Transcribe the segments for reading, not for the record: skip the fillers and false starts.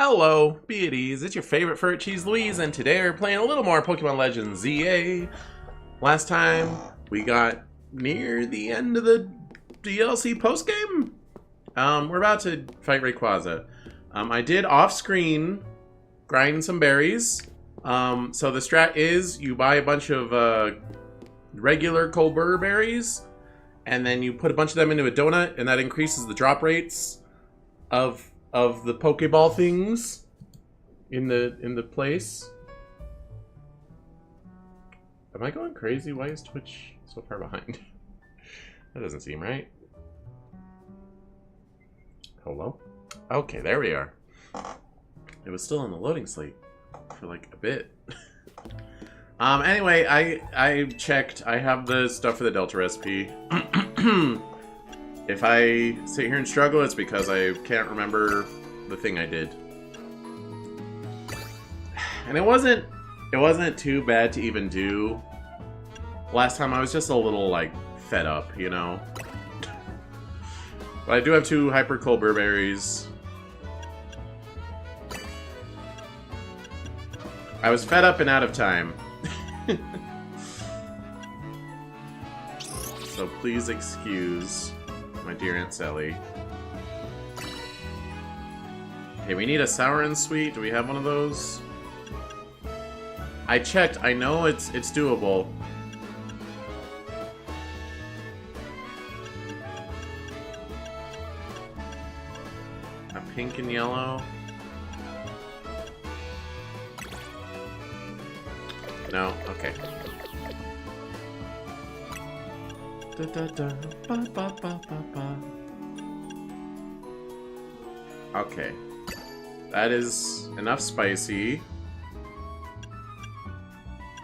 Hello, be at ease. It's your favorite Ferret Cheese Louise, and today we're playing a little more Pokemon Legends ZA. Last time we got near the end of the DLC postgame. We're about to fight Rayquaza. I did off-screen grind some berries. So the strat is you buy a bunch of regular Colbur berries, and then you put a bunch of them into a donut, and that increases the drop rates of the Pokeball things in the place. Am I going crazy? Why is Twitch so far behind? That doesn't seem right. Hello? Okay, there we are. It was still in the loading slate for like a bit. Anyway, I checked. I have the stuff for the Delta recipe. If I sit here and struggle, it's because I can't remember the thing I did. And it wasn't too bad to even do. Last time I was just a little, like, fed up, you know? But I do have 2 Hyper Colbur berries. I was fed up and out of time. So please excuse my dear Aunt Sally. Okay, we need a sour and sweet. Do we have one of those? I checked. I know it's doable. A pink and yellow. No. Okay. Da, da, da, ba, ba, ba, ba, ba. Okay. That is enough spicy.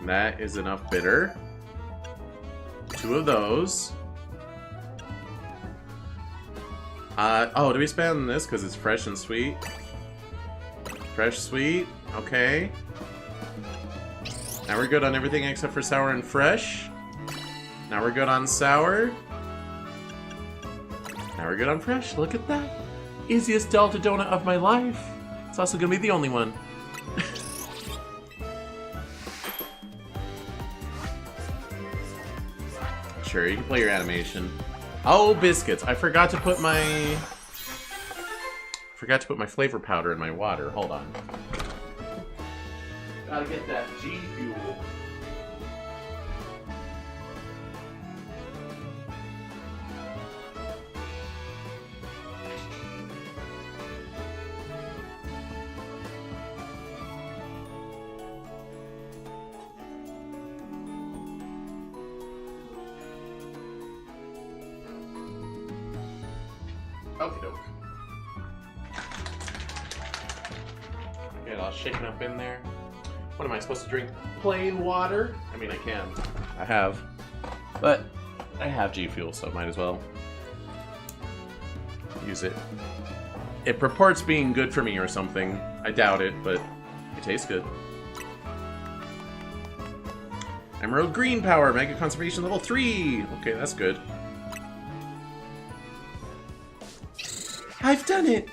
That is enough bitter. 2 of those. Oh, do we spam this because it's fresh and sweet? Fresh, sweet. Okay. Now we're good on everything except for sour and fresh. Now we're good on sour. Now we're good on fresh. Look at that. Easiest Delta donut of my life. It's also gonna be the only one. Sure, you can play your animation. Oh, biscuits. I forgot to put my flavor powder in my water. Hold on. Gotta get that G Fuel. Okie doke. Get it all shaken up in there. What am I supposed to drink? Plain water? I mean, I can. I have. But I have G Fuel, so I might as well use it. It purports being good for me or something. I doubt it, but it tastes good. Emerald Green Power, Mega Conservation Level 3! Okay, that's good. I've done it!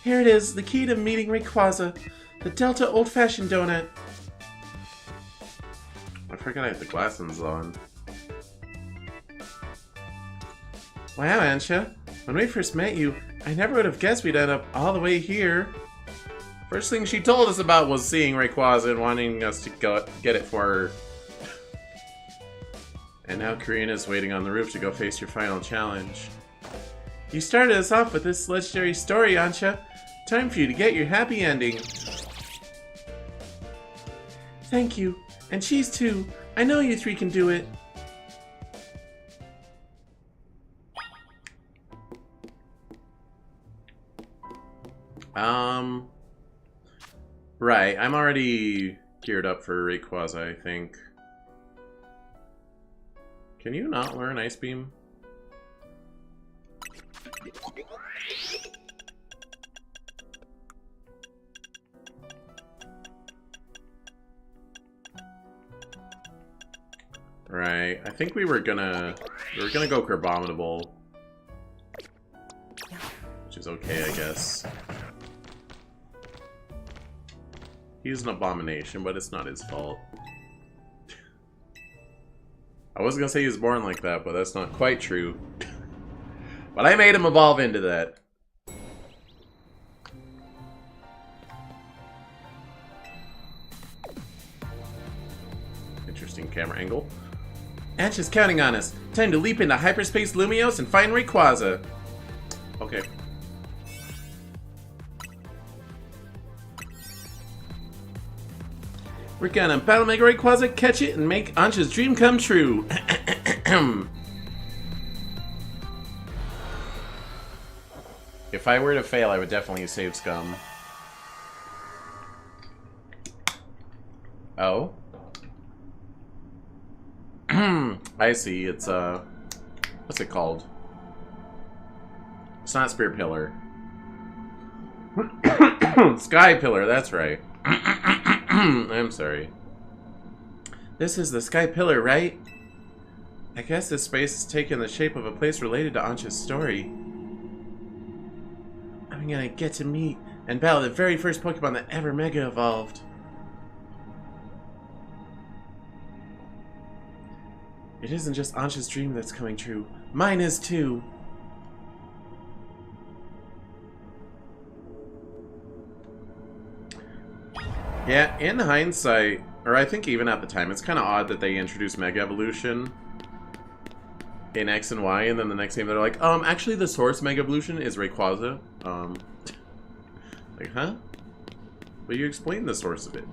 Here it is, the key to meeting Rayquaza. The Delta old-fashioned donut. I forgot I have the glasses on. Wow, Ansha. When we first met you, I never would have guessed we'd end up all the way here. First thing she told us about was seeing Rayquaza and wanting us to go get it for her. And now Karina's waiting on the roof to go face your final challenge. You started us off with this legendary story, Ansha. Time for you to get your happy ending. Thank you. And Cheese too. I know you 3 can do it. Right. I'm already geared up for Rayquaza, I think. Can you not learn Ice Beam? Right. I think we were gonna go Crabominable. Which is okay, I guess. He's an abomination, but it's not his fault. I was gonna say he was born like that, but that's not quite true. But I made him evolve into that. Interesting camera angle. Ash is counting on us. Time to leap into hyperspace Lumios and find Rayquaza. Okay. We're gonna battle Mega Rayquaza, catch it, and make Ansh's dream come true. If I were to fail, I would definitely save Scum. Oh? I see, it's what's it called? It's not Spear Pillar. Sky Pillar, that's right. I'm sorry. This is the Sky Pillar, right? I guess this space has taken the shape of a place related to Ansh's story. I'm gonna get to meet and battle the very first Pokemon that ever Mega Evolved. It isn't just Ansh's dream that's coming true. Mine is too. Yeah, in hindsight, or I think even at the time, it's kind of odd that they introduced Mega Evolution in X and Y, and then the next game they're like, actually the source Mega Evolution is Rayquaza. Like, huh? But you explained the source of it.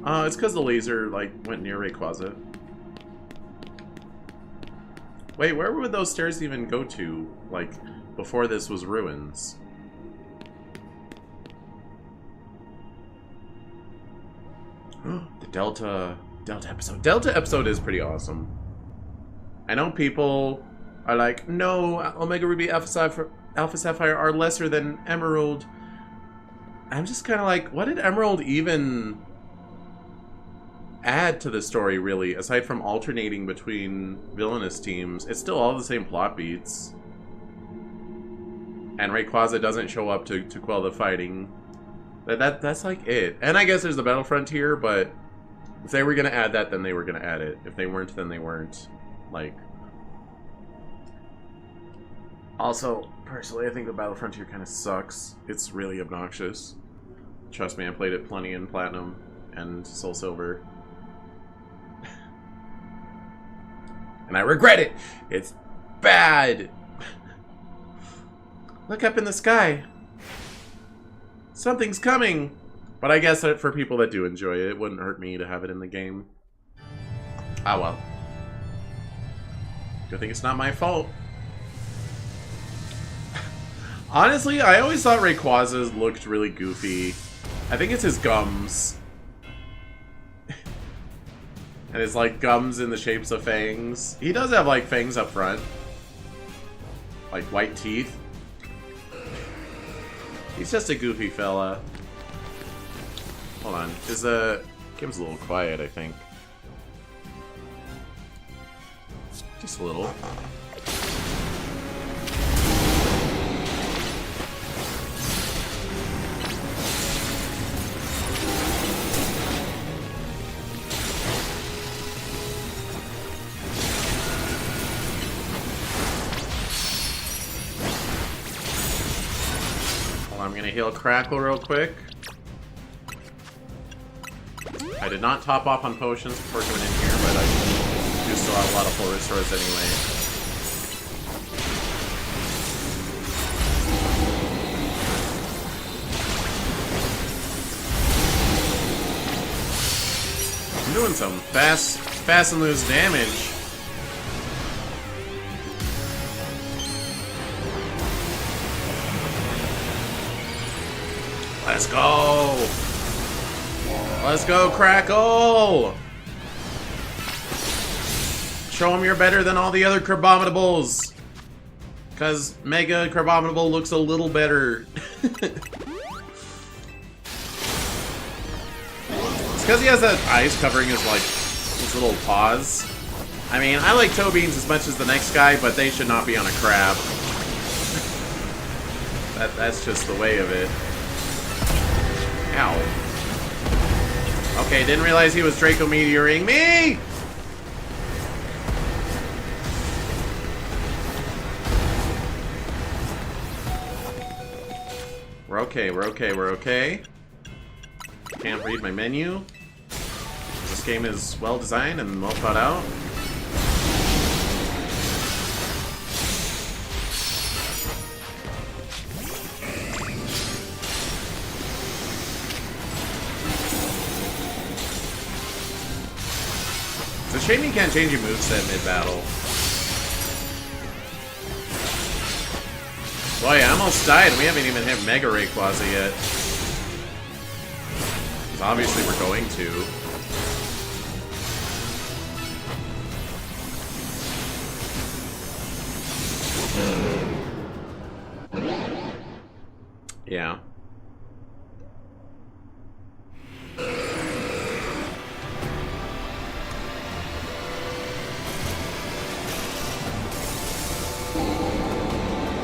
It's because the laser, like, went near Rayquaza. Wait, where would those stairs even go to, like, before this was ruins? The Delta episode. Delta episode is pretty awesome. I know people are like, no, Omega Ruby Alpha Sapphire are lesser than Emerald. I'm just kind of like, what did Emerald even add to the story, really, aside from alternating between villainous teams? It's still all the same plot beats. And Rayquaza doesn't show up to quell the fighting. That's like it. And I guess there's the Battle Frontier, but if they were going to add that, then they were going to add it. If they weren't, then they weren't. Like... Also, personally, I think the Battle Frontier kind of sucks. It's really obnoxious. Trust me, I played it plenty in Platinum and Soul Silver. And I regret it! It's bad! Look up in the sky! Something's coming! But I guess that for people that do enjoy it, it wouldn't hurt me to have it in the game. Ah well. Good thing it's not my fault. Honestly, I always thought Rayquaza's looked really goofy. I think it's his gums. And his, like, gums in the shapes of fangs. He does have, like, fangs up front. Like, white teeth. He's just a goofy fella. Hold on. His, game's a little quiet, I think. Just a little. I'm gonna heal Crackle real quick. I did not top off on potions before coming in here, but I do still have a lot of full restores anyway. I'm doing some fast and loose damage. Let's go! Let's go, Crackle! Show them you're better than all the other Crabominables! Because Mega Crabominable looks a little better. It's because he has that ice covering his, like, his little paws. I mean, I like toe beans as much as the next guy, but they should not be on a crab. That's just the way of it. Ow. Okay, didn't realize he was Draco Meteoring me! We're okay, we're okay, we're okay. Can't read my menu. This game is well designed and well thought out. It's a shame you can't change your moveset mid-battle. Boy, I almost died and we haven't even hit Mega Rayquaza yet. Because obviously we're going to. Yeah.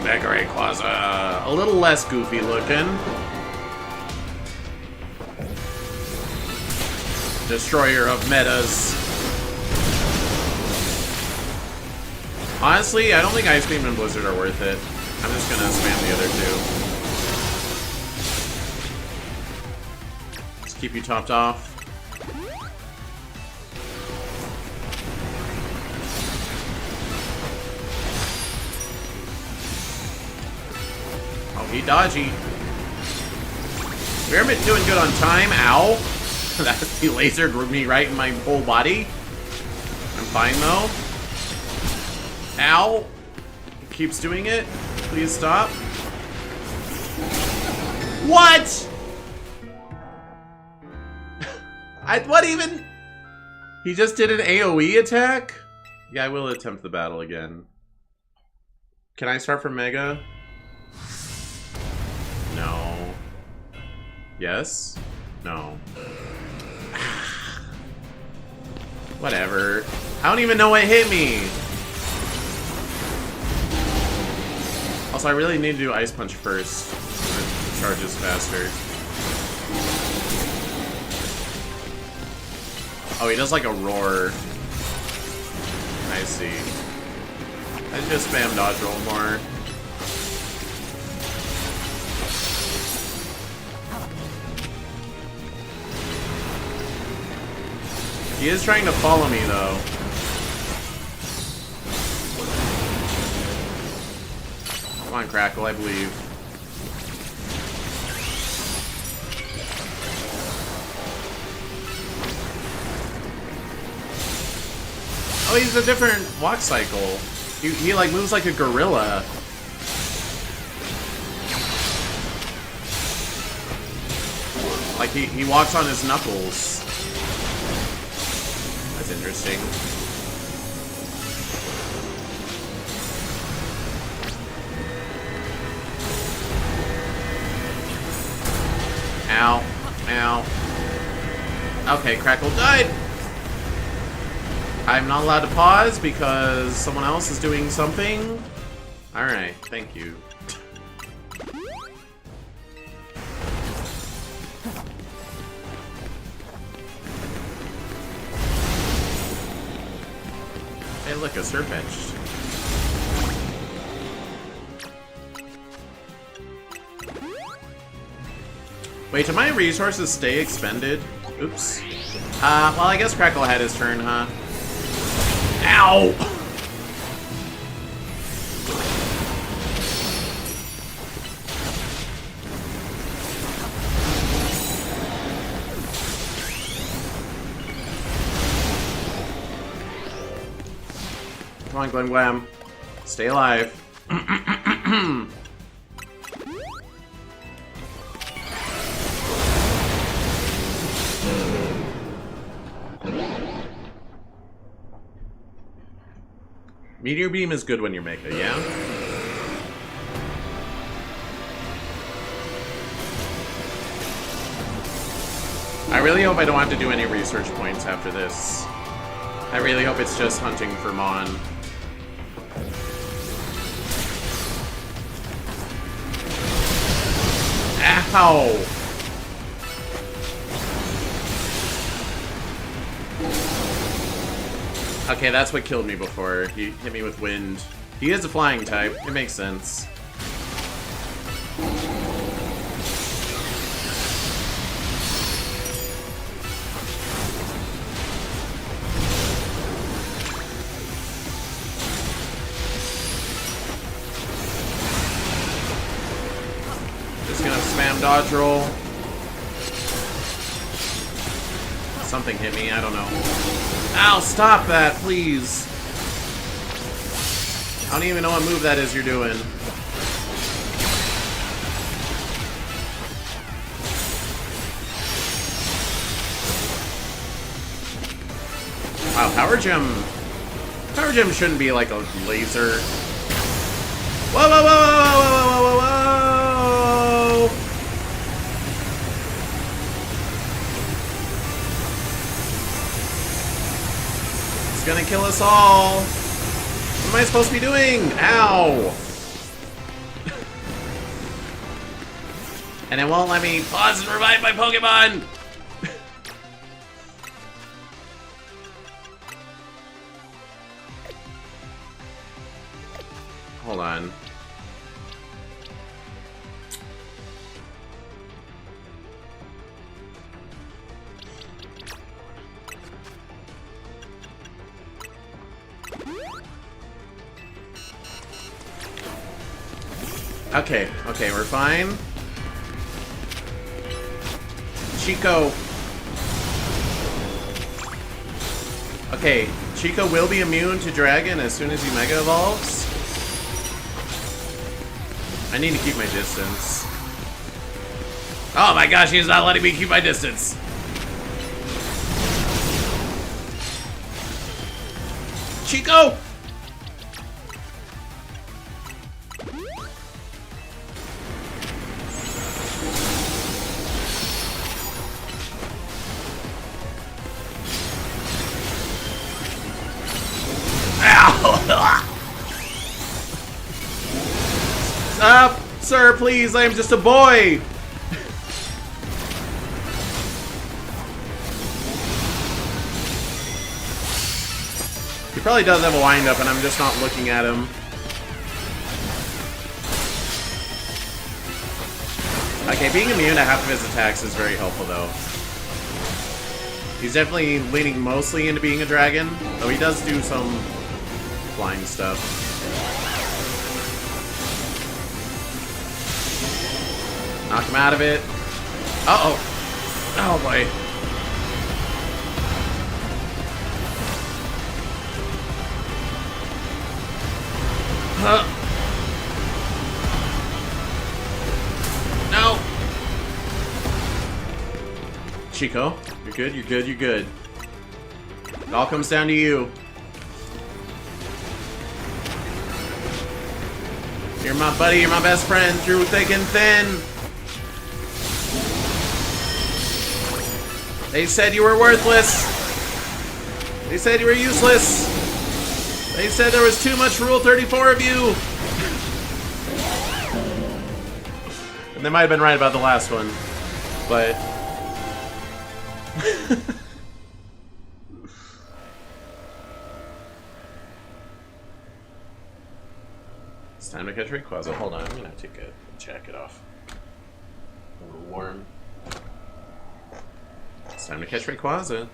Mega Rayquaza, a little less goofy looking. Destroyer of metas. Honestly, I don't think Ice Beam and Blizzard are worth it. I'm just gonna spam the other two. Just keep you topped off. Oh, he dodgy. We haven't been doing good on time. Ow. That he lasered me right in my whole body. I'm fine though. Ow. He keeps doing it. Please stop. What? What even? He just did an AoE attack? Yeah, I will attempt the battle again. Can I start from Mega? No. Yes? No. Whatever. I don't even know what hit me. Also, I really need to do Ice Punch first. It charges faster. Oh, he does like a roar. I see. I just spam dodge roll more. He is trying to follow me, though. Come on, Crackle, I believe. Oh, he's a different walk cycle. He like moves like a gorilla. Like he walks on his knuckles. That's interesting. Ow. Ow. Okay, Crackle died. I'm not allowed to pause because someone else is doing something. Alright, thank you. Hey, look, a Serpentch. Wait, do my resources stay expended? Oops. Well, I guess Crackle had his turn, huh? Ow! Come on, Glim Glam. Stay alive. Meteor Beam is good when you're Mega, yeah? I really hope I don't have to do any research points after this. I really hope it's just hunting for Mon. Ow! Okay, that's what killed me before. He hit me with wind. He is a flying type. It makes sense. Just gonna spam dodge roll. Something hit me, I don't know. Ow, stop that, please. I don't even know what move that is you're doing. Wow, Power Gem. Power Gem shouldn't be like a laser. Whoa, whoa, whoa, whoa, whoa, whoa, whoa, whoa! It's gonna kill us all. What am I supposed to be doing? Ow! And it won't let me pause and revive my Pokemon! Hold on. Okay, okay, we're fine. Chico. Okay, Chico will be immune to Dragon as soon as he Mega Evolves. I need to keep my distance. Oh my gosh, he's not letting me keep my distance. Chico! Stop! Sir, please, I am just a boy! He probably does have a wind-up and I'm just not looking at him. Okay, being immune to half of his attacks is very helpful though. He's definitely leaning mostly into being a dragon, though he does do some flying stuff. Knock him out of it. Uh-oh. Oh, boy. No. Chico, you're good, you're good, you're good. It all comes down to you. You're my buddy, you're my best friend through thick and thin. They said you were worthless. They said you were useless. They said there was too much Rule 34 of you. And they might have been right about the last one, but... It's time to catch Rayquaza. Hold on, I'm gonna take a jacket off. A little warm. It's time to catch Rayquaza.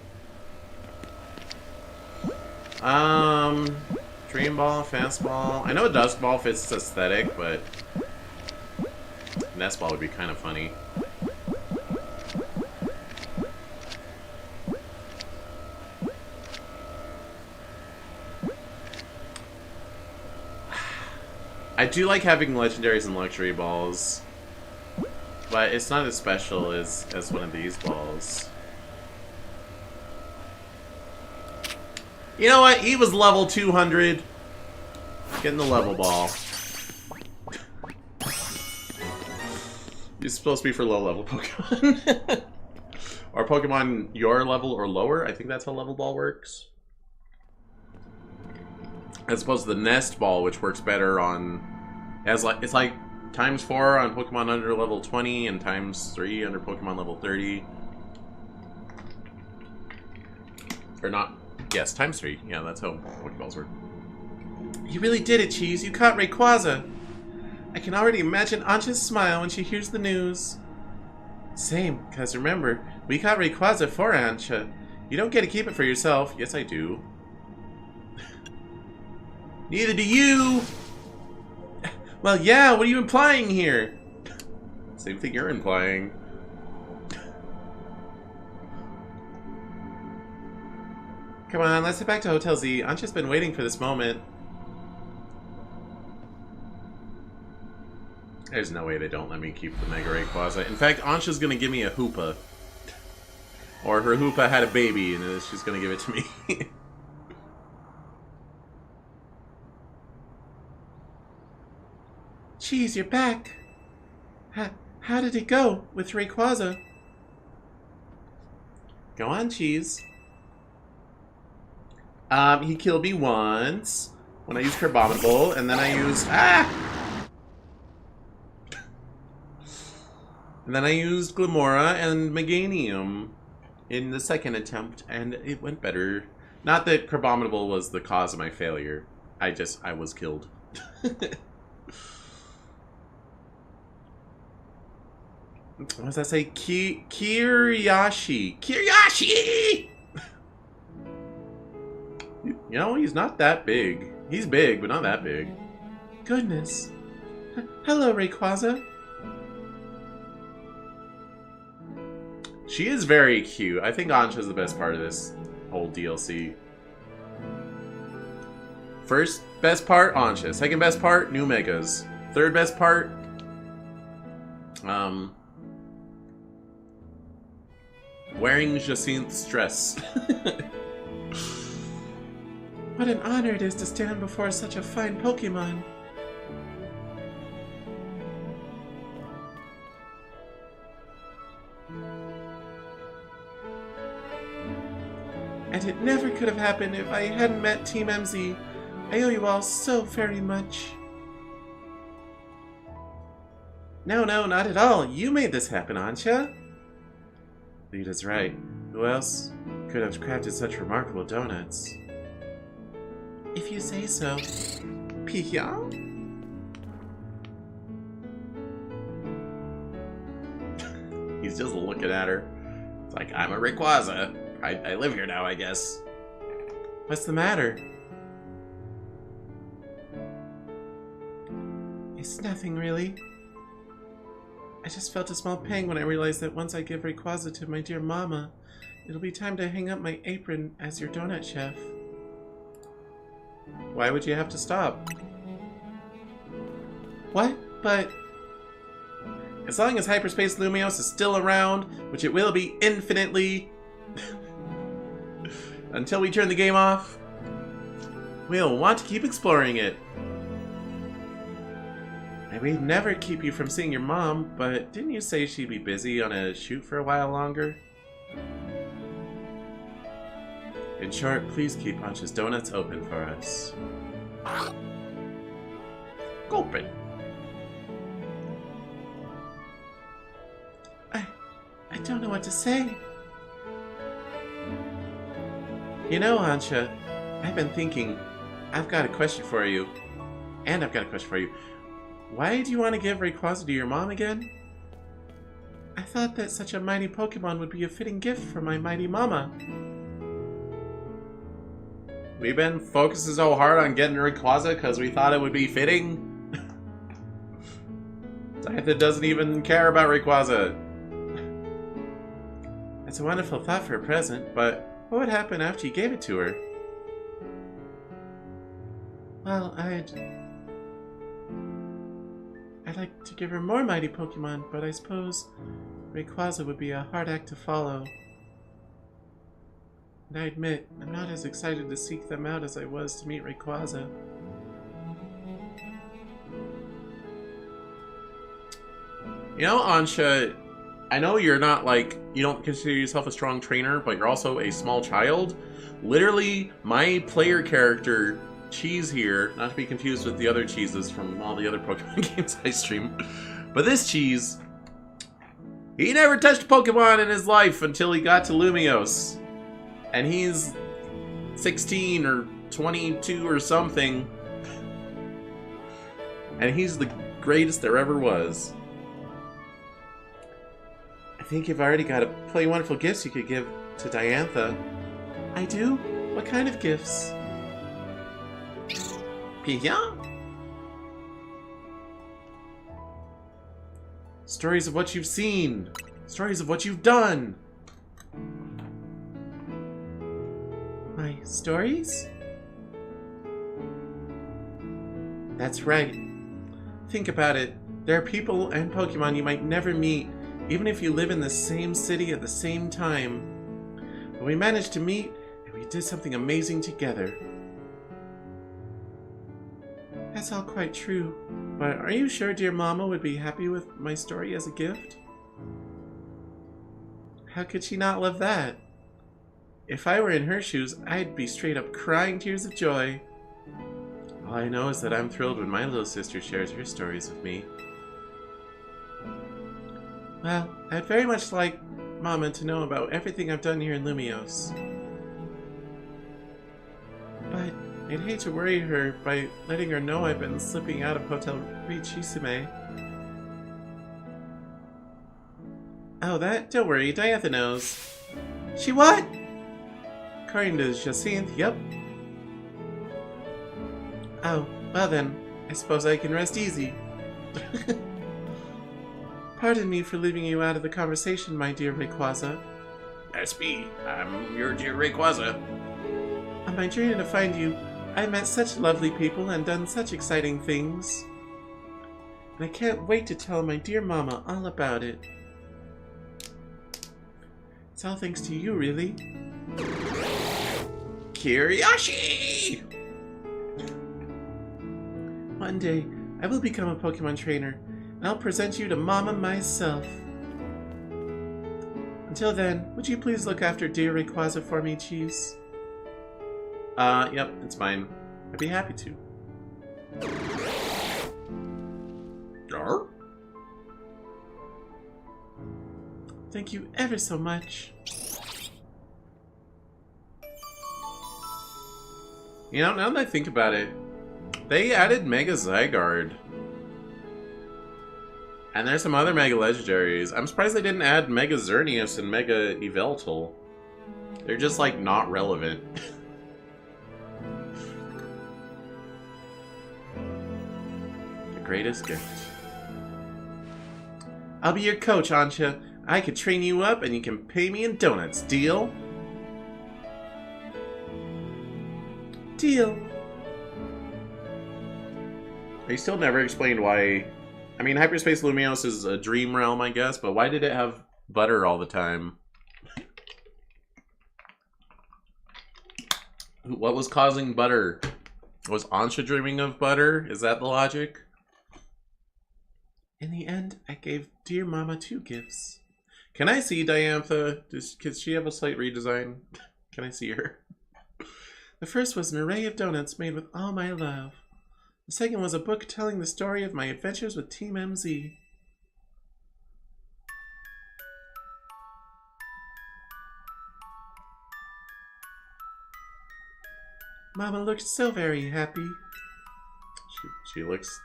Dream Ball, Fastball. I know Dusk Ball fits its aesthetic, but Nest Ball would be kind of funny. I do like having Legendaries and Luxury Balls, but it's not as special as one of these balls. You know what? He was level 200. Getting the level ball. He's supposed to be for low level Pokemon. Or Pokemon your level or lower. I think that's how level ball works. As opposed to the Nest Ball, which works better on... it's like ×4 on Pokemon under level 20 and ×3 under Pokemon level 30. Or not Yes, times 3. Yeah, that's how Pokeballs work. You really did it, Cheese. You caught Rayquaza. I can already imagine Ancha's smile when she hears the news. Same, because remember, we caught Rayquaza for Ancha. You don't get to keep it for yourself. Yes, I do. Neither do you! Well, yeah, what are you implying here? Same thing you're implying. Come on, let's head back to Hotel Z. Ancha's been waiting for this moment. There's no way they don't let me keep the Mega Rayquaza. In fact, Ancha's gonna give me a Hoopa. Or her Hoopa had a baby and she's gonna give it to me. Cheese, you're back. How did it go with Rayquaza? Go on, Cheese. He killed me once when I used Carbonable, and then I used and then I used Glamora and Meganium in the second attempt, and it went better. Not that Carbonable was the cause of my failure. I was killed. What does that say? Kiryashi! Kiryashi! You know, he's not that big. He's big, but not that big. Goodness. Hello, Rayquaza. She is very cute. I think Ancha's the best part of this whole DLC. First best part, Ancha. Second best part, new Megas. Third best part, wearing Jacinth's dress. What an honor it is to stand before such a fine Pokemon. And it never could have happened if I hadn't met Team MZ. I owe you all so very much. No, not at all. You made this happen, Ancha. Lita's right. Who else could have crafted such remarkable donuts? If you say so. Pia? He's just looking at her. It's like, I'm a Rayquaza. I live here now, I guess. What's the matter? It's nothing, really. I just felt a small pang when I realized that once I give Rayquaza to my dear mama, it'll be time to hang up my apron as your donut chef. Why would you have to stop? What? But... as long as Hyperspace Lumiose is still around, which it will be infinitely... until we turn the game off, we'll want to keep exploring it. And we'd never keep you from seeing your mom, but didn't you say she'd be busy on a shoot for a while longer? In short, please keep Ancha's Donuts open for us. Open. I don't know what to say. You know, Ancha, I've been thinking, I've got a question for you. And I've got a question for you. Why do you want to give Rayquaza to your mom again? I thought that such a mighty Pokemon would be a fitting gift for my mighty mama. We've been focusing so hard on getting Rayquaza because we thought it would be fitting. Diantha doesn't even care about Rayquaza. It's a wonderful thought for a present, but what would happen after you gave it to her? Well, I'd like to give her more mighty Pokemon, but I suppose Rayquaza would be a hard act to follow. And I admit, I'm not as excited to seek them out as I was to meet Rayquaza. You know, Ancha, I know you're not like, you don't consider yourself a strong trainer, but you're also a small child. Literally, my player character, Cheese here, not to be confused with the other cheeses from all the other Pokemon games I stream, but this Cheese, he never touched Pokemon in his life until he got to Lumiose. And he's 16 or 22 or something. And he's the greatest there ever was. I think you've already got a plenty wonderful gifts you could give to Diantha. I do? What kind of gifts? Pia? Stories of what you've seen. Stories of what you've done. My stories? That's right. Think about it. There are people and Pokemon you might never meet, even if you live in the same city at the same time. But we managed to meet, and we did something amazing together. That's all quite true, but are you sure dear Mama would be happy with my story as a gift? How could she not love that? If I were in her shoes, I'd be straight up crying tears of joy. All I know is that I'm thrilled when my little sister shares her stories with me. Well, I'd very much like Mama to know about everything I've done here in Lumiose. But I'd hate to worry her by letting her know I've been slipping out of Hotel Richisume. Oh, don't worry, Diantha knows. She what? According to Jacinthe, yep. Oh, well then, I suppose I can rest easy. Pardon me for leaving you out of the conversation, my dear Rayquaza. That's me. I'm your dear Rayquaza. On my journey to find you, I met such lovely people and done such exciting things. And I can't wait to tell my dear Mama all about it. It's all thanks to you, really. Kiriashi! One day, I will become a Pokemon trainer, and I'll present you to Mama myself. Until then, would you please look after dear Rayquaza for me, Cheese? Yep, it's fine. I'd be happy to. Arr? Thank you ever so much. You know, now that I think about it, they added Mega Zygarde. And there's some other Mega Legendaries. I'm surprised they didn't add Mega Xerneas and Mega Yveltal. They're just, like, not relevant. The greatest gift. I'll be your coach, Ansha. I could train you up and you can pay me in donuts. Deal? Deal. They still never explained why. I mean, Hyperspace Lumiose is a dream realm, I guess, but why did it have butter all the time? What was causing butter? Was Ansha dreaming of butter? Is that the logic? In the end, I gave dear Mama 2 gifts. Can I see Diantha? Does she have a slight redesign? Can I see her? The first was an array of donuts made with all my love. The second was a book telling the story of my adventures with Team MZ. Mama looked so very happy. She looks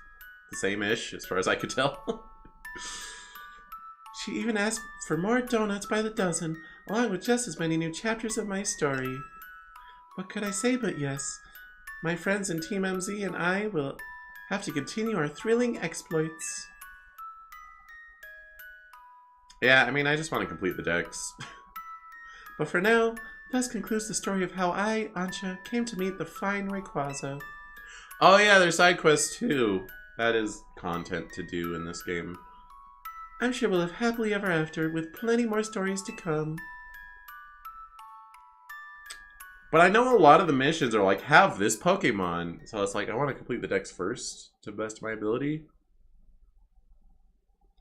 the same-ish, as far as I could tell. She even asked for more donuts by the dozen, along with just as many new chapters of my story. What could I say but yes? My friends in Team MZ and I will have to continue our thrilling exploits. Yeah, I mean, I just want to complete the decks. But for now, thus concludes the story of how I, Ansha, came to meet the fine Rayquaza. Oh yeah, there's side quests too. That is content to do in this game. I'm sure we'll live happily ever after, with plenty more stories to come. But I know a lot of the missions are like, have this Pokemon. So it's like, I want to complete the decks first, to the best of my ability.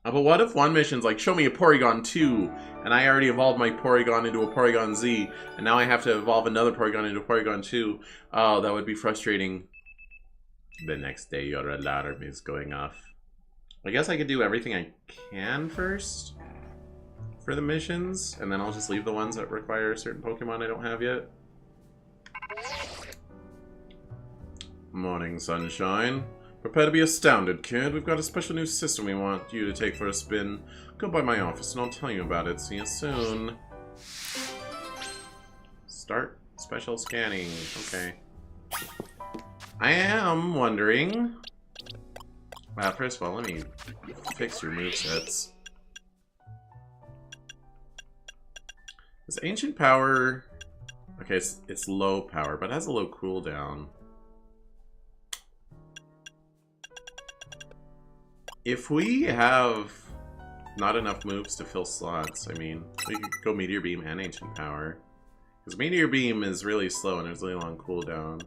But what if one mission's like, show me a Porygon 2, and I already evolved my Porygon into a Porygon Z, and now I have to evolve another Porygon into a Porygon 2. Oh, that would be frustrating. The next day, your alarm is going off. I guess I could do everything I can first for the missions, and then I'll just leave the ones that require a certain Pokemon I don't have yet. Morning, sunshine. Prepare to be astounded, kid. We've got a special new system we want you to take for a spin. Go by my office and I'll tell you about it. See you soon. Start special scanning. Okay. I am wondering... first of all, let me fix your movesets. Is Ancient Power... Okay, it's low power, but it has a low cooldown. If we have not enough moves to fill slots, I mean, we could go Meteor Beam and Ancient Power. Because Meteor Beam is really slow and there's a really long cooldown.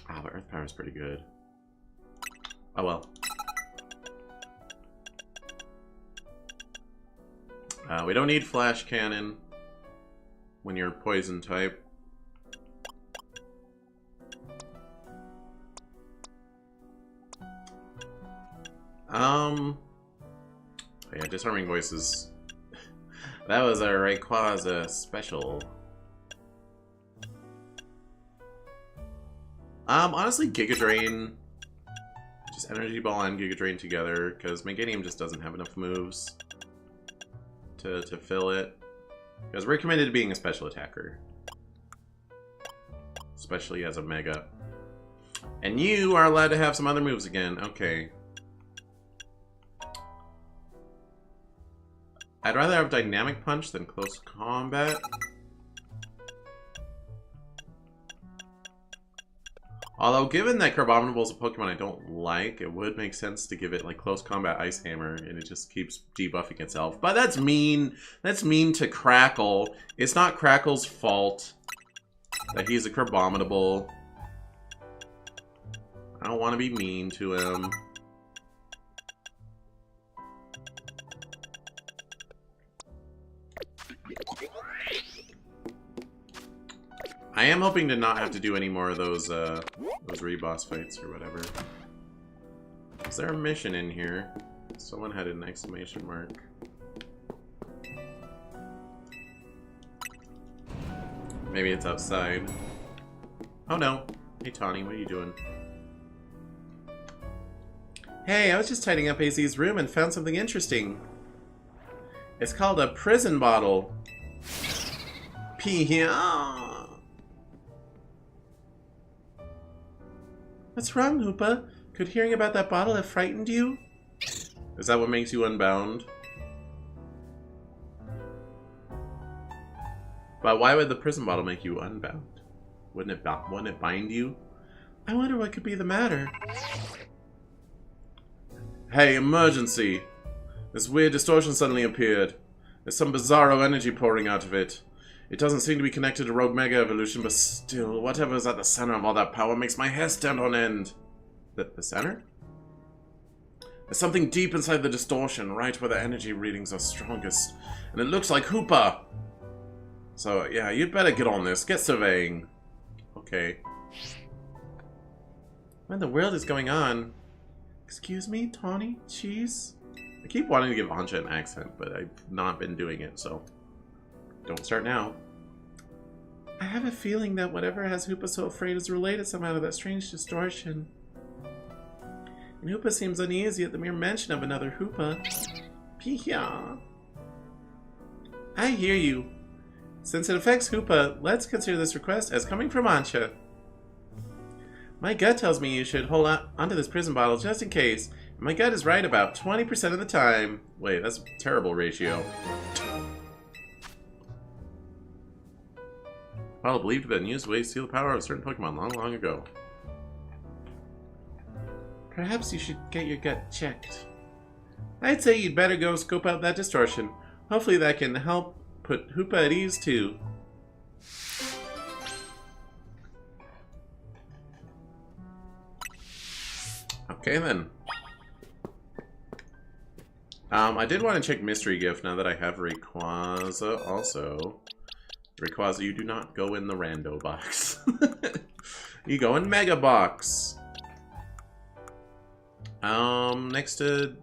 But Earth Power is pretty good. Oh well. We don't need Flash Cannon when you're Poison type. Yeah, Disarming Voices. That was a Rayquaza special. Honestly, Giga Drain. Just Energy Ball and Giga Drain together, because Meganium just doesn't have enough moves to fill it. Because we're committed to being a special attacker. Especially as a Mega. And you are allowed to have some other moves again. Okay. I'd rather have Dynamic Punch than Close Combat. Although, given that Crabominable is a Pokemon I don't like, it would make sense to give it, like, Close Combat Ice Hammer, and it just keeps debuffing itself. But that's mean. That's mean to Crackle. It's not Crackle's fault that he's a Crabominable. I don't want to be mean to him. I am hoping to not have to do any more of those reboss fights or whatever. Is there a mission in here? Someone had an exclamation mark. Maybe it's outside. Oh no. Hey Tawny, what are you doing? Hey, I was just tidying up AZ's room and found something interesting. It's called a prison bottle. Pee-hee-ah. What's wrong, Hoopa? Could hearing about that bottle have frightened you? Is that what makes you unbound? But why would the prison bottle make you unbound? Wouldn't it bind you? I wonder what could be the matter. Hey, emergency! This weird distortion suddenly appeared. There's some bizarro energy pouring out of it. It doesn't seem to be connected to Rogue Mega Evolution, but still, whatever is at the center of all that power makes my hair stand on end. The center? There's something deep inside the distortion, right where the energy readings are strongest. And it looks like Hoopa! So, yeah, you'd better get on this. Get surveying. Okay. What in the world is going on? Excuse me, Tawny? Cheese? I keep wanting to give Ancha an accent, but I've not been doing it, so... Don't start now. I have a feeling that whatever has Hoopa so afraid is related somehow to that strange distortion. And Hoopa seems uneasy at the mere mention of another Hoopa. Pee-ya. I hear you. Since it affects Hoopa, let's consider this request as coming from Ancha. My gut tells me you should hold on onto this prison bottle just in case. And my gut is right about 20% of the time. Wait, that's a terrible ratio. Bottle believed to have been used to waste steal the power of a certain Pokemon long, long ago. Perhaps you should get your gut checked. I'd say you'd better go scope out that distortion. Hopefully that can help put Hoopa at ease too. Okay then. I did want to check Mystery Gift now that I have Rayquaza also. Rayquaza, you do not go in the rando box. You go in Mega Box. Next to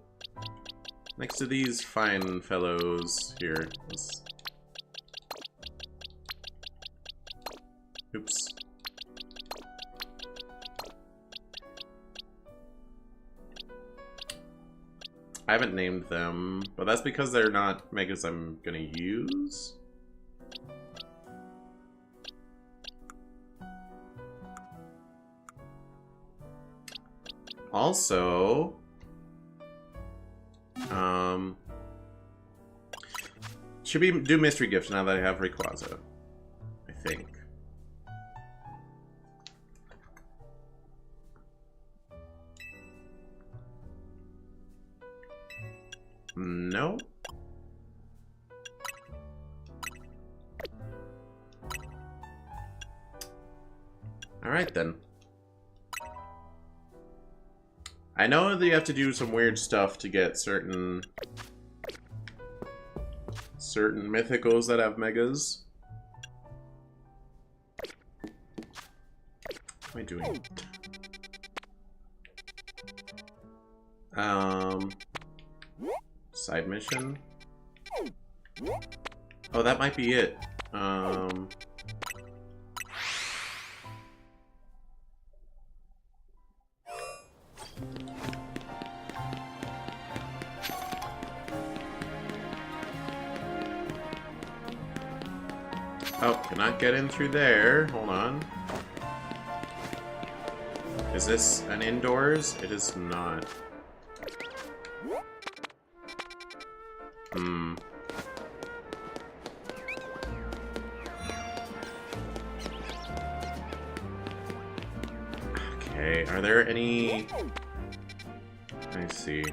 these fine fellows here. Oops. I haven't named them, but that's because they're not megas I'm gonna use. Also, should be do mystery gift now that I have Rayquaza, I think. No. All right then. I know that you have to do some weird stuff to get certain mythicals that have megas. What am I doing? Side mission. Oh, that might be it. Oh, cannot get in through there. Hold on. Is this an indoors? It is not. Hmm. Okay, are there any... I see.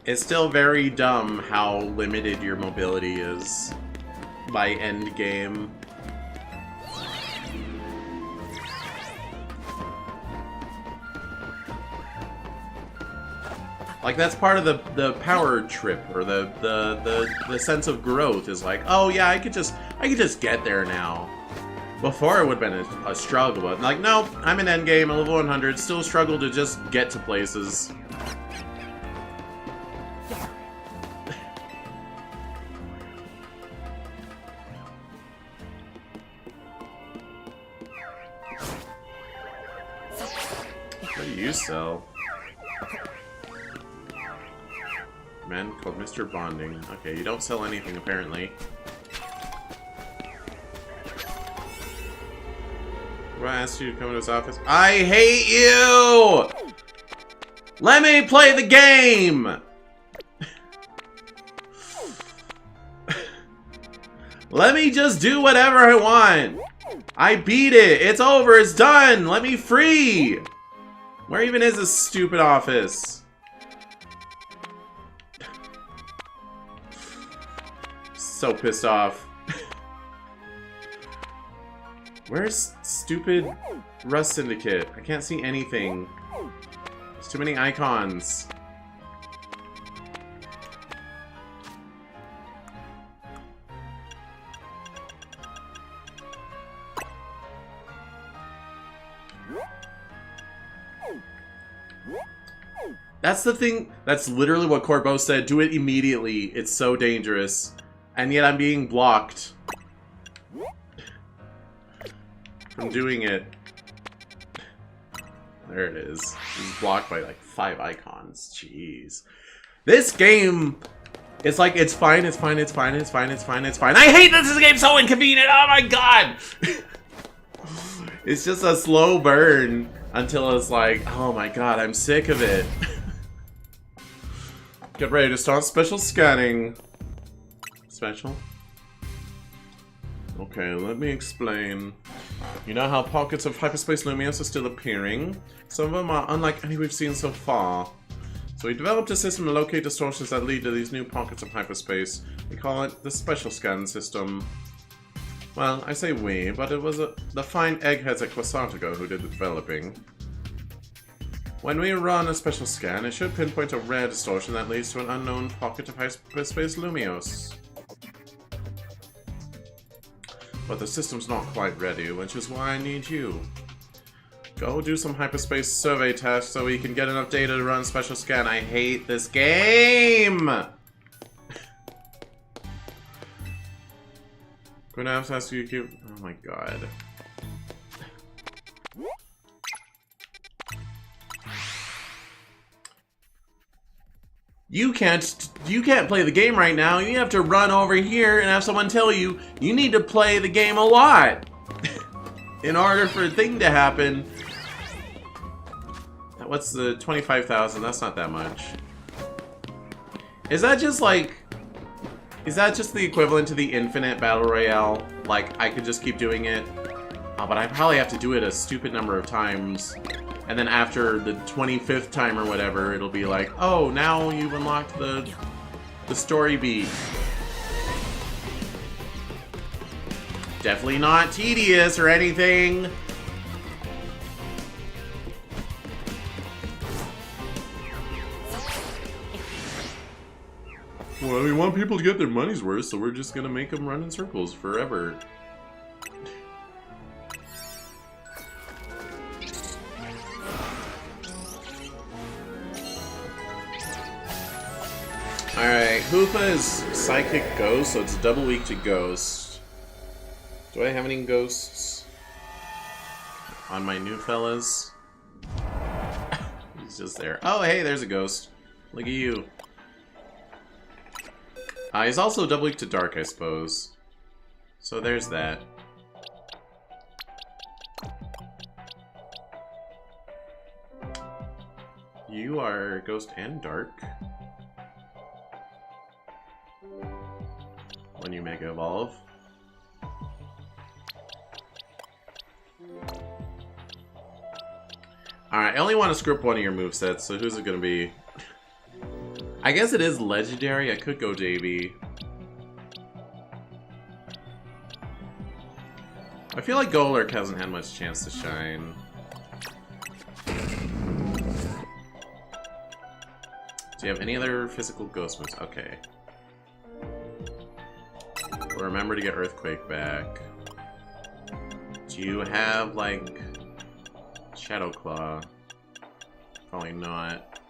It's still very dumb how limited your mobility is by end game. Like, that's part of the power trip, or the sense of growth is like, oh yeah, I could just get there now. Before it would have been a struggle, but like, nope, I'm in endgame, a level 100, still struggle to just get to places. What do you sell? Man called Mr. Bonding. Okay, you don't sell anything apparently. I asked you to come to his office. I hate you! Let me play the game! Let me just do whatever I want! I beat it! It's over! It's done! Let me free! Where even is this stupid office? So pissed off. Where's stupid Rust Syndicate? I can't see anything. There's too many icons. That's the thing. That's literally what Corbo said. Do it immediately. It's so dangerous. And yet I'm being blocked from doing it. There it is. It's blocked by like 5 icons. Jeez. This game, it's like, it's fine, it's fine, it's fine, it's fine, it's fine, it's fine. I hate this game, so inconvenient. Oh my god. It's just a slow burn until it's like, oh my god, I'm sick of it. Get ready to start special scanning. Special? Okay, let me explain. You know how pockets of hyperspace Lumios are still appearing? Some of them are unlike any we've seen so far. So we developed a system to locate distortions that lead to these new pockets of hyperspace. We call it the Special Scan System. Well, I say we, but it was the fine eggheads at Quasartigo who did the developing. When we run a special scan, it should pinpoint a rare distortion that leads to an unknown pocket of hyperspace Lumios. But the system's not quite ready, which is why I need you. Go do some hyperspace survey tests so we can get enough data to run special scan. I hate this game! Gonna have to ask you to keep... Oh my god. You can't play the game right now. You have to run over here and have someone tell you you need to play the game a lot in order for a thing to happen. What's the 25,000? That's not that much. Is that just like... Is that just the equivalent to the infinite battle royale? Like, I could just keep doing it? Oh, but I probably have to do it a stupid number of times. And then after the 25th time or whatever, it'll be like, oh, now you've unlocked the story beat. Definitely not tedious or anything. Well, we want people to get their money's worth, so we're just gonna make them run in circles forever. Alright, Hoopa is Psychic Ghost, so it's double weak to Ghost. Do I have any ghosts on my new fellas? He's just there. Oh, hey, there's a ghost. Look at you. He's also double weak to Dark, I suppose. So there's that. You are Ghost and Dark. When you Mega Evolve. Alright, I only want to script one of your movesets, so who's it gonna be? I guess it is Legendary. I could go JB. I feel like Golurk hasn't had much chance to shine. Do you have any other physical ghost moves? Okay. Remember to get Earthquake back. Do you have, like, Shadow Claw? Probably not.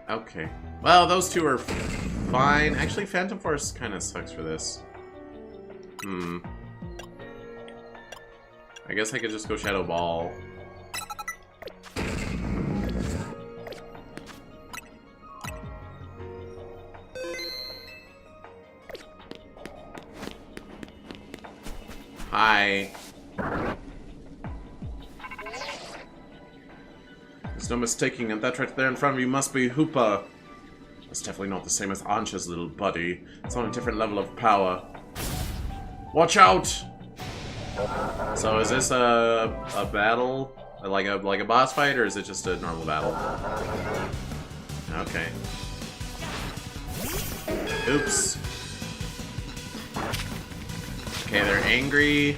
Okay. Well, those two are fine. Actually, Phantom Force kind of sucks for this. I guess I could just go Shadow Ball. Hi. There's no mistaking it. That right there in front of you must be Hoopa. It's definitely not the same as Ancha's little buddy. It's on a different level of power. Watch out! So is this a battle? Like a boss fight, or is it just a normal battle? Okay. Oops. Okay, they're angry.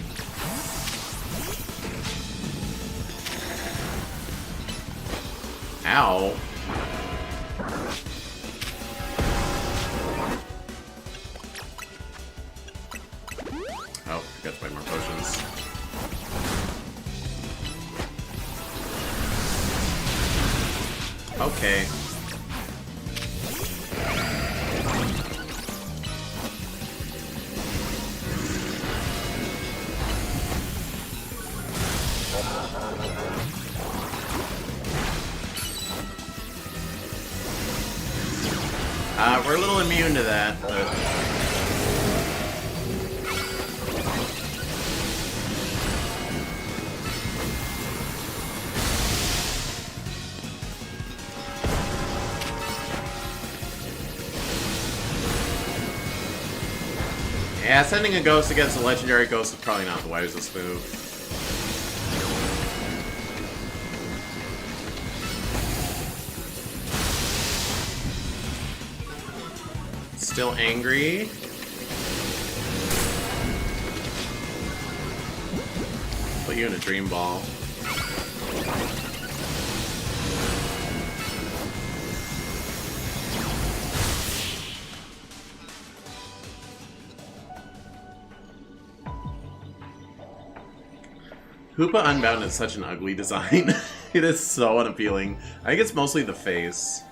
Ow. Oh, forgot to buy more potions. Okay. We're a little immune to that, but... Yeah, sending a ghost against a legendary ghost is probably not the wisest move. Still angry. Put you in a dream ball. Hoopa Unbound is such an ugly design. It is so unappealing. I think it's mostly the face.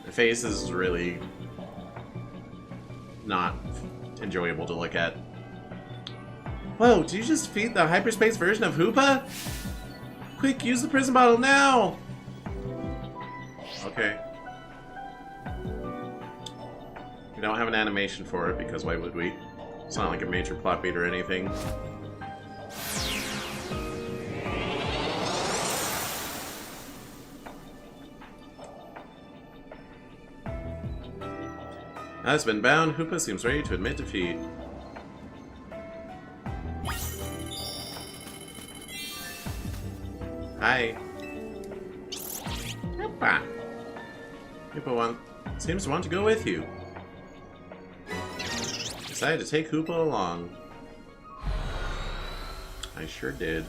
The face is really not enjoyable to look at. Whoa, did you just defeat the hyperspace version of Hoopa? Quick, use the prison bottle now! Okay. We don't have an animation for it, because why would we? It's not like a major plot beat or anything. Has been bound, Hoopa seems ready to admit defeat. Hi. Hoopa. Hoopa seems to want to go with you. Decided to take Hoopa along. I sure did.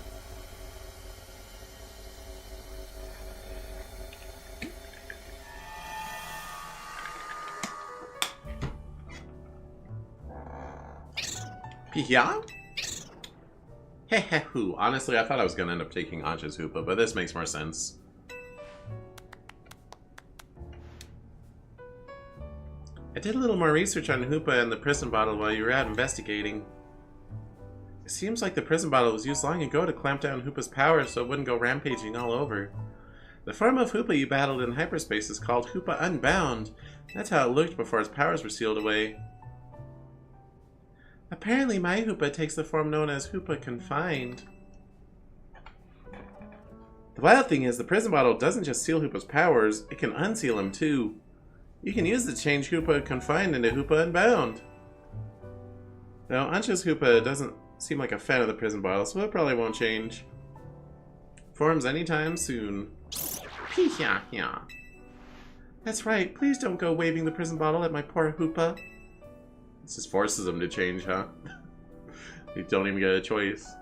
Yeah? Heh. Honestly, I thought I was gonna end up taking Ancha's Hoopa, but this makes more sense. I did a little more research on Hoopa and the prison bottle while you were out investigating. It seems like the prison bottle was used long ago to clamp down Hoopa's power so it wouldn't go rampaging all over. The form of Hoopa you battled in hyperspace is called Hoopa Unbound. That's how it looked before its powers were sealed away. Apparently my Hoopa takes the form known as Hoopa Confined. The wild thing is, the prison bottle doesn't just seal Hoopa's powers, it can unseal them too. You can use it to change Hoopa Confined into Hoopa Unbound. Now, Ancha's Hoopa doesn't seem like a fan of the prison bottle, so it probably won't change forms anytime soon. Yeah. That's right, please don't go waving the prison bottle at my poor Hoopa. This just forces them to change, huh? They don't even get a choice.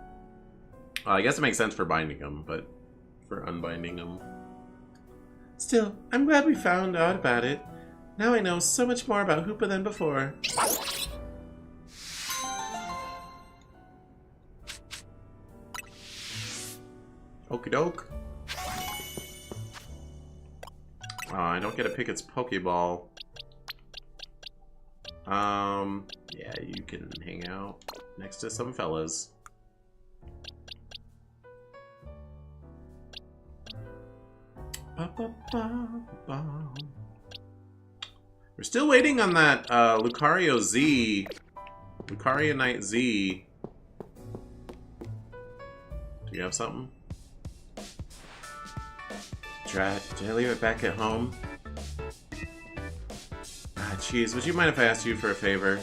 I guess it makes sense for binding them, but for unbinding them. Still, I'm glad we found out about it. Now I know so much more about Hoopa than before. Okie doke. I don't get to pick its Pokeball. Yeah, you can hang out next to some fellas. We're still waiting on that Lucario Z. Lucario Knight Z. Do you have something? Did I leave it back at home? Ah, jeez, would you mind if I asked you for a favor?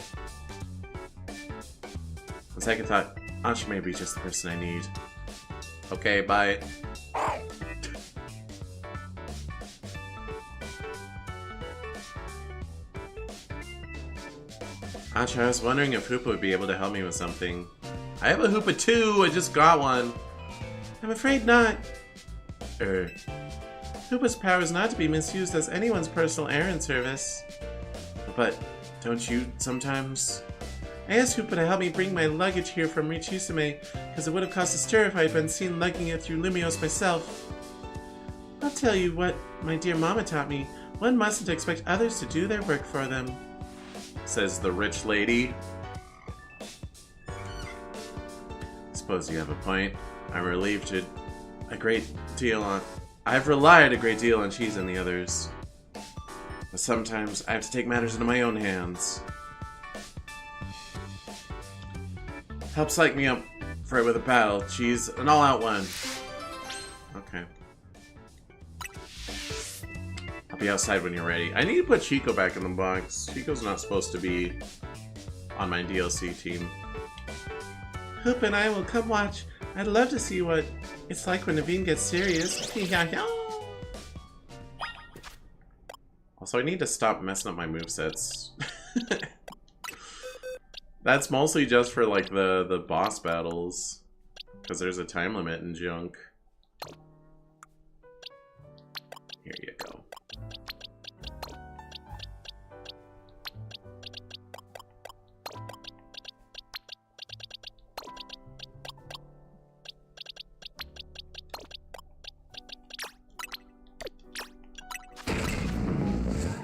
On second thought, Ancha may be just the person I need. Okay, bye. Ancha, I was wondering if Hoopa would be able to help me with something. I have a Hoopa too, I just got one. I'm afraid not. Hoopa's power is not to be misused as anyone's personal errand service. But don't you sometimes? I asked Hoopa to help me bring my luggage here from Richisume, because it would have caused a stir if I had been seen lugging it through Lumios myself. I'll tell you what my dear mama taught me. One mustn't expect others to do their work for them. Says the rich lady. Suppose you have a point. I'm relieved to a great deal on... I've relied a great deal on Cheese and the others. But sometimes I have to take matters into my own hands. Help psych me up for it with a battle. Cheese, an all-out one. Okay. I'll be outside when you're ready. I need to put Chico back in the box. Chico's not supposed to be on my DLC team. Hoop and I will come watch. I'd love to see what it's like when Naveen gets serious. Also, I need to stop messing up my movesets. That's mostly just for like the boss battles, because there's a time limit and junk. Here you go.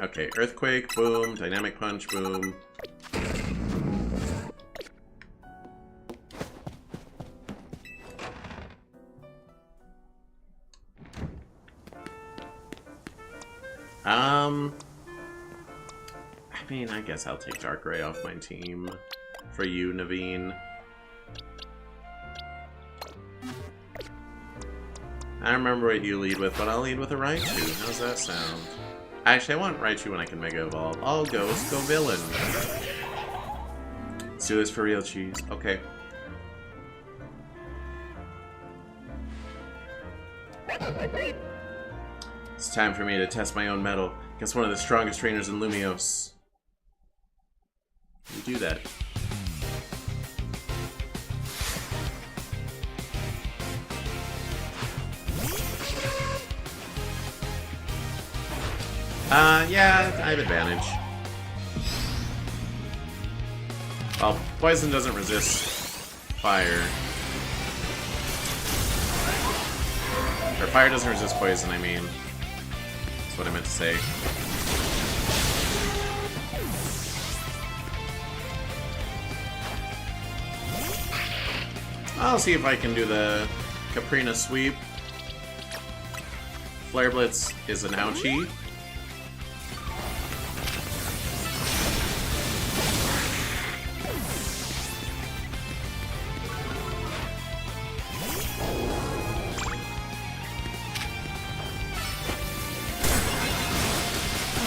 Okay, Earthquake, boom. Dynamic Punch, boom. I mean, I guess I'll take Dark Ray off my team. For you, Naveen. I remember what you lead with, but I'll lead with a Raichu. How's that sound? Actually, I want Raichu when I can Mega Evolve. I'll Ghost, go Villain. Let's do this for real, cheese. Okay. It's time for me to test my own mettle against one of the strongest trainers in Lumiose. You do that. Yeah, I have advantage. Well, poison doesn't resist fire. Or fire doesn't resist poison, I mean. That's what I meant to say. I'll see if I can do the Caprina sweep. Flare Blitz is an ouchie.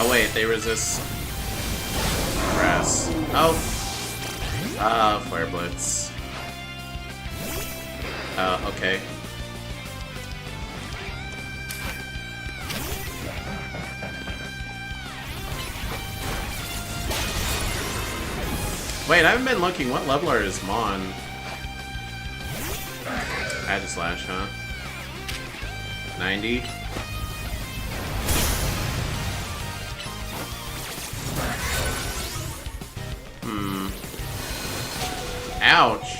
Oh wait, they resist grass. Oh! Flare Blitz. Okay. Wait, I haven't been looking. What leveler is Mon? Agislash, huh? 90? Ouch!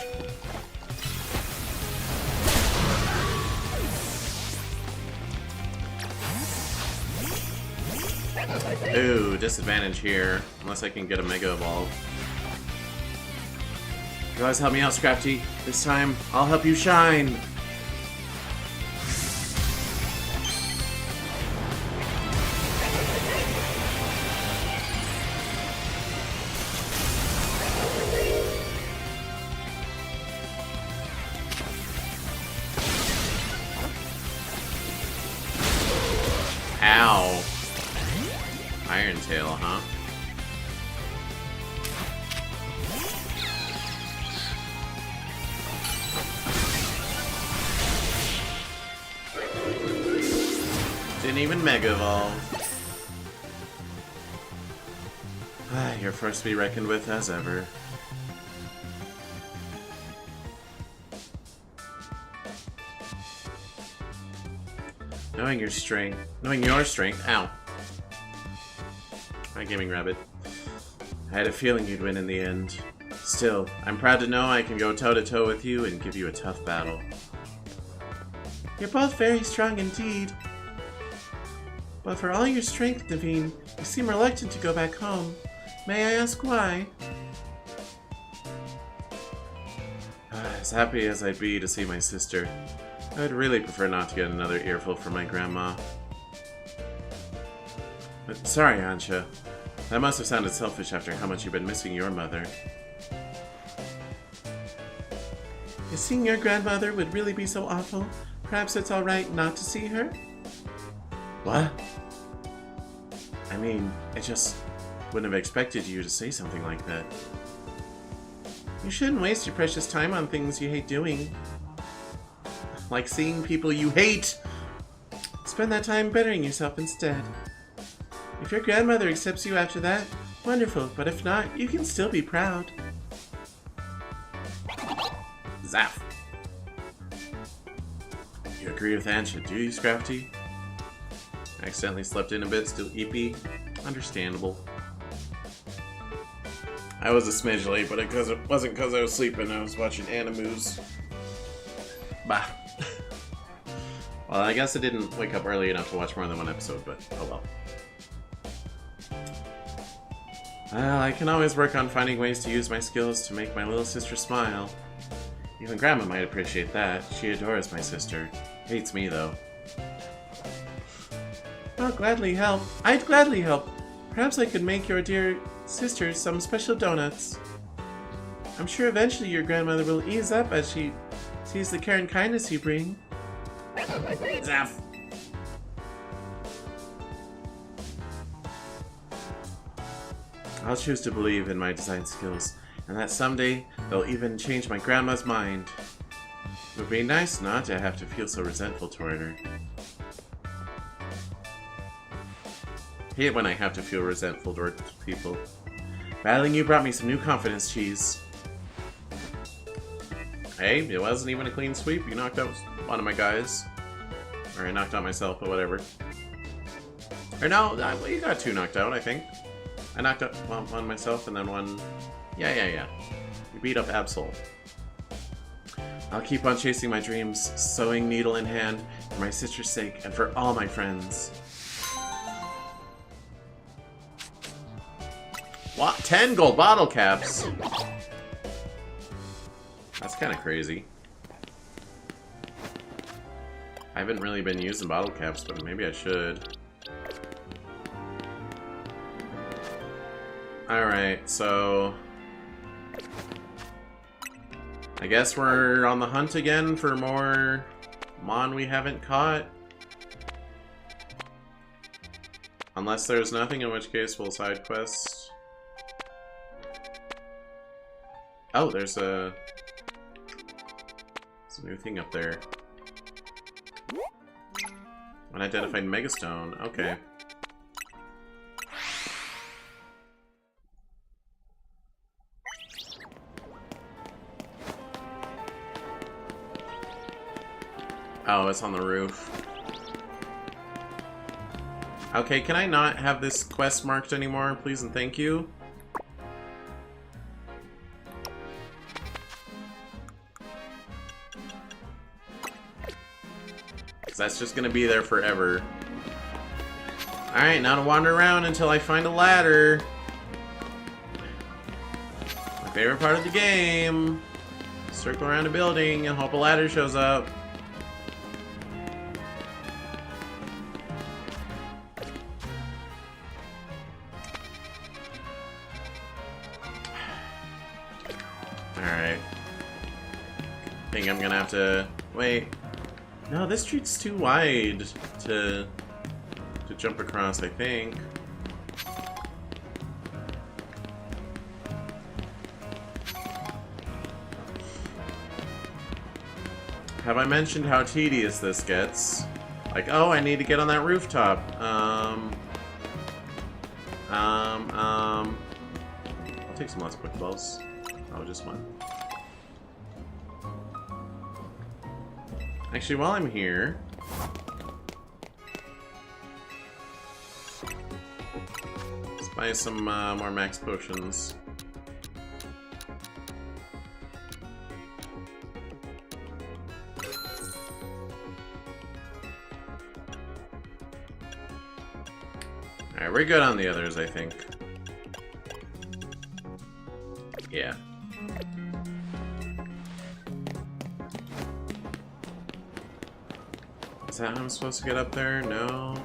Ooh, disadvantage here. Unless I can get a Mega Evolve. You always help me out, Scrafty. This time, I'll help you shine! Ow. Iron Tail, huh? Didn't even Mega Evolve. You're forced to be reckoned with as ever. Knowing your strength, ow. My gaming rabbit. I had a feeling you'd win in the end. Still, I'm proud to know I can go toe-to-toe with you and give you a tough battle. You're both very strong indeed. But for all your strength, Naveen, you seem reluctant to go back home. May I ask why? As happy as I'd be to see my sister, I would really prefer not to get another earful from my grandma. But sorry, Ansha. That must have sounded selfish after how much you've been missing your mother. If seeing your grandmother would really be so awful, perhaps it's alright not to see her? What? I mean, I just wouldn't have expected you to say something like that. You shouldn't waste your precious time on things you hate doing. Like seeing people you hate! Spend that time bettering yourself instead. If your grandmother accepts you after that, wonderful, but if not, you can still be proud. Zaff. You agree with Ansha, do you, Scrafty? Accidentally slept in a bit, still eepy. Understandable. I was a smidge late, but it wasn't because I was sleeping, I was watching Animus. Bah. Well, I guess I didn't wake up early enough to watch more than one episode, but oh well. I can always work on finding ways to use my skills to make my little sister smile. Even Grandma might appreciate that. She adores my sister. Hates me, though. I'd gladly help. Perhaps I could make your dear sister some special donuts. I'm sure eventually your grandmother will ease up as she sees the care and kindness you bring. Zaf. I'll choose to believe in my design skills, and that someday they'll even change my grandma's mind. It would be nice not to have to feel so resentful toward her. Hate when I have to feel resentful toward people. Battling you brought me some new confidence, Cheese. Hey, it wasn't even a clean sweep. You knocked out one of my guys. Or I knocked out myself, but whatever. Or no, you got two knocked out, I think. I knocked out one myself and then one... Yeah. You beat up Absol. I'll keep on chasing my dreams, sewing needle in hand, for my sister's sake and for all my friends. What? 10 gold bottle caps? That's kind of crazy. I haven't really been using bottle caps, but maybe I should. Alright, so... I guess we're on the hunt again for more Mon we haven't caught. Unless there's nothing, in which case we'll side quest. Oh, there's a new thing up there. Unidentified Megastone. Okay. Oh, it's on the roof. Okay, can I not have this quest marked anymore, please and thank you? Because that's just gonna be there forever. Alright, now to wander around until I find a ladder. My favorite part of the game. Circle around a building and hope a ladder shows up. Alright. I think I'm gonna have to... Wait. No, this street's too wide to jump across, I think. Have I mentioned how tedious this gets? Like, oh, I need to get on that rooftop. I'll take some less quick balls. Oh, just one. Actually, while I'm here... let's buy some more max potions. Alright, we're good on the others, I think. Yeah. Is that how I'm supposed to get up there? No.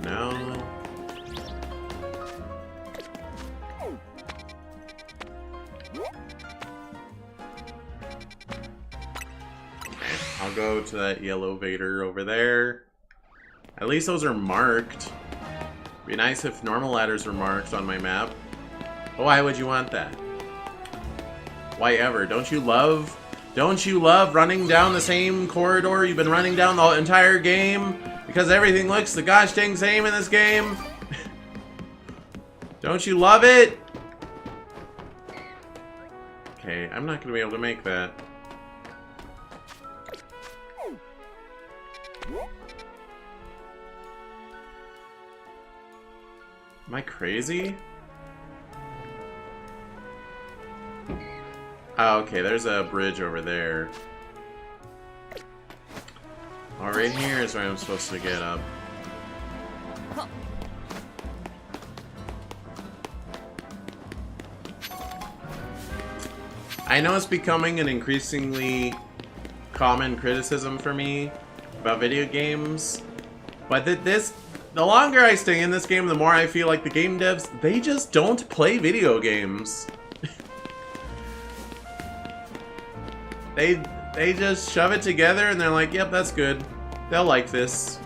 No. Okay, I'll go to that yellow Vader over there. At least those are marked. Be nice if normal ladders were marked on my map. But why would you want that? Why ever? Don't you love running down the same corridor you've been running down the entire game? Because everything looks the gosh dang same in this game? Don't you love it? Okay, I'm not gonna be able to make that. Am I crazy? Oh, okay, there's a bridge over there. Oh, right here is where I'm supposed to get up. I know it's becoming an increasingly common criticism for me about video games. But the longer I stay in this game, the more I feel like the game devs, they just don't play video games. They just shove it together and they're like, yep, that's good. They'll like this.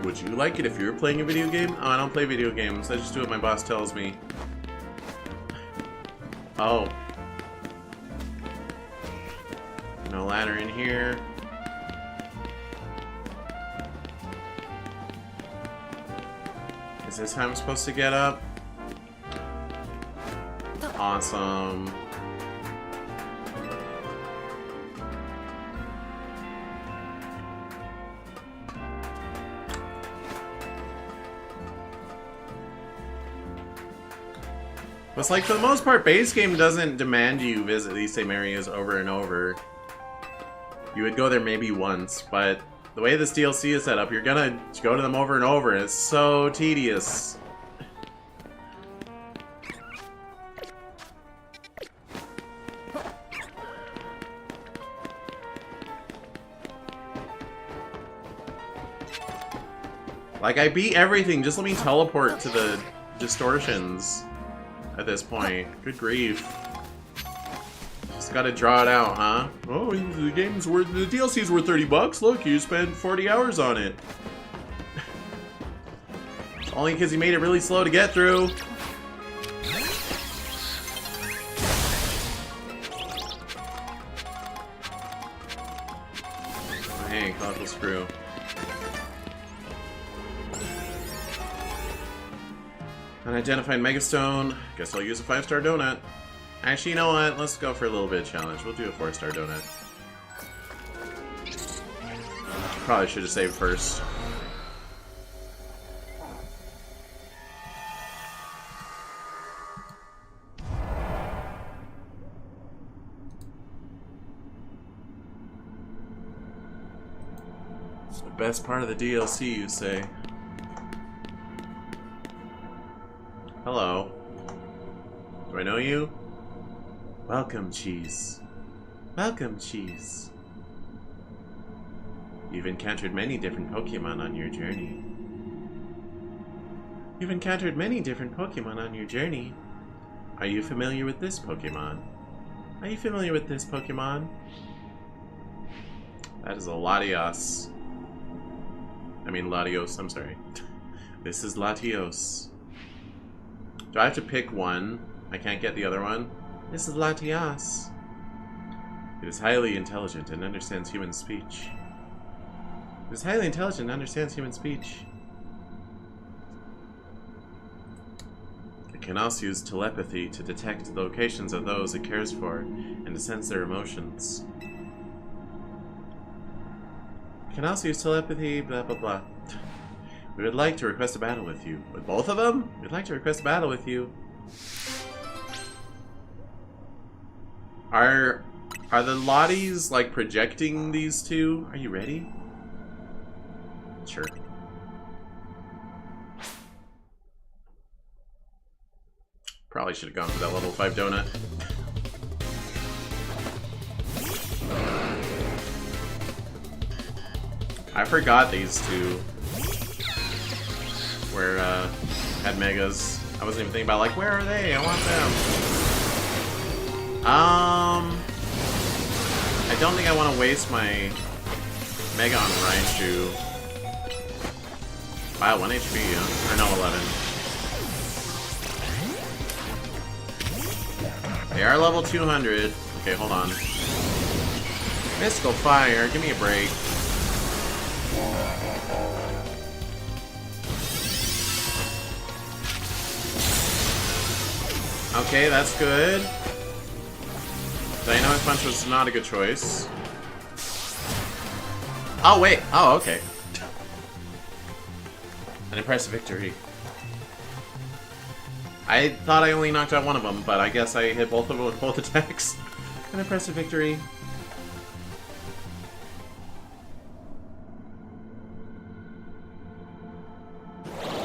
Would you like it if you were playing a video game? Oh, I don't play video games. I just do what my boss tells me. Oh. No ladder in here. Is this how I'm supposed to get up? Awesome. It's like, for the most part, base game doesn't demand you visit these same areas over and over. You would go there maybe once, but the way this DLC is set up, you're gonna go to them over and over, and it's so tedious. Like, I beat everything, just let me teleport to the distortions at this point. Good grief. Just gotta draw it out, huh? Oh, the game's worth, the DLC's worth 30 bucks. Look, you spent 40 hours on it. Only because you made it really slow to get through. Hey, conical screw. Unidentified Megastone. Guess I'll use a 5-star donut. Actually, you know what? Let's go for a little bit of challenge. We'll do a 4-star donut. Probably should have saved first. It's the best part of the DLC, you say? Hello. Do I know you? Welcome, Cheese. Welcome, Cheese. You've encountered many different Pokémon on your journey. You've encountered many different Pokémon on your journey. Are you familiar with this Pokémon? Are you familiar with this Pokémon? That is a Latios. I mean Latios, I'm sorry. This is Latios. Do I have to pick one? I can't get the other one? This is Latias. It is highly intelligent and understands human speech. It is highly intelligent and understands human speech. It can also use telepathy to detect the locations of those it cares for and to sense their emotions. It can also use telepathy, blah blah blah. We would like to request a battle with you. With both of them? We'd like to request a battle with you. Are the Lotties, like, projecting these two? Are you ready? Sure. Probably should have gone for that level 5 donut. I forgot these two had megas. I wasn't even thinking about, like, where are they? I want them. I don't think I want to waste my mega on Raichu. Wow, 1 HP, or no, 11. They are level 200. Okay, hold on. Mystical Fire, give me a break. Okay, that's good. Dynamic Punch was not a good choice. Oh, wait. Oh, okay. An impressive victory. I thought I only knocked out one of them, but I guess I hit both of them with both attacks. An impressive victory.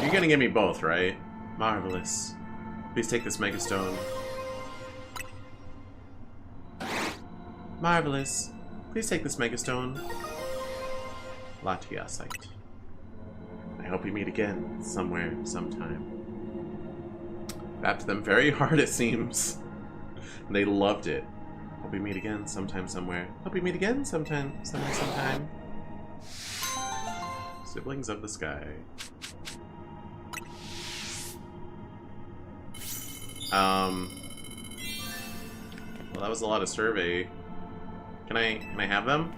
You're gonna give me both, right? Marvelous. Please take this Mega Stone. Marvelous. Please take this Megastone. Latiasite. I hope we meet again, somewhere, sometime. Bapped them very hard, it seems. They loved it. Hope we meet again, sometime, somewhere. Hope we meet again, sometime, somewhere, sometime. Siblings of the sky. Well, that was a lot of survey. Can I have them?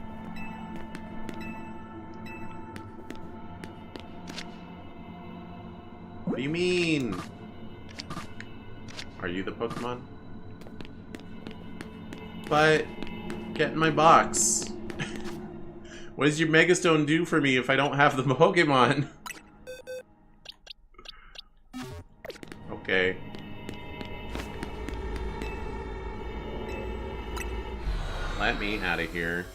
What do you mean? Are you the Pokemon? But get in my box. What does your Megastone do for me if I don't have the Pokemon? Okay. Let me out of here.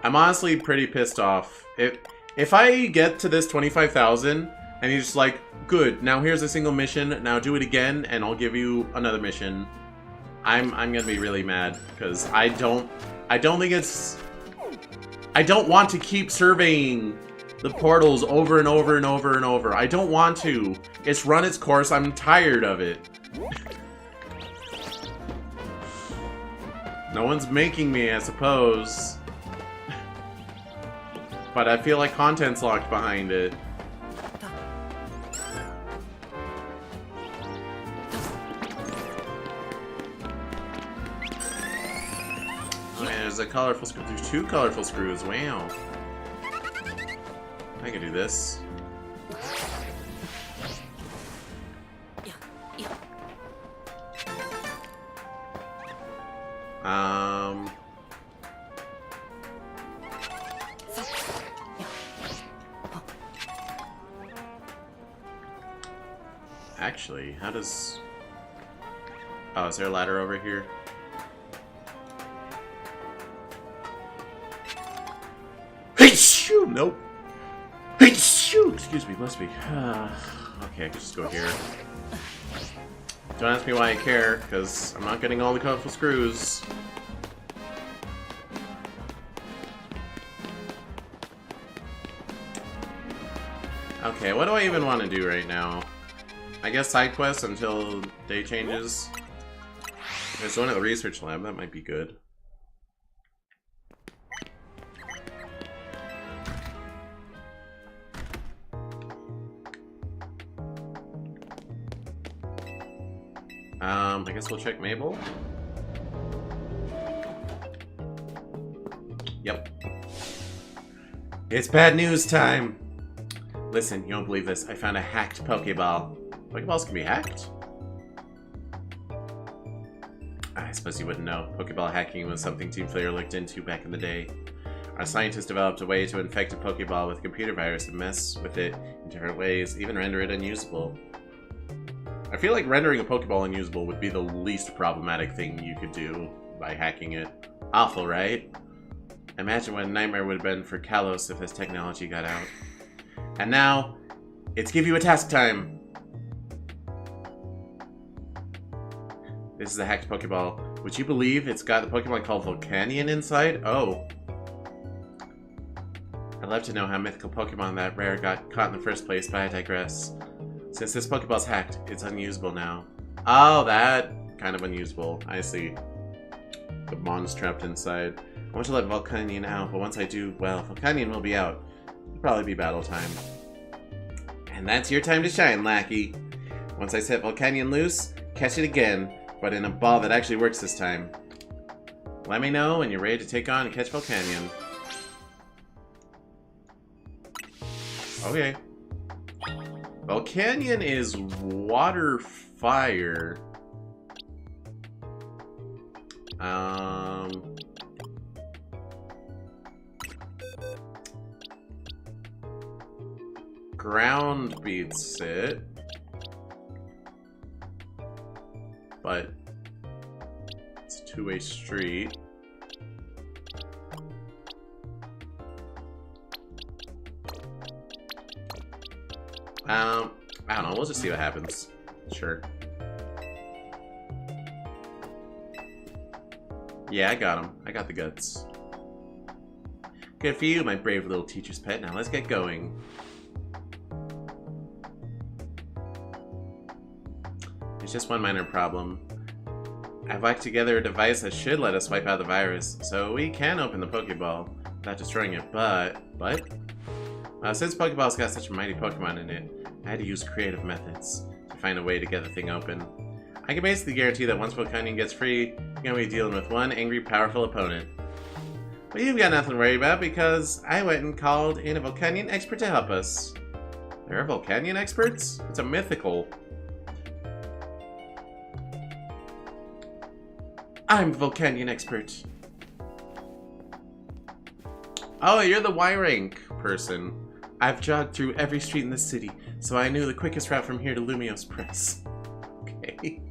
I'm honestly pretty pissed off. If I get to this 25,000 and he's just like, good, now here's a single mission, now do it again and I'll give you another mission. I'm gonna be really mad because I don't think it's, I don't want to keep surveying the portals over and over and over and over. I don't want to. It's run its course. I'm tired of it. No one's making me, I suppose. But I feel like content's locked behind it. Oh man, there's a colorful screw. There's 2 colorful screws. Wow. I can do this. Actually, how does... Oh, is there a ladder over here? Hey, shoo! Nope. Hey, shoo! Excuse me, must be. Okay, I can just go here. Don't ask me why I care, because I'm not getting all the colorful screws. Okay, what do I even want to do right now? I guess side quests until day changes. There's one at the research lab, that might be good. I guess we'll check Mabel. Yep. It's bad news time! Listen, you don't believe this. I found a hacked Pokeball. Pokeballs can be hacked? I suppose you wouldn't know. Pokeball hacking was something Team Flare looked into back in the day. Our scientists developed a way to infect a Pokeball with a computer virus and mess with it in different ways, even render it unusable. I feel like rendering a Pokeball unusable would be the least problematic thing you could do by hacking it. Awful, right? Imagine what a nightmare would have been for Kalos if this technology got out. And now, it's give you a task time! This is a hacked Pokeball. Would you believe it's got a Pokemon called Volcanion inside? Oh. I'd love to know how mythical Pokemon that rare got caught in the first place, but I digress. Since this Pokeball's hacked, it's unusable now. Oh, that kind of unusable. I see. The Mon's trapped inside. I want to let Volcanion out, but once I do, well, Volcanion will be out. It'll probably be battle time. And that's your time to shine, lackey. Once I set Volcanion loose, catch it again, but in a ball that actually works this time. Let me know when you're ready to take on and catch Volcanion. Okay. Volcanion is water fire. Ground beats it. But it's a two-way street. I don't know. We'll just see what happens. Sure. Yeah, I got him. I got the guts. Good for you, my brave little teacher's pet. Now let's get going. There's just one minor problem. I've whacked together a device that should let us wipe out the virus, so we can open the Pokeball without destroying it, but... since Pokeball's got such a mighty Pokemon in it, I had to use creative methods to find a way to get the thing open. I can basically guarantee that once Volcanion gets free, you're going to be dealing with one angry, powerful opponent. But you've got nothing to worry about because I went and called in a Volcanion expert to help us. There are Volcanion experts? It's a mythical. I'm Volcanion expert. Oh, you're the Y-rank person. I've jogged through every street in the city, so I knew the quickest route from here to Lumiose Press. Okay.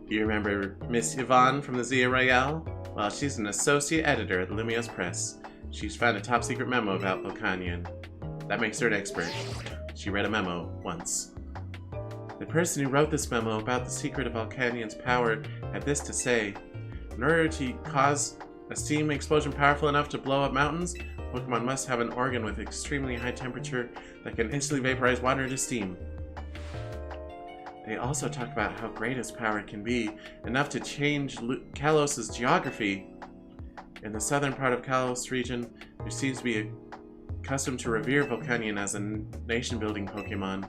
You remember Miss Yvonne from the Zia Royale? Well, she's an associate editor at the Lumiose Press. She's found a top-secret memo about Volcanion. That makes her an expert. She read a memo once. The person who wrote this memo about the secret of Volcanion's power had this to say. In order to cause a steam explosion powerful enough to blow up mountains, Pokemon must have an organ with extremely high temperature that can instantly vaporize water into steam. They also talk about how great its power can be, enough to change Kalos's geography. In the southern part of Kalos region, there seems to be accustomed to revere Volcanion as a nation-building Pokemon.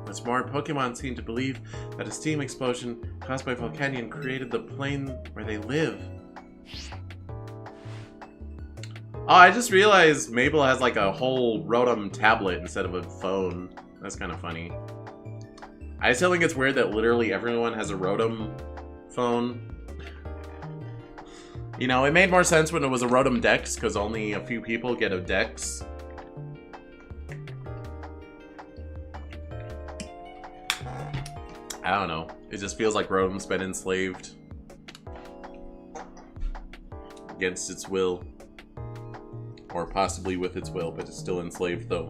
What's more, Pokemon seem to believe that a steam explosion caused by Volcanion created the plane where they live. Oh, I just realized Mabel has like a whole Rotom tablet instead of a phone. That's kind of funny. I still think it's weird that literally everyone has a Rotom phone. You know, it made more sense when it was a Rotom Dex, because only a few people get a Dex. I don't know. It just feels like Rotom's been enslaved. Against its will. Or possibly with its will, but it's still enslaved though.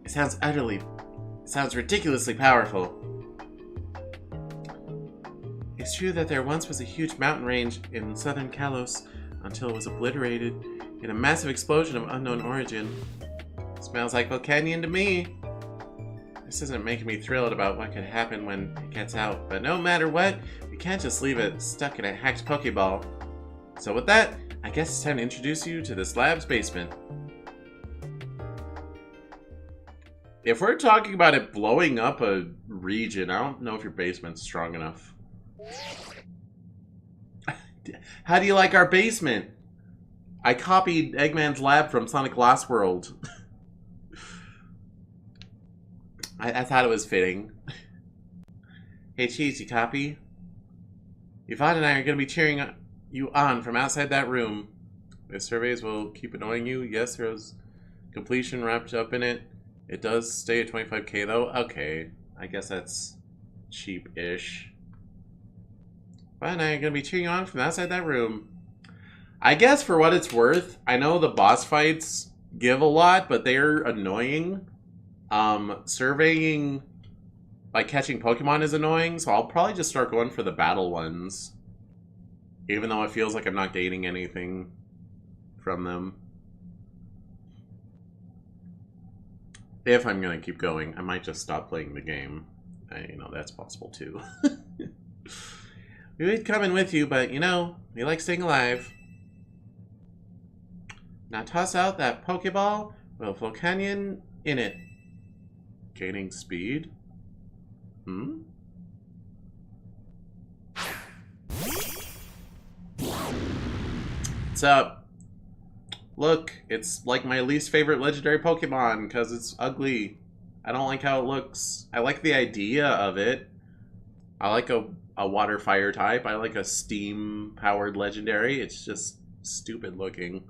It sounds ridiculously powerful. It's true that there once was a huge mountain range in southern Kalos until it was obliterated in a massive explosion of unknown origin. Smells like Volcanion to me. This isn't making me thrilled about what could happen when it gets out, but no matter what, we can't just leave it stuck in a hacked Pokeball. So with that, I guess it's time to introduce you to this lab's basement. If we're talking about it blowing up a region, I don't know if your basement's strong enough. How do you like our basement? I copied Eggman's lab from Sonic Lost World. I thought it was fitting. Hey Cheese, you copy? Yvonne and I are going to be cheering you on from outside that room. If surveys will keep annoying you, yes, there's completion wrapped up in it. It does stay at 25k though. Okay, I guess that's cheap-ish. Yvonne and I are going to be cheering you on from outside that room. I guess for what it's worth, I know the boss fights give a lot, but they're annoying. Surveying, like catching Pokemon is annoying, so I'll probably just start going for the battle ones. Even though it feels like I'm not gaining anything from them. If I'm gonna keep going, I might just stop playing the game. You know, that's possible too. We would come in with you, but you know, we like staying alive. Now toss out that Pokeball with Volcanion in it. Gaining speed? Hmm? What's up? Look, it's like my least favorite legendary Pokemon because it's ugly. I don't like how it looks. I like the idea of it. I like a water fire type. I like a steam powered legendary. It's just stupid looking.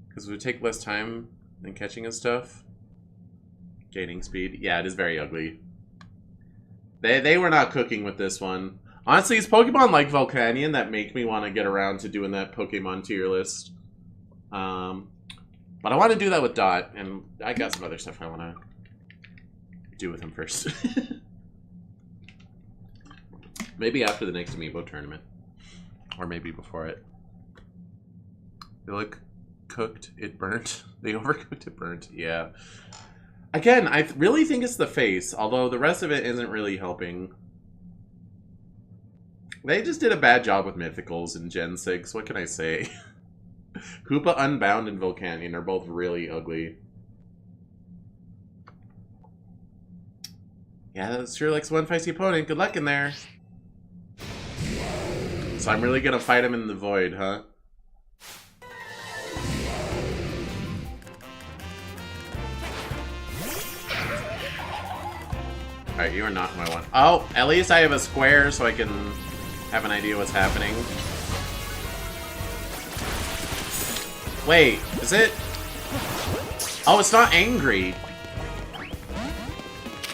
Because it would take less time than catching and stuff. Gaining speed. Yeah, it is very ugly. They were not cooking with this one. Honestly, it's Pokemon like Volcanion that make me want to get around to doing that Pokemon tier list. But I want to do that with Dot, and I got some other stuff I want to do with him first. Maybe after the next Amiibo tournament. Or maybe before it. They look cooked, it burnt. They overcooked, it burnt. Yeah. Again, I really think it's the face, although the rest of it isn't really helping. They just did a bad job with Mythicals in Gen 6. What can I say? Koopa Unbound and Volcanion are both really ugly. Yeah, that sure looks one feisty opponent. Good luck in there. So I'm really gonna fight him in the void, huh? Alright, you are not my one. Oh, at least I have a square so I can have an idea what's happening. Wait, is it? Oh, it's not angry.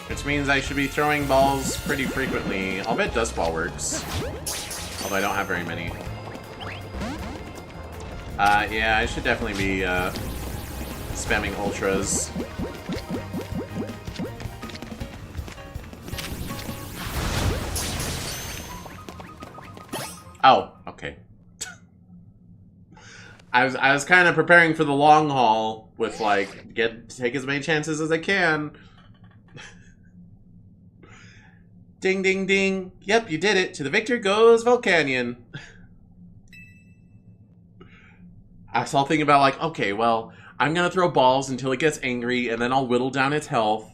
Which means I should be throwing balls pretty frequently. I'll bet Dust Ball works. Although I don't have very many. Yeah, I should definitely be spamming Ultras. Oh, okay. I was kind of preparing for the long haul with like take as many chances as I can. Ding ding ding. Yep, you did it. To the victor goes Volcanion. I was all thinking about like, okay, well, I'm gonna throw balls until it gets angry, and then I'll whittle down its health.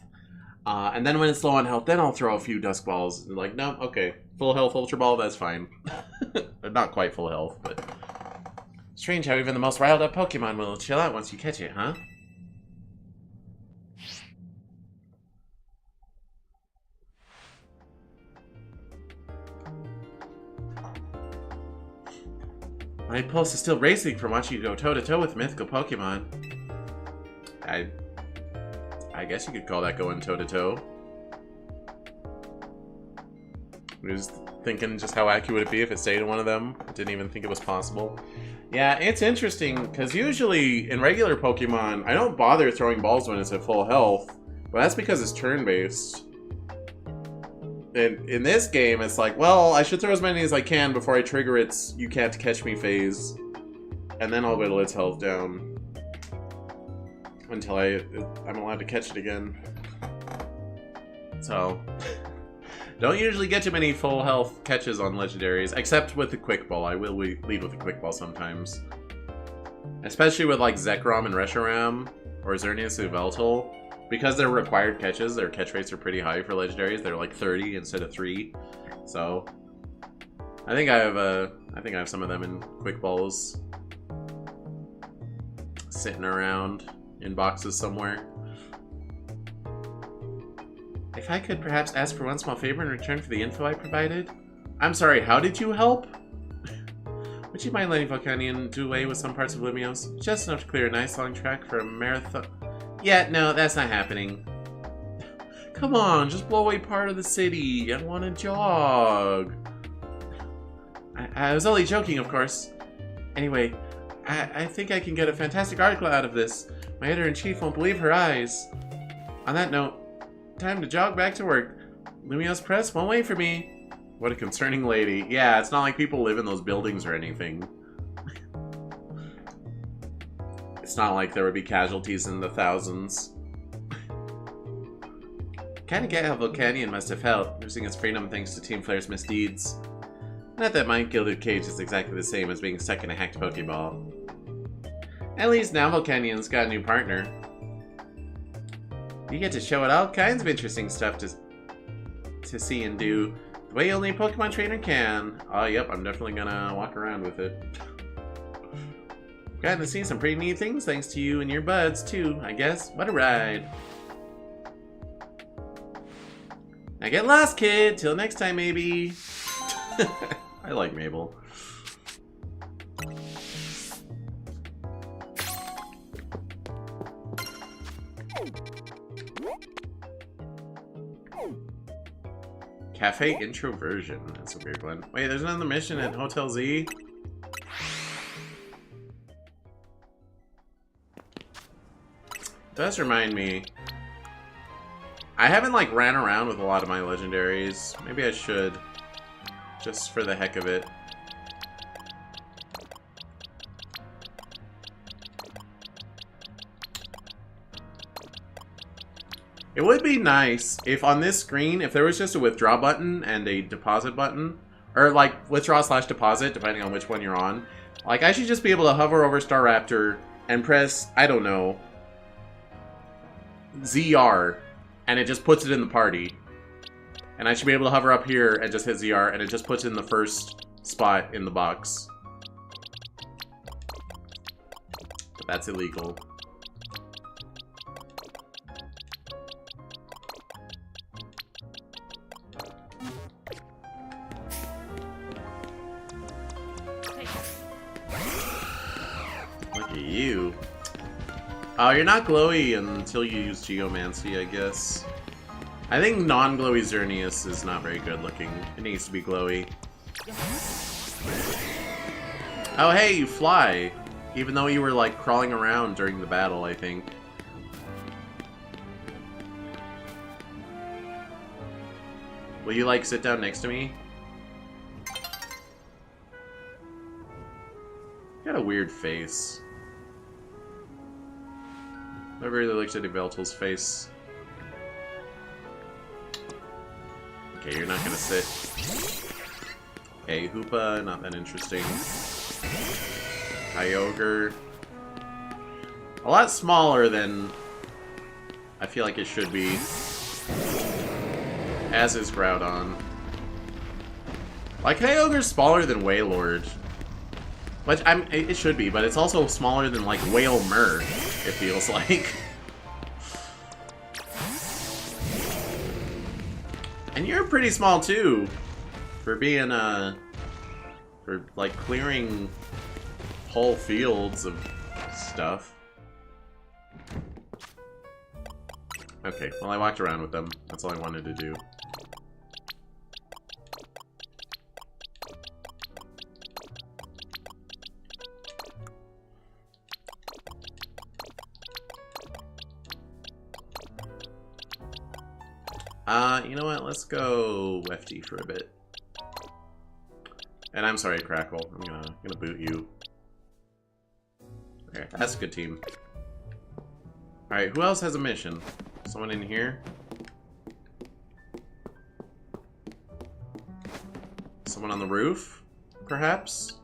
And then when it's low on health, then I'll throw a few Dusk Balls. And like, no, okay. Full health Ultra Ball, that's fine. Not quite full health, but... Strange how even the most riled up Pokemon will chill out once you catch it, huh? My pulse is still racing from watching you go toe-to-toe with mythical Pokemon. I guess you could call that going toe-to-toe. I was thinking just how accurate would it be if it stayed in one of them. I didn't even think it was possible. Yeah, it's interesting, because usually in regular Pokemon, I don't bother throwing balls when it's at full health, but that's because it's turn-based. And in this game, it's like, well, I should throw as many as I can before I trigger its you can't catch me phase, and then I'll whittle its health down until I'm allowed to catch it again. So... Don't usually get too many full health catches on Legendaries, except with the Quick Ball. I will lead with the Quick Ball sometimes. Especially with like Zekrom and Reshiram, or Xerneas and Yveltal. Because they're required catches, their catch rates are pretty high for Legendaries. They're like 30 instead of 3. So I think I have some of them in Quick Balls sitting around in boxes somewhere. If I could perhaps ask for one small favor in return for the info I provided? I'm sorry, how did you help? Would you mind letting Volcanion do away with some parts of Limios? Just enough to clear a nice long track for a marathon. Yeah, no, that's not happening. Come on, just blow away part of the city. I want to jog. I was only joking, of course. Anyway, I think I can get a fantastic article out of this. My editor-in-chief won't believe her eyes. On that note, time to jog back to work. Lumios Press won't wait for me. What a concerning lady. Yeah, it's not like people live in those buildings or anything. It's not like there would be casualties in the thousands. Kinda get how Volcanion must have felt, losing its freedom thanks to Team Flare's misdeeds. Not that my gilded cage is exactly the same as being stuck in a hacked Pokeball. At least now Volcanion's got a new partner. You get to show it all kinds of interesting stuff to see and do, the way only a Pokemon trainer can. Oh, yep, I'm definitely gonna walk around with it. Gotten to see some pretty neat things thanks to you and your buds, too, I guess. What a ride. Now get lost, kid! Till next time, maybe. I like Mabel. Cafe Introversion. That's a weird one. Wait, there's another mission at Hotel Z? Does remind me. I haven't like ran around with a lot of my legendaries. Maybe I should. Just for the heck of it. It would be nice if on this screen, if there was just a withdraw button and a deposit button, or like withdraw / deposit, depending on which one you're on. Like I should just be able to hover over Staraptor and press, I don't know, ZR, and it just puts it in the party. And I should be able to hover up here and just hit ZR, and it just puts it in the first spot in the box. But that's illegal. Look at you. Oh, you're not glowy until you use Geomancy, I guess. I think non-glowy Xerneas is not very good looking. It needs to be glowy. Oh hey, you fly! Even though you were like crawling around during the battle, I think. Will you like sit down next to me? You got a weird face. I really looked at Yveltal's face. Okay, you're not gonna sit. Okay, Hoopa, not that interesting. Kyogre. A lot smaller than I feel like it should be. As is Groudon. Like, Kyogre's smaller than Wailord. Which, it should be, but it's also smaller than, like, Wailmer, it feels like. And you're pretty small, too. For being, for, like, clearing whole fields of stuff. Okay, well, I walked around with them. That's all I wanted to do. You know what? Let's go FD for a bit. And I'm sorry, Crackle. I'm gonna boot you. Okay, that's a good team. Alright, who else has a mission? Someone in here? Someone on the roof? Perhaps?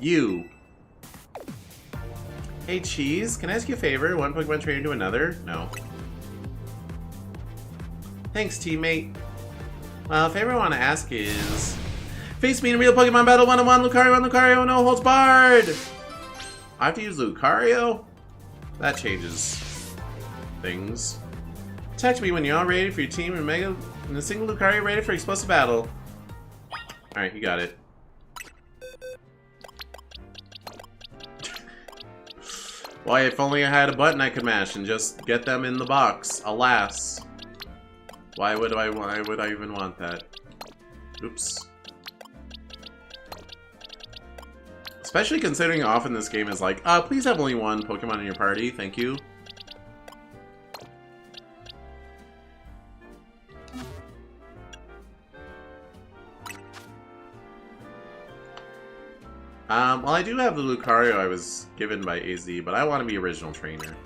You! Hey, Cheese, can I ask you a favor? One Pokemon trainer to another? No. Thanks, teammate. Well, a favor I want to ask is... Face me in a real Pokemon battle, 1-on-1, Lucario, no holds barred! I have to use Lucario? That changes things. Text me when you're all ready for your team and a single Lucario ready for explosive battle. Alright, you got it. Why, if only I had a button I could mash and just get them in the box. Alas. Why would I even want that? Oops. Especially considering often this game is like, please have only one Pokemon in your party, thank you. Well, I do have the Lucario I was given by AZ, but I want to be original trainer.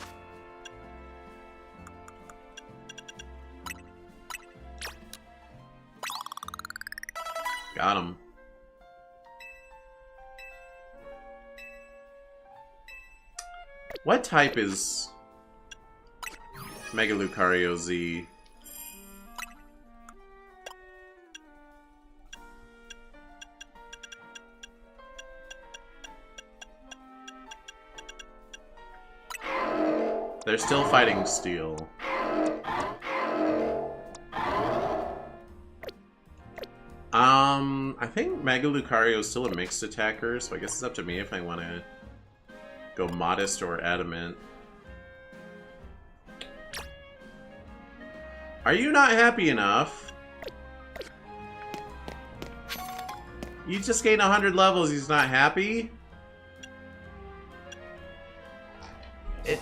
Got him. What type is Mega Lucario Z? They're still fighting Steel. I think Mega Lucario is still a mixed attacker, so I guess it's up to me if I want to go Modest or Adamant. Are you not happy enough? You just gained 100 levels, he's not happy?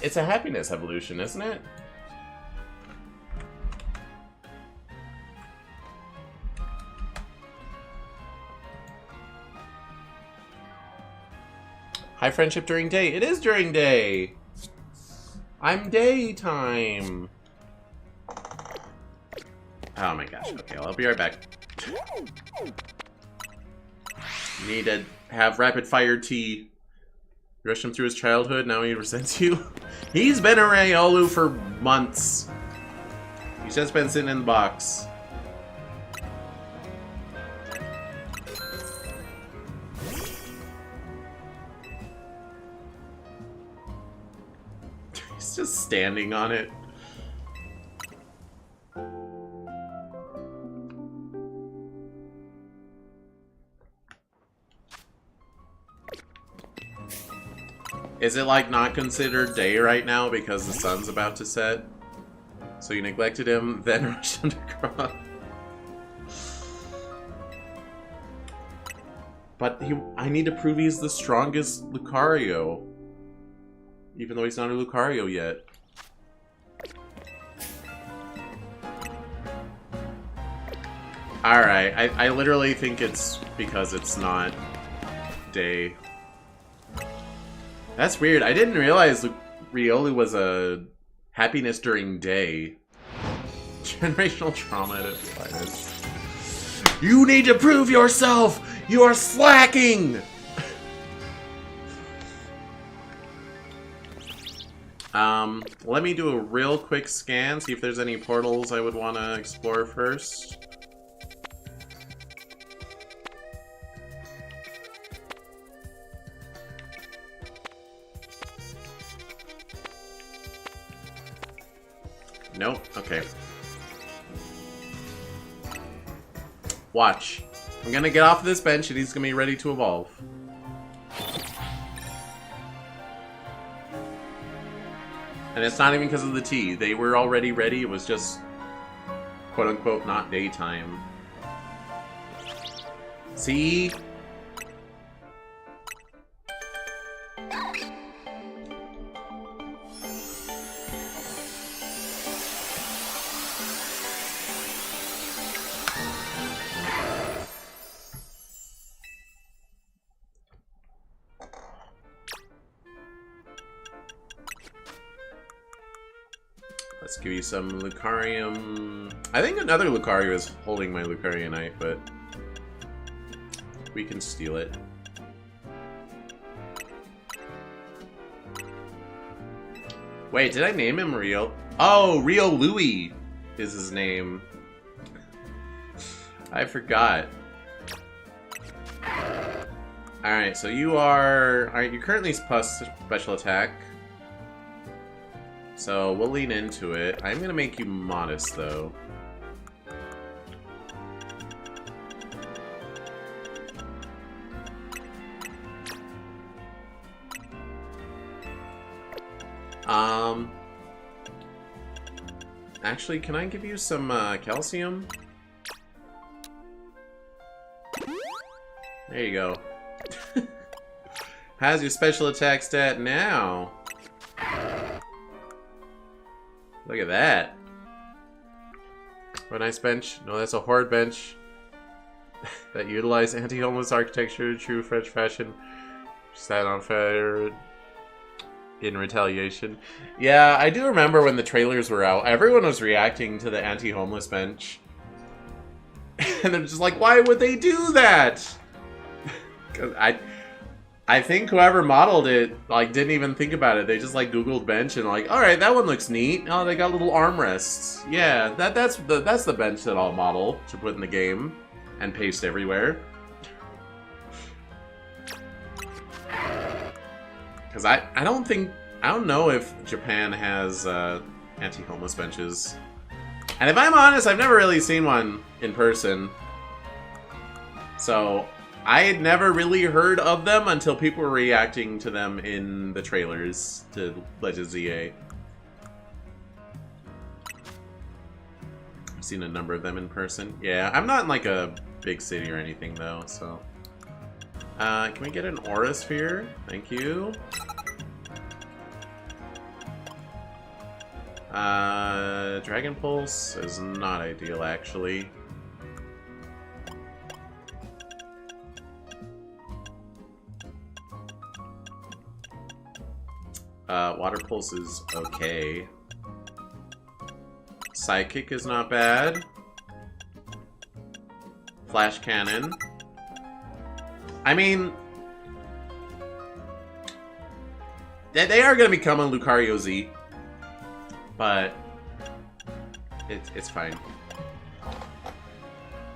It's a happiness evolution, isn't it? High friendship during day. It is during day. I'm daytime. Oh my gosh. Okay, I'll be right back. Need to have rapid fire tea. You rushed him through his childhood, now he resents you. He's been a Riolu for months. He's just been sitting in the box. He's just standing on it. Is it like not considered day right now because the sun's about to set? So you neglected him, then rushed him to cross. But I need to prove he's the strongest Lucario. Even though he's not a Lucario yet. Alright, I literally think it's because it's not day. That's weird. I didn't realize Riolu was a happiness during day. Generational trauma at its finest. You need to prove yourself! You are slacking! Let me do a real quick scan, see if there's any portals I would want to explore first. Nope. Okay. Watch. I'm gonna get off of this bench and he's gonna be ready to evolve. And it's not even because of the tea. They were already ready. It was just, quote-unquote, not daytime. See? Let's give you some Lucarium. I think another Lucario is holding my Lucarionite, but we can steal it. Wait, did I name him Rio? Oh, Rio Louie is his name. I forgot. Alright, so you are... Alright, you're currently plus special attack. So we'll lean into it. I'm gonna make you modest, though. Actually, can I give you some calcium? There you go. How's your special attack stat now? Look at that. What a nice bench. No, that's a horde bench that utilized anti-homeless architecture, true French fashion. Sat on fire in retaliation. Yeah, I do remember when the trailers were out, everyone was reacting to the anti-homeless bench. And they're just like, why would they do that? 'Cause I think whoever modeled it, like, didn't even think about it. They just, like, Googled bench and, like, alright, that one looks neat. Oh, they got little armrests. Yeah, that's the bench that I'll model to put in the game and paste everywhere. Because I don't know if Japan has anti-homeless benches. And if I'm honest, I've never really seen one in person. So I had never really heard of them until people were reacting to them in the trailers to Legends ZA. I've seen a number of them in person. Yeah, I'm not in like a big city or anything though, so. Can we get an Aura Sphere? Thank you. Dragon Pulse is not ideal, actually. Water Pulse is okay. Psychic is not bad. Flash Cannon. I mean, they are going to become a Lucario Z, but it's fine.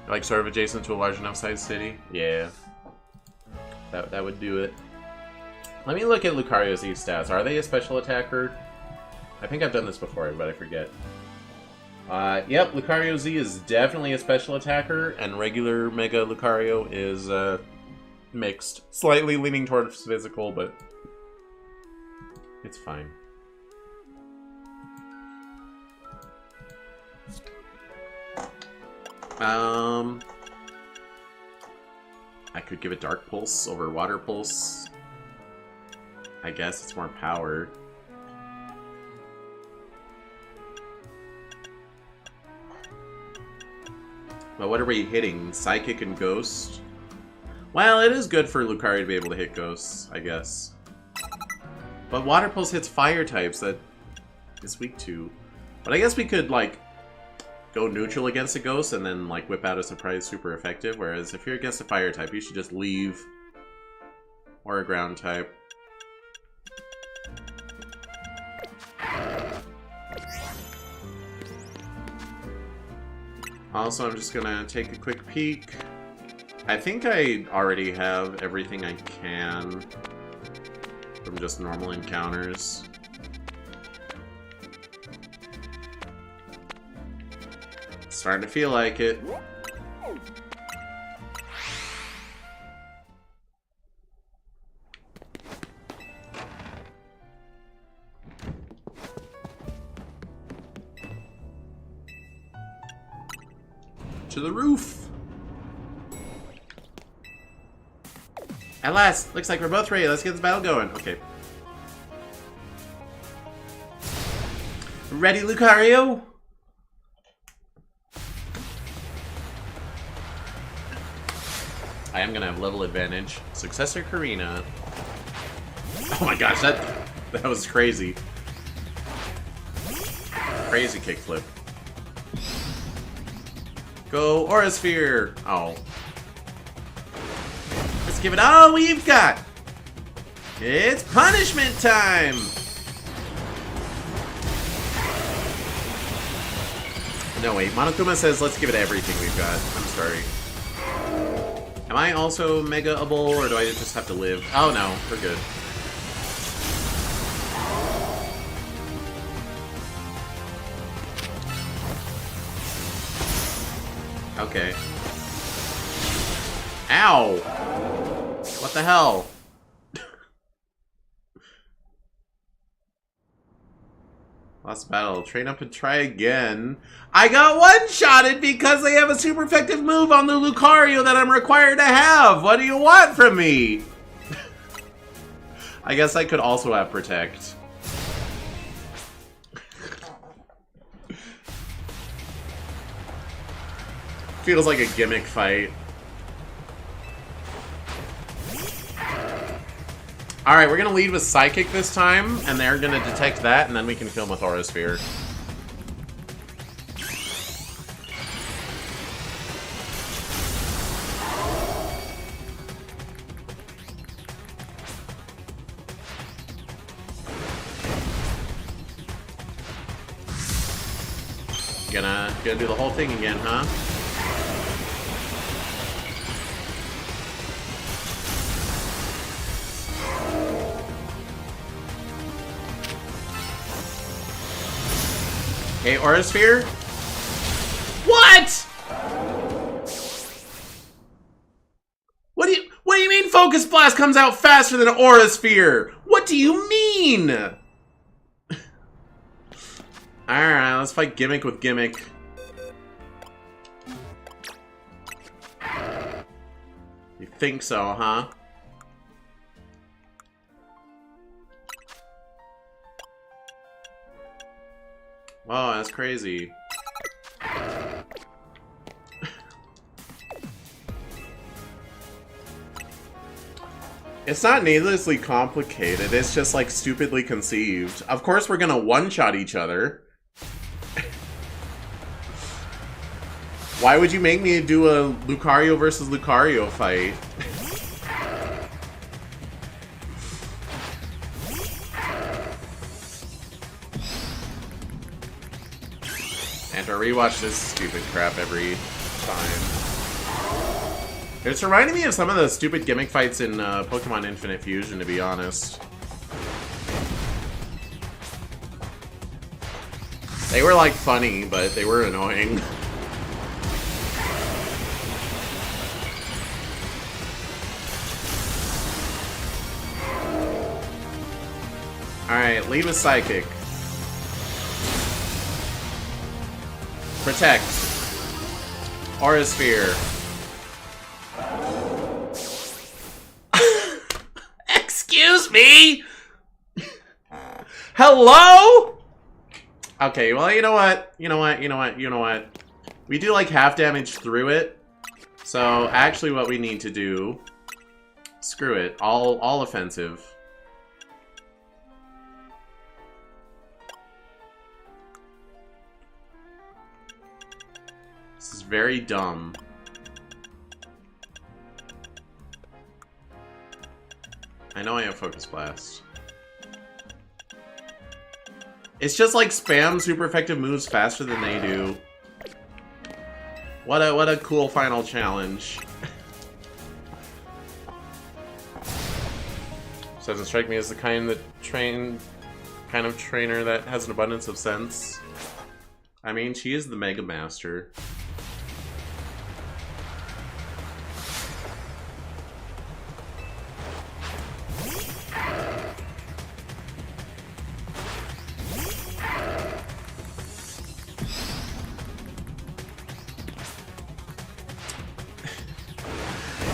Like sort of adjacent to a large enough sized city? Yeah. That would do it. Let me look at Lucario Z's stats. Are they a special attacker? I think I've done this before, but I forget. Yep, Lucario Z is definitely a special attacker, and regular Mega Lucario is mixed. Slightly leaning towards physical, but it's fine. I could give it Dark Pulse over Water Pulse. I guess it's more power. But what are we hitting? Psychic and Ghost? Well, it is good for Lucario to be able to hit Ghosts, I guess. But Water Pulse hits Fire types that it's weak to. But I guess we could, like, go neutral against a Ghost and then, like, whip out a Surprise super effective. Whereas if you're against a Fire type, you should just leave. Or a Ground type. Also, I'm just gonna take a quick peek. I think I already have everything I can from just normal encounters. It's starting to feel like it. To the roof! At last! Looks like we're both ready. Let's get this battle going. Okay. Ready, Lucario? I am gonna have level advantage. Successor Karina. Oh my gosh, that was crazy. Crazy kickflip. Go Aura Sphere! Oh. Let's give it all we've got! It's punishment time! No, wait. Monokuma says let's give it everything we've got. I'm sorry. Am I also Mega-able, or do I just have to live? Oh no, we're good. Okay. Ow! What the hell? Lost battle. Train up and try again. I got one-shotted because they have a super effective move on the Lucario that I'm required to have! What do you want from me? I guess I could also have Protect. Feels like a gimmick fight. Alright, we're gonna lead with Psychic this time, and they're gonna detect that, and then we can kill him with Aura Sphere. Gonna do the whole thing again, huh? Okay, Aura Sphere. What? What do you mean Focus Blast comes out faster than Aura Sphere? What do you mean? Alright, let's fight Gimmick with Gimmick. You think so, huh? Wow, that's crazy. It's not needlessly complicated, it's just like stupidly conceived. Of course we're gonna one-shot each other. Why would you make me do a Lucario versus Lucario fight? And to rewatch this stupid crap every time. It's reminding me of some of the stupid gimmick fights in Pokemon Infinite Fusion, to be honest. They were like funny, but they were annoying. Alright, leave a Psychic. Protect. Aura Sphere. Excuse me? Hello? Okay, well, you know what? You know what? We do like half damage through it. So, actually what we need to do... Screw it. All offensive. This is very dumb. I know I have Focus Blast. It's just like spam super effective moves faster than they do. What a cool final challenge. Doesn't strike me as the kind of trainer that has an abundance of sense. I mean, she is the Mega Master.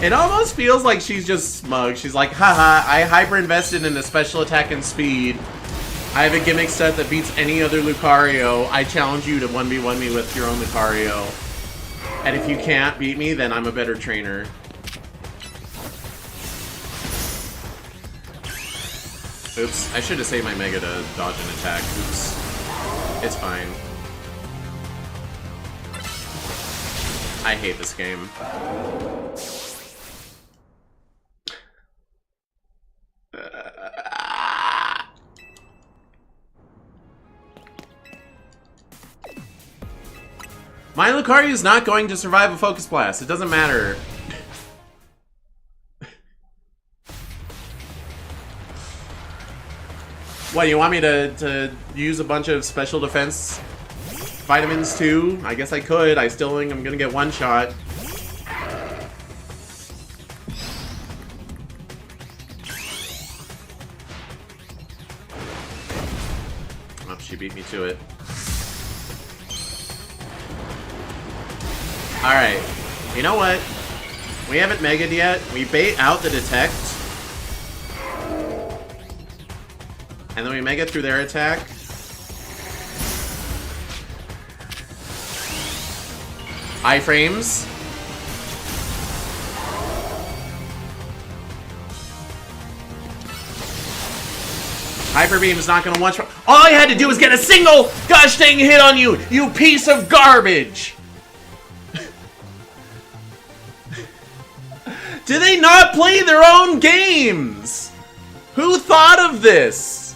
It almost feels like she's just smug. She's like, haha, I hyper-invested in a special attack and speed. I have a gimmick set that beats any other Lucario. I challenge you to 1v1 me with your own Lucario. And if you can't beat me, then I'm a better trainer. Oops, I should have saved my Mega to dodge an attack. Oops. It's fine. I hate this game. My Lucario is not going to survive a Focus Blast. It doesn't matter. What, you want me to use a bunch of special defense vitamins too? I guess I could. I still think I'm gonna get one shot. Oh, she beat me to it. Alright, you know what? We haven't Mega'd yet. We bait out the Detect. And then we Mega through their attack. Iframes. Hyper Beam is not gonna one shot. All I had to do was get a single gosh dang hit on you, you piece of garbage! Do they not play their own games? Who thought of this?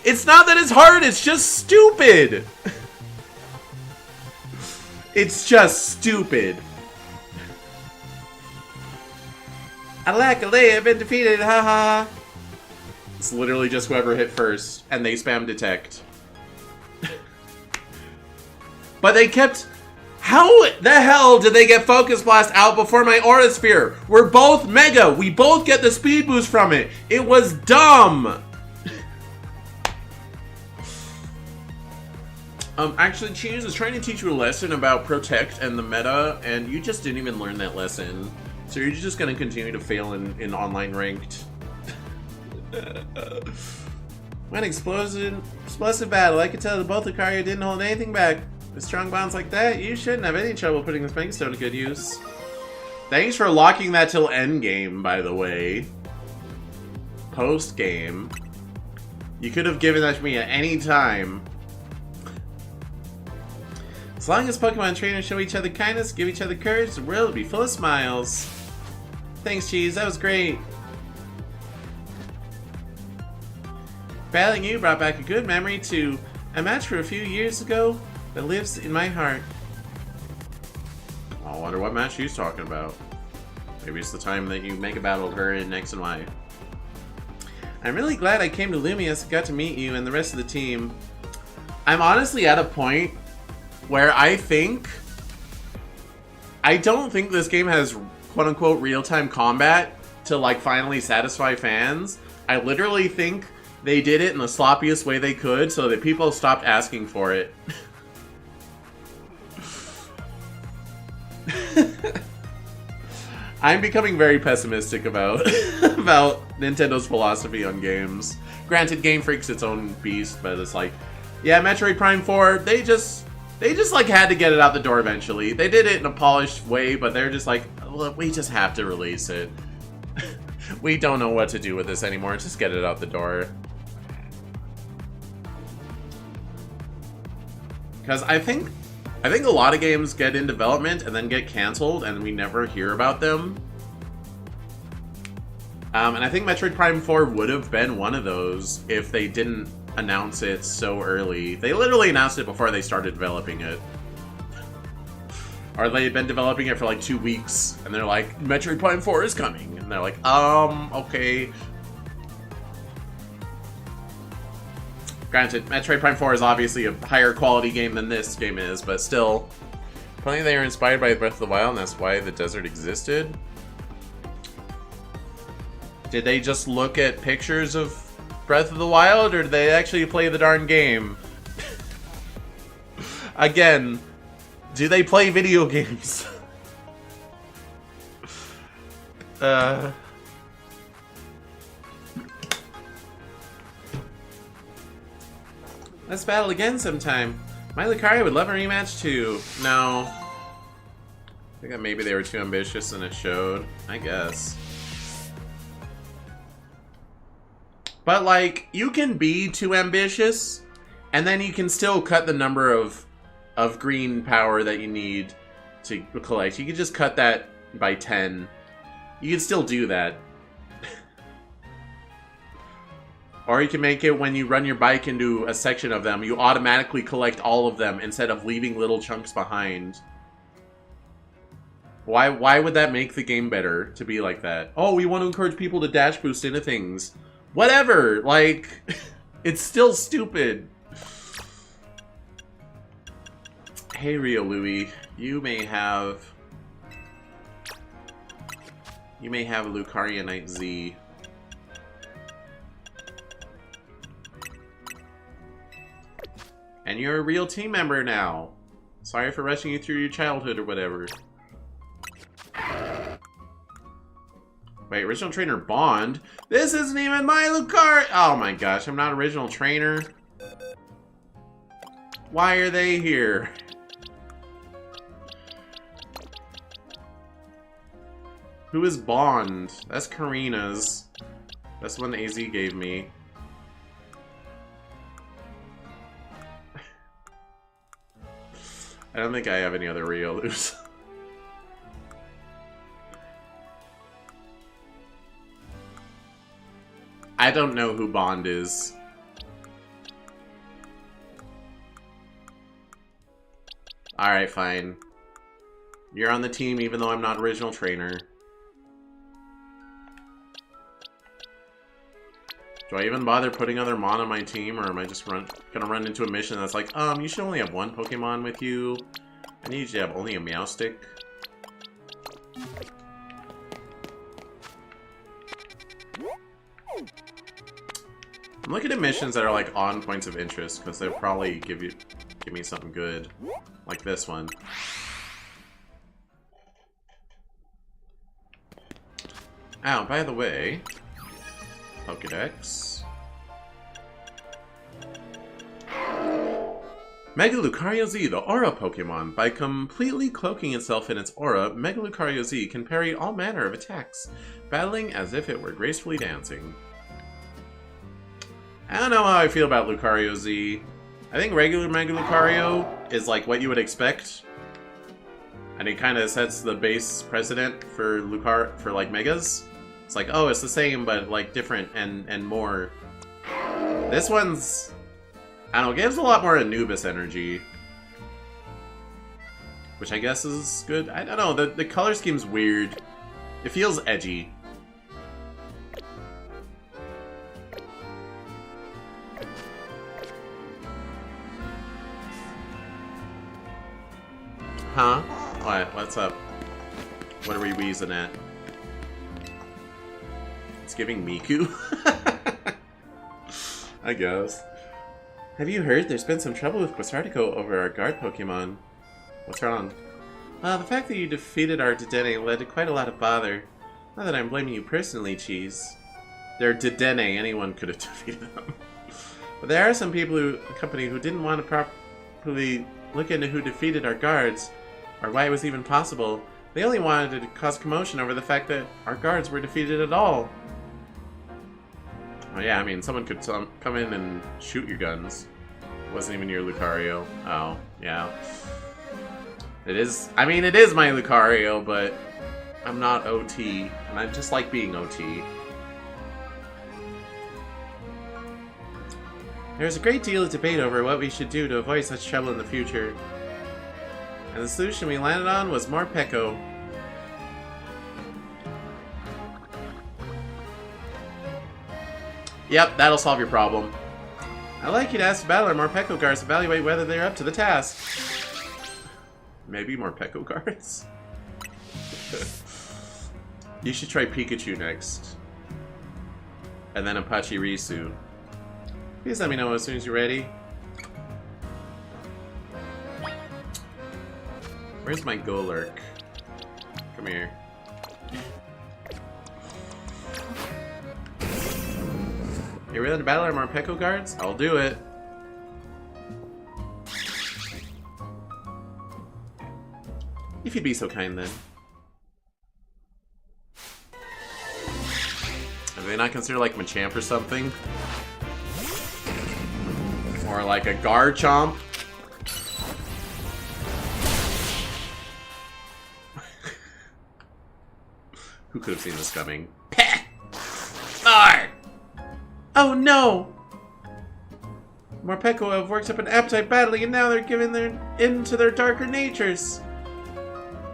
It's not that it's hard, it's just stupid. It's just stupid. Alakale, I've been defeated, haha. It's literally just whoever hit first, and they spam Detect. But they kept... How the hell did they get Focus Blast out before my Aura Sphere? We're both Mega. We both get the speed boost from it. It was dumb. Actually, Cheese is trying to teach you a lesson about Protect and the meta, and you just didn't even learn that lesson. So you're just going to continue to fail in online ranked. When explosive battle, I could tell that both Lucario didn't hold anything back. With strong bonds like that, you shouldn't have any trouble putting this Mega Stone to good use. Thanks for locking that till endgame, by the way. Post-game. You could have given that to me at any time. As long as Pokemon trainers show each other kindness, give each other courage, the world will be full of smiles. Thanks, Cheese. That was great. Battling you brought back a good memory to a match from a few years ago that lives in my heart. I wonder what match she's talking about. Maybe it's the time that you make a battle with her in X and Y. I'm really glad I came to Lumias and got to meet you and the rest of the team. I'm honestly at a point where I don't think this game has quote-unquote real-time combat to like finally satisfy fans. I literally think they did it in the sloppiest way they could so that people stopped asking for it. I'm becoming very pessimistic about about Nintendo's philosophy on games. Granted, Game Freak's its own beast, but it's like, yeah, Metroid Prime 4, they just like had to get it out the door eventually. They did it in a polished way, but they're just like, look, we just have to release it. We don't know what to do with this anymore. Just get it out the door. Because I think a lot of games get in development and then get canceled and we never hear about them. And I think Metroid Prime 4 would have been one of those if they didn't announce it so early. They literally announced it before they started developing it. Or they had been developing it for like 2 weeks and they're like, Metroid Prime 4 is coming. And they're like, okay. Granted, Metroid Prime 4 is obviously a higher quality game than this game is, but still. Apparently they were inspired by Breath of the Wild and that's why the desert existed. Did they just look at pictures of Breath of the Wild, or did they actually play the darn game? Again, do they play video games? Let's battle again sometime. My Lucario would love a rematch too. No. I think that maybe they were too ambitious and it showed. I guess. But like, you can be too ambitious, and then you can still cut the number of green power that you need to collect. You can just cut that by 10. You can still do that. Or you can make it when you run your bike into a section of them, you automatically collect all of them instead of leaving little chunks behind. Why would that make the game better to be like that? Oh, we want to encourage people to dash boost into things. Whatever, like, it's still stupid. Hey, Rio Louie, you may have a Lucarionite Z. And you're a real team member now. Sorry for rushing you through your childhood or whatever. Wait, original trainer Bond? This isn't even my Lucario! Oh my gosh, I'm not original trainer. Why are they here? Who is Bond? That's Karina's. That's the one AZ gave me. I don't think I have any other Riolus. I don't know who Bond is. Alright, fine. You're on the team even though I'm not original trainer. Do I even bother putting other Mon on my team, or am I just gonna run into a mission that's like, you should only have one Pokemon with you. I need you to have only a Meowstic. I'm looking at missions that are like on points of interest because they'll probably give me something good, like this one. Oh, by the way, Pokédex. Mega Lucario Z, the Aura Pokemon. By completely cloaking itself in its aura, Mega Lucario Z can parry all manner of attacks, battling as if it were gracefully dancing. I don't know how I feel about Lucario Z. I think regular Mega Lucario is like what you would expect. And it kind of sets the base precedent for like Megas. It's like, oh, it's the same, but like different and more. This one's, I don't know, gives a lot more Anubis energy. Which I guess is good. I don't know, the color scheme's weird. It feels edgy. Huh? What? What's up? What are we wheezing at? It's giving Miku? I guess. Have you heard there's been some trouble with Quasartico over our guard Pokemon? What's wrong? The fact that you defeated our Dedenne led to quite a lot of bother. Not that I'm blaming you personally, Cheese. They're Dedenne, anyone could have defeated them. But there are some people in the company who didn't want to properly look into who defeated our guards, or why it was even possible. They only wanted to cause commotion over the fact that our guards were defeated at all. Oh yeah, I mean, someone could come in and shoot your guns. It wasn't even your Lucario. Oh, yeah. It is, I mean, it is my Lucario, but I'm not OT, and I just like being OT. There's a great deal of debate over what we should do to avoid such trouble in the future. And the solution we landed on was more Peko. Yep, that'll solve your problem. I'd like you to ask the battler more Peko guards to evaluate whether they're up to the task. Maybe more Peko guards? You should try Pikachu next. And then Apache Risu. Please let me know as soon as you're ready. Where's my Golurk? Come here. You're willing to battle our Morpeko guards? I'll do it. If you'd be so kind, then. Are they not considered like Machamp or something? Or like a Garchomp? Who could have seen this coming? Peh! Arr! Oh no! Morpeko have worked up an appetite battling and now they're giving in to their darker natures.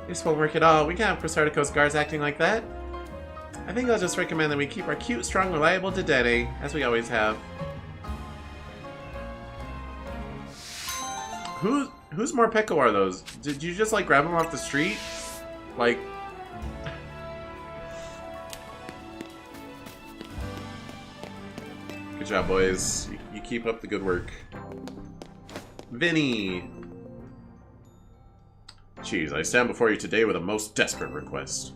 This won't work at all. We can't have Quasartico's guards acting like that. I think I'll just recommend that we keep our cute, strong, reliable Dedenne, as we always have. Whose Morpeko are those? Did you just like grab them off the street? Like... Good job, boys. You keep up the good work. Vinny! Jeez, I stand before you today with a most desperate request.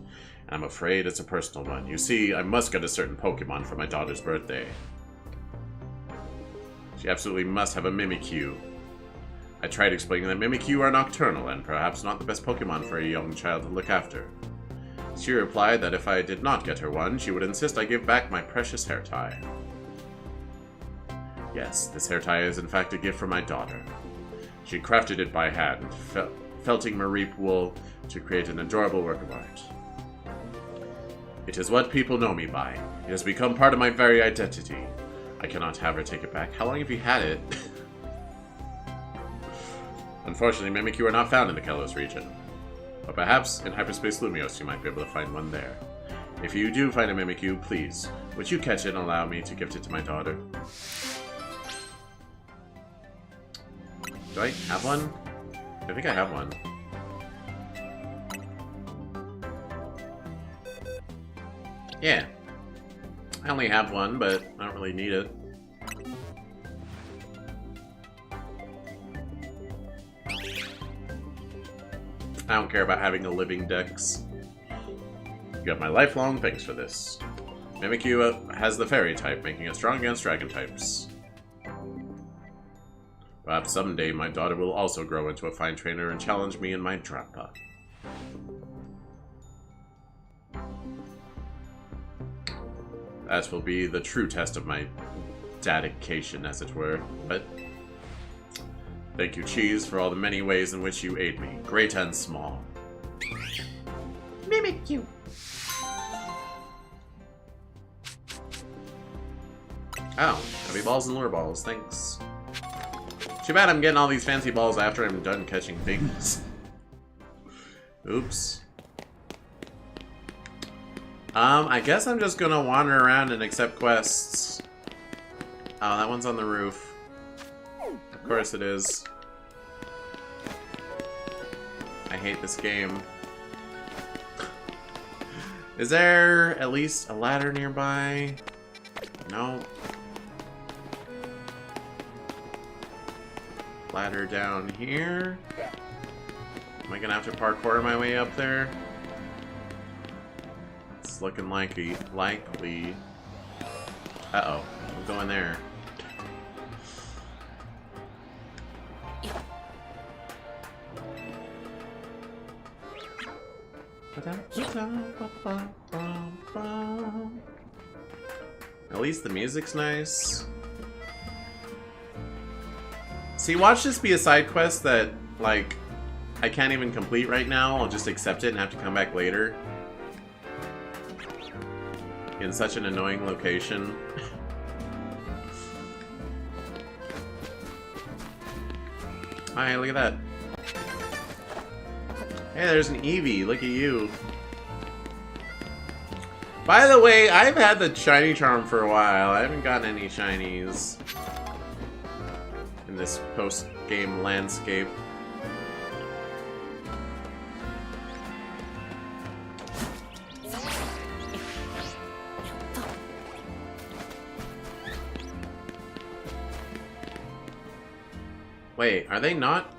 And I'm afraid it's a personal one. You see, I must get a certain Pokemon for my daughter's birthday. She absolutely must have a Mimikyu. I tried explaining that Mimikyu are nocturnal and perhaps not the best Pokemon for a young child to look after. She replied that if I did not get her one, she would insist I give back my precious hair tie. Yes, this hair tie is in fact a gift from my daughter. She crafted it by hand, felting Mareep wool to create an adorable work of art. It is what people know me by. It has become part of my very identity. I cannot have her take it back. How long have you had it? Unfortunately, Mimikyu are not found in the Kalos region. But perhaps in Hyperspace Lumios you might be able to find one there. If you do find a Mimikyu, please, would you catch it and allow me to gift it to my daughter? Do I have one? I think I have one. Yeah. I only have one, but I don't really need it. I don't care about having a living dex. You have my lifelong thanks for this. Mimikyu has the fairy type, making it strong against dragon types. Perhaps someday my daughter will also grow into a fine trainer and challenge me in my drappa. That will be the true test of my dedication, as it were. But thank you, Cheese, for all the many ways in which you aid me, great and small. Mimic you. Oh, heavy balls and lure balls, thanks. Too bad I'm getting all these fancy balls after I'm done catching things. Oops. I guess I'm just gonna wander around and accept quests. Oh, that one's on the roof. Of course it is. I hate this game. Is there at least a ladder nearby? No. Ladder down here. Am I gonna have to parkour my way up there? It's looking likely. Uh-oh. I'm going there. At least the music's nice. See, watch this be a side quest that, like, I can't even complete right now. I'll just accept it and have to come back later. In such an annoying location. Hi, look at that. Hey, there's an Eevee. Look at you. By the way, I've had the shiny charm for a while. I haven't gotten any shinies in this post-game landscape. Wait, are they not?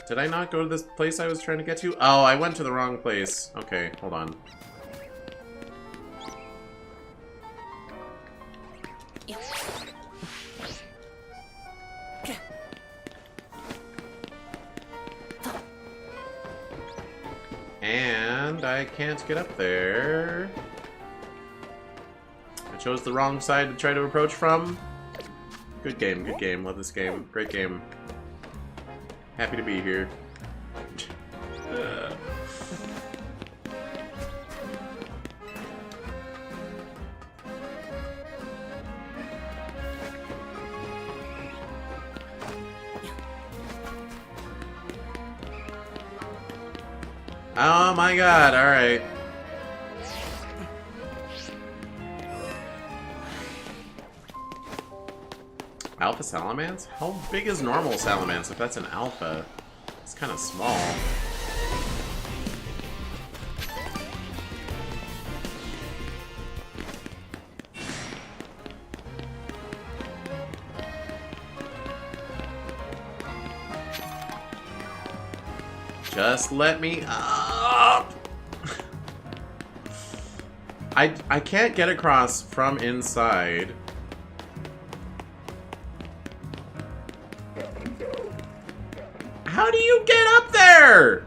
Did I not go to this place I was trying to get to? Oh, I went to the wrong place. Okay, hold on. And I can't get up there. I chose the wrong side to try to approach from. Good game, good game. Love this game. Great game. Happy to be here. Oh my god, alright. Alpha Salamence? How big is normal Salamence if that's an alpha? It's kind of small. Just let me up! I can't get across from inside. How do you get up there?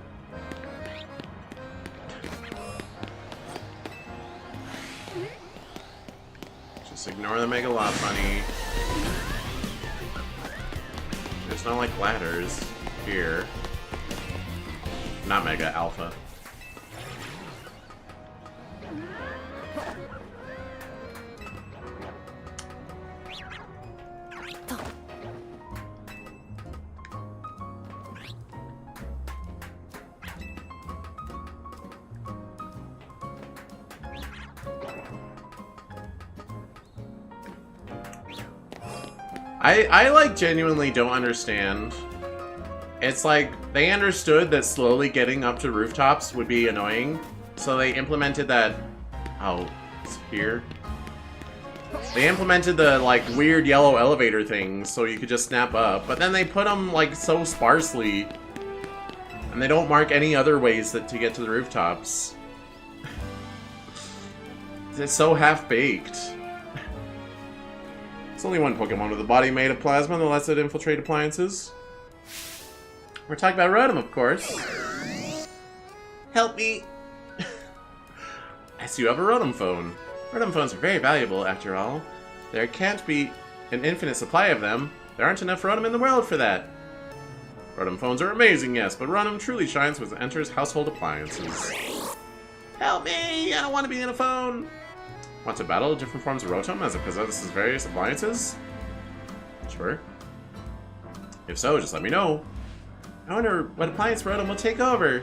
Just ignore the Megalophony. There's no, like, ladders here. Not Mega, Alpha. I like genuinely don't understand. It's like they understood that slowly getting up to rooftops would be annoying, so they implemented that. Oh, it's here. They implemented the like weird yellow elevator things so you could just snap up, but then they put them like so sparsely, and they don't mark any other ways to get to the rooftops. It's so half-baked. It's only one Pokemon with a body made of plasma that lets it infiltrate appliances. We're talking about Rotom, of course. Help me! I see you have a Rotom phone. Rotom phones are very valuable, after all. There can't be an infinite supply of them. There aren't enough Rotom in the world for that. Rotom phones are amazing, yes, but Rotom truly shines when it enters household appliances. Help me! I don't want to be in a phone! Want to battle different forms of Rotom as it possesses various appliances? Sure. If so, just let me know. I wonder what appliance Rotom will take over.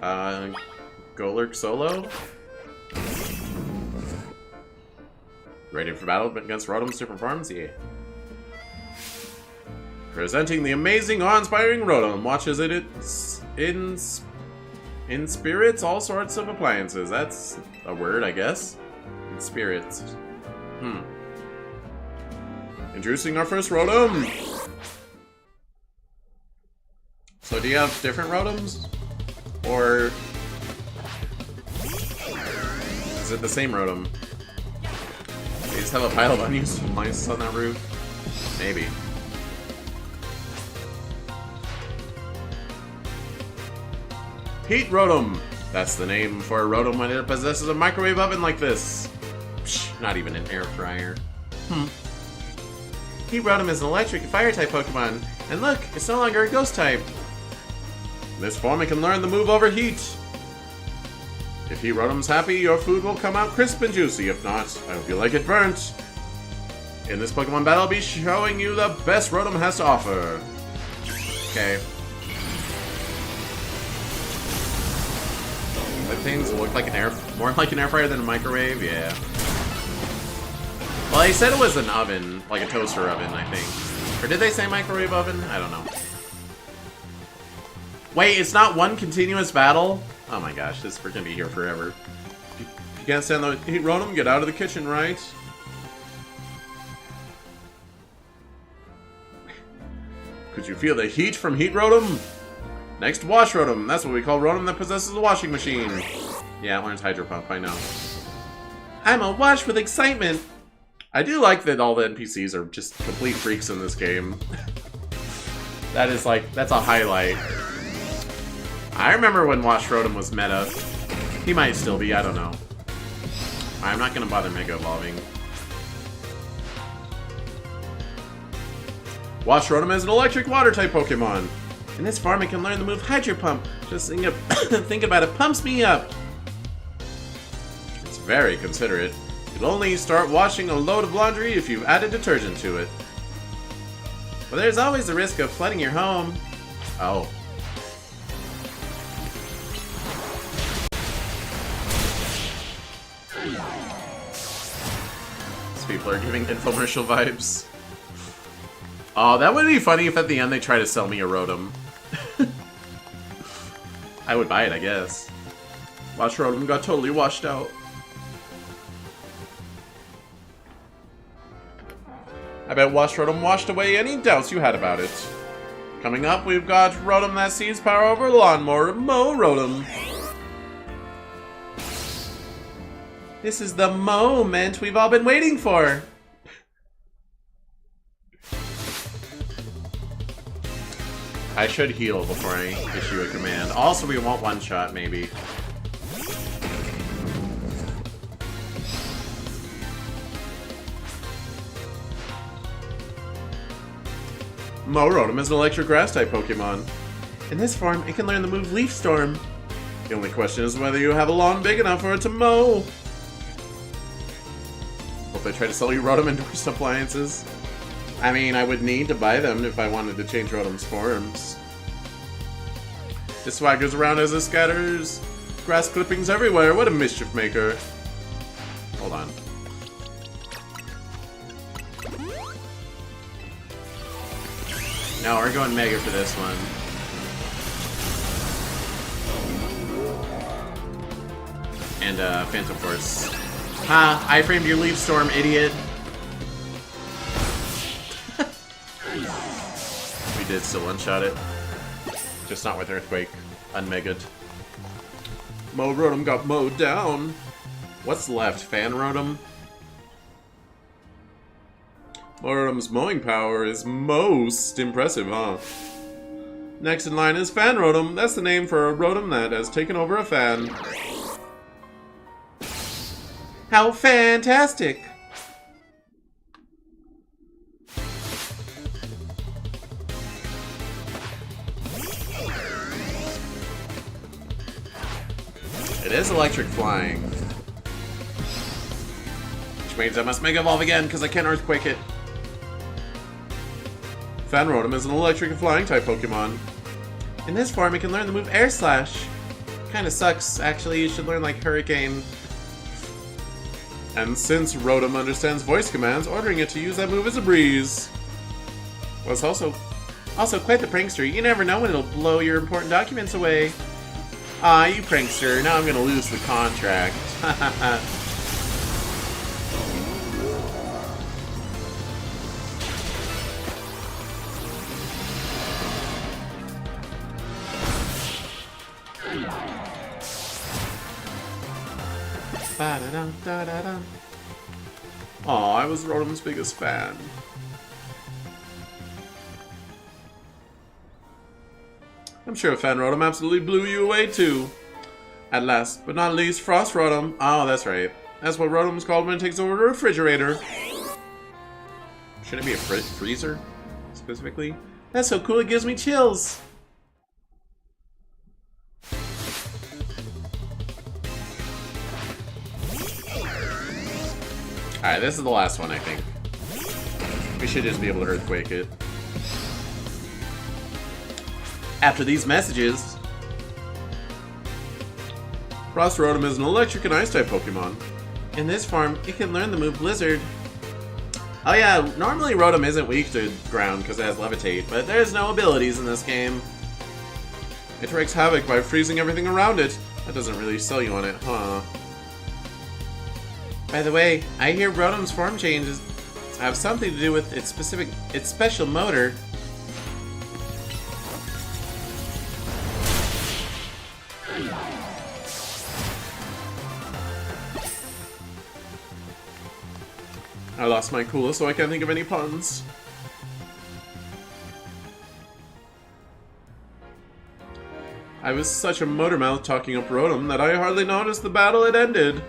Golurk Solo? Ready for battle against Rotom's different forms? Yeah. Presenting the amazing, awe-inspiring Rotom. Watches it inspirits all sorts of appliances. That's a word, I guess. Inspirits. Introducing our first Rotom! So do you have different Rotoms? Or is it the same Rotom? They just have a pile of unused appliances on that roof? Maybe. Heat Rotom! That's the name for a Rotom when it possesses a microwave oven like this. Psh, not even an air fryer. Heat Rotom is an electric fire type Pokemon. And look, it's no longer a ghost type. In this form, it can learn the move Overheat. If Heat Rotom's happy, your food will come out crisp and juicy. If not, I hope you like it burnt. In this Pokemon battle, I'll be showing you the best Rotom has to offer. Okay. That things look like more like an air fryer than a microwave, yeah. Well, they said it was an oven, like a toaster oven, I think. Or did they say microwave oven? I don't know. Wait, it's not one continuous battle? Oh my gosh, this is gonna be here forever. You can't stand the heat Rotom? Get out of the kitchen, right? Could you feel the heat from Heat Rotom? Next, Wash Rotom. That's what we call Rotom that possesses a washing machine. Yeah, it learns Hydro Pump, I know. I'm awash with excitement! I do like that all the NPCs are just complete freaks in this game. That is like, that's a highlight. I remember when Wash Rotom was meta. He might still be, I don't know. I'm not gonna bother Mega Evolving. Wash Rotom is an electric water type Pokemon. In this farm, it can learn the move Hydro Pump. Just think about it, pumps me up. It's very considerate. You'll only start washing a load of laundry if you've added detergent to it. But there's always the risk of flooding your home. Oh. These people are giving infomercial vibes. Oh, that would be funny if at the end they try to sell me a Rotom. I would buy it, I guess. Wash Rotom got totally washed out. I bet Wash Rotom washed away any doubts you had about it. Coming up, we've got Rotom that sees power over Lawnmower, Mow Rotom. This is the moment we've all been waiting for. I should heal before I issue a command. Also, we want one shot, maybe. Mow Rotom is an electric grass type Pokemon. In this form, it can learn the move Leaf Storm. The only question is whether you have a lawn big enough for it to mow. Hope they try to sell you Rotom endorsed appliances. I mean, I would need to buy them if I wanted to change Rotom's forms. This swag goes around as it scatters grass clippings everywhere. What a mischief maker. Hold on. No, we're going Mega for this one. And, Phantom Force. Ha! I framed your Leaf Storm, idiot. We did still one-shot it. Just not with Earthquake. Unmega'd. Mo Rotom got mowed down. What's left? Fan Rotom? Mo Rotom's mowing power is most impressive, huh? Next in line is Fan Rotom. That's the name for a Rotom that has taken over a fan. How fantastic! It is electric flying. Which means I must Mega Evolve again, because I can't Earthquake it. Fan Rotom is an electric and flying type Pokemon. In this form, it can learn the move Air Slash. Kinda sucks, actually. You should learn like Hurricane. And since Rotom understands voice commands, ordering it to use that move is a breeze. Well, it's also quite the prankster. You never know when it'll blow your important documents away. Aw, you prankster. Now I'm gonna lose the contract. Aw, I was Rotom's biggest fan. I'm sure Fan Rotom absolutely blew you away too. At last, but not least, Frost Rotom. Oh, that's right. That's what Rotom's called when it takes over the refrigerator. Should it be a freezer, specifically? That's so cool, it gives me chills. Alright, this is the last one, I think. We should just be able to Earthquake it. After these messages... Frost Rotom is an electric and ice type Pokemon. In this form, it can learn the move Blizzard. Oh yeah, normally Rotom isn't weak to ground because it has Levitate, but there's no abilities in this game. It wreaks havoc by freezing everything around it. That doesn't really sell you on it, huh? By the way, I hear Rotom's form changes have something to do with its special motor. I lost my coolest, so I can't think of any puns. I was such a motormouth talking up Rotom that I hardly noticed the battle had ended.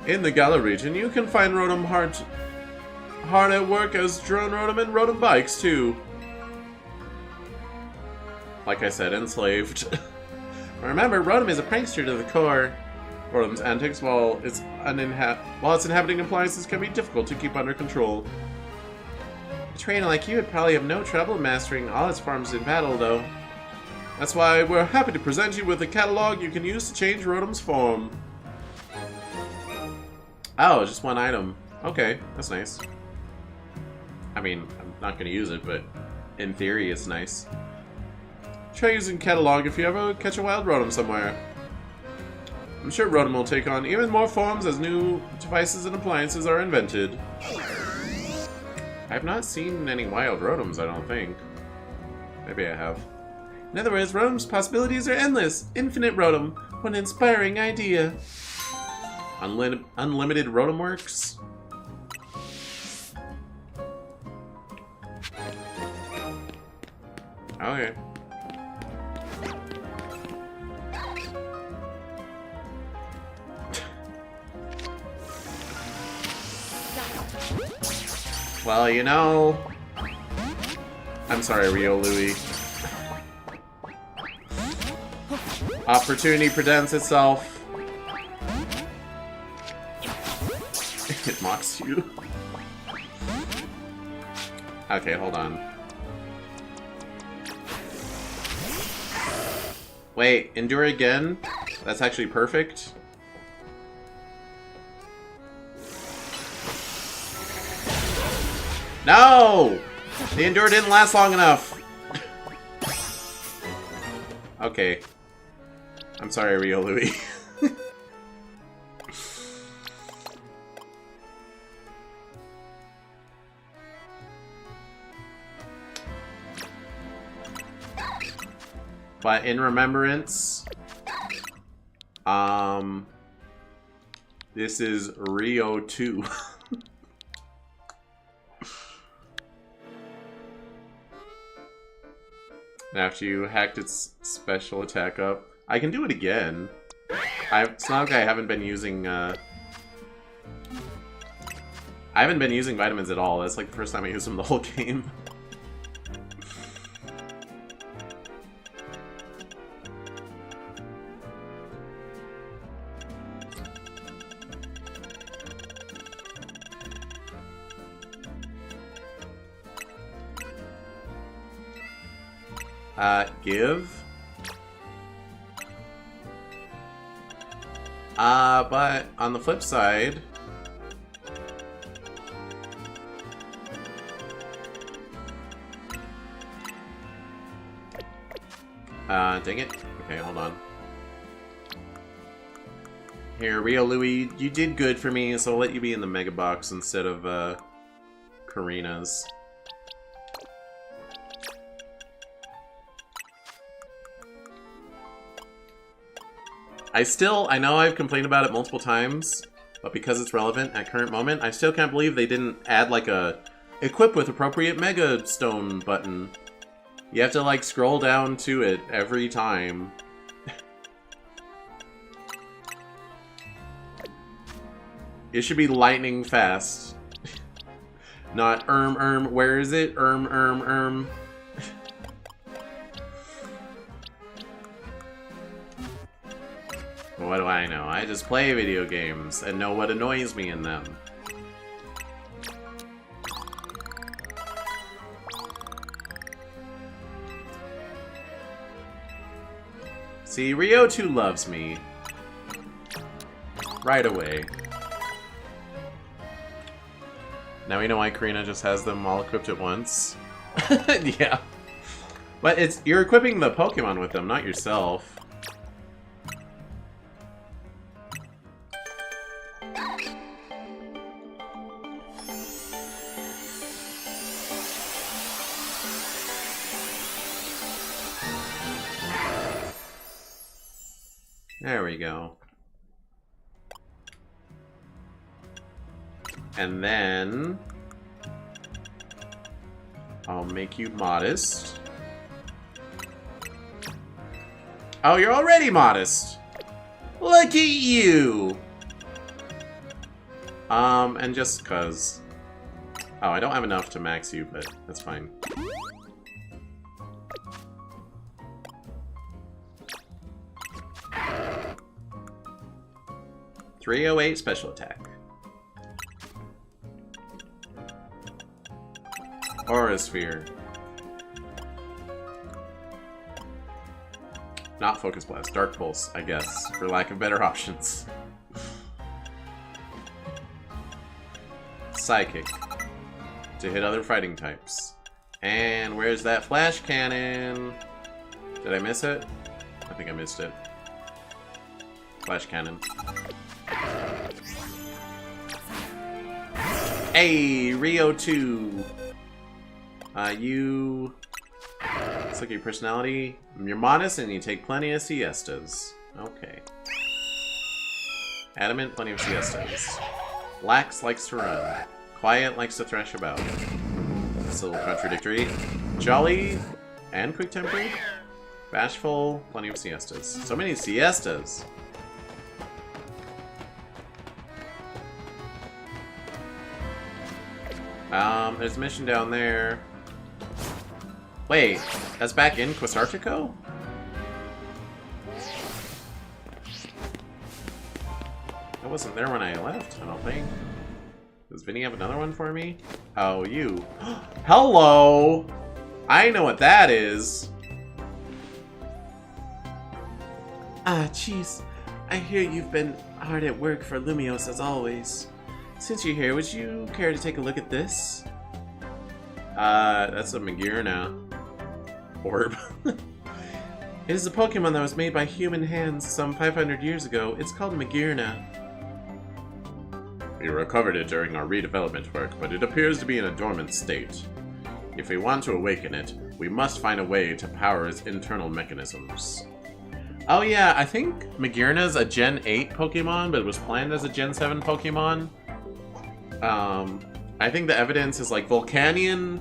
In the Galar region, you can find Rotom hard at work as Drone Rotom and Rotom bikes, too. Like I said, enslaved. Remember, Rotom is a prankster to the core. Rotom's antics, while its inhabiting appliances can be difficult to keep under control. A trainer like you would probably have no trouble mastering all its forms in battle, though. That's why we're happy to present you with a catalog you can use to change Rotom's form. Oh, just one item. Okay, that's nice. I mean, I'm not gonna use it, but in theory it's nice. Try using catalog if you ever catch a wild Rotom somewhere. I'm sure Rotom will take on even more forms as new devices and appliances are invented. I've not seen any wild Rotoms, I don't think. Maybe I have. In other words, Rotom's possibilities are endless. Infinite Rotom. What an inspiring idea. Unlimited Rotom works? Okay. Well, you know... I'm sorry, Rio Louie. Opportunity presents itself. It mocks you. Okay, hold on. Wait, endure again? That's actually perfect? No! The endure didn't last long enough. Okay. I'm sorry, Rio Louie. But in remembrance, This is Rio 2. After you hacked its special attack up. I can do it again. It's not like I haven't been using, I haven't been using vitamins at all. That's like the first time I used them the whole game. Give. But on the flip side... dang it. Okay, hold on. Here, Rio Louie, you did good for me, so I'll let you be in the Mega Box instead of, Karina's. I know I've complained about it multiple times, but because it's relevant at current moment, I still can't believe they didn't add like a equip with appropriate Mega Stone button. You have to like scroll down to it every time. It should be lightning fast. Not where is it? What do I know? I just play video games and know what annoys me in them. See, Rio 2 loves me. Right away. Now we know why Karina just has them all equipped at once. Yeah. But you're equipping the Pokemon with them, not yourself. There we go. And then I'll make you modest. Oh, you're already modest. Look at you. And just cause. Oh, I don't have enough to max you, but that's fine. .308 special attack. Aura Sphere. Not Focus Blast. Dark Pulse, I guess, for lack of better options. Psychic. To hit other fighting types. And where's that Flash Cannon? Did I miss it? I think I missed it. Flash Cannon. Hey, Rio 2. You... Let's look at your personality. You're modest and you take plenty of siestas. Okay. Adamant, plenty of siestas. Lax likes to run. Quiet likes to thrash about. It's a little contradictory. Jolly and quick-tempered. Bashful, plenty of siestas. So many siestas. There's a mission down there. Wait, that's back in Quasartico? That wasn't there when I left, I don't think. Does Vinny have another one for me? Oh, you. Hello! I know what that is. Ah, jeez. I hear you've been hard at work for Lumios as always. Since you're here, would you care to take a look at this? That's a Magearna orb. It is a Pokemon that was made by human hands some 500 years ago. It's called Magearna. We recovered it during our redevelopment work, but it appears to be in a dormant state. If we want to awaken it, we must find a way to power its internal mechanisms. Oh yeah, I think Magearna's a Gen 8 Pokemon, but it was planned as a Gen 7 Pokemon. I think the evidence is like Volcanion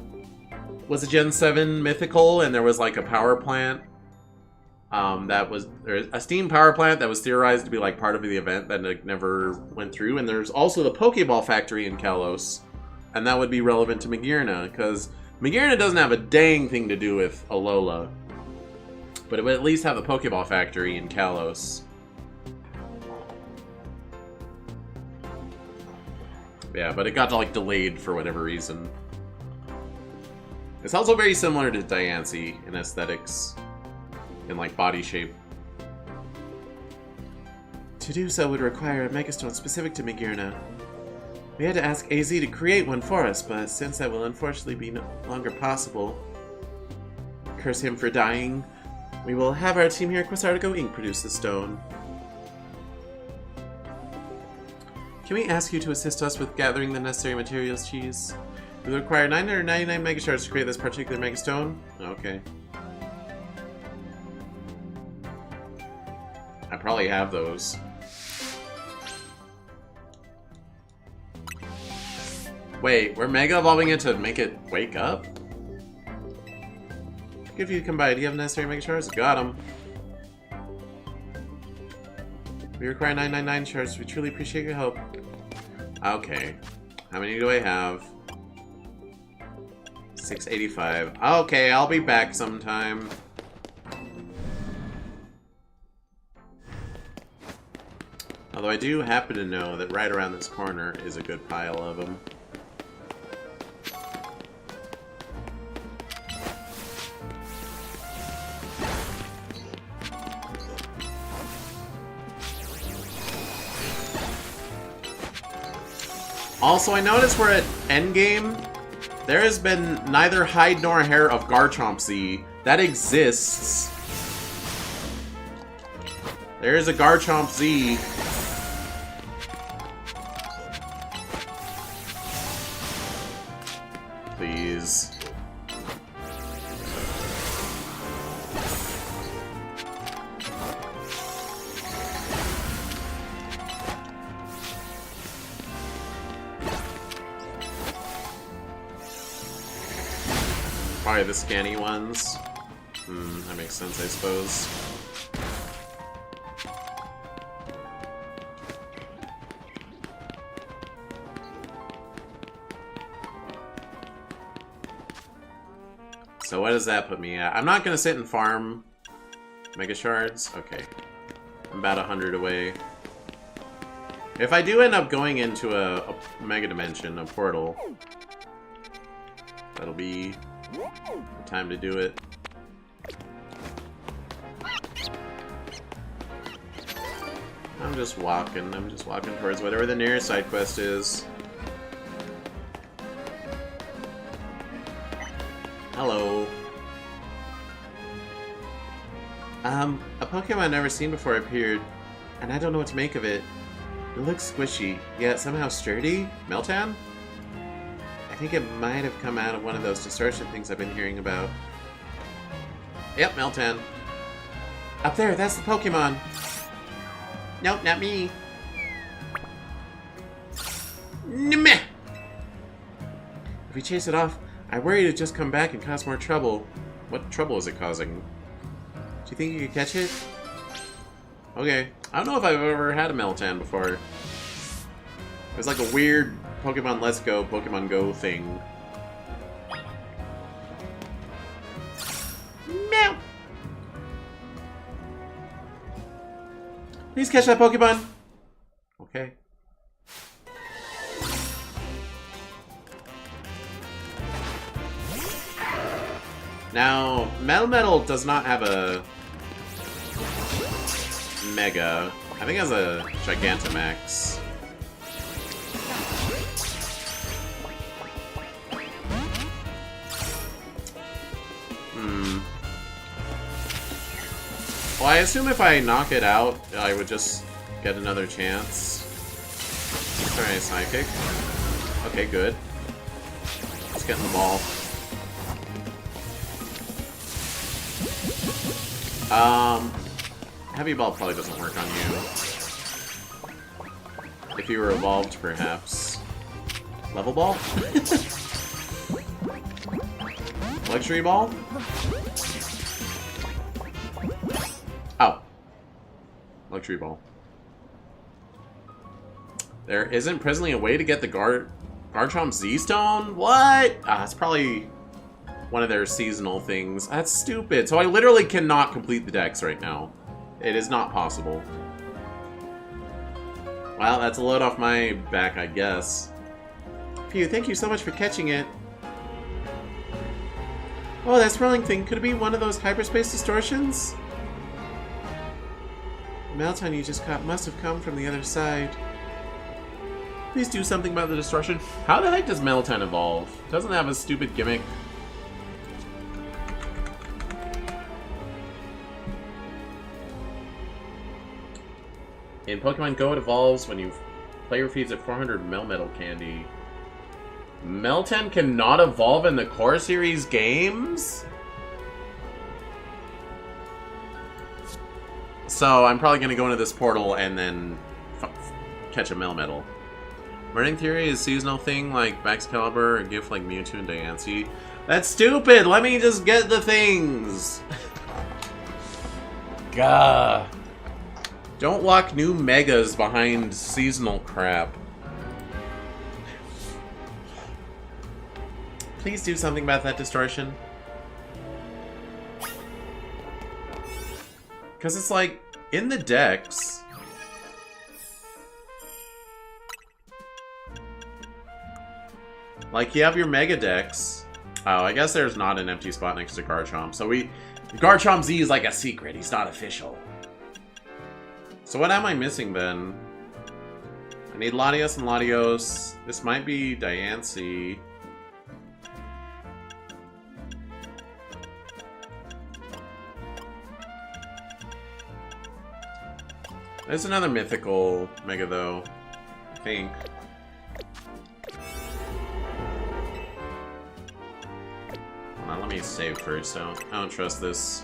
was a Gen 7 mythical, and there was like a power plant there's a steam power plant that was theorized to be like part of the event that like, never went through, and there's also the Pokeball factory in Kalos, and that would be relevant to Magearna, because Magearna doesn't have a dang thing to do with Alola, but it would at least have the Pokeball factory in Kalos. Yeah, but it got like delayed for whatever reason. It's also very similar to Diancie in aesthetics, in like body shape. To do so would require a Megastone specific to Magearna. We had to ask AZ to create one for us, but since that will unfortunately be no longer possible, curse him for dying, we will have our team here at Quasartigo Inc. produce the stone. Can we ask you to assist us with gathering the necessary materials, Cheese? We will require 999 Megashards to create this particular Megastone. Okay. I probably have those. Wait, we're Mega Evolving it to make it wake up? Good of you to come by. Do you have necessary Mega Shards? Got them. We require 999 shards. We truly appreciate your help. Okay. How many do I have? 685. Okay, I'll be back sometime. Although I do happen to know that right around this corner is a good pile of them. Also, I noticed we're at endgame. There has been neither hide nor hair of Garchomp Z. That exists. There is a Garchomp Z. Please. Probably the scanny ones. That makes sense, I suppose. So what does that put me at? I'm not gonna sit and farm Mega Shards. Okay. I'm about 100 away. If I do end up going into a Mega Dimension, a portal, that'll be the time to do it. I'm just walking towards whatever the nearest side quest is. Hello. A Pokemon I've never seen before appeared, and I don't know what to make of it. It looks squishy, yet somehow sturdy? Meltan? I think it might have come out of one of those distortion things I've been hearing about. Yep, Meltan. Up there, that's the Pokemon! Nope, not me. Meh! If we chase it off, I worry it'd just come back and cause more trouble. What trouble is it causing? Do you think you could catch it? Okay. I don't know if I've ever had a Meltan before. It was like a weird Pokemon Let's Go, Pokemon Go thing. Meow! Please catch that Pokemon! Okay. Now, Metal does not have a Mega. I think it has a Gigantamax. Well, I assume if I knock it out, I would just get another chance. Alright, Psychic. Okay, good. Let's get in the ball. Heavy Ball probably doesn't work on you. If you were evolved, perhaps. Level Ball? Luxury Ball? Oh. Luxury Ball. There isn't presently a way to get the Garchomp Z-Stone? What? It's probably one of their seasonal things. That's stupid. So I literally cannot complete the dex right now. It is not possible. Well, that's a load off my back, I guess. Phew, thank you so much for catching it. Oh, that swirling thing. Could it be one of those hyperspace distortions? The Melton you just caught must have come from the other side. Please do something about the distortion. How the heck does Melton evolve? Doesn't it have a stupid gimmick? In Pokemon Go, it evolves when you player feeds at 400 Melmetal candy. Melton cannot evolve in the core series games? So I'm probably going to go into this portal and then catch a Melmetal. Running Theory is a seasonal thing like Baxcalibur or a gift like Mewtwo and Diancie. That's stupid! Let me just get the things! Gah. Don't lock new megas behind seasonal crap. Please do something about that distortion. Because it's like, in the decks... Like, you have your Mega Dex. Oh, I guess there's not an empty spot next to Garchomp. So Garchomp Z is like a secret. He's not official. So what am I missing then? I need Latios and Latios. This might be Diancie. There's another mythical Mega though, I think. Hold on, let me save first. I don't trust this.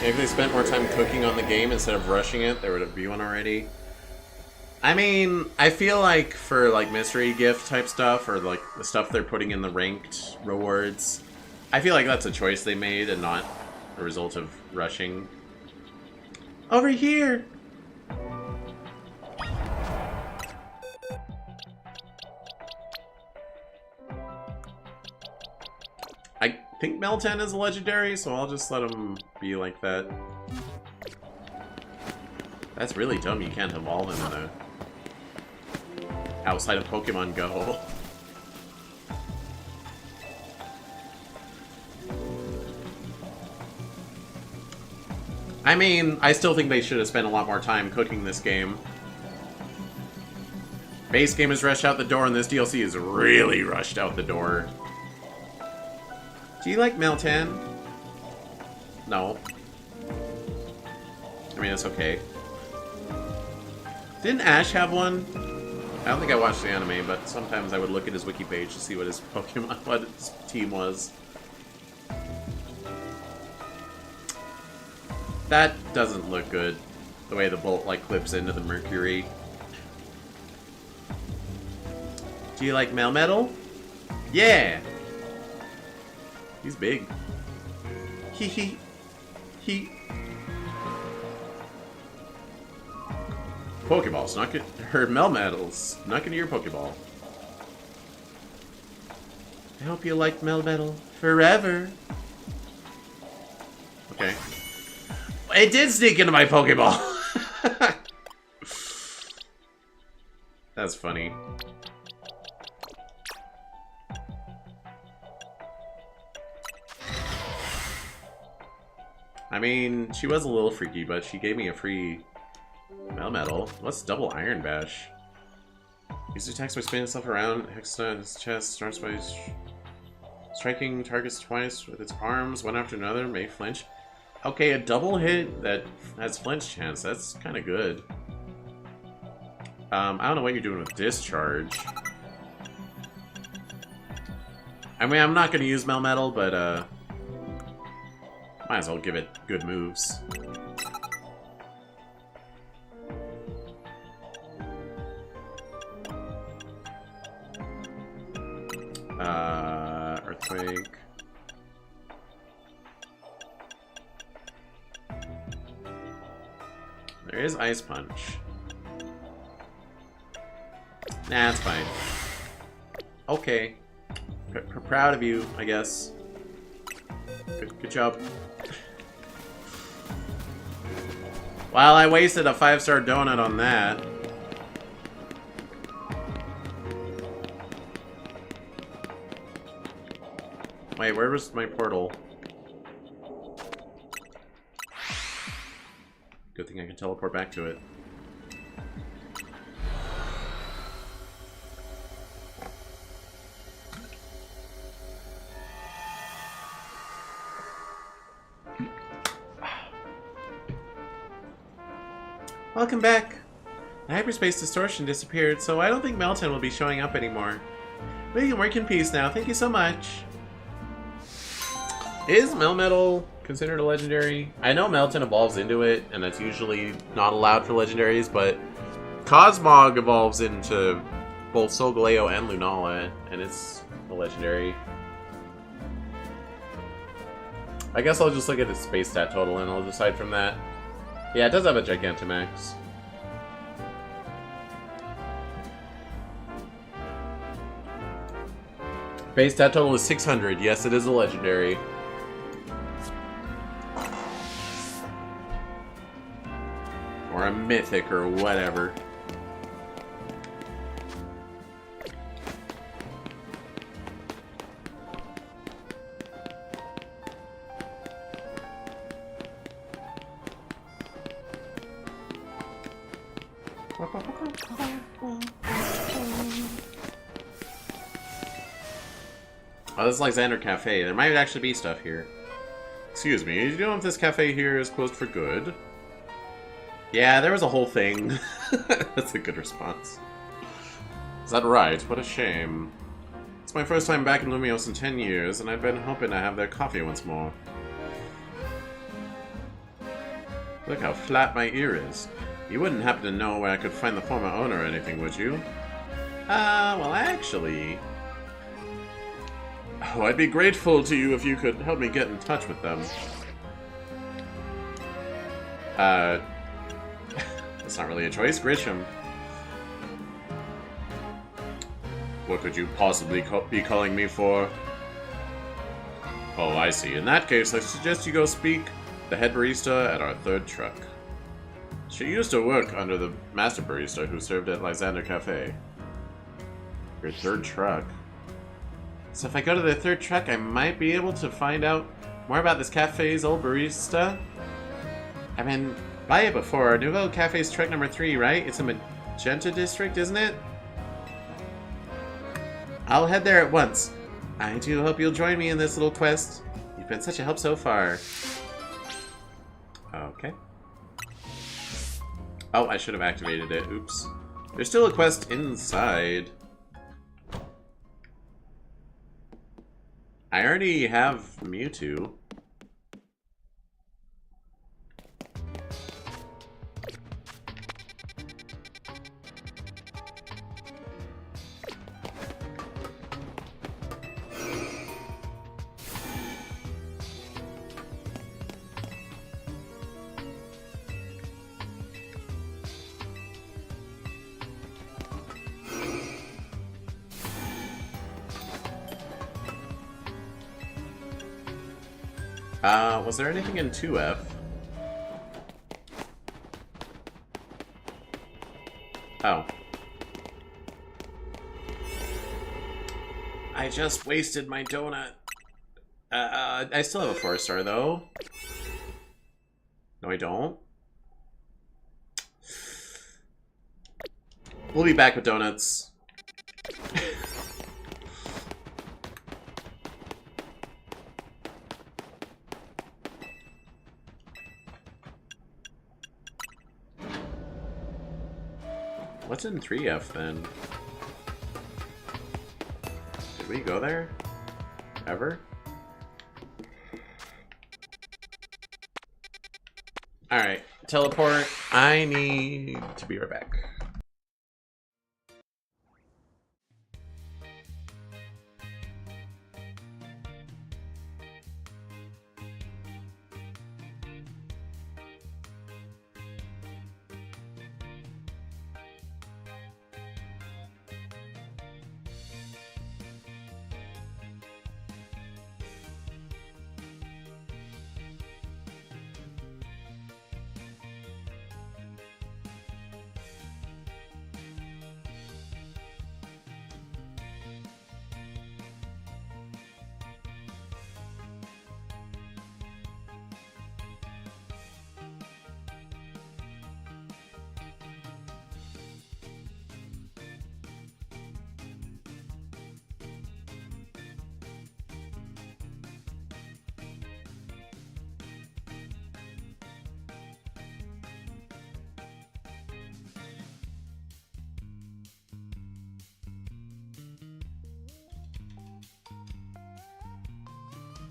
If they spent more time cooking on the game instead of rushing it, there would be one already. I mean, I feel like for like mystery gift type stuff, or like the stuff they're putting in the ranked rewards, I feel like that's a choice they made and not a result of rushing. Over here! I think Meltan is a legendary, so I'll just let him be like that. That's really dumb, you can't evolve him in a... outside of Pokemon Go. I mean, I still think they should have spent a lot more time cooking this game. Base game is rushed out the door, and this DLC is really rushed out the door. Do you like Meltan? No. I mean, it's okay. Didn't Ash have one? I don't think I watched the anime, but sometimes I would look at his wiki page to see what his Pokemon, what his team was. That doesn't look good. The way the bolt like clips into the Mercury. Do you like Melmetal? Yeah! He's big. He. Pokeball snuck it. Her Melmetal snuck into your Pokeball. I hope you like Melmetal forever. Okay. It did sneak into my Pokeball! That's funny. I mean, she was a little freaky, but she gave me a free Melmetal. What's double Iron Bash? Use attacks by spinning itself around. Hexta in his chest starts by striking targets twice with its arms, one after another, may flinch. Okay, a double hit that has flinch chance. That's kind of good. I don't know what you're doing with discharge. I mean, I'm not going to use Melmetal, but might as well give it good moves. Earthquake. There is Ice Punch. Nah, it's fine. Okay. Proud of you, I guess. Good job. Well, I wasted a 5-star donut on that. Wait, where was my portal? Good thing I can teleport back to it. Welcome back. The hyperspace distortion disappeared, so I don't think Melton will be showing up anymore. We can work in peace now. Thank you so much. Is Melmetal considered a legendary? I know Melton evolves into it, and that's usually not allowed for legendaries, but Cosmog evolves into both Solgaleo and Lunala, and it's a legendary. I guess I'll just look at its space stat total and I'll decide from that. Yeah, it does have a Gigantamax. Base stat total is 600. Yes, it is a legendary. Or a mythic or whatever. Oh, this is Alexander Cafe. There might actually be stuff here. Excuse me, do you know if this cafe here is closed for good? Yeah, there was a whole thing. That's a good response. Is that right? What a shame. It's my first time back in Lumios in 10 years, and I've been hoping to have their coffee once more. Look how flat my ear is. You wouldn't happen to know where I could find the former owner or anything, would you? Well, actually... Oh, I'd be grateful to you if you could help me get in touch with them. That's not really a choice. Grisham. What could you possibly be calling me for? Oh, I see. In that case, I suggest you go speak the head barista at our third truck. She used to work under the master barista who served at Lysander Cafe. Your third truck? So if I go to the third truck, I might be able to find out more about this cafe's old barista? I've been by it before. Nouveau Cafe's truck number 3, right? It's a Magenta district, isn't it? I'll head there at once. I do hope you'll join me in this little quest. You've been such a help so far. Okay. Oh, I should have activated it. Oops. There's still a quest inside. I already have Mewtwo. Was there anything in 2F? Oh. I just wasted my donut. I still have a 4-star though. No, I don't. We'll be back with donuts. What's in 3F then? Did we go there? Ever? Alright, teleport. I need to be right back.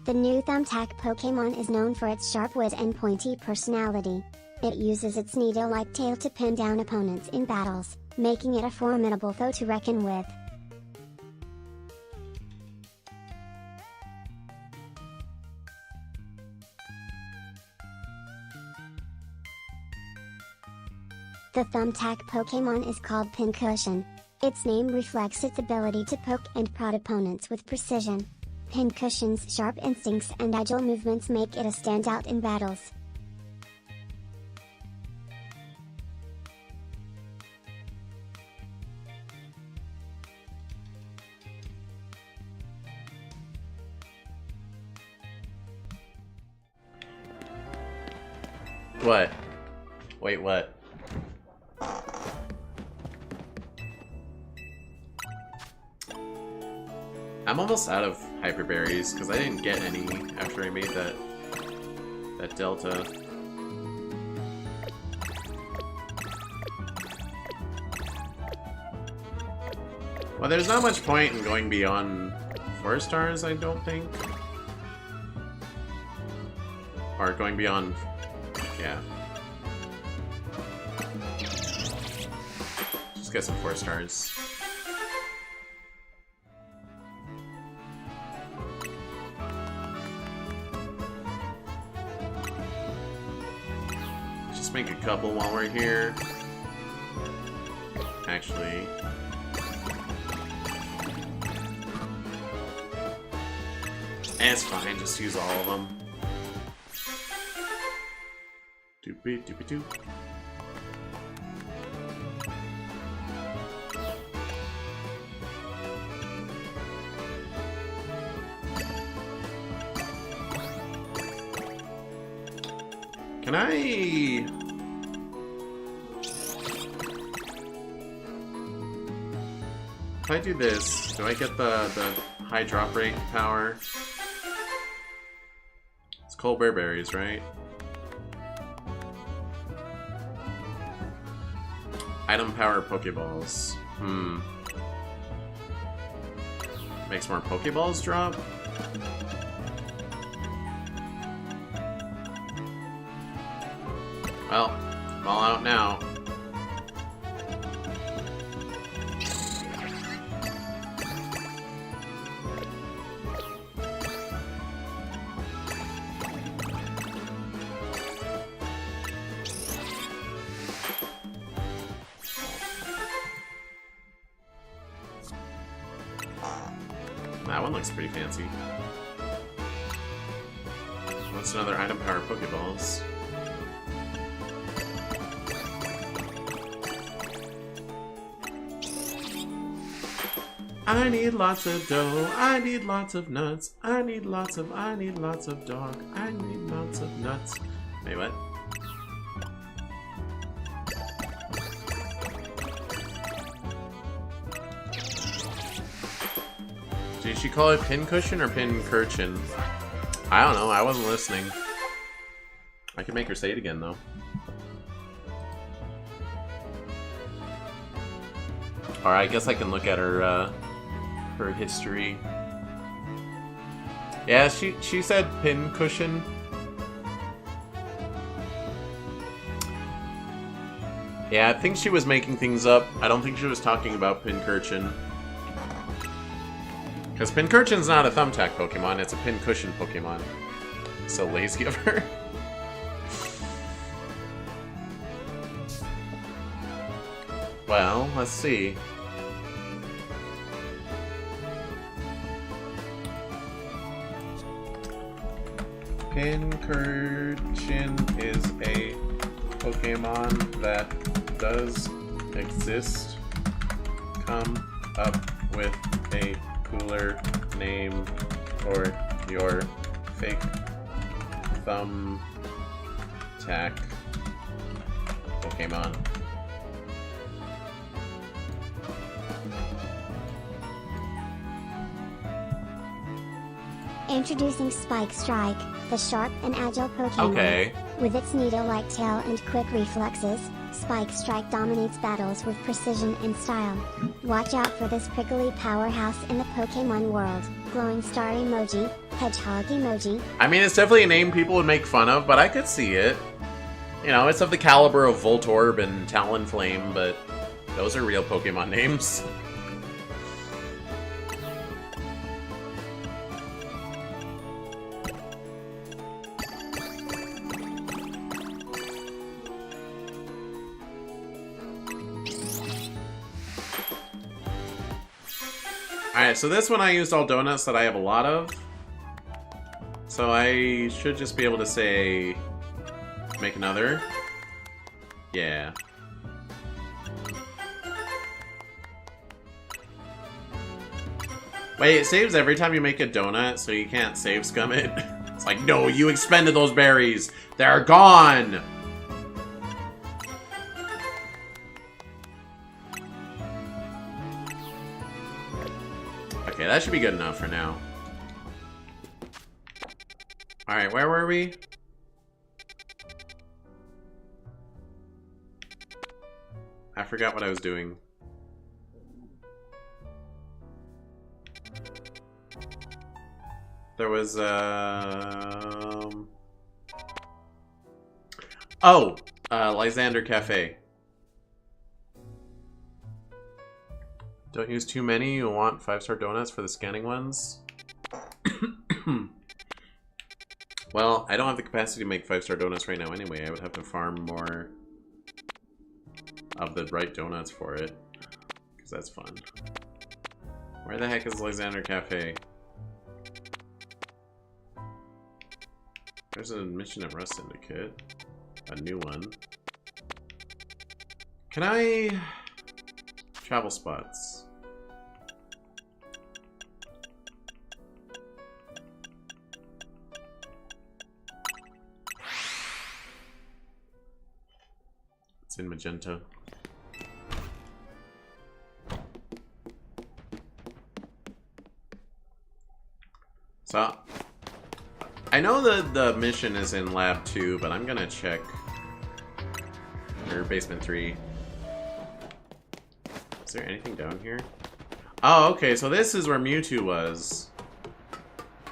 The new Thumbtack Pokémon is known for its sharp wit and pointy personality. It uses its needle-like tail to pin down opponents in battles, making it a formidable foe to reckon with. The Thumbtack Pokémon is called Pincushion. Its name reflects its ability to poke and prod opponents with precision. Pincushion's sharp instincts and agile movements make it a standout in battles. What? Wait, what? I'm almost out of hyperberries because I didn't get any after I made that delta. Well, there's not much point in going beyond 4 stars, I don't think. Or going beyond, yeah. Just get some 4 stars. Just make a couple while we're here. Actually, it's fine, just use all of them. Doopy doopy doop. Can I... If I do this, do I get the high drop rate power? It's cold berries, right? Item power Pokeballs. Makes more Pokeballs drop? Well, I'm all out now. That one looks pretty fancy. What's another item power Pokeballs? I need lots of dough, I need lots of nuts, I need lots of dog, I need lots of nuts. Wait, what? Did she call it Pincushion or Pincurchin? I don't know, I wasn't listening. I could make her say it again though. Or I guess I can look at her her history. Yeah, she said pincushion. Yeah, I think she was making things up. I don't think she was talking about pincushion. Because Pincurchin's not a thumbtack Pokemon, it's a pincushion Pokemon. So lazy of her. Well, let's see. Pincurchin is a Pokemon that does exist. Come up with a cooler name for your fake thumbtack Pokemon. Introducing Spike Strike, the sharp and agile Pokemon. Okay. With its needle-like tail and quick reflexes, Spike Strike dominates battles with precision and style. Watch out for this prickly powerhouse in the Pokemon world. Glowing star emoji, hedgehog emoji. I mean, it's definitely a name people would make fun of, but I could see it. You know, it's of the caliber of Voltorb and Talonflame, but those are real Pokemon names. Alright, so this one I used all donuts that I have a lot of. So I should just be able to say, make another. Yeah. Wait, it saves every time you make a donut, so you can't save scum it? It's like, no, you expended those berries! They're gone! Okay, that should be good enough for now. Alright, where were we? I forgot what I was doing. There was, Lysander Cafe. Don't use too many, you'll want 5-star donuts for the scanning ones. Well, I don't have the capacity to make 5-star donuts right now anyway. I would have to farm more of the right donuts for it. Because that's fun. Where the heck is Lysander Cafe? There's a mission at Rust Syndicate. A new one. Can I... Travel spots. It's in magenta. So, I know the mission is in Lab 2, but I'm gonna check. Or Basement 3. Is there anything down here? Oh, okay, so this is where Mewtwo was.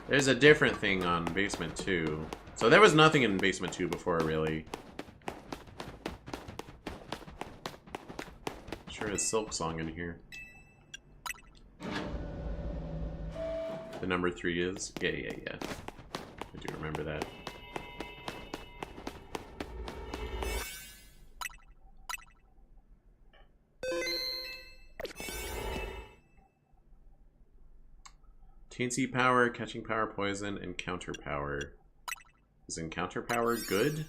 There's a different thing on Basement 2. So there was nothing in Basement 2 before, really. Sure is Silk Song in here. The number 3 is? Yeah. I do remember that. Teensy power, catching power, poison, and counter power. Is encounter power good?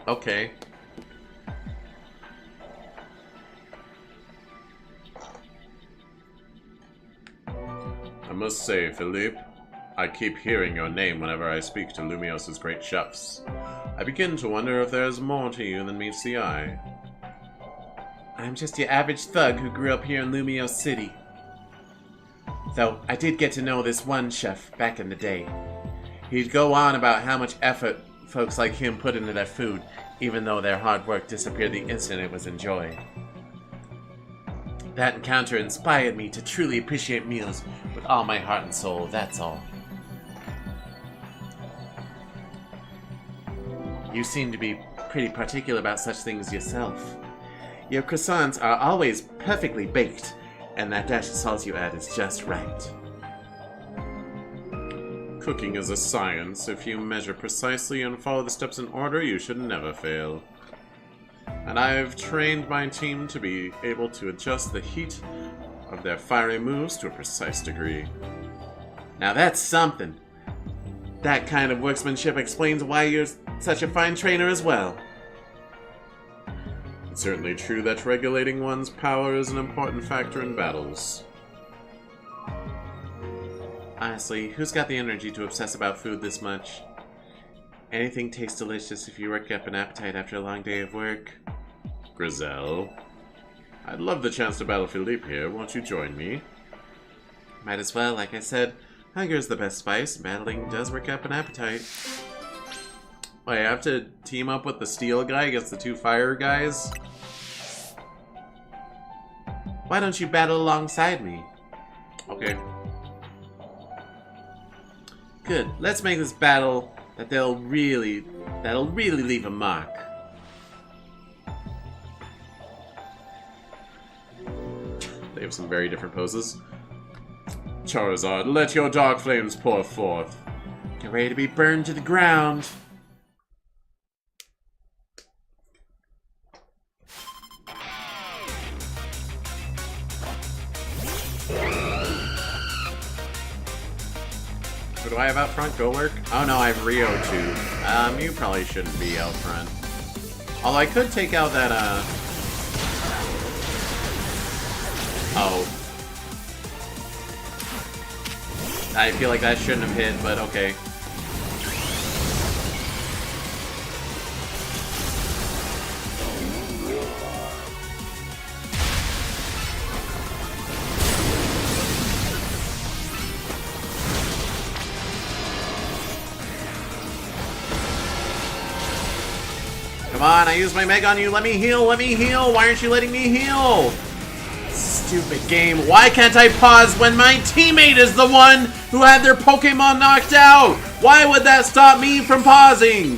Okay. I must say, Philippe, I keep hearing your name whenever I speak to Lumios's great chefs. I begin to wonder if there is more to you than meets the eye. I'm just your average thug who grew up here in Lumiose City. Though I did get to know this one chef back in the day. He'd go on about how much effort folks like him put into their food, even though their hard work disappeared the instant it was enjoyed. That encounter inspired me to truly appreciate meals with all my heart and soul, that's all. You seem to be pretty particular about such things yourself. Your croissants are always perfectly baked, and that dash of salt you add is just right. Cooking is a science. If you measure precisely and follow the steps in order, you should never fail. And I've trained my team to be able to adjust the heat of their fiery moves to a precise degree. Now that's something. That kind of workmanship explains why you're such a fine trainer as well. It's certainly true that regulating one's power is an important factor in battles. Honestly, who's got the energy to obsess about food this much? Anything tastes delicious if you work up an appetite after a long day of work. Grizel, I'd love the chance to battle Philippe here. Won't you join me? Might as well. Like I said, hunger is the best spice. Battling does work up an appetite. Wait, I have to team up with the steel guy against the two fire guys? Why don't you battle alongside me? Okay. Good. Let's make this battle that'll really leave a mark. They have some very different poses. Charizard, let your dark flames pour forth. Get ready to be burned to the ground. What do I have out front? Go work? Oh no, I have Rio too. You probably shouldn't be out front. Although I could take out that, Oh. I feel like that shouldn't have hit, but okay. Come on, I used my Meg on you. Let me heal, let me heal. Why aren't you letting me heal? Stupid game. Why can't I pause when my teammate is the one who had their Pokemon knocked out? Why would that stop me from pausing?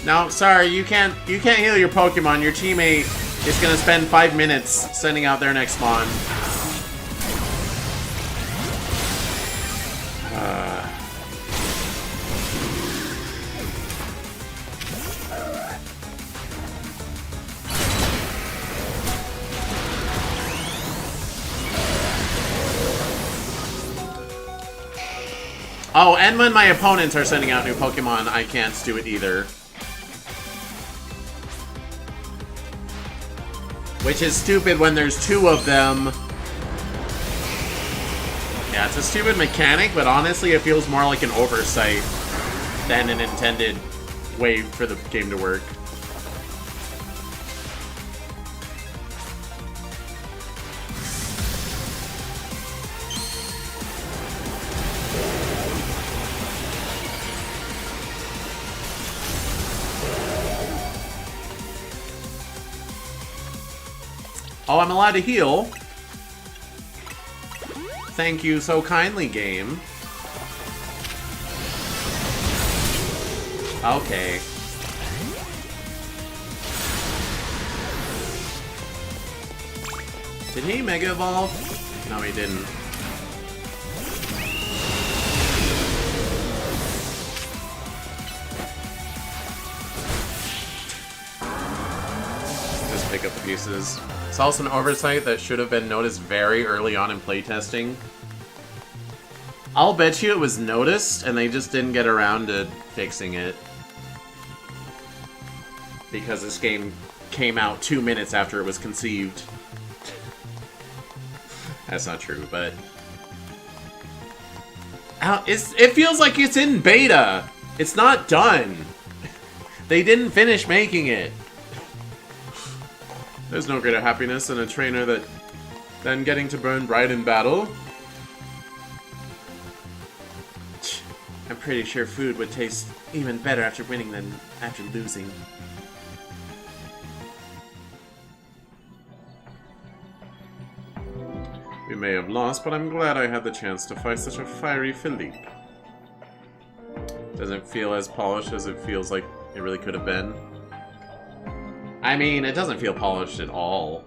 No, sorry, you can't heal your Pokemon. Your teammate is gonna spend 5 minutes sending out their next spawn. Oh, and when my opponents are sending out new Pokemon, I can't do it either. Which is stupid when there's 2 of them. Yeah, it's a stupid mechanic, but honestly it feels more like an oversight than an intended way for the game to work. Oh, I'm allowed to heal. Thank you so kindly, game. Okay. Did he Mega Evolve? No, he didn't. Just pick up the pieces. It's also an oversight that should have been noticed very early on in playtesting. I'll bet you it was noticed, and they just didn't get around to fixing it. Because this game came out 2 minutes after it was conceived. That's not true, but... It feels like it's in beta. It's not done. They didn't finish making it. There's no greater happiness than a trainer than getting to burn bright in battle. I'm pretty sure food would taste even better after winning than after losing. We may have lost, but I'm glad I had the chance to fight such a fiery Philippe. Doesn't feel as polished as it feels like it really could have been. I mean, it doesn't feel polished at all.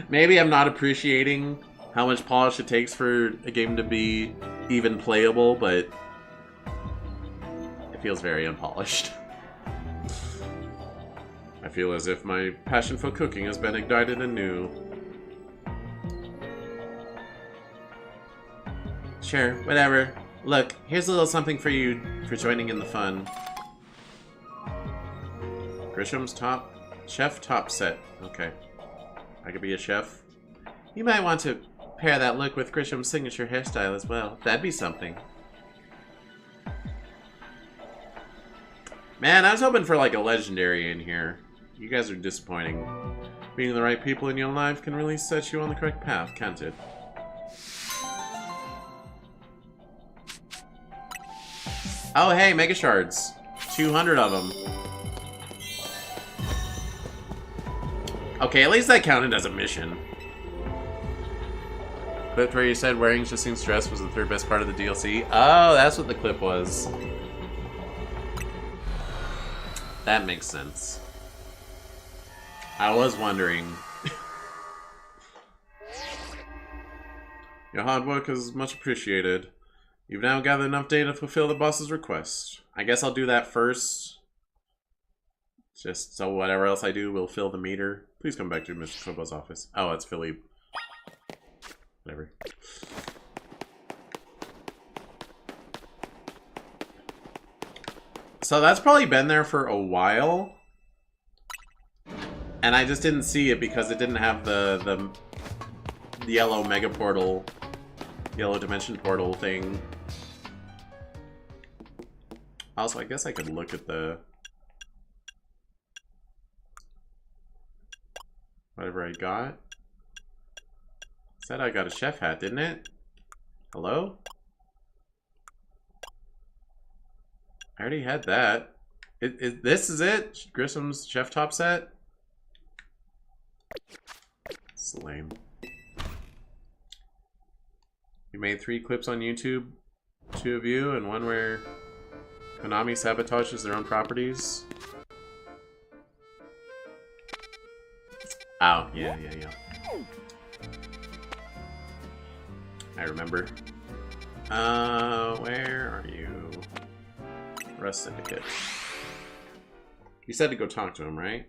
Maybe I'm not appreciating how much polish it takes for a game to be even playable, but it feels very unpolished. I feel as if my passion for cooking has been ignited anew. Sure, whatever. Look, here's a little something for you for joining in the fun. Grisham's chef top set. Okay. I could be a chef. You might want to pair that look with Grisham's signature hairstyle as well. That'd be something. Man, I was hoping for like a legendary in here. You guys are disappointing. Meeting the right people in your life can really set you on the correct path, can't it? Oh, hey, Mega Shards. 200 of them. Okay, at least that counted as a mission. Clip where you said wearing Justine dress was the third best part of the DLC. Oh, that's what the clip was. That makes sense. I was wondering. Your hard work is much appreciated. You've now gathered enough data to fulfill the boss's request. I guess I'll do that first. Just so whatever else I do will fill the meter. Please come back to Mr. Kobo's office. Oh, it's Philippe. Whatever. So that's probably been there for a while. And I just didn't see it because it didn't have the yellow mega portal, yellow dimension portal thing. Also, I guess I could look at the whatever I got. Said I got a chef hat, didn't it? Hello? I already had that. This is it? Grissom's chef top set? It's lame. You made 3 clips on YouTube, 2 of you, and 1 where Konami sabotages their own properties. Oh, yeah. I remember. Where are you? Rust Syndicate. You said to go talk to him, right?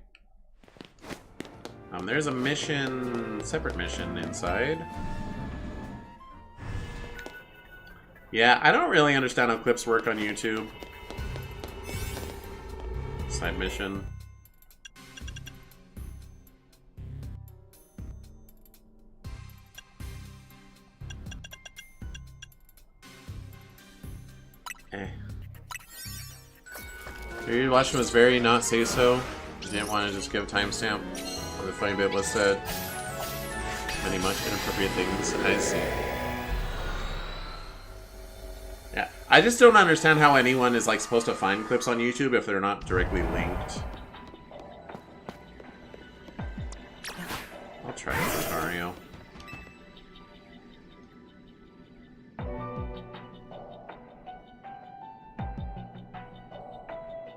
There's a mission, separate mission inside. Yeah, I don't really understand how clips work on YouTube. Side mission. Maybe watching was very not say so. You didn't want to just give a timestamp where the funny bit was said. Many much inappropriate things. I see. Yeah, I just don't understand how anyone is like supposed to find clips on YouTube if they're not directly linked. I'll try Mario.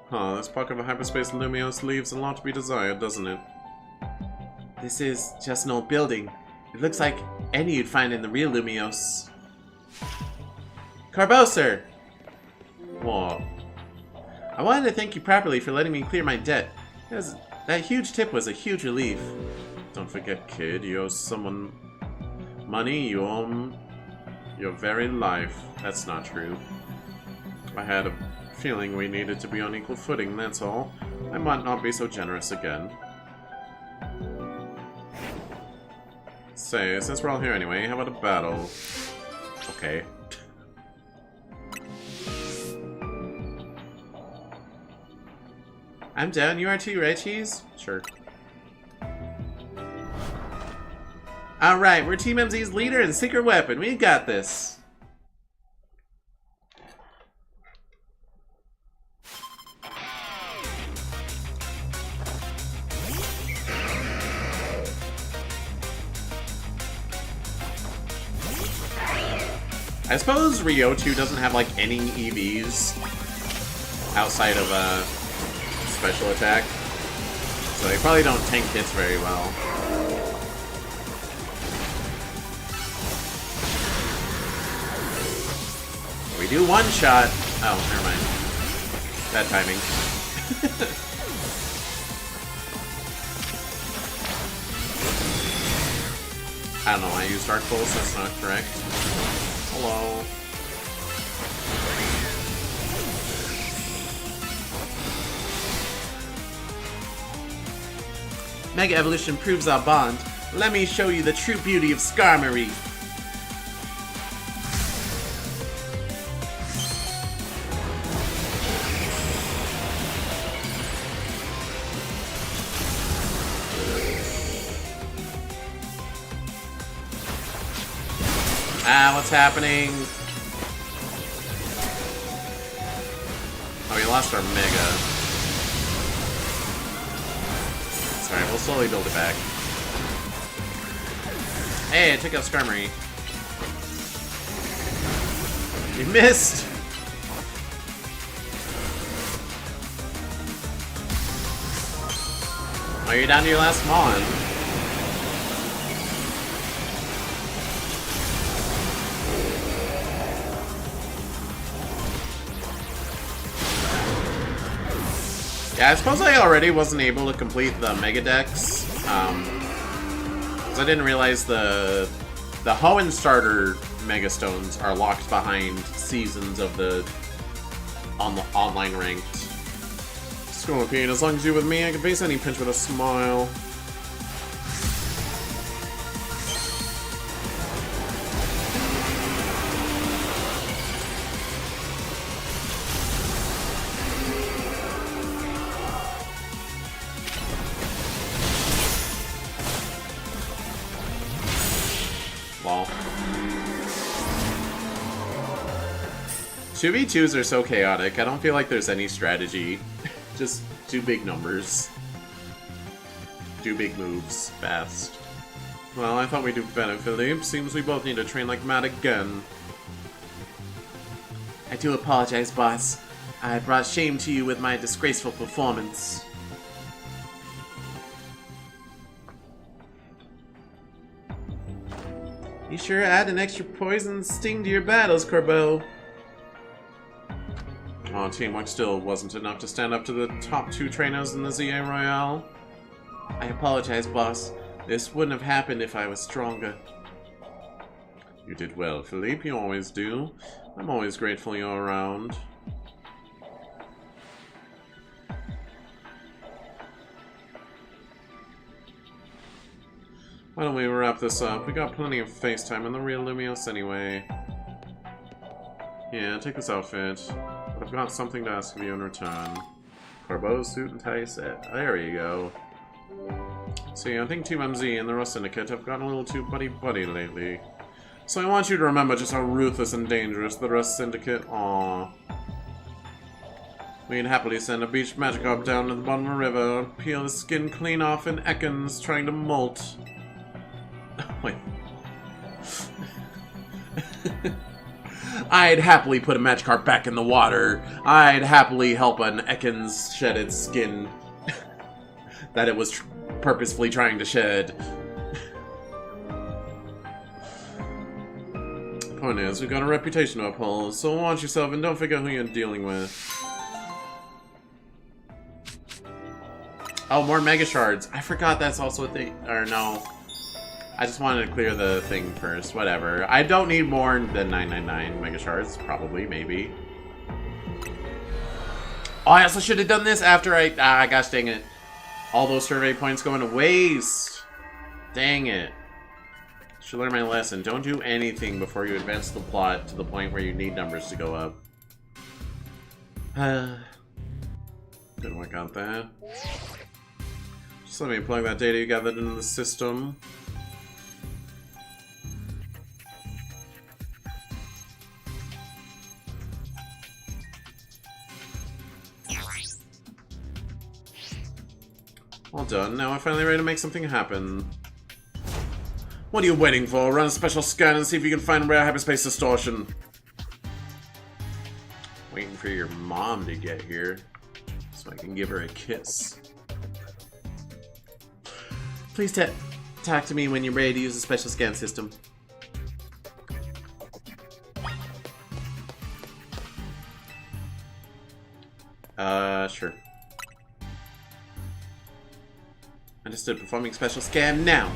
Huh, this pocket of hyperspace Lumios leaves a lot to be desired, doesn't it? This is just an old building. It looks like any you'd find in the real Lumios. Carboser! What? I wanted to thank you properly for letting me clear my debt. That huge tip was a huge relief. Don't forget, kid, you owe someone money, you owe your very life. That's not true. I had a feeling we needed to be on equal footing, that's all. I might not be so generous again. Say, since we're all here anyway, how about a battle? Okay. I'm down. You are too, right, Cheese? Sure. Alright, we're Team MZ's leader and secret weapon. We got this. I suppose Rio 2 doesn't have like any EVs outside of a special attack, so they probably don't tank hits very well. We do one shot. Oh, never mind. Bad timing. I don't know why I used Dark Pulse, that's not correct. Hello. Mega Evolution proves our bond. Let me show you the true beauty of Skarmory. Ah, what's happening? Oh, we lost our Mega. Sorry, we'll slowly build it back. Hey, I took out Skarmory. You missed! Oh, you're down to your last Mon. Yeah, I suppose I already wasn't able to complete the Mega Dex, because I didn't realize the Hoenn starter Mega Stones are locked behind seasons of the online ranked. Scorpion, as long as you're with me, I can face any pinch with a smile. Lol. 2v2s are so chaotic, I don't feel like there's any strategy. Just do big numbers. Do big moves, fast. Well, I thought we'd do better, Philippe. Seems we both need to train like mad again. I do apologize, boss. I brought shame to you with my disgraceful performance. You sure add an extra poison sting to your battles, Corbeau. Oh, teamwork still wasn't enough to stand up to the top 2 trainers in the ZA Royale. I apologize, boss. This wouldn't have happened if I was stronger. You did well, Philippe. You always do. I'm always grateful you're around. Why don't we wrap this up? We got plenty of FaceTime in the real Lumios anyway. Yeah, take this outfit. But I've got something to ask of you in return. Corbeau, suit, and tie set. There you go. See, I think Team MZ and the Rust Syndicate have gotten a little too buddy-buddy lately. So I want you to remember just how ruthless and dangerous the Rust Syndicate are. We'd happily send a beach Magikarp down to the bottom of the river, peel his skin clean off in Ekans trying to molt. Wait. I'd happily put a Magikarp back in the water. I'd happily help an Ekans shed its skin that it was purposefully trying to shed. Point is, we've got a reputation to uphold, so watch yourself and don't forget who you're dealing with. Oh, more Mega Shards. I forgot that's also a thing. Or no. I just wanted to clear the thing first. Whatever. I don't need more than 999 Mega Shards. Probably, maybe. Oh, I also should have done this after I... gosh dang it. All those survey points going to waste. Dang it. Should learn my lesson. Don't do anything before you advance the plot to the point where you need numbers to go up. Didn't work out there. Just let me plug that data you gathered into the system. All done. Now we're finally ready to make something happen. What are you waiting for? Run a special scan and see if you can find a rare hyperspace distortion. Waiting for your mom to get here so I can give her a kiss. Please talk to me when you're ready to use the special scan system. Sure. Understood. Performing special scan now.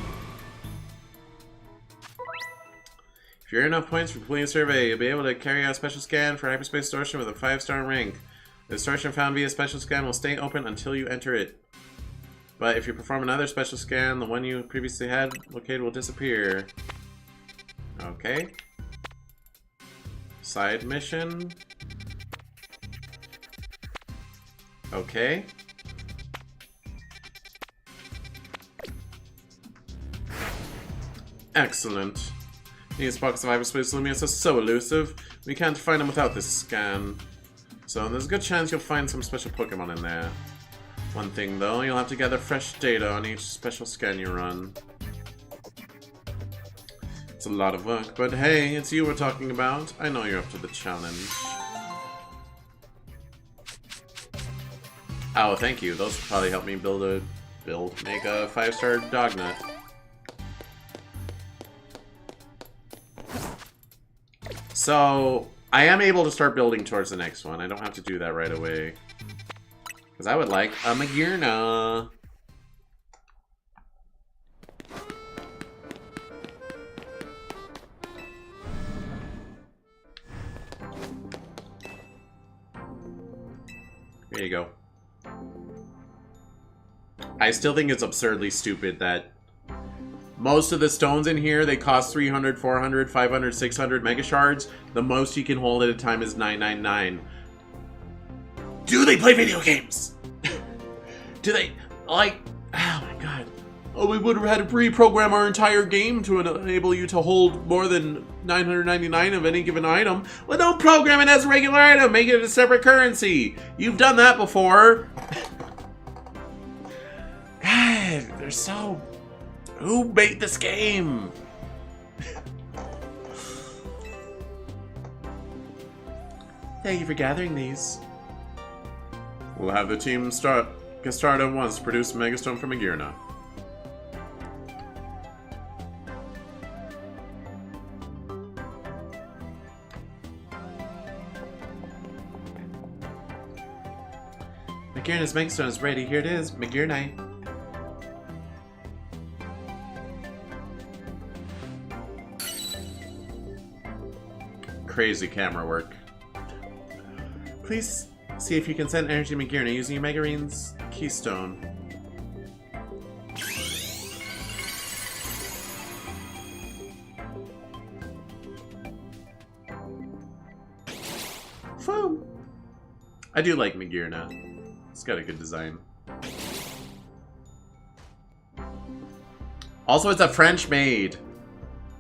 If you're enough points for completing a survey, you'll be able to carry out a special scan for hyperspace distortion with a 5-star rank. The distortion found via special scan will stay open until you enter it. But if you perform another special scan, the one you previously had located will disappear. Okay. Side mission. Okay. Excellent. These pockets of hyperspace Lumious are so elusive, we can't find them without this scan. So there's a good chance you'll find some special Pokemon in there. One thing though, you'll have to gather fresh data on each special scan you run. It's a lot of work, but hey, it's you we're talking about. I know you're up to the challenge. Oh, thank you. Those will probably help me make a 5-star Dognut. So, I am able to start building towards the next one. I don't have to do that right away. Because I would like a Magearna. There you go. I still think it's absurdly stupid that most of the stones in here, they cost 300, 400, 500, 600 mega shards. The most you can hold at a time is 999. Do they play video games? Do they, like, oh my god. Oh, we would have had to pre-program our entire game to enable you to hold more than 999 of any given item. Well, don't program it as a regular item. Make it a separate currency. You've done that before. God, they're so... Who made this game? Thank you for gathering these. We'll have the team get started at once to produce Megastone from Magearna. Magearna's Megastone is ready. Here it is, Magearna. Crazy camera work. Please see if you can send energy to Magearna using your Megarine's keystone. Whew. I do like Magearna. It's got a good design. Also, it's a French-made.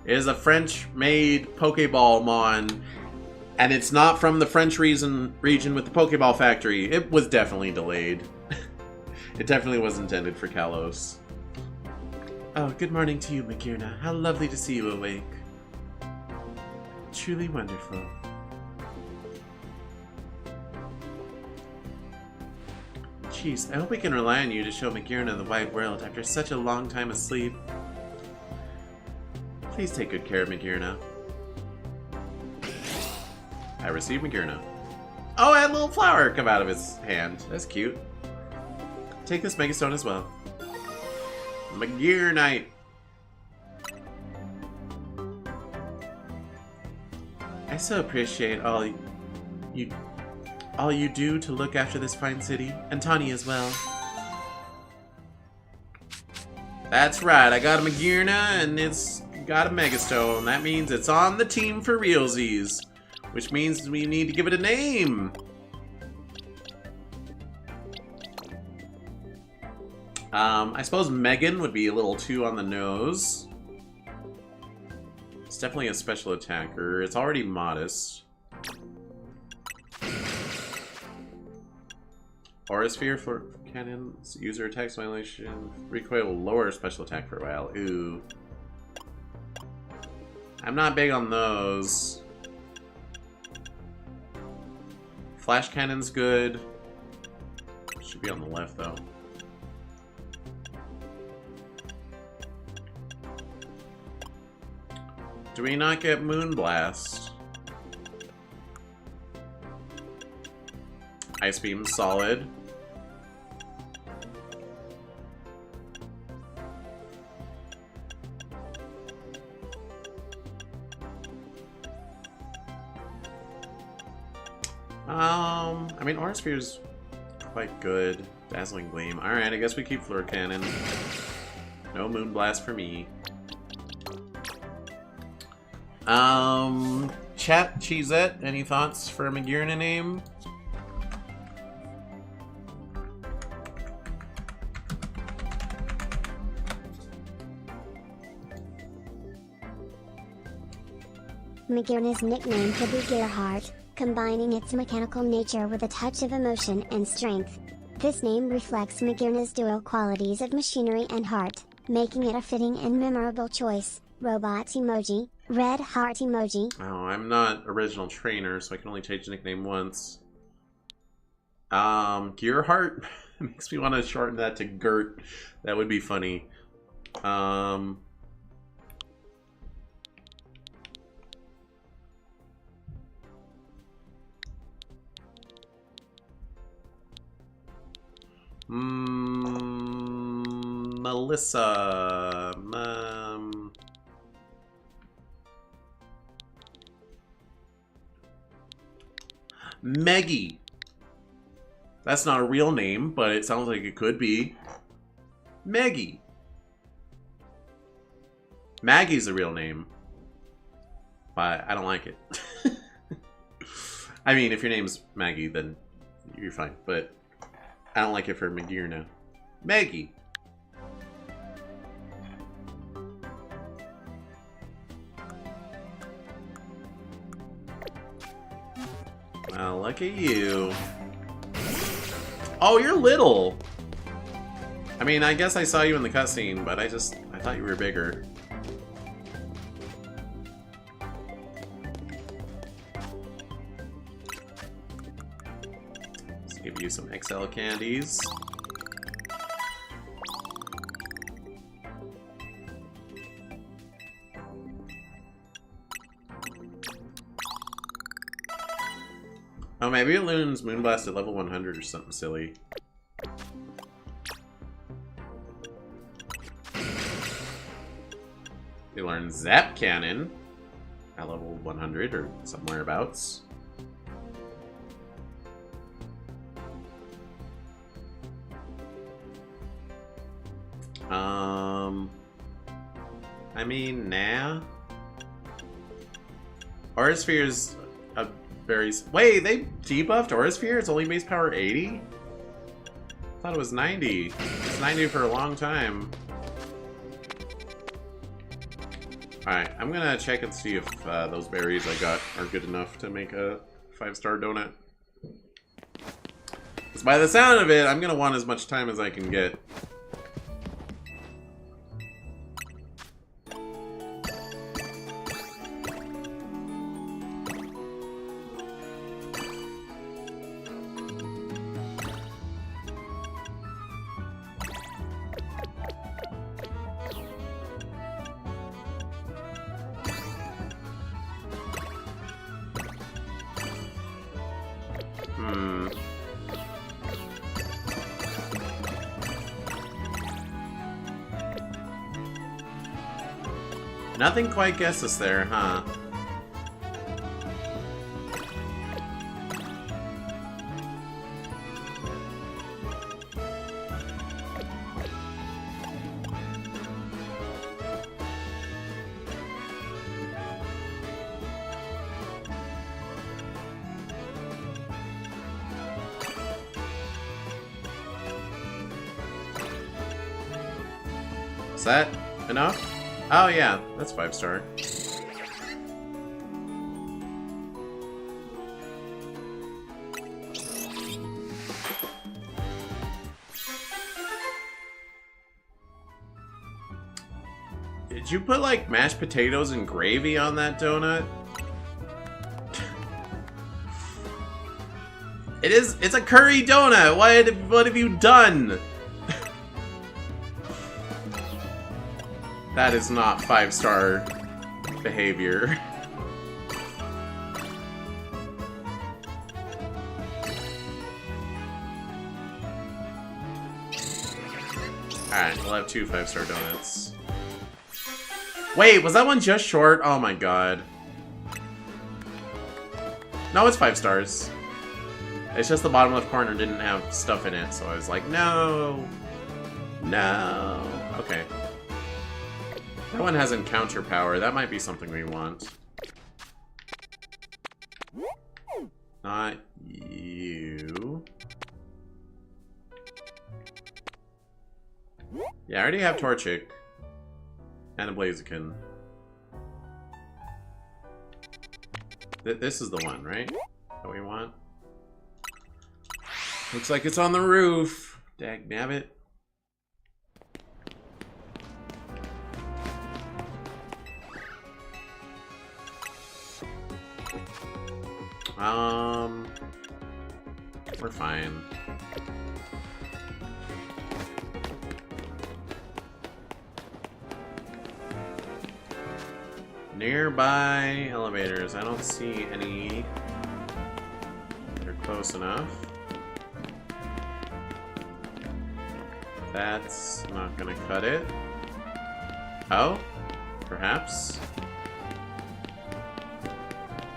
It is a French-made Pokeball-mon, and it's not from the French region with the Pokeball factory. It was definitely delayed. It definitely was intended for Kalos. Oh, good morning to you, Magearna. How lovely to see you awake. Truly wonderful. Jeez, I hope we can rely on you to show Magearna the wide world after such a long time asleep. Please take good care of Magearna. I received Magearna. Oh, I had a little flower come out of his hand. That's cute. Take this Megastone as well. Magearnite. I so appreciate all you do to look after this fine city, and Tawny as well. That's right, I got a Magearna, and it's got a Megastone. That means it's on the team for realsies, which means we need to give it a name. I suppose Megan would be a little too on the nose. It's definitely a special attacker. It's already modest. Aura Sphere for cannons. User attacks violation. Recoil lower special attack for a while. Ooh. I'm not big on those. Flash Cannon's good. Should be on the left, though. Do we not get Moonblast? Ice Beam, solid. I mean, Aura Sphere's quite good. Dazzling Gleam. Alright, I guess we keep Fleur Cannon. No Moonblast for me. Chat, Cheezette, any thoughts for a Magearna name? Magearna's nickname could be Gearheart, combining its mechanical nature with a touch of emotion and strength. This name reflects Magearna's dual qualities of machinery and heart, making it a fitting and memorable choice. Robot emoji, red heart emoji. Oh, I'm not original trainer, so I can only change the nickname once. Gearheart makes me want to shorten that to Gert. That would be funny. Melissa. Maggie. That's not a real name, but it sounds like it could be. Maggie. Maggie's a real name, but I don't like it. I mean, if your name's Maggie, then you're fine, but I don't like it for Magearna. Maggie. Well, look at you. Oh, you're little. I mean, I guess I saw you in the cutscene, but I thought you were bigger. Let's give you some XL candies. Oh, maybe it learns Moonblast at level 100 or something silly. They learn Zap Cannon at level 100 or somewhere abouts. I mean, nah. Aura Sphere's a very... Wait, they debuffed Aura Sphere? It's only base power 80? I thought it was 90. It's 90 for a long time. Alright, I'm gonna check and see if those berries I got are good enough to make a 5-star donut. Because by the sound of it, I'm gonna want as much time as I can get. Nothing quite gets us there, huh? Is that enough? Oh yeah, that's 5-star. Did you put like mashed potatoes and gravy on that donut? It's a curry donut. What have you done? That is not 5-star behavior. Alright, we'll have 2 5-star donuts. Wait, was that one just short? Oh my god. No, it's 5 stars. It's just the bottom left corner didn't have stuff in it, so I was like, no. No. Okay. That one has encounter power. That might be something we want. Not you. Yeah, I already have Torchic. And a Blaziken. This is the one, right? That we want? Looks like it's on the roof. Dagnabbit. We're fine. Nearby elevators. I don't see any. They're close enough. That's not gonna cut it. Oh? Perhaps?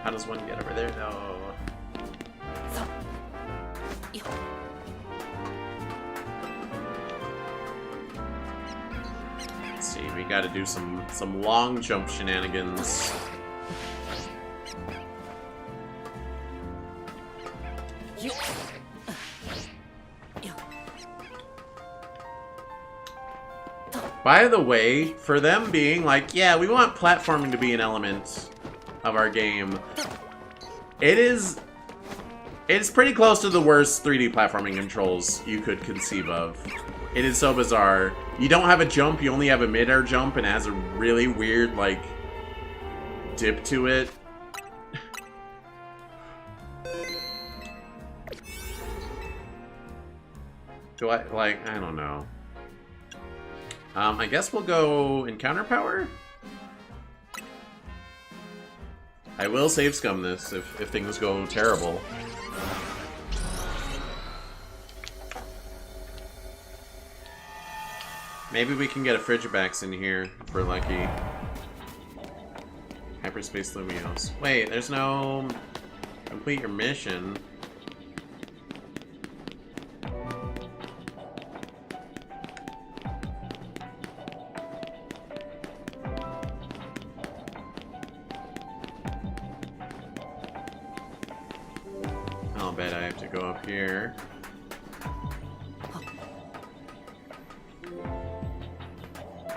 How does one get over there? No. Let's see, we gotta do some long jump shenanigans. By the way, for them being like, yeah, we want platforming to be an element of our game, it's pretty close to the worst 3D platforming controls you could conceive of. It is so bizarre. You don't have a jump, you only have a mid-air jump, and it has a really weird, like, dip to it. I don't know. I guess we'll go encounter power? I will save scum this if things go terrible. Maybe we can get a Frigibax in here if we're lucky. Hyperspace Lumios. Wait, there's no complete your mission. I'll bet I have to go up here.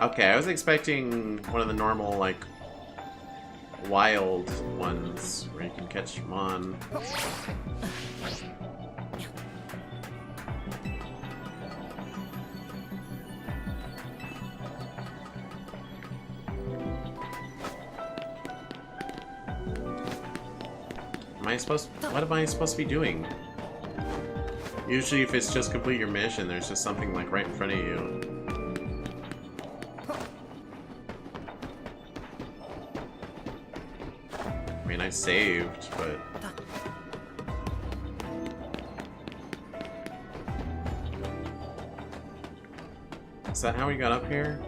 Okay, I was expecting one of the normal, like, wild ones where you can catch them on. What am I supposed to be doing? Usually if it's just complete your mission, there's just something like right in front of you. I mean, I saved, but... Is that how we got up here?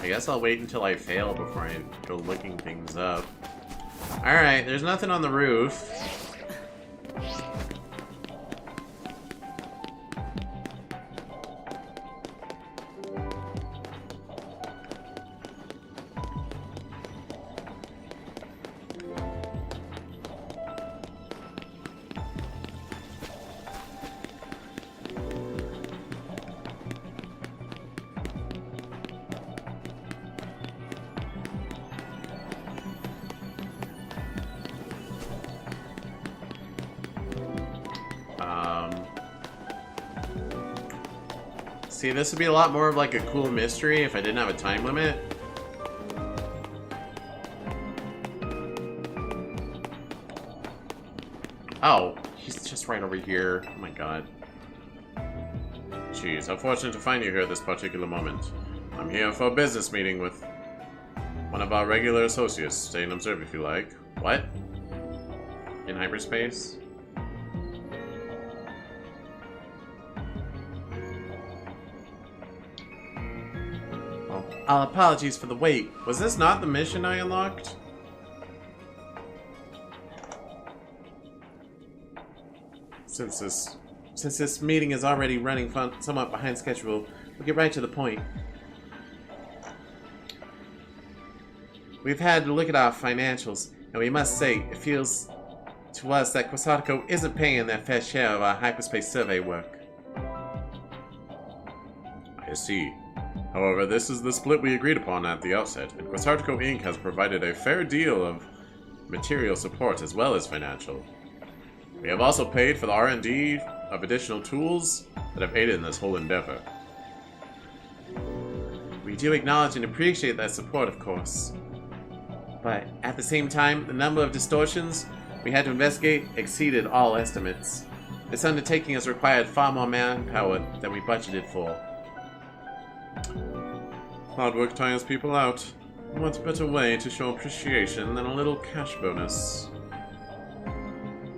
I guess I'll wait until I fail before I go looking things up. Alright, there's nothing on the roof. See, this would be a lot more of like a cool mystery if I didn't have a time limit. Oh, he's just right over here. Oh my god. Jeez, how fortunate to find you here at this particular moment. I'm here for a business meeting with one of our regular associates. Stay and observe if you like. What? In hyperspace? Apologies for the wait. Was this not the mission I unlocked? Since this meeting is already running somewhat behind schedule, we'll get right to the point. We've had to look at our financials, and we must say, it feels to us that Quasarco isn't paying their fair share of our hyperspace survey work. I see. However, this is the split we agreed upon at the outset, and Quasarco Inc. has provided a fair deal of material support as well as financial. We have also paid for the R&D of additional tools that have aided in this whole endeavor. We do acknowledge and appreciate that support, of course. But at the same time, the number of distortions we had to investigate exceeded all estimates. This undertaking has required far more manpower than we budgeted for. Hard work tires people out. What better way to show appreciation than a little cash bonus?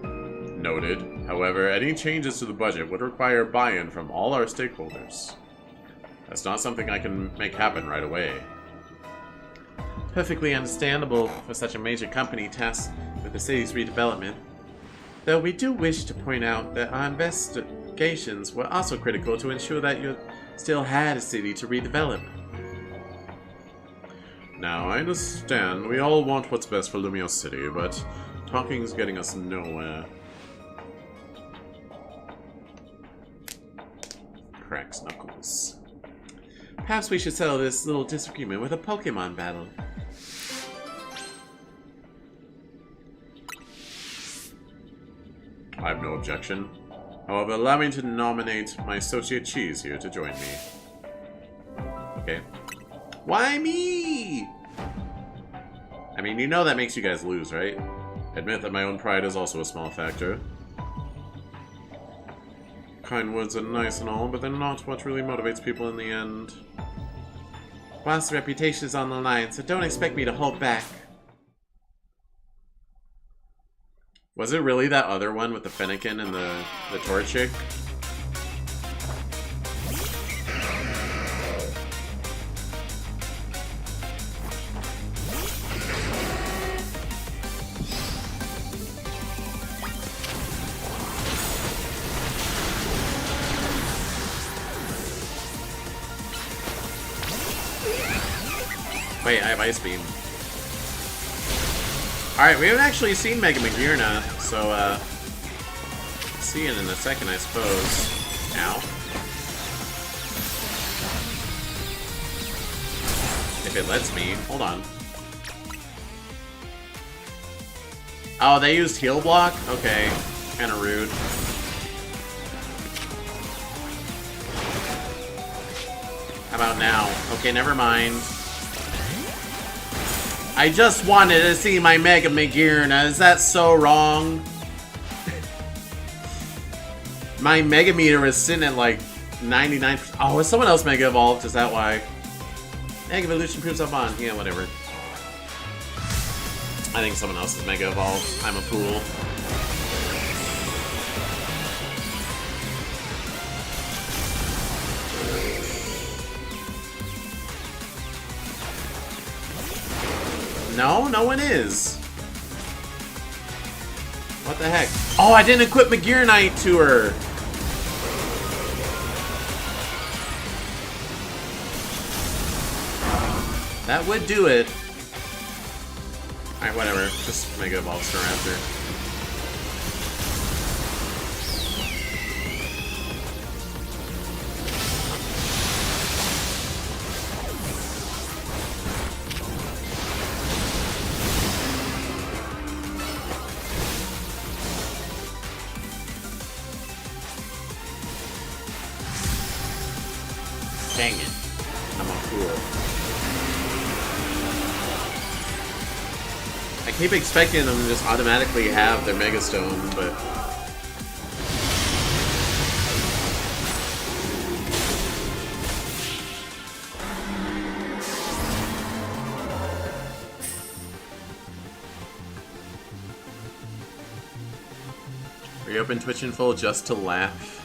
Noted. However, any changes to the budget would require buy-in from all our stakeholders. That's not something I can make happen right away. Perfectly understandable for such a major company tasked with the city's redevelopment. Though we do wish to point out that our investigations were also critical to ensure that you still had a city to redevelop. Now, I understand we all want what's best for Lumio City, but talking is getting us nowhere. Cracks knuckles. Perhaps we should settle this little disagreement with a Pokémon battle. I have no objection. However, allow me to nominate my associate Cheese here to join me. Okay. Why me? I mean, you know that makes you guys lose, right? Admit that my own pride is also a small factor. Kind words are nice and all, but they're not what really motivates people in the end. Whilst the reputation is on the line, so don't expect me to hold back. Was it really that other one with the Fennekin and the Torchic? Wait, I have Ice Beam. Alright, we haven't actually seen Mega Magirna, so, see it in a second, I suppose. Ow. If it lets me. Hold on. Oh, they used Heal Block? Okay. Kinda rude. How about now? Okay, never mind. I just wanted to see my Mega Magirna. Is that so wrong? My Mega Meter is sitting at like 99%. Oh, is someone else Mega Evolved? Is that why? Mega Evolution proves up on. Yeah, whatever. I think someone else is Mega Evolved. I'm a fool. No, no one is. What the heck? Oh, I didn't equip Magirnite to her. That would do it. Alright, whatever. Just Mega Evolve Staraptor. Dang it. I'm a fool. I keep expecting them to just automatically have their Mega Stone, but... Reopen Twitch in full just to laugh.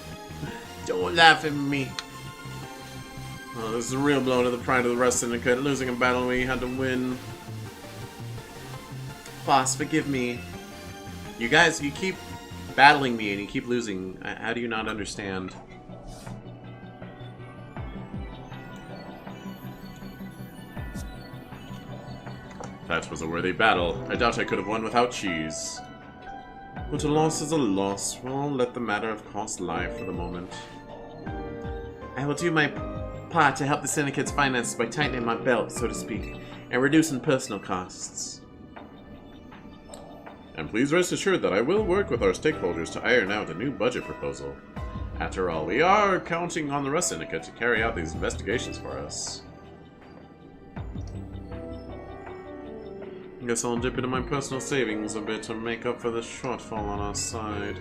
Don't laugh at me. Oh, this is a real blow to the pride of the Rust Syndicate, losing a battle we had to win. Boss, forgive me. You guys, you keep battling me and you keep losing. How do you not understand? That was a worthy battle. I doubt I could have won without cheese. But a loss is a loss. Well, let the matter of cost lie for the moment. I will do my part to help the Syndicate's finances by tightening my belt, so to speak, and reducing personal costs. And please rest assured that I will work with our stakeholders to iron out a new budget proposal. After all, we are counting on the Rust Syndicate to carry out these investigations for us. I guess I'll dip into my personal savings a bit to make up for the shortfall on our side.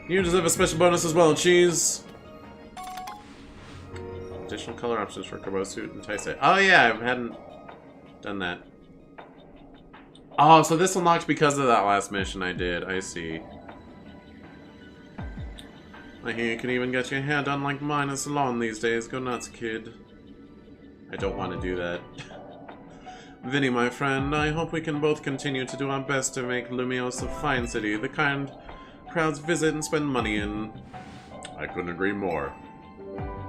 You deserve a special bonus as well, Cheese! Additional color options for Carbo Suit and Taisei. Oh yeah, I hadn't done that. Oh, so this unlocked because of that last mission I did. I see. I hear you can even get your hair done like mine in a salon these days. Go nuts, kid. I don't want to do that. Vinny, my friend, I hope we can both continue to do our best to make Lumios a fine city, the kind crowds visit and spend money in. I couldn't agree more.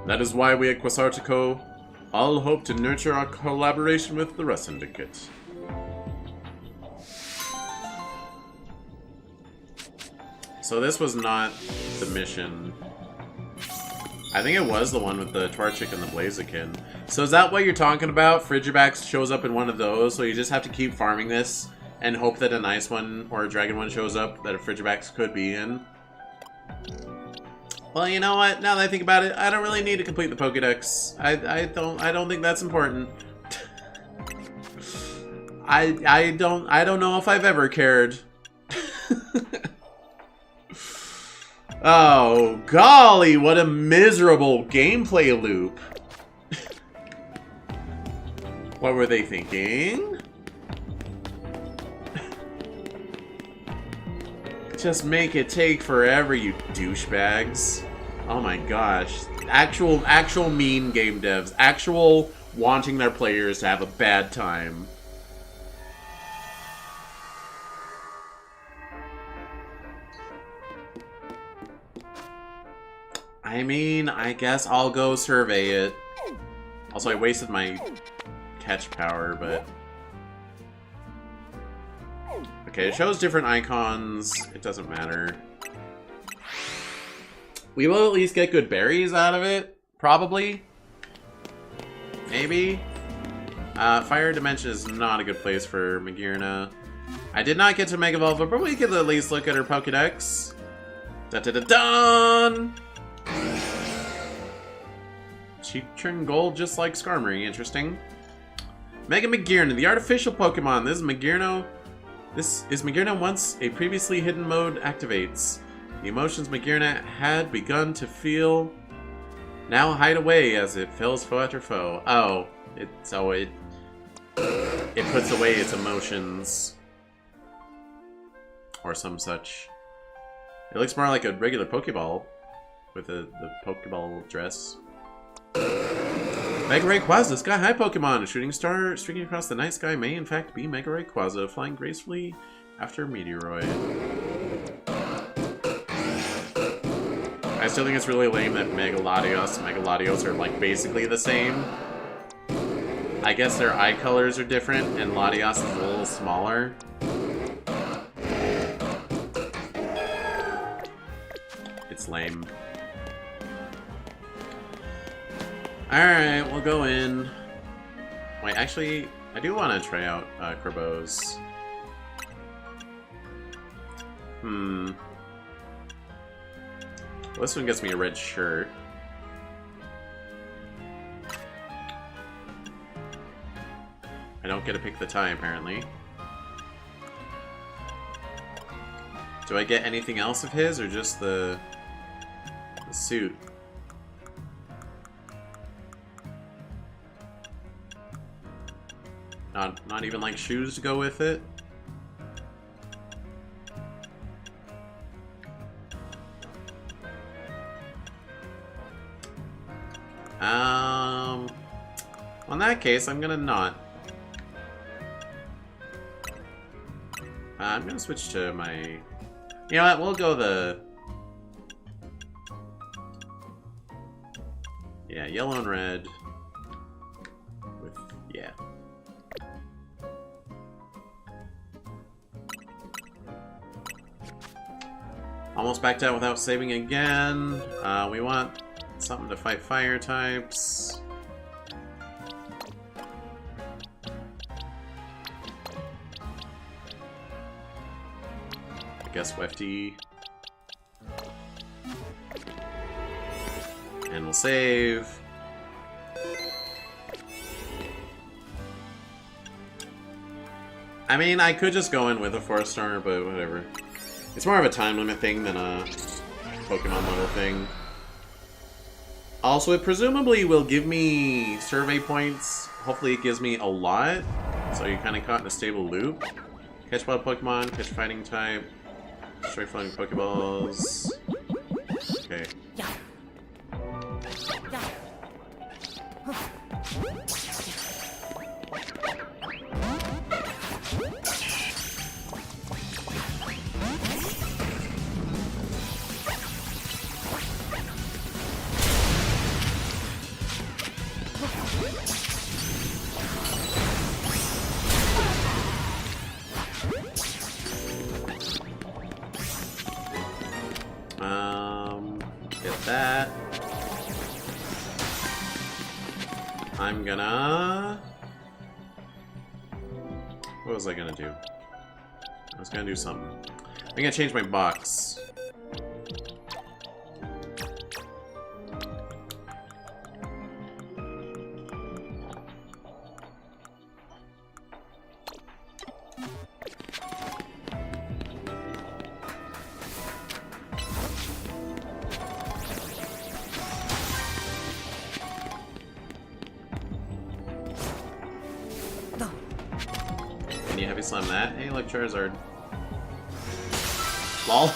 That is why we at Quasartico all hope to nurture our collaboration with the Rust Syndicate. So this was not the mission. I think it was the one with the Torchic and the Blaziken. So is that what you're talking about? Frigibax shows up in one of those, so you just have to keep farming this and hope that a nice one or a dragon one shows up that a Frigibax could be in? Well, you know what? Now that I think about it, I don't really need to complete the Pokédex. I don't think that's important. I don't know if I've ever cared. Oh, golly, what a miserable gameplay loop. What were they thinking? Just make it take forever, you douchebags. Oh my gosh. Actual mean game devs. Actual wanting their players to have a bad time. I mean, I guess I'll go survey it. Also, I wasted my catch power, but... Okay, it shows different icons. It doesn't matter. We will at least get good berries out of it. Probably. Maybe. Fire Dimension is not a good place for Magirna. I did not get to Mega Evolve, but we could at least look at her Pokédex. Da-da-da-dun! She turned gold just like Skarmory. Interesting. Mega Magirna, the artificial Pokemon. This is Magirna once a previously hidden mode activates. The emotions Magirna had begun to feel now hide away as it fills foe after foe. Oh, it puts away its emotions. Or some such. It looks more like a regular Pokeball with the Pokeball dress. Mega Rayquaza, Sky High Pokemon. A shooting star streaking across the night sky may in fact be Mega Rayquaza, flying gracefully after a meteoroid. I still think it's really lame that Mega Latios are like basically the same. I guess their eye colors are different and Latios is a little smaller. It's lame. Alright, we'll go in. Wait, actually, I do want to try out Kerbo's. Well, this one gets me a red shirt. I don't get to pick the tie, apparently. Do I get anything else of his, or just the suit? Not even like shoes to go with it? Well, in that case, I'm gonna not. I'm gonna switch to my... You know what, we'll go the... Yeah, yellow and red. With, yeah. Almost backed out without saving again. We want something to fight fire types. I guess Wefty. And we'll save. I mean, I could just go in with a 4-star, but whatever. It's more of a time limit thing than a Pokemon model thing. Also, it presumably will give me survey points. Hopefully it gives me a lot. So you're kind of caught in a stable loop. Catch wild Pokemon, catch fighting type, destroy floating Pokeballs. Okay. Get that. I'm gonna... What was I gonna do? I was gonna do something. I'm gonna change my box. Can you heavy slam that? Hey, look, Charizard. Lol.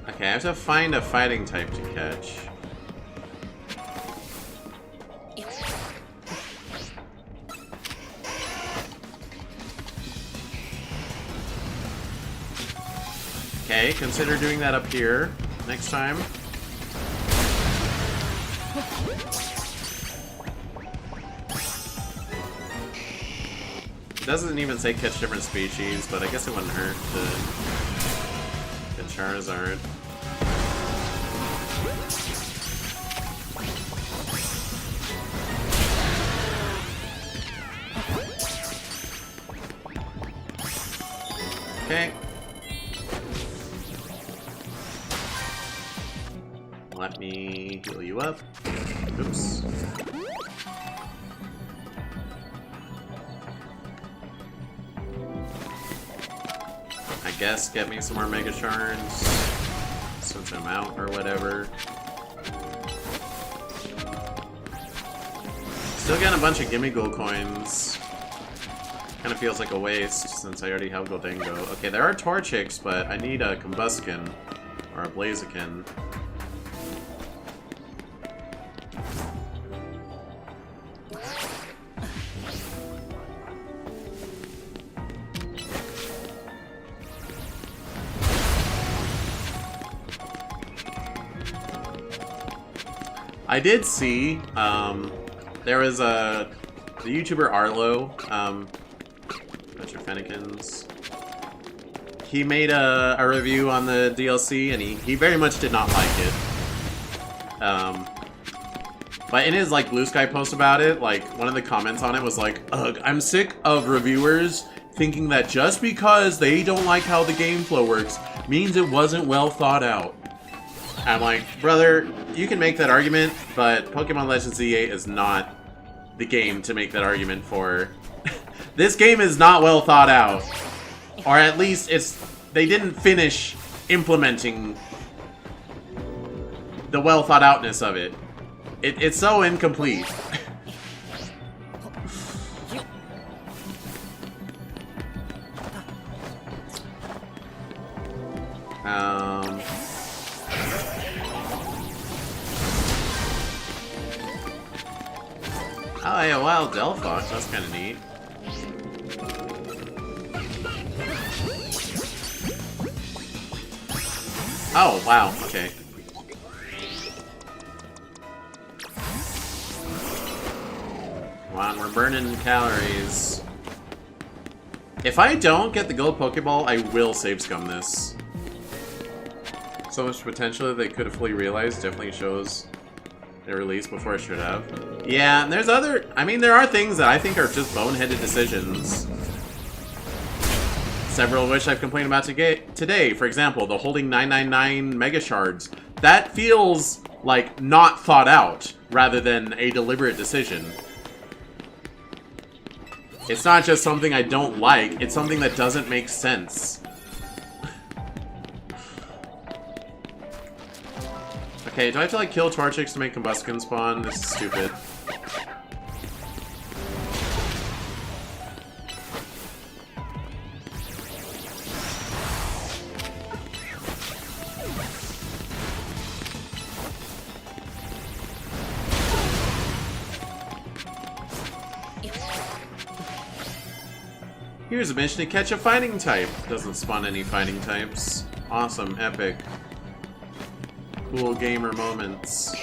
Okay, I have to find a fighting type to catch. Okay, consider doing that up here next time. It doesn't even say catch different species, but I guess it wouldn't hurt to get Charizard. Okay. Let me heal you up. Oops. I guess get me some more Mega Shards since I'm out or whatever. Still getting a bunch of Gimme Gold coins. Kind of feels like a waste since I already have Goldango. Okay, there are Torchics, but I need a Combuskin or a Blaziken. I did see, there was the YouTuber Arlo, Mr. Fennekins. He made a review on the DLC, and he very much did not like it. But in his, like, Blue Sky post about it, like, one of the comments on it was like, ugh, I'm sick of reviewers thinking that just because they don't like how the game flow works means it wasn't well thought out. I'm like, brother, you can make that argument, but Pokemon Legends Z8 is not the game to make that argument for. This game is not well thought out. Or at least they didn't finish implementing the well thought outness of it. It's so incomplete. Oh yeah, wild Delphox, that's kind of neat. Oh, wow, okay. Come on, we're burning calories. If I don't get the gold Pokeball, I will save scum this. So much potential that they could have fully realized definitely shows their release before it should have. Yeah, and there's other... I mean, there are things that I think are just boneheaded decisions. Several of which I've complained about today. For example, the holding 999 Mega Shards. That feels like not thought out, rather than a deliberate decision. It's not just something I don't like, it's something that doesn't make sense. Okay, do I have to like kill Torchics to make Combuskin spawn? This is stupid. Here's a mission to catch a fighting type. Doesn't spawn any fighting types. Awesome, epic. Cool gamer moments.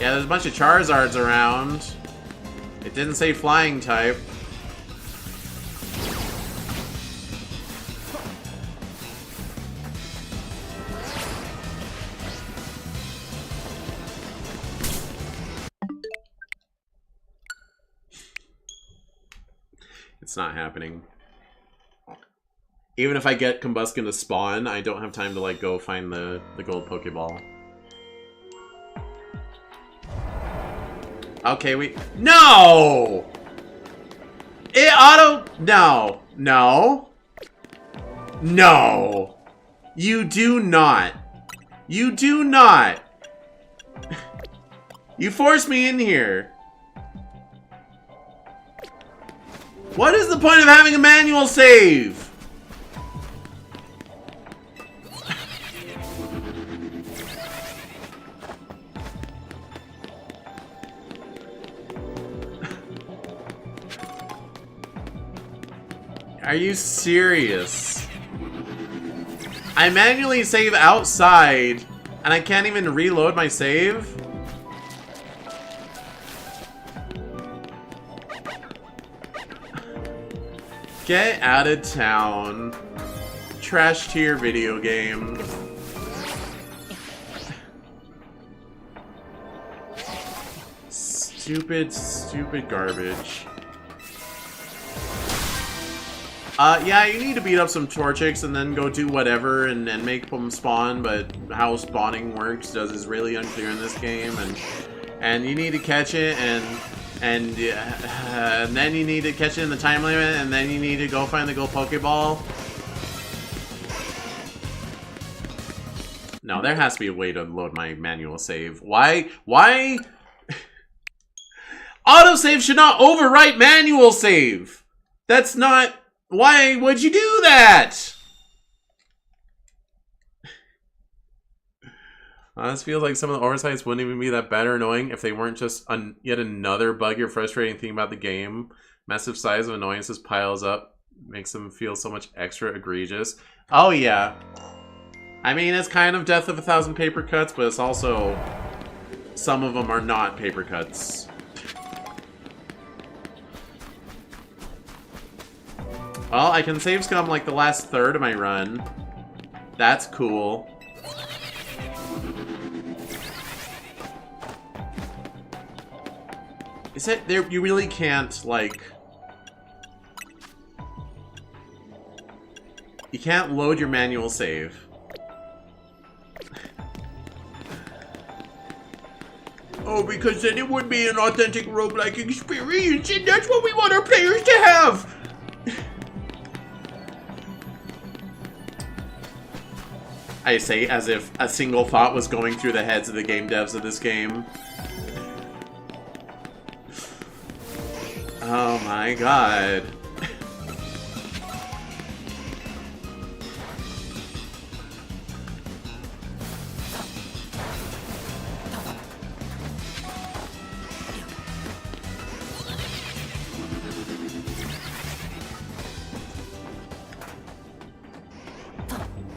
Yeah, there's a bunch of Charizards around. It didn't say flying type. It's not happening. Even if I get Combuskin to spawn, I don't have time to like go find the gold Pokeball. Okay, No! It auto... No. No. No. You do not. You do not. You forced me in here. What is the point of having a manual save? Are you serious? I manually save outside, and I can't even reload my save? Get out of town. Trash tier video game. Stupid, stupid garbage. Yeah, you need to beat up some Torchics and then go do whatever and make them spawn, but how spawning works is really unclear in this game, and you need to catch it, and then you need to catch it in the time limit, and then you need to go find the gold Pokeball. No, there has to be a way to load my manual save. Why? Autosave should not overwrite manual save! That's not... Why would you do that? This feels like some of the oversights wouldn't even be that bad or annoying if they weren't just yet another bug or frustrating thing about the game. Massive size of annoyances piles up, makes them feel so much extra egregious. Oh, yeah. I mean, it's kind of Death of 1,000 paper cuts, but it's also... Some of them are not paper cuts. Well, I can save scum like the last third of my run. That's cool. Is it there? You really can't, like... You can't load your manual save. Oh, because then it would be an authentic roguelike experience, and that's what we want our players to have! I say as if a single thought was going through the heads of the game devs of this game. Oh my god.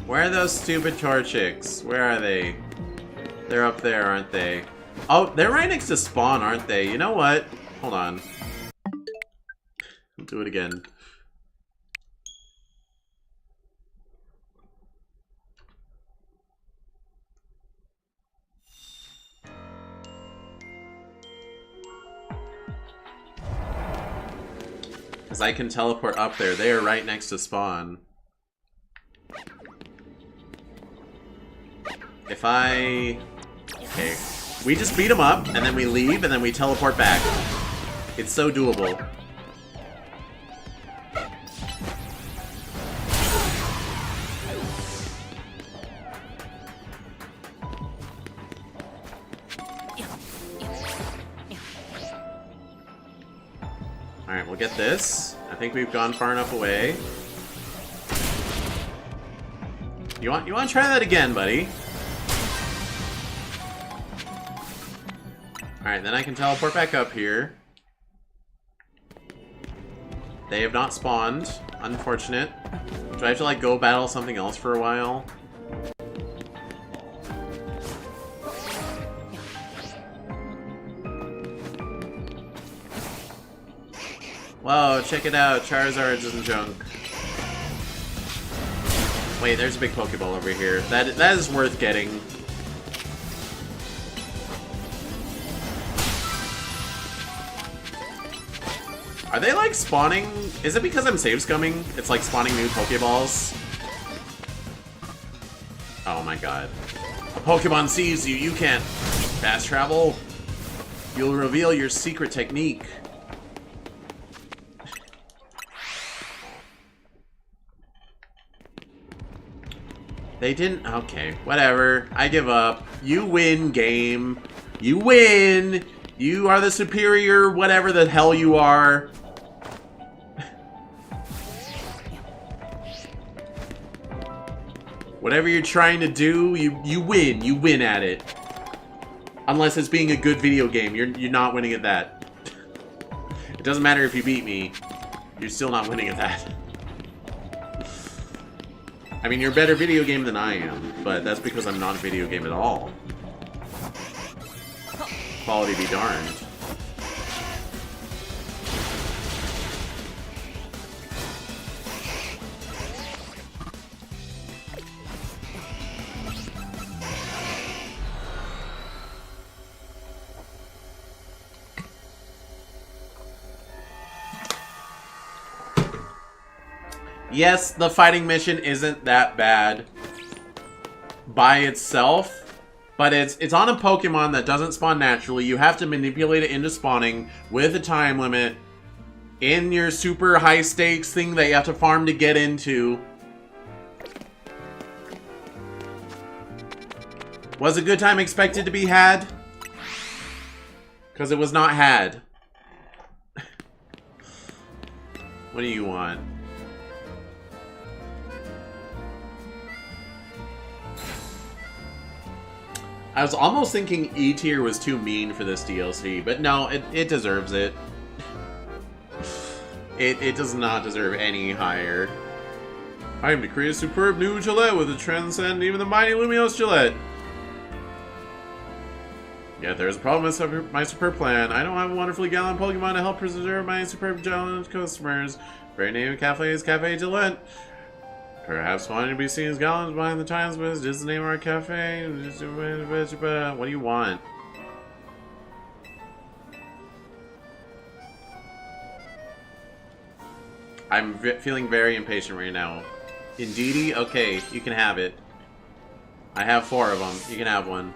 Where are those stupid Torchics? Where are they? They're up there, aren't they? Oh, they're right next to spawn, aren't they? You know what? Hold on. I'll do it again. Because I can teleport up there. They are right next to spawn. If I... Okay. We just beat them up, and then we leave, and then we teleport back. It's so doable. Alright, we'll get this. I think we've gone far enough away. You want to try that again, buddy? Alright, then I can teleport back up here. They have not spawned. Unfortunate. Do I have to, like, go battle something else for a while? Whoa, check it out. Charizard's in junk. Wait, there's a big Pokeball over here. That is worth getting. Are they, like, spawning? Is it because I'm save scumming? It's, like, spawning new Pokeballs? Oh my god. A Pokemon sees you, you can't fast travel. You'll reveal your secret technique. They didn't... Okay, whatever. I give up. You win, game. You win! You are the superior whatever the hell you are. Whatever you're trying to do, you win. You win at it. Unless it's being a good video game. You're not winning at that. It doesn't matter if you beat me. You're still not winning at that. I mean, you're a better video game than I am, but that's because I'm not a video game at all. Quality be darned. Yes, the fighting mission isn't that bad by itself, but it's on a Pokemon that doesn't spawn naturally. You have to manipulate it into spawning with a time limit in your super high stakes thing that you have to farm to get into. Was a good time expected to be had? Because it was not had. What do you want? I was almost thinking E tier was too mean for this DLC, but no, it deserves it. It does not deserve any higher. I am to create a superb new Gillette with a transcend even the mighty Lumiose Gillette. Yet there is a problem with my superb plan. I don't have a wonderfully gallant Pokemon to help preserve my superb gallant customers. Very name of cafe is Cafe Gillette. Perhaps wanting to be seen as gallant behind the times, but it's just the name of our cafe. What do you want? I'm feeling very impatient right now. Indeedy? Okay, you can have it. I have 4 of them. You can have one.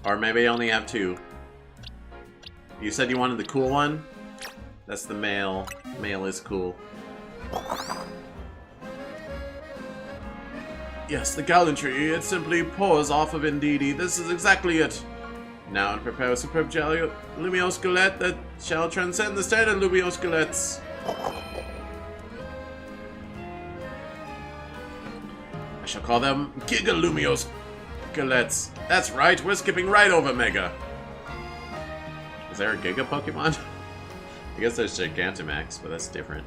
Or maybe I only have 2. You said you wanted the cool one? That's the male. Male is cool. Yes, the gallantry. It simply pours off of Indeedy. This is exactly it. Now to prepare a superb Lumiose Gillette that shall transcend the standard Lumiose Gillettes. I shall call them Giga Lumiose Gillettes. That's right, we're skipping right over Mega. Is there a Giga Pokemon? I guess there's Gigantamax, but that's different.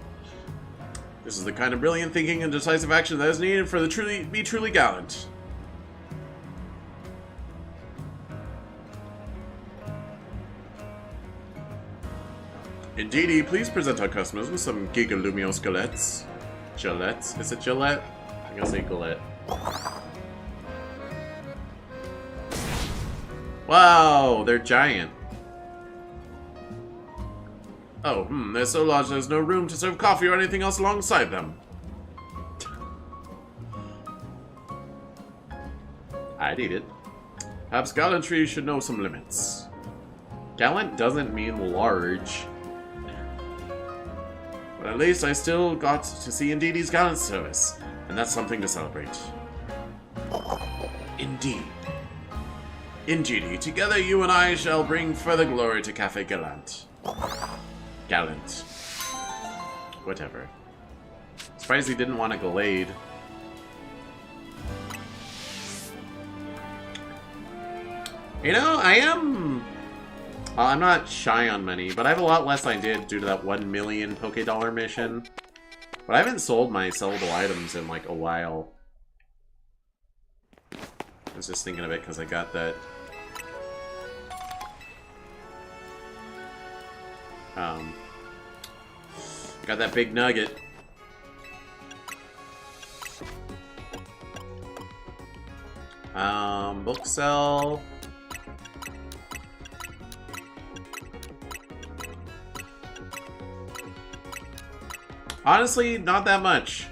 This is the kind of brilliant thinking and decisive action that is needed for the truly gallant. Indeedy, please present our customers with some Giga Lumiose Gillettes. Gillettes? Is it Gillette? I'm gonna say Gillette. Wow, they're giant. Oh, they're so large there's no room to serve coffee or anything else alongside them. I'd eat it. Perhaps gallantry should know some limits. Gallant doesn't mean large. But at least I still got to see Indeedy's gallant service, and that's something to celebrate. Indeed. Indeedy, together you and I shall bring further glory to Cafe Gallant. Gallant. Whatever. Surprised he didn't want a Glade. You know, I'm not shy on money, but I have a lot less I did due to that 1 million Poké-Dollar mission. But I haven't sold my sellable items in like a while. I was just thinking of it because I got that. I got that big nugget. Book sell. Honestly, not that much.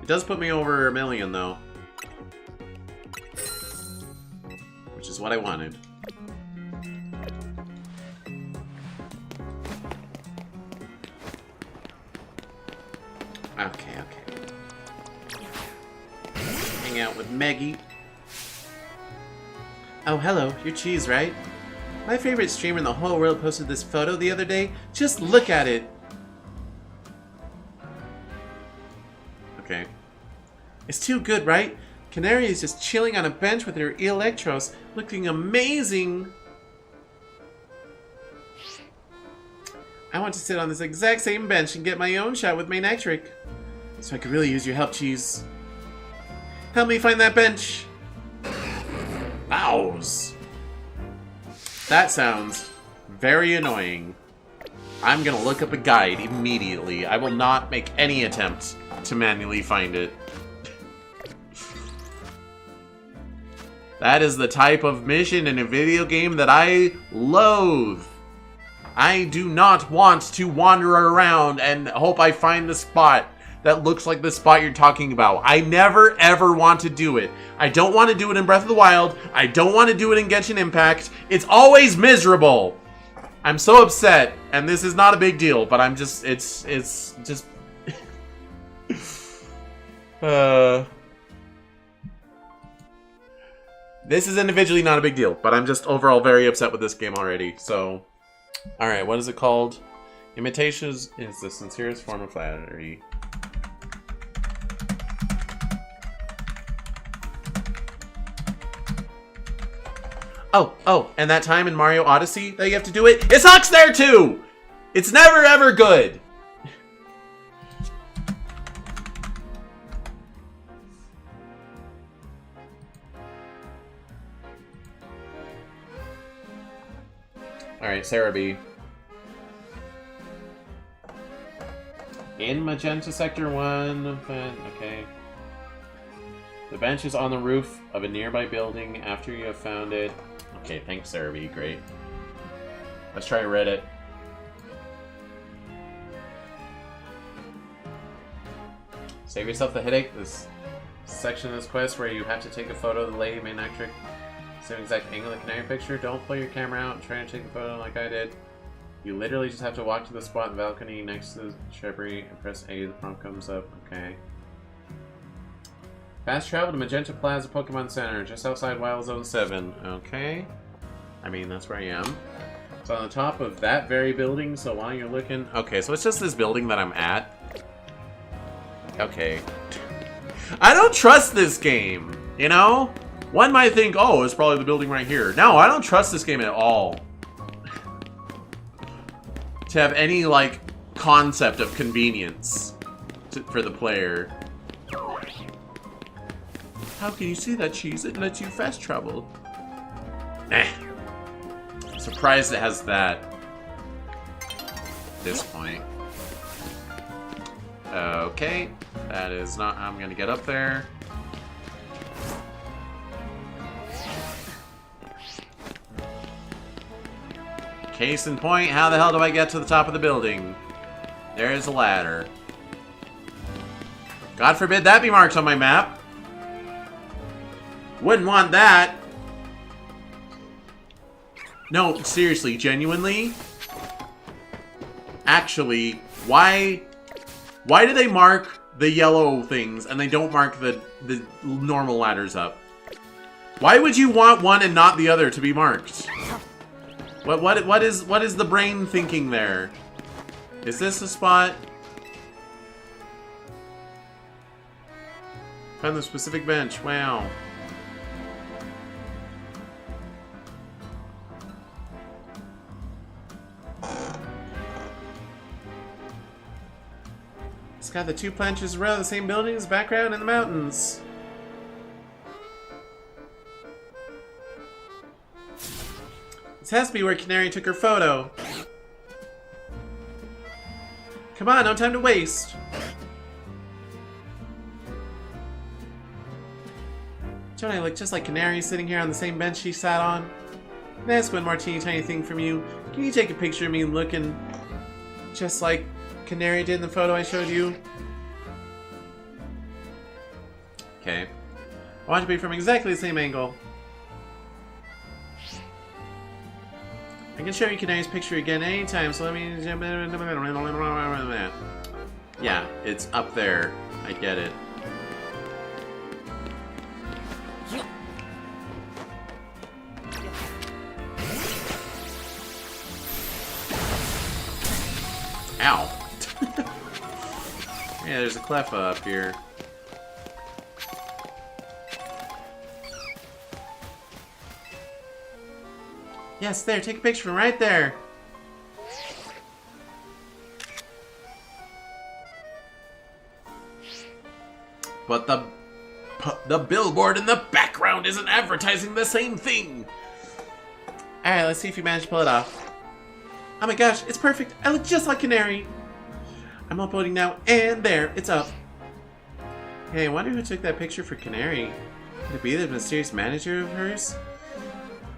It does put me over 1 million, though. Which is what I wanted. Okay. Hang out with Meggy. Oh, hello. You're Cheese, right? My favorite streamer in the whole world posted this photo the other day. Just look at it. Okay. It's too good, right? Canary is just chilling on a bench with her Electros, looking amazing. I want to sit on this exact same bench and get my own shot with my Nitric. So I could really use your help, Cheese. Help me find that bench. Bows. That sounds very annoying. I'm gonna look up a guide immediately. I will not make any attempt to manually find it. That is the type of mission in a video game that I loathe. I do not want to wander around and hope I find the spot that looks like the spot you're talking about. I never ever want to do it. I don't want to do it in Breath of the Wild. I don't want to do it in Genshin Impact. It's always miserable. I'm so upset, and this is not a big deal, but I'm just, it's just... This is individually not a big deal, but I'm just overall very upset with this game already, so... Alright, what is it called? Imitation is the sincerest form of flattery. Oh, and that time in Mario Odyssey that you have to do it, it sucks there too! It's never ever good! Alright, Sarah B. In Magenta Sector 1, okay. The bench is on the roof of a nearby building after you have found it. Okay, thanks, Sarah B. Great. Let's try Reddit. Save yourself the headache. This section of this quest where you have to take a photo of the lady main actress. Same exact angle of the canary picture. Don't pull your camera out and try to take a photo like I did. You literally just have to walk to the spot in the balcony next to the shrubbery and press A. The prompt comes up. Okay. Fast travel to Magenta Plaza Pokemon Center, just outside Wild Zone 7. Okay. I mean, that's where I am. It's on the top of that very building, so while you're looking... Okay, so it's just this building that I'm at. Okay. I don't trust this game, you know? One might think, oh, it's probably the building right here. No, I don't trust this game at all. To have any, like, concept of convenience for the player. How can you see that cheese? It lets you fast travel. Eh. I'm surprised it has that. At this point. Okay. That is not... I'm gonna get up there. Case in point, how the hell do I get to the top of the building? There's a ladder. God forbid that be marked on my map. Wouldn't want that. No, seriously, genuinely. Actually, why do they mark the yellow things and they don't mark the normal ladders up? Why would you want one and not the other to be marked? What is the brain thinking there? Is this a spot? Found the specific bench. Wow. It's got the two planches around the same buildings, background, and the mountains. This has to be where Canary took her photo. Come on, no time to waste. Don't I look just like Canary sitting here on the same bench she sat on? Can I ask one more teeny tiny thing from you? Can you take a picture of me looking just like Canary did in the photo I showed you? Okay. I want to be from exactly the same angle. I can show you Canary's picture again anytime, so let me... Yeah, it's up there. I get it. Ow. Yeah, there's a Cleffa up here. Yes, there, take a picture from right there. But the billboard in the background isn't advertising the same thing. Alright, let's see if you manage to pull it off. Oh my gosh, it's perfect. I look just like Canary. I'm uploading now, and there, it's up. Hey, I wonder who took that picture for Canary. Could it be the mysterious manager of hers?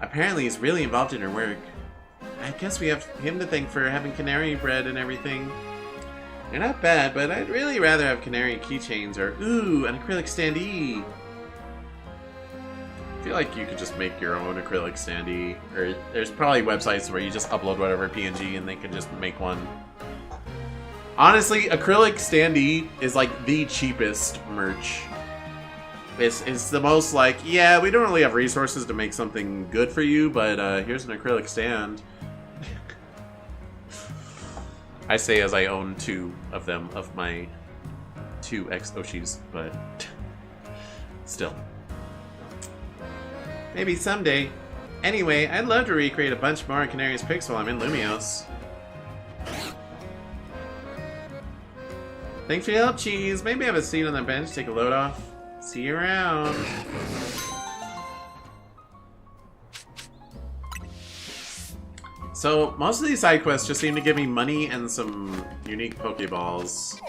Apparently he's really involved in her work. I guess we have him to thank for having Canary bread and everything. They're not bad, but I'd really rather have Canary keychains or, ooh, an acrylic standee. I feel like you could just make your own acrylic standee. Or there's probably websites where you just upload whatever PNG and they can just make one. Honestly, acrylic standee is like the cheapest merch. It's the most like, yeah, we don't really have resources to make something good for you, but here's an acrylic stand. I say as I own 2 of them, of my 2 ex-Oshis, but still. Maybe someday. Anyway, I'd love to recreate a bunch more Canarius pics while I'm in Lumios. Thanks for your help, Cheese. Maybe have a seat on the bench, take a load off. See you around. So, most of these side quests just seem to give me money and some unique Pokeballs.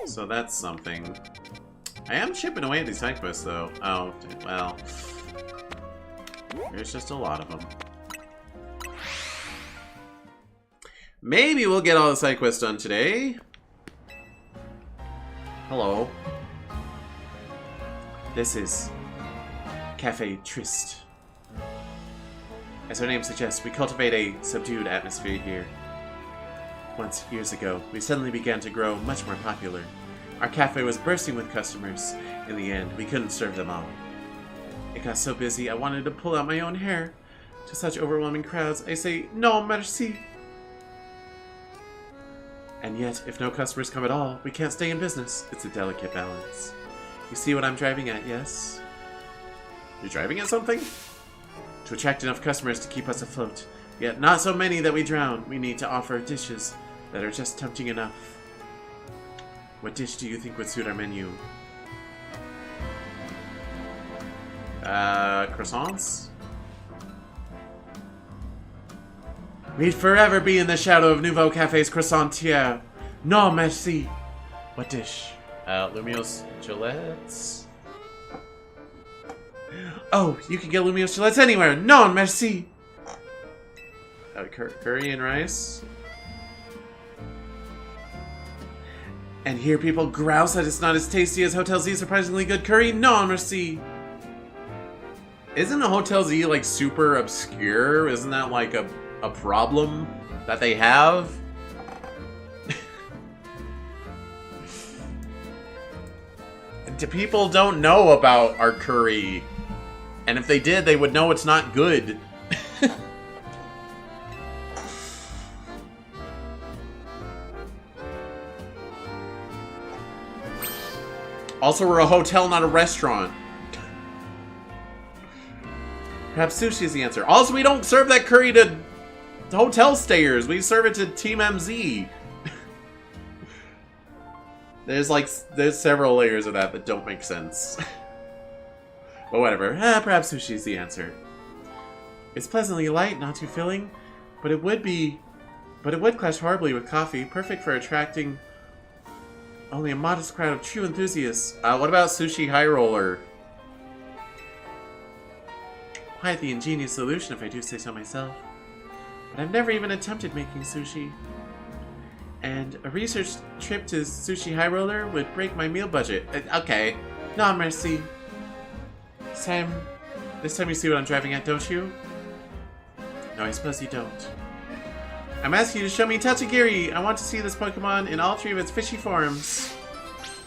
So that's something. I am chipping away at these side quests, though. Oh, well. There's just a lot of them. Maybe we'll get all the side quests done today. Hello. This is Cafe Triste. As our name suggests, we cultivate a subdued atmosphere here. Once, years ago, we suddenly began to grow much more popular. Our cafe was bursting with customers. In the end, we couldn't serve them all. It got so busy, I wanted to pull out my own hair. To such overwhelming crowds, I say, "No, merci." And yet, if no customers come at all, we can't stay in business. It's a delicate balance. You see what I'm driving at, yes? You're driving at something? To attract enough customers to keep us afloat, yet not so many that we drown, we need to offer dishes that are just tempting enough. What dish do you think would suit our menu? Croissants? We'd forever be in the shadow of Nouveau Cafe's croissantiere. Non, merci. What dish? Lumios Gillettes? Oh, you can get Lumios Gillettes anywhere. Non, merci. Curry and rice. And here people grouse that it's not as tasty as Hotel Z's surprisingly good curry. Non, merci. Isn't a Hotel Z like super obscure? Isn't that like a problem that they have? People don't know about our curry. And if they did, they would know it's not good. Also, we're a hotel, not a restaurant. Perhaps sushi is the answer. Also, we don't serve that curry to hotel stayers. We serve it to Team MZ. There's several layers of that don't make sense. But whatever. Perhaps sushi is the answer. It's pleasantly light, not too filling, but it would clash horribly with coffee, perfect for attracting only a modest crowd of true enthusiasts. What about sushi high roller? Quite the ingenious solution, if I do say so myself. But I've never even attempted making sushi. And a research trip to Sushi High Roller would break my meal budget. Okay. No, merci. This time you see what I'm driving at, don't you? No, I suppose you don't. I'm asking you to show me Tatsugiri. I want to see this Pokemon in all three of its fishy forms.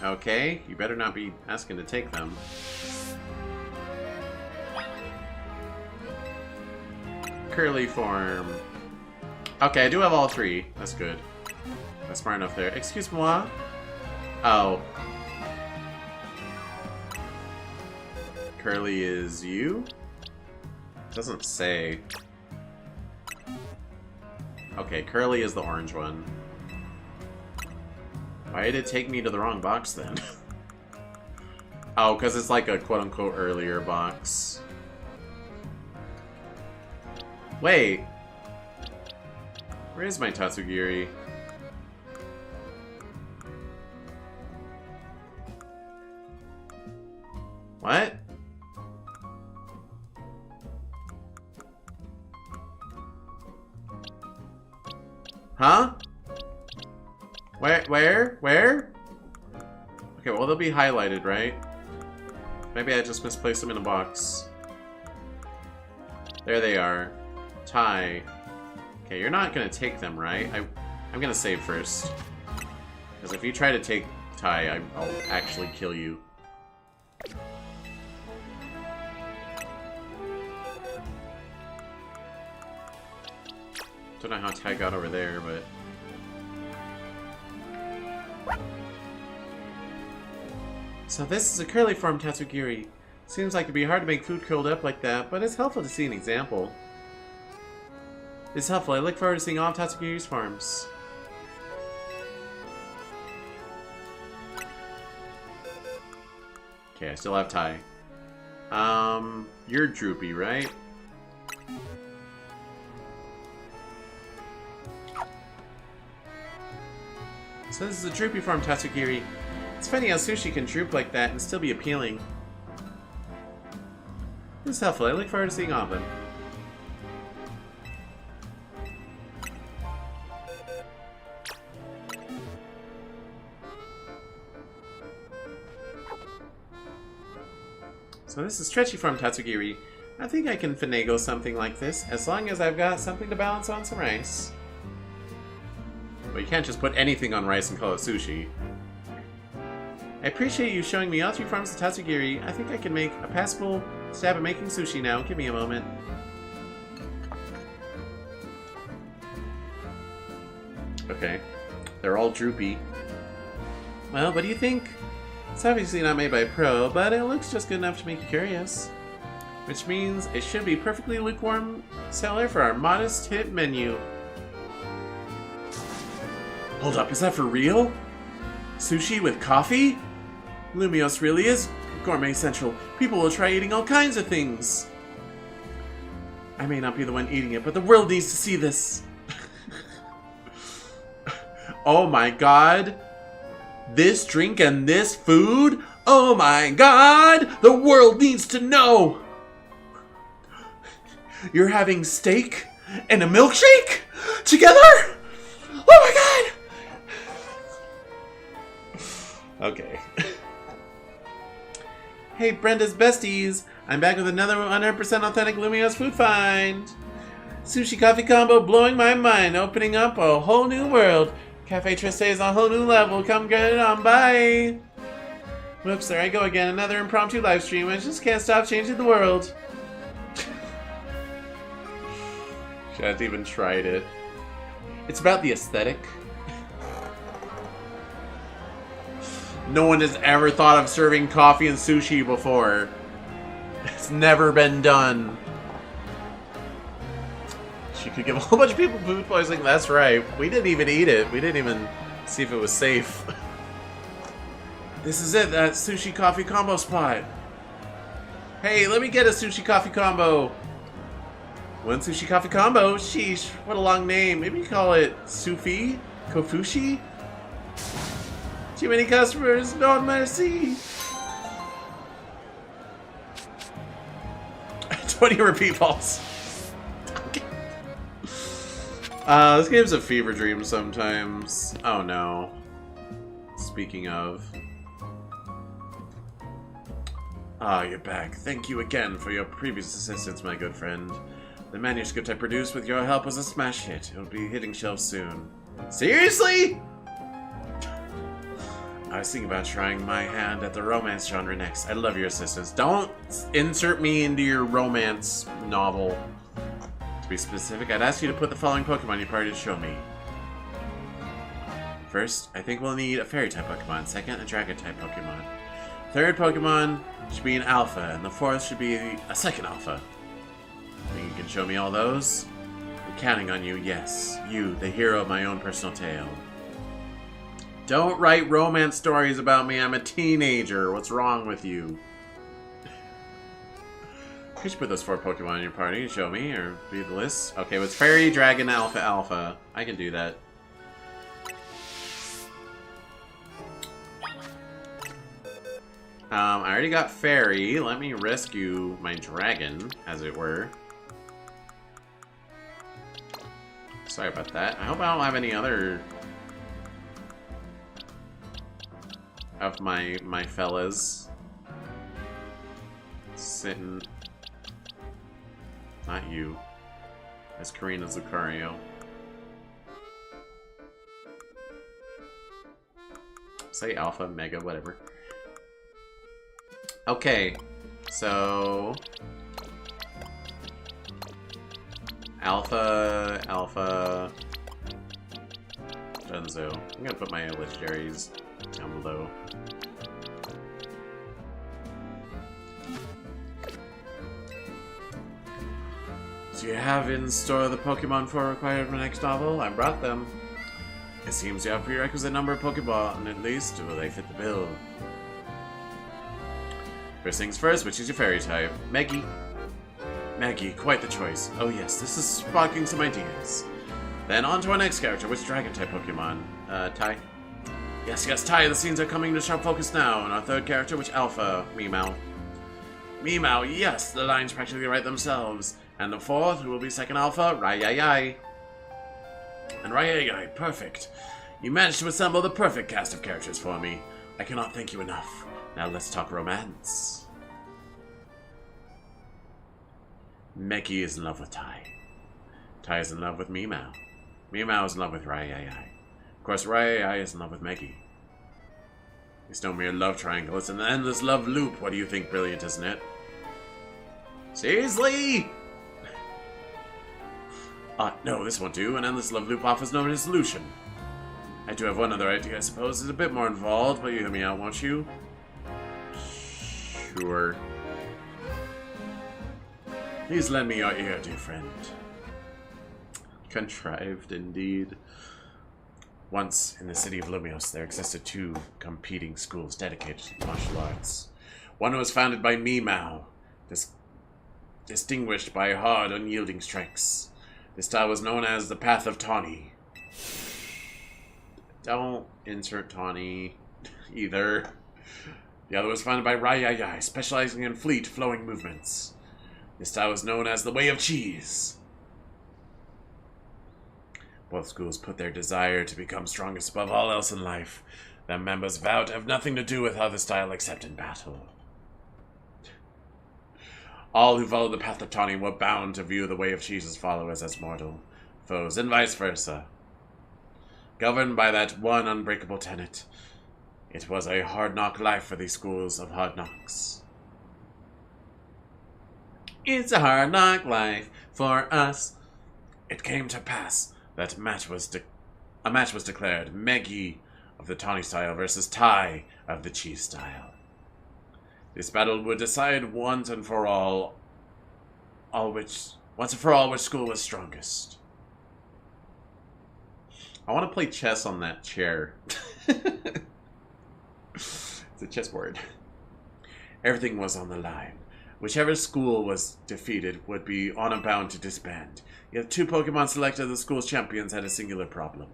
Okay, you better not be asking to take them. Curly form. Okay, I do have all three. That's good. That's smart enough there. Excuse moi. Oh. Curly is you? Doesn't say. Okay, Curly is the orange one. Why did it take me to the wrong box then? Oh, because it's like a quote-unquote earlier box. Wait. Where is my Tatsugiri? What? Huh? Where? Okay, well they'll be highlighted, right? Maybe I just misplaced them in a box. There they are. Tie. Okay, you're not gonna take them, right? I'm gonna save first. Because if you try to take Tie, I'll actually kill you. Don't know how Ty got over there, but... So this is a curly form Tatsugiri. Seems like it'd be hard to make food curled up like that, but it's helpful to see an example. It's helpful. I look forward to seeing all of Tatsugiri's farms. Okay, I still have Tai. You're droopy, right? So this is a droopy farm, Tatsugiri. It's funny how sushi can droop like that and still be appealing. This is helpful. I look forward to seeing all of them. So this is stretchy farm, Tatsugiri. I think I can finagle something like this, as long as I've got something to balance on some rice. But you can't just put anything on rice and call it sushi. I appreciate you showing me all 3 farms of Tatsugiri. I think I can make a passable stab at making sushi now. Give me a moment. Okay. They're all droopy. Well, what do you think? It's obviously not made by a pro, but it looks just good enough to make you curious. Which means it should be perfectly lukewarm seller for our modest hit menu. Hold up, is that for real? Sushi with coffee? Lumios really is gourmet central. People will try eating all kinds of things. I may not be the one eating it, but the world needs to see this. Oh my god. This drink and this food? Oh my god! The world needs to know! You're having steak and a milkshake? Together? Oh my god! Okay. Hey, Brenda's besties! I'm back with another 100% authentic Lumios food find! Sushi coffee combo blowing my mind, opening up a whole new world. Cafe Triste is on a whole new level. Come get it on. Bye! Whoops, there I go again. Another impromptu live stream. I just can't stop changing the world. She hasn't even tried it. It's about the aesthetic. No one has ever thought of serving coffee and sushi before. It's never been done. She could give a whole bunch of people food poisoning. That's right. We didn't even eat it. We didn't even see if it was safe. This is it. That sushi coffee combo spot. Hey, let me get a sushi coffee combo. One sushi coffee combo? Sheesh. What a long name. Maybe call it Sufi? Kofushi? Too many customers. No mercy. 20 repeat balls. This game's a fever dream sometimes. Oh no. Speaking of. Ah, you're back. Thank you again for your previous assistance, my good friend. The manuscript I produced with your help was a smash hit. It'll be hitting shelves soon. Seriously? I was thinking about trying my hand at the romance genre next. I love your assistance. Don't insert me into your romance novel. To be specific, I'd ask you to put the following Pokemon in your party to show me. First, I think we'll need a Fairy-type Pokemon. Second, a Dragon-type Pokemon. Third Pokemon should be an Alpha, and the fourth should be a second Alpha. Think you can show me all those? I'm counting on you, yes. You, the hero of my own personal tale. Don't write romance stories about me. I'm a teenager. What's wrong with you? Could you put those 4 Pokemon in your party and show me, or be the list? Okay, well, it's Fairy, Dragon, Alpha, Alpha. I can do that. I already got Fairy. Let me rescue my Dragon, as it were. Sorry about that. I hope I don't have any other of my fellas sitting. Not you. That's Karina Zucario. Say Alpha, Mega, whatever. Okay, so Alpha, Dunzo. I'm gonna put my Legendaries down below. Do you have in store the Pokemon for required for my next novel? I brought them. It seems you have a prerequisite number of Pokemon, at least. Will they fit the bill? First things first, which is your fairy type? Meggy. Meggy, quite the choice. Oh yes, this is sparking some ideas. Then on to our next character, which dragon type Pokemon? Tai. Yes, Tai, the scenes are coming to sharp focus now. And our third character, which alpha? Meow. Meow, yes, the lines practically write themselves. And the fourth, who will be second alpha? Raiai. And Raiai, perfect. You managed to assemble the perfect cast of characters for me. I cannot thank you enough. Now let's talk romance. Meggy is in love with Tai. Tai is in love with Meow. Meow is in love with Raiai. Of course, Raiai is in love with Meggy. It's no mere love triangle, it's an endless love loop. What do you think? Brilliant, isn't it? Seriously? No, this won't do. An endless love loop offers no solution. I do have one other idea, I suppose. It's a bit more involved, but you hear me out, won't you? Sure. Please lend me your ear, dear friend. Contrived, indeed. Once, in the city of Lumios, there existed two competing schools dedicated to martial arts. One was founded by Meow, distinguished by hard, unyielding strikes. This style was known as the Path of Tawny. Don't insert Tawny either. The other was founded by Raiai, specializing in fleet, flowing movements. This style was known as the Way of Cheese. Both schools put their desire to become strongest above all else in life. Their members vowed to have nothing to do with how the style except in battle. All who followed the Path of Tawny were bound to view the Way of Cheese's followers as mortal foes, and vice versa. Governed by that one unbreakable tenet, it was a hard-knock life for these schools of hard knocks. It's a hard-knock life for us. It came to pass that a match was declared. Meggy of the Tawny style versus Tai of the Cheese style. This battle would decide once and for all which school was strongest. I want to play chess on that chair. It's a chessboard. Everything was on the line. Whichever school was defeated would be honor bound to disband. Yet two Pokemon selected as the school's champions had a singular problem.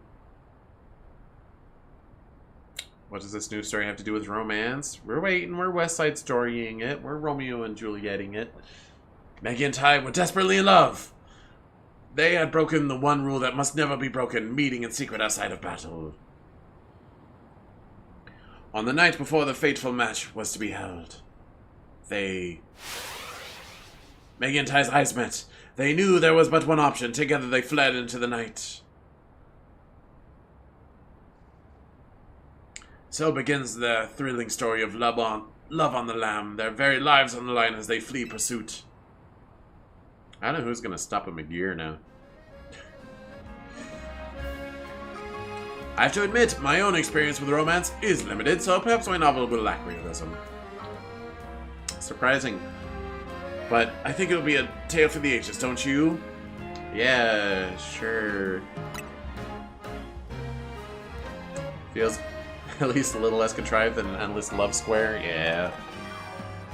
What does this new story have to do with romance? We're waiting, we're West Side Storying it, we're Romeo and Julieting it. Meggy and Tai were desperately in love. They had broken the one rule that must never be broken, meeting in secret outside of battle. On the night before the fateful match was to be held, Meggy and Tai's eyes met. They knew there was but one option. Together they fled into the night. So begins the thrilling story of love on the lam, their very lives on the line as they flee pursuit. I don't know who's gonna stop him mid-year now. I have to admit, my own experience with romance is limited, so perhaps my novel will lack realism. Surprising. But I think it'll be a tale for the ages, don't you? Yeah, sure. Feels at least a little less contrived than an endless love square, yeah.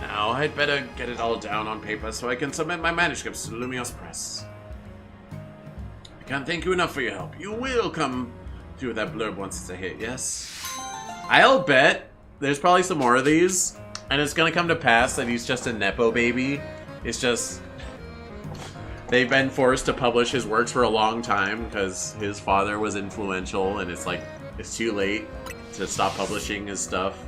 Now, I'd better get it all down on paper so I can submit my manuscripts to Lumios Press. I can't thank you enough for your help. You will come through with that blurb once it's a hit, yes? I'll bet there's probably some more of these, and it's gonna come to pass that he's just a Nepo baby. It's just... they've been forced to publish his works for a long time because his father was influential, and it's like, it's too late to stop publishing his stuff.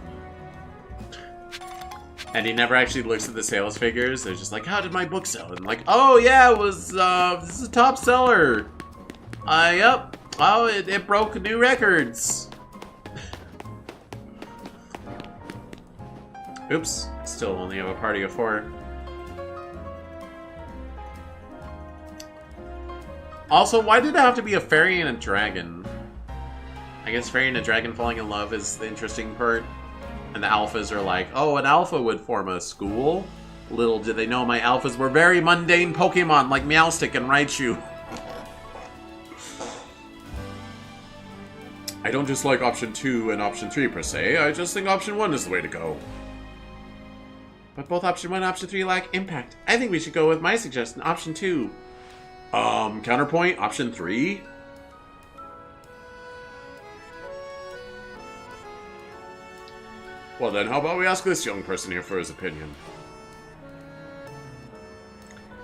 And he never actually looks at the sales figures. They're just like, how did my book sell? And like, oh yeah, it was, this is a top seller. Yep. Oh, it broke new records. Oops. Still only have a party of 4. Also, why did it have to be a fairy and a dragon? I guess fairy and a dragon falling in love is the interesting part. And the alphas are like, oh, an alpha would form a school? Little did they know my alphas were very mundane Pokemon like Meowstic and Raichu. I don't dislike option 2 and option 3 per se, I just think option 1 is the way to go. But both option 1 and option 3 lack impact. I think we should go with my suggestion, option 2. Counterpoint, option 3? Well then, how about we ask this young person here for his opinion?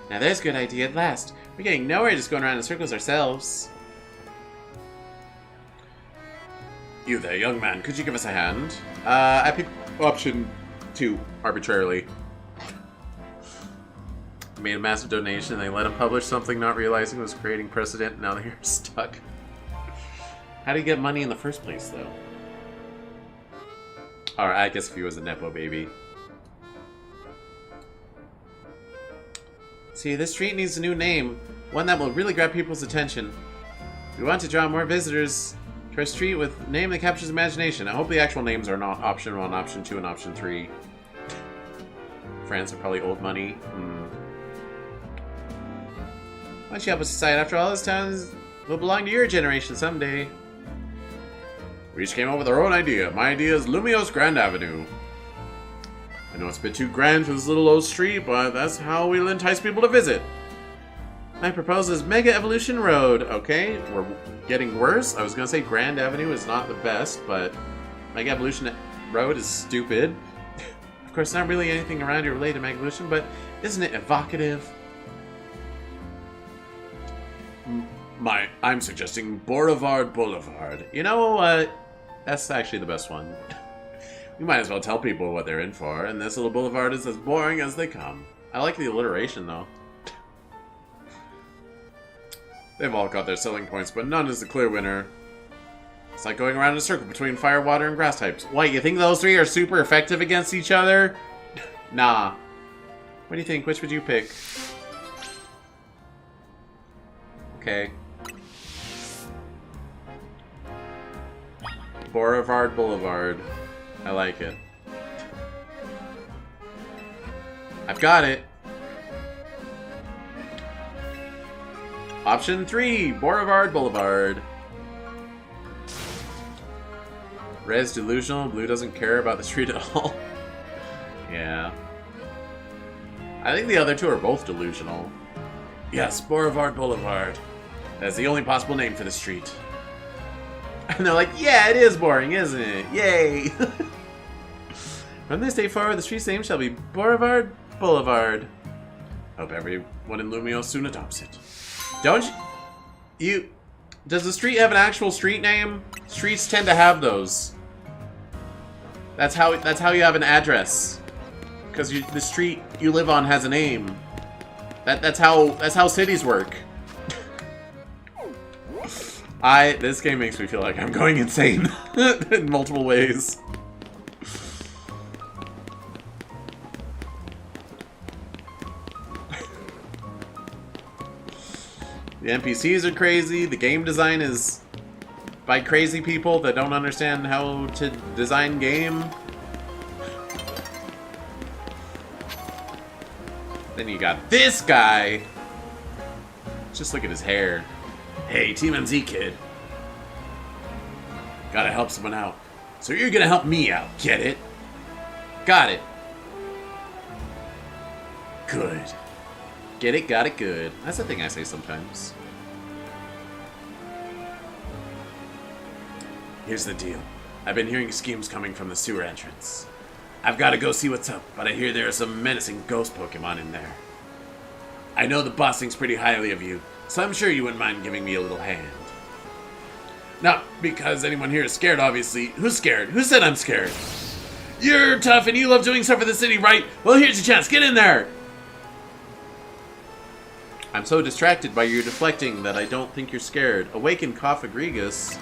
Now there's a good idea at last. We're getting nowhere just going around in circles ourselves. You there, young man, could you give us a hand? I picked option 2, arbitrarily. Made a massive donation, and they let him publish something not realizing it was creating precedent, and now they're stuck. How do you get money in the first place, though? Alright, I guess if he was a Nepo baby. See, this street needs a new name. One that will really grab people's attention. We want to draw more visitors to our street with a name that captures imagination. I hope the actual names are not option 1, option 2, and option 3. France are probably old money. Why don't you help us decide? After all, this town will belong to your generation someday. We each came up with our own idea. My idea is Lumiose Grand Avenue. I know it's a bit too grand for this little old street, but that's how we'll entice people to visit. My proposal is Mega Evolution Road. Okay, we're getting worse. I was going to say Grand Avenue is not the best, but Mega Evolution Road is stupid. Of course, not really anything around here related to Mega Evolution, but isn't it evocative? I'm suggesting Boulevard Boulevard. You know what? That's actually the best one. We might as well tell people what they're in for, and this little boulevard is as boring as they come. I like the alliteration, though. They've all got their selling points, but none is the clear winner. It's like going around in a circle between fire, water, and grass types. What, you think those three are super effective against each other? Nah. What do you think? Which would you pick? Okay. Boulevard Boulevard. I like it. I've got it. Option 3, Boulevard Boulevard. Red's delusional, blue doesn't care about the street at all. Yeah. I think the other two are both delusional. Yes, Boulevard Boulevard. That's the only possible name for the street. And they're like, yeah, it is boring, isn't it? Yay! From this day forward, the street's name shall be Boulevard Boulevard. Hope everyone in Lumiose soon adopts it. Don't you... Does the street have an actual street name? Streets tend to have those. That's how you have an address. Because the street you live on has a name. That's how cities work. This game makes me feel like I'm going insane in multiple ways. The NPCs are crazy. The game design is by crazy people that don't understand how to design game. Then you got this guy. Just look at his hair. Hey, Team MZ kid. Gotta help someone out. So you're gonna help me out, get it? Got it. Good. Get it, got it, good. That's the thing I say sometimes. Here's the deal. I've been hearing schemes coming from the sewer entrance. I've got to go see what's up, but I hear there are some menacing ghost Pokemon in there. I know the boss thinks pretty highly of you, so I'm sure you wouldn't mind giving me a little hand. Not because anyone here is scared, obviously. Who's scared? Who said I'm scared? You're tough and you love doing stuff for the city, right? Well, here's your chance. Get in there! I'm so distracted by your deflecting that I don't think you're scared. Awaken Coffagrigus.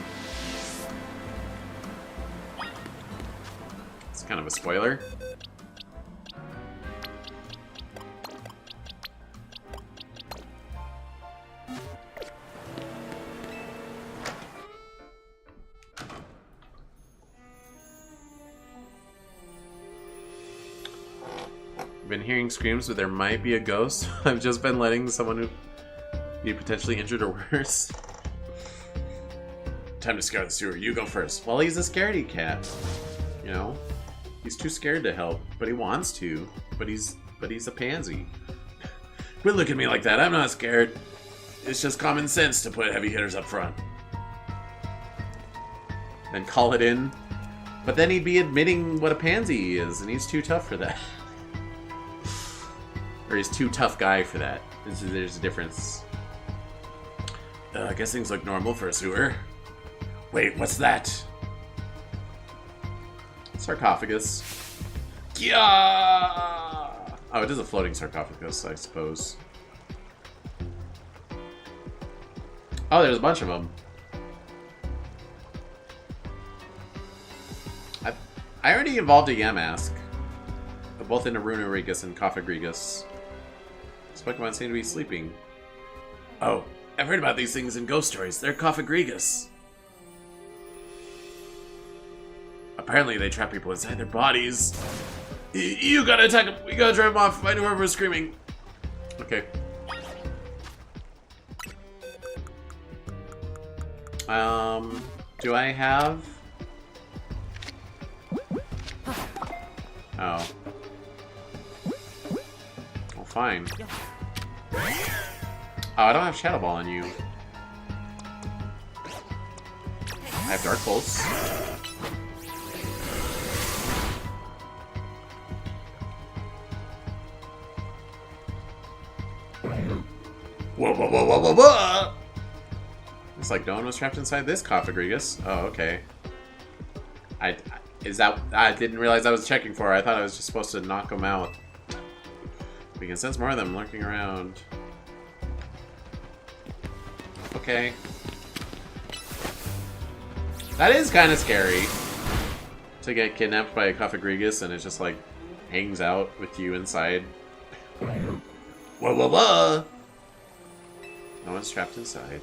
It's kind of a spoiler. Been hearing screams, but there might be a ghost. I've just been letting someone who be potentially injured or worse. Time to scare the sewer. You go first. Well, he's a scaredy cat. You know? He's too scared to help, but he wants to. But he's a pansy. Quit looking at me like that. I'm not scared. It's just common sense to put heavy hitters up front. Then call it in. But then he'd be admitting what a pansy he is, and he's too tough for that. Or he's too tough guy for that. There's a difference. I guess things look normal for a sewer. Wait, what's that? Sarcophagus. Yeah! Oh, it is a floating sarcophagus, I suppose. Oh, there's a bunch of them. I already evolved a Yamask. Both into Runerigus and Cophagrigus. This Pokemon seem to be sleeping. Oh, I've heard about these things in ghost stories. They're Cophagrigus. Apparently they trap people inside their bodies. You gotta attack them. We gotta drive them off. Find whoever was screaming. Okay. Do I have... Oh. Well, fine. Oh, I don't have Shadow Ball on you. I have Dark Pulse. Whoa, whoa, whoa, whoa, whoa, whoa! It's like no one was trapped inside this Cophagrigus. Oh, okay. I didn't realize I was checking for her. I thought I was just supposed to knock them out. We can sense more of them lurking around. Okay. That is kind of scary. To get kidnapped by a Cophagrigus and it just like hangs out with you inside. Whoa, whoa, whoa! No one's trapped inside.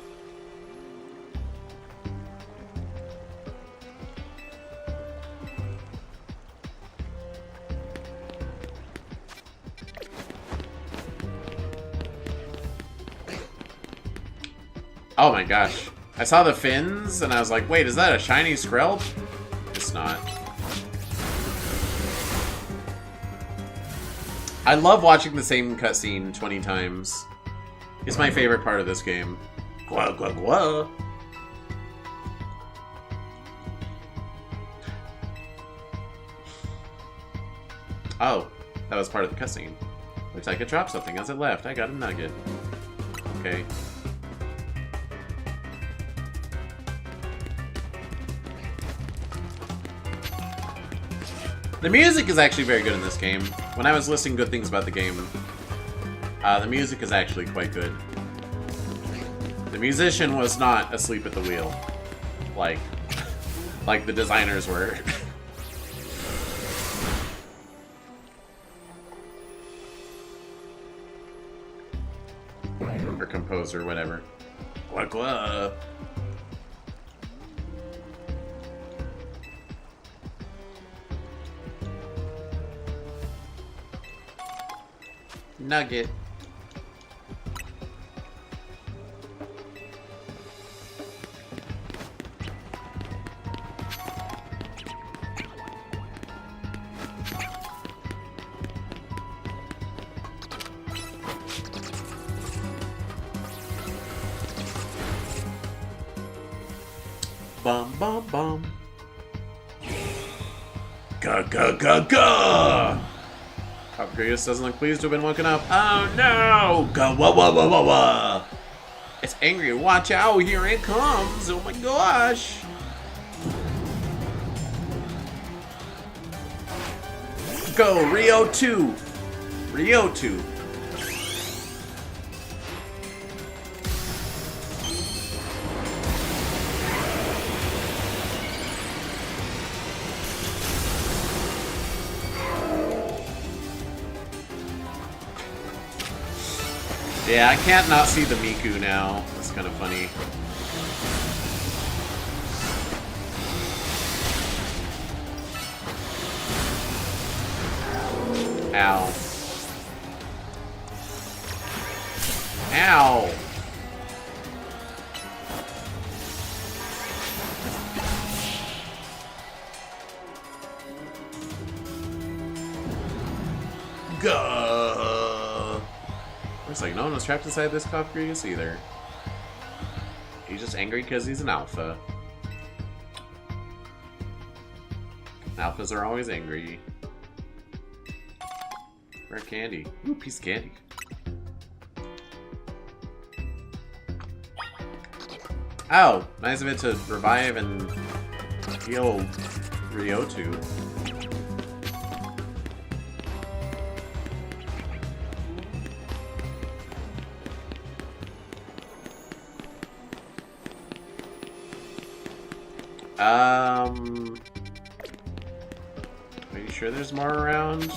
Oh my gosh. I saw the fins and I was like, wait, is that a shiny Skrelp? It's not. I love watching the same cutscene 20 times. It's my favorite part of this game. Gwa, gwa, gwa. Oh, that was part of the cutscene. Looks like it dropped something as it left. I got a nugget. Okay. The music is actually very good in this game. When I was listing good things about the game, the music is actually quite good. The musician was not asleep at the wheel, like the designers were. Or composer, whatever. Gwa gwa. Nugget. Bum bum bum. Ga ga ga ga. Cophagrigus doesn't look pleased to have been woken up. Oh no! Go wah wah wah wah wah! It's angry. Watch out! Here it comes! Oh my gosh! Go Rio 2! Rio 2! Yeah, I can't not see the Miku now. That's kind of funny. Ow. Ow! Gah! Looks like no one was trapped inside this Cofagrigus either. He's just angry because he's an alpha. Alphas are always angry. Rare candy. Ooh, piece of candy. Oh, nice of it to revive and heal Ryotu. Are you sure there's more around?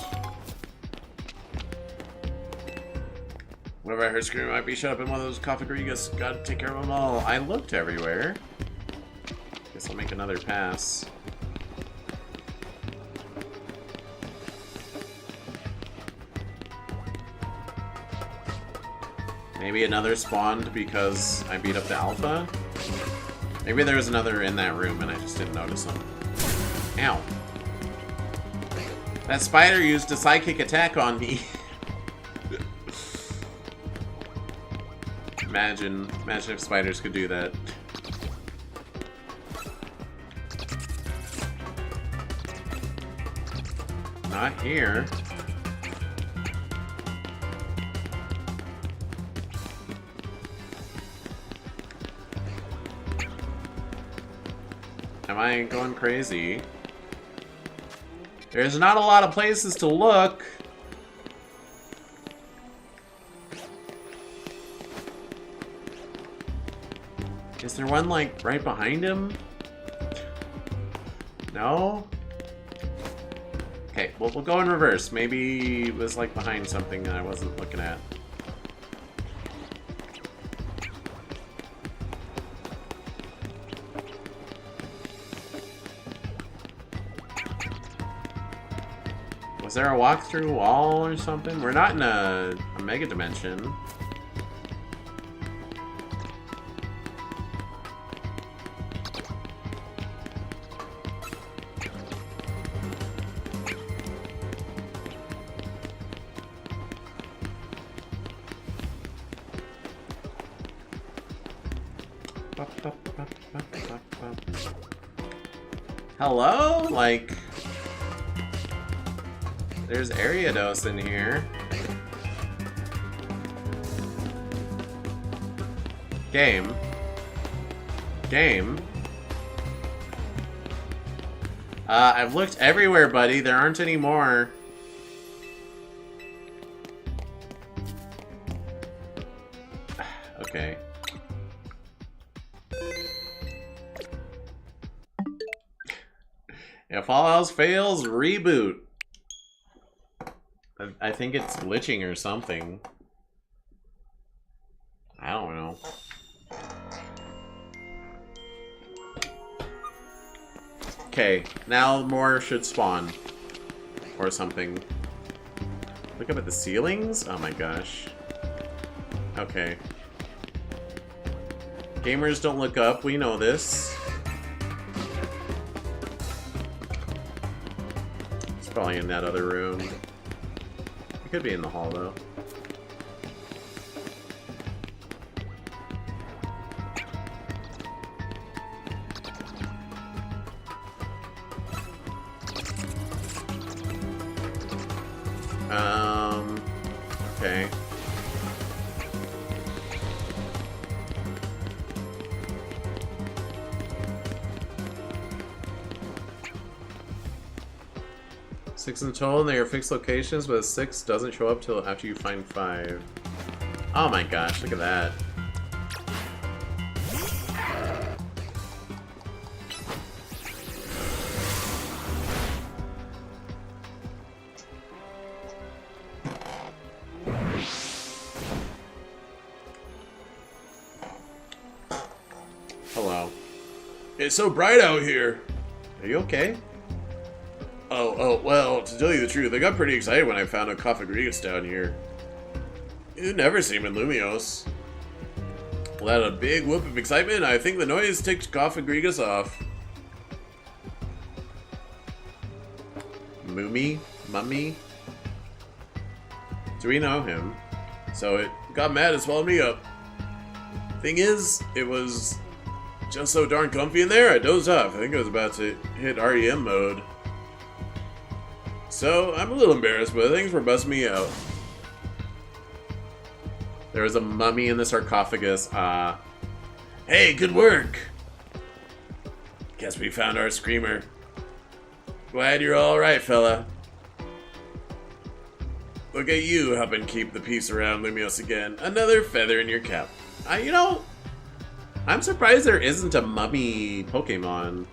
Whenever I heard screaming, might be shut up in one of those Cofagrigus. Gotta take care of them all. I looked everywhere. Guess I'll make another pass. Maybe another spawned because I beat up the alpha? Maybe there was another in that room and I just didn't notice them. Ow. That spider used a psychic attack on me. Imagine if spiders could do that. Not here. Am I going crazy? There's not a lot of places to look. Is there one, like, right behind him? No? Okay, well, we'll go in reverse. Maybe it was, like, behind something that I wasn't looking at. Was there a walk-through wall or something? We're not in a mega dimension. Hello? Like, there's Ariados in here. Game. I've looked everywhere, buddy. There aren't any more. Okay. If all else fails, reboot. I think it's glitching or something. I don't know. Okay, now more should spawn. Or something. Look up at the ceilings? Oh my gosh. Okay. Gamers don't look up, we know this. It's probably in that other room. It could be in the hall though. Okay. Six in total, and they are fixed locations, but 6 doesn't show up till after you find 5. Oh my gosh, look at that. Hello. It's so bright out here. Are you okay? Oh, well, to tell you the truth, I got pretty excited when I found a Cofagrigus down here. It never seemed in Lumios. Let a big whoop of excitement. I think the noise ticked Goffagrigus off. Mummy? Do we know him? So it got mad and swallowed me up. Thing is, it was just so darn comfy in there, I dozed off. I think I was about to hit REM mode. So, I'm a little embarrassed, but things were busting me out. There was a mummy in the sarcophagus. Hey, good work! Guess we found our screamer. Glad you're alright, fella. Look at you helping keep the peace around Lumios again. Another feather in your cap. You know, I'm surprised there isn't a mummy Pokemon.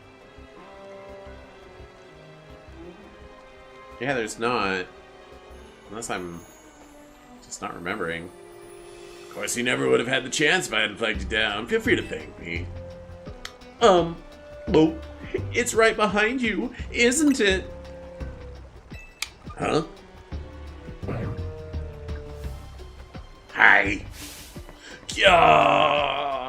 Yeah, there's not. Unless I'm just not remembering. Of course, you never would have had the chance if I hadn't flagged you down. Feel free to thank me. Oh, it's right behind you, isn't it? Huh? Hi. Yeah.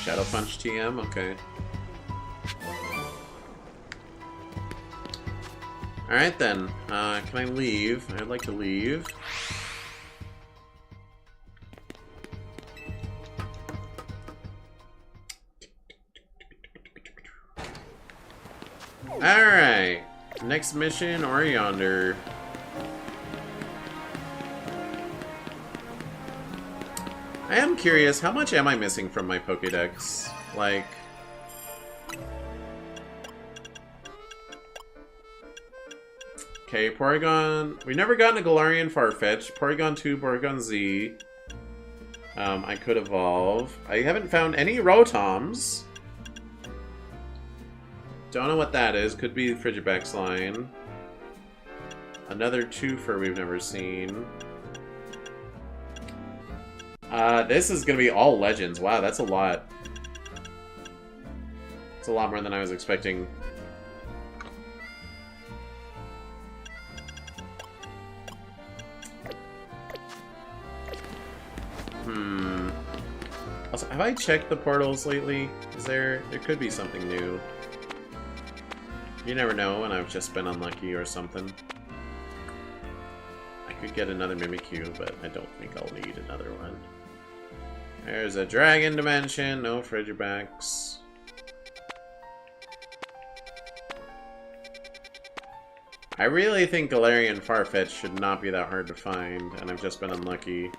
Shadow Punch TM, okay. Alright then, can I leave? I'd like to leave. Alright, next mission or yonder. I am curious, how much am I missing from my Pokédex? Like... Okay, Porygon... We've never gotten a Galarian Farfetch. Porygon 2, Porygon Z. I could evolve. I haven't found any Rotoms. Don't know what that is. Could be Frigibax line. Another Twofer we've never seen. This is gonna be all legends. Wow, that's a lot. It's a lot more than I was expecting. Also, have I checked the portals lately? Is there could be something new. You never know, and I've just been unlucky or something. I could get another Mimikyu, but I don't think I'll need another one. There's a Dragon Dimension, no Frigibax. I really think Galarian Farfetch should not be that hard to find, and I've just been unlucky.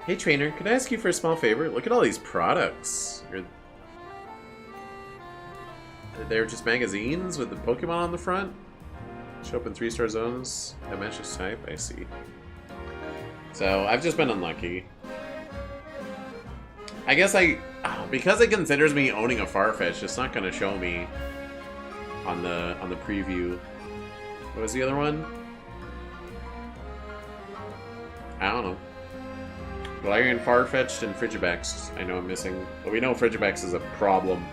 Hey trainer, could I ask you for a small favor? Look at all these products. They're just magazines with the Pokemon on the front. Show up in 3-star zones. That matches type, I see. So, I've just been unlucky. I guess because it considers me owning a Farfetch, it's not gonna show me on the preview. What was the other one? I don't know. Galarian Farfetch'd and Frigibax, I know I'm missing. But we know Frigibax is a problem.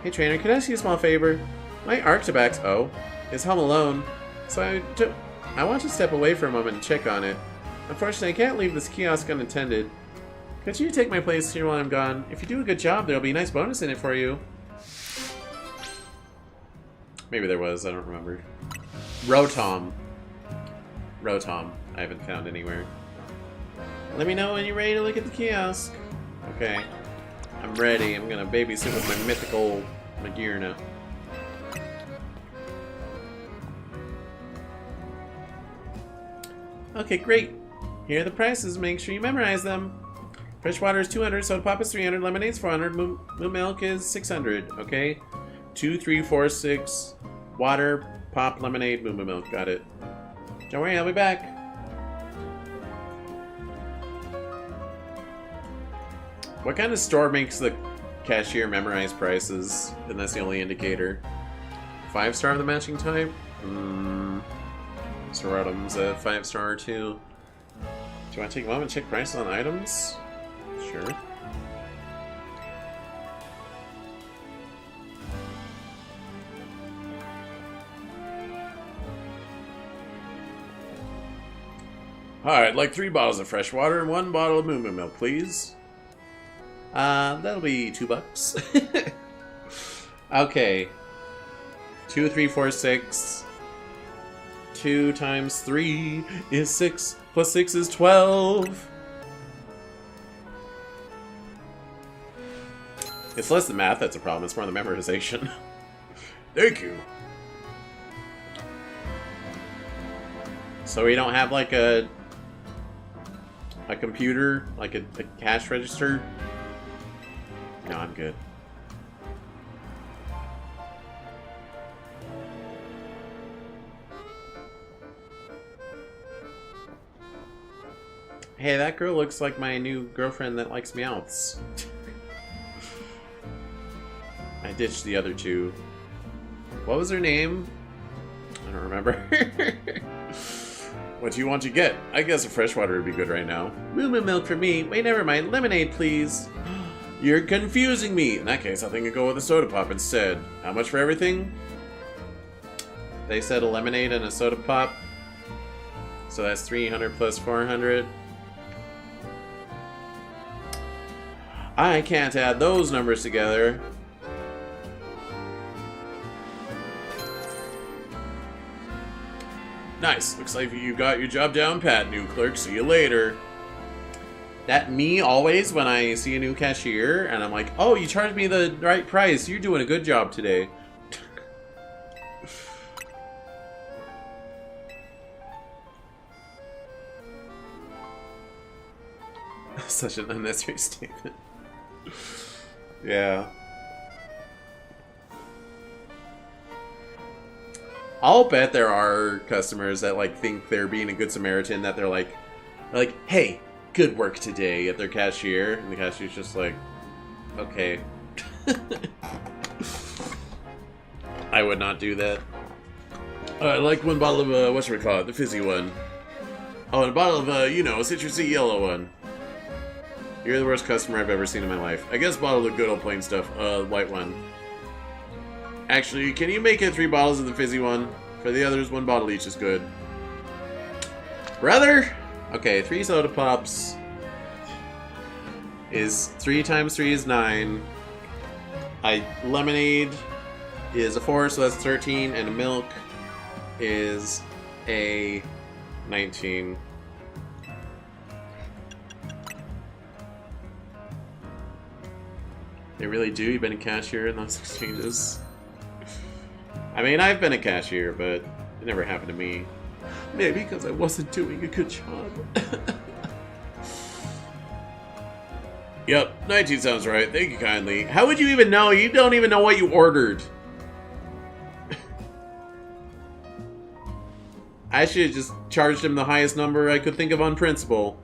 Hey trainer, can I ask you a small favor? My Arctibax, is home alone, so I want to step away for a moment and check on it. Unfortunately, I can't leave this kiosk unattended. Could you take my place here while I'm gone? If you do a good job, there'll be a nice bonus in it for you. Maybe there was, I don't remember. Rotom, I haven't found anywhere. Let me know when you're ready to look at the kiosk. Okay. I'm ready. I'm gonna babysit with my mythical Magearna. Okay, great. Here are the prices. Make sure you memorize them. Fresh water is 200, soda pop is 300, lemonade's 400, moo milk is 600. Okay? 2, 3, 4, 6. Water, pop, lemonade, moo milk. Got it. Don't worry, I'll be back. What kind of store makes the cashier memorize prices? And that's the only indicator. 5-star of the matching type? Sorotom's a 5-star too. Do you want to take a moment and check price on items? Sure. Alright, like 3 bottles of fresh water and 1 bottle of moo moo milk, please. That'll be $2. Okay. 2, 3, 4, 6. 2 times 3 is 6. Plus 6 is 12. It's less the math that's a problem, it's more the memorization. Thank you. So we don't have like a computer, like a cash register? No, I'm good. Hey, that girl looks like my new girlfriend that likes meowths. I ditched the other two. What was her name? I don't remember. What do you want to get? I guess a freshwater would be good right now. Moo moo milk for me. Wait, never mind. Lemonade, please. You're confusing me. In that case, I think I'll go with a soda pop instead. How much for everything? They said a lemonade and a soda pop. So that's 300 plus 400. I can't add those numbers together. Nice. Looks like you got your job down pat, new clerk. See you later. That me always when I see a new cashier and I'm like, oh, you charged me the right price. You're doing a good job today. Such an unnecessary statement. Yeah. I'll bet there are customers that like think they're being a good Samaritan, that they're like, hey, good work today at their cashier, and the cashier's just like, okay. I would not do that. I like 1 bottle of whatchamacallit, the fizzy one. Oh, and a bottle of you know, citrusy yellow one. You're the worst customer I've ever seen in my life. I guess bottle of good old plain stuff, white one. Actually, can you make it 3 bottles of the fizzy one? For the others, 1 bottle each is good. Brother! Okay, 3 soda pops is 3 times 3 is 9. Lemonade is a 4, so that's 13, and a milk is a 19. They really do? You've been a cashier in those exchanges? I mean, I've been a cashier, but it never happened to me. Maybe because I wasn't doing a good job. Yep, 19 sounds right. Thank you kindly. How would you even know? You don't even know what you ordered. I should have just charged him the highest number I could think of on principle.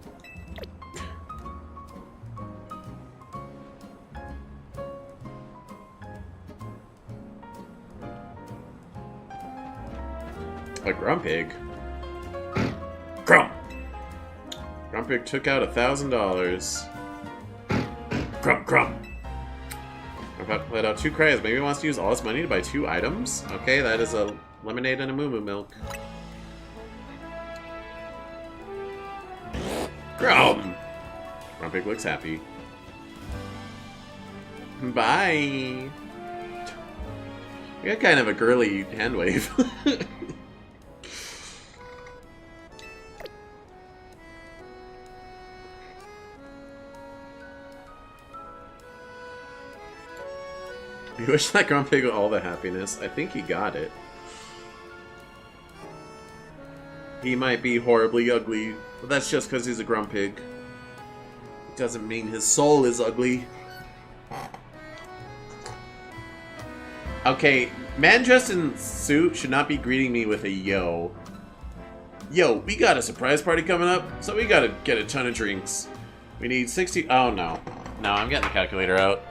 A Grumpig? Grump! Grumpig took out $1,000. Grump, grump! I'm about to let out 2 cries. Maybe he wants to use all his money to buy 2 items? Okay, that is a lemonade and a moo moo milk. Grump! Grumpig looks happy. Bye! You got kind of a girly hand wave. You wish that Grumpig got all the happiness. I think he got it. He might be horribly ugly, but that's just because he's a Grumpig. It doesn't mean his soul is ugly. Okay, man dressed in suit should not be greeting me with a yo. Yo, we got a surprise party coming up, so we gotta get a ton of drinks. We need 60... Oh, no. No, I'm getting the calculator out.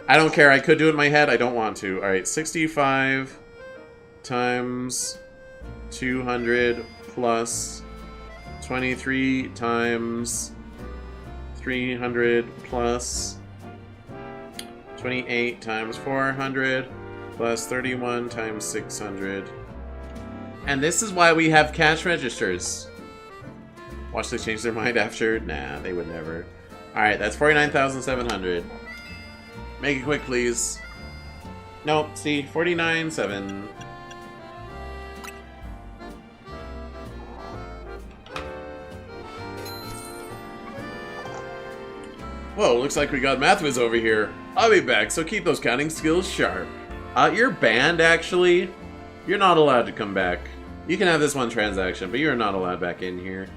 I don't care. I could do it in my head. I don't want to. Alright, 65 times 200 plus 23 times 300 plus 28 times 400 plus 31 times 600. And this is why we have cash registers. Watch they change their mind after? Nah, they would never. Alright, that's 49,700. Make it quick, please. Nope, see, 49,700. Whoa, looks like we got Mathwiz over here. I'll be back, so keep those counting skills sharp. You're banned, actually. You're not allowed to come back. You can have this one transaction, but you're not allowed back in here.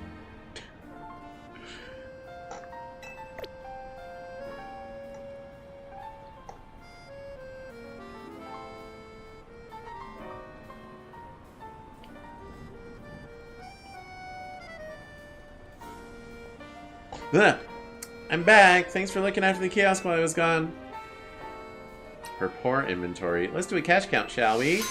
Ugh. I'm back. Thanks for looking after the kiosk while I was gone. Her poor inventory. Let's do a cash count, shall we?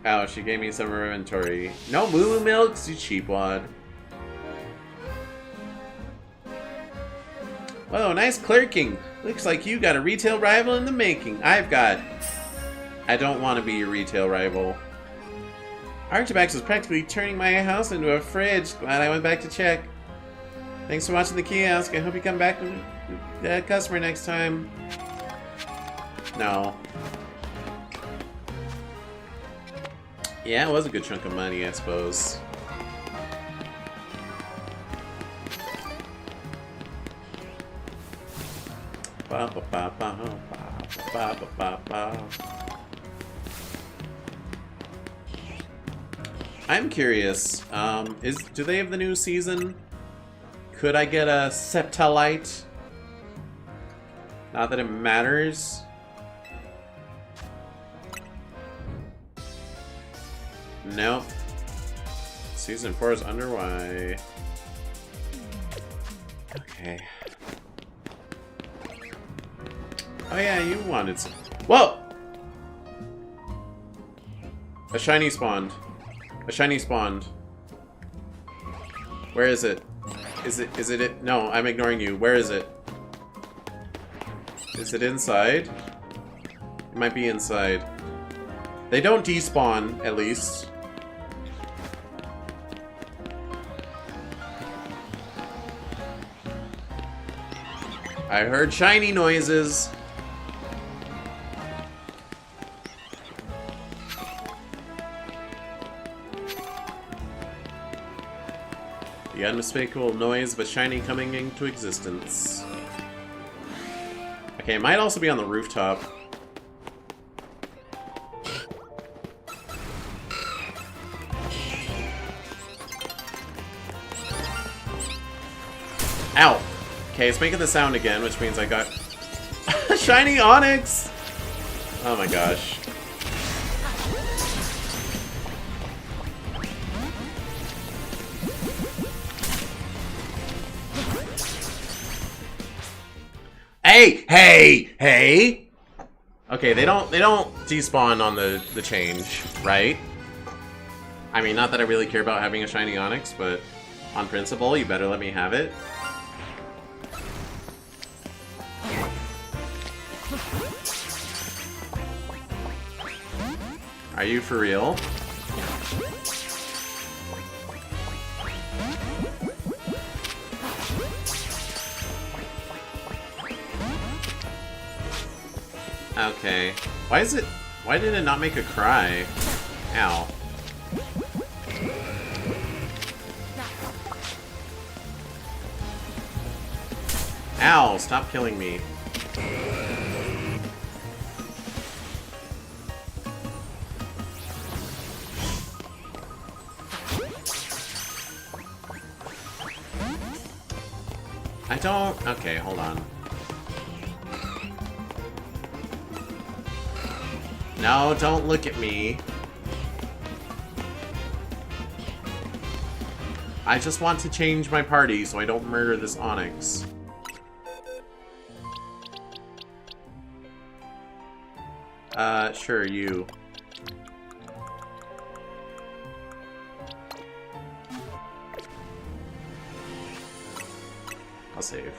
Oh, she gave me some of her inventory. No moo milks, you cheapwad. Whoa, nice clerking. Looks like you got a retail rival in the making. I don't want to be your retail rival. Archibald was practically turning my house into a fridge. Glad I went back to check. Thanks for watching the kiosk. I hope you come back with a customer next time. No. Yeah, it was a good chunk of money, I suppose. Ba ba ba ba ba ba ba ba. I'm curious, do they have the new season? Could I get a Septalite? Not that it matters. Nope. Season 4 is underway. Okay. Oh yeah, you wanted some. Whoa! A shiny spawned. A shiny spawned. Where is it? Is it? No, I'm ignoring you. Where is it? Is it inside? It might be inside. They don't despawn, at least. I heard shiny noises. The unmistakable noise of a shiny coming into existence. Okay, it might also be on the rooftop. Ow! Okay, it's making the sound again, which means I got shiny onyx! Oh my gosh. Hey! Hey! Hey! Okay, they don't despawn on the change, right? I mean, not that I really care about having a shiny onyx, but on principle, you better let me have it. Are you for real? Okay. Why did it not make a cry? Ow. Ow, stop killing me. I don't... Okay, hold on. No, don't look at me. I just want to change my party so I don't murder this Onyx. Sure, you. I'll save.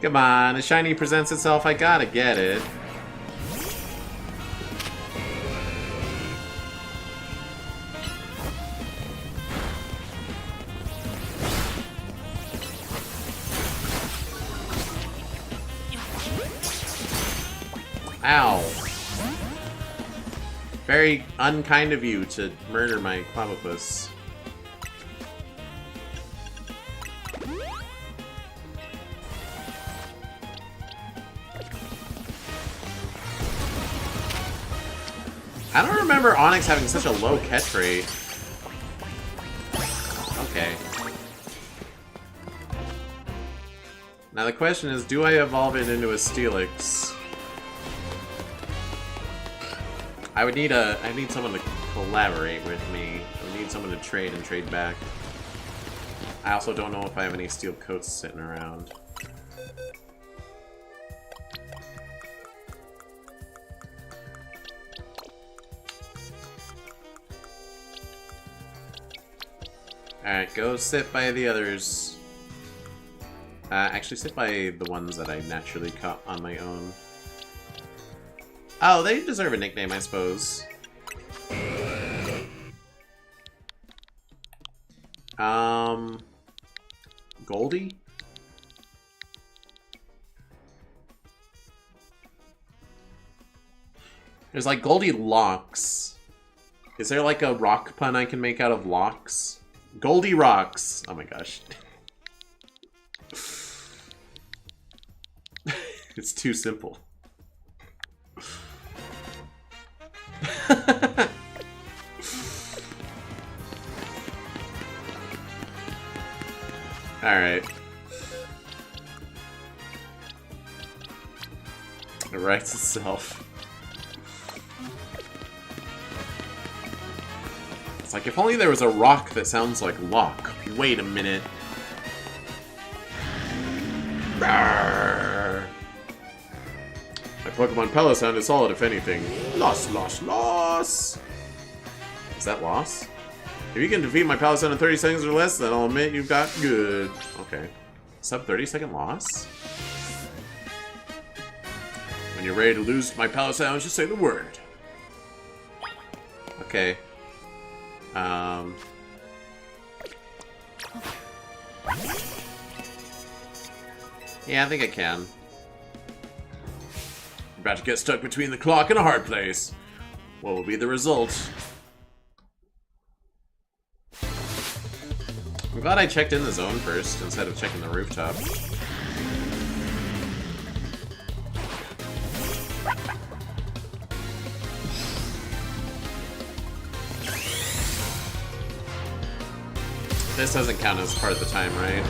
Come on, a shiny presents itself, I gotta get it. Ow. Very unkind of you to murder my Clavopus. I don't remember Onyx having such a low catch rate. Okay. Now the question is, do I evolve it into a Steelix? I need someone to collaborate with me. I would need someone to trade and trade back. I also don't know if I have any steel coats sitting around. Alright, go sit by the others. Actually sit by the ones that I naturally caught on my own. Oh, they deserve a nickname, I suppose. Goldie? There's like Goldilocks. Is there like a rock pun I can make out of locks? Goldie Rocks! Oh my gosh. It's too simple. Alright. It writes itself. It's like, if only there was a rock that sounds like lock. Wait a minute. Rawr. My Pokemon Pella sound is solid, if anything. Loss, loss, loss! Is that loss? If you can defeat my Palisand in 30 seconds or less, then I'll admit you've got good. Okay. Sub 30-second loss? When you're ready to lose my Palisand, just say the word. Okay. Yeah, I think I can. You're about to get stuck between the clock and a hard place. What will be the result? I'm glad I checked in the zone first instead of checking the rooftop. This doesn't count as part of the time, right?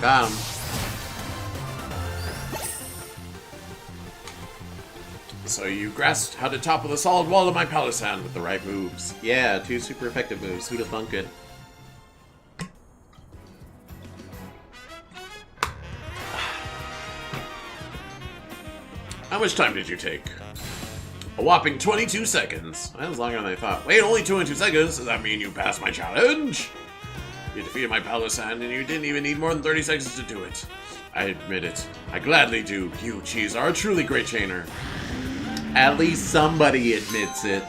Got him. So you grasped how to topple the solid wall of my Palisand with the right moves. Yeah, 2 super effective moves. Who'd have thunk it? How much time did you take? A whopping 22 seconds. That was longer than I thought. Wait, only 22 seconds? Does that mean you passed my challenge? You defeated my Palisand, and you didn't even need more than 30 seconds to do it. I admit it. I gladly do. You, Cheese, are a truly great trainer. At least somebody admits it.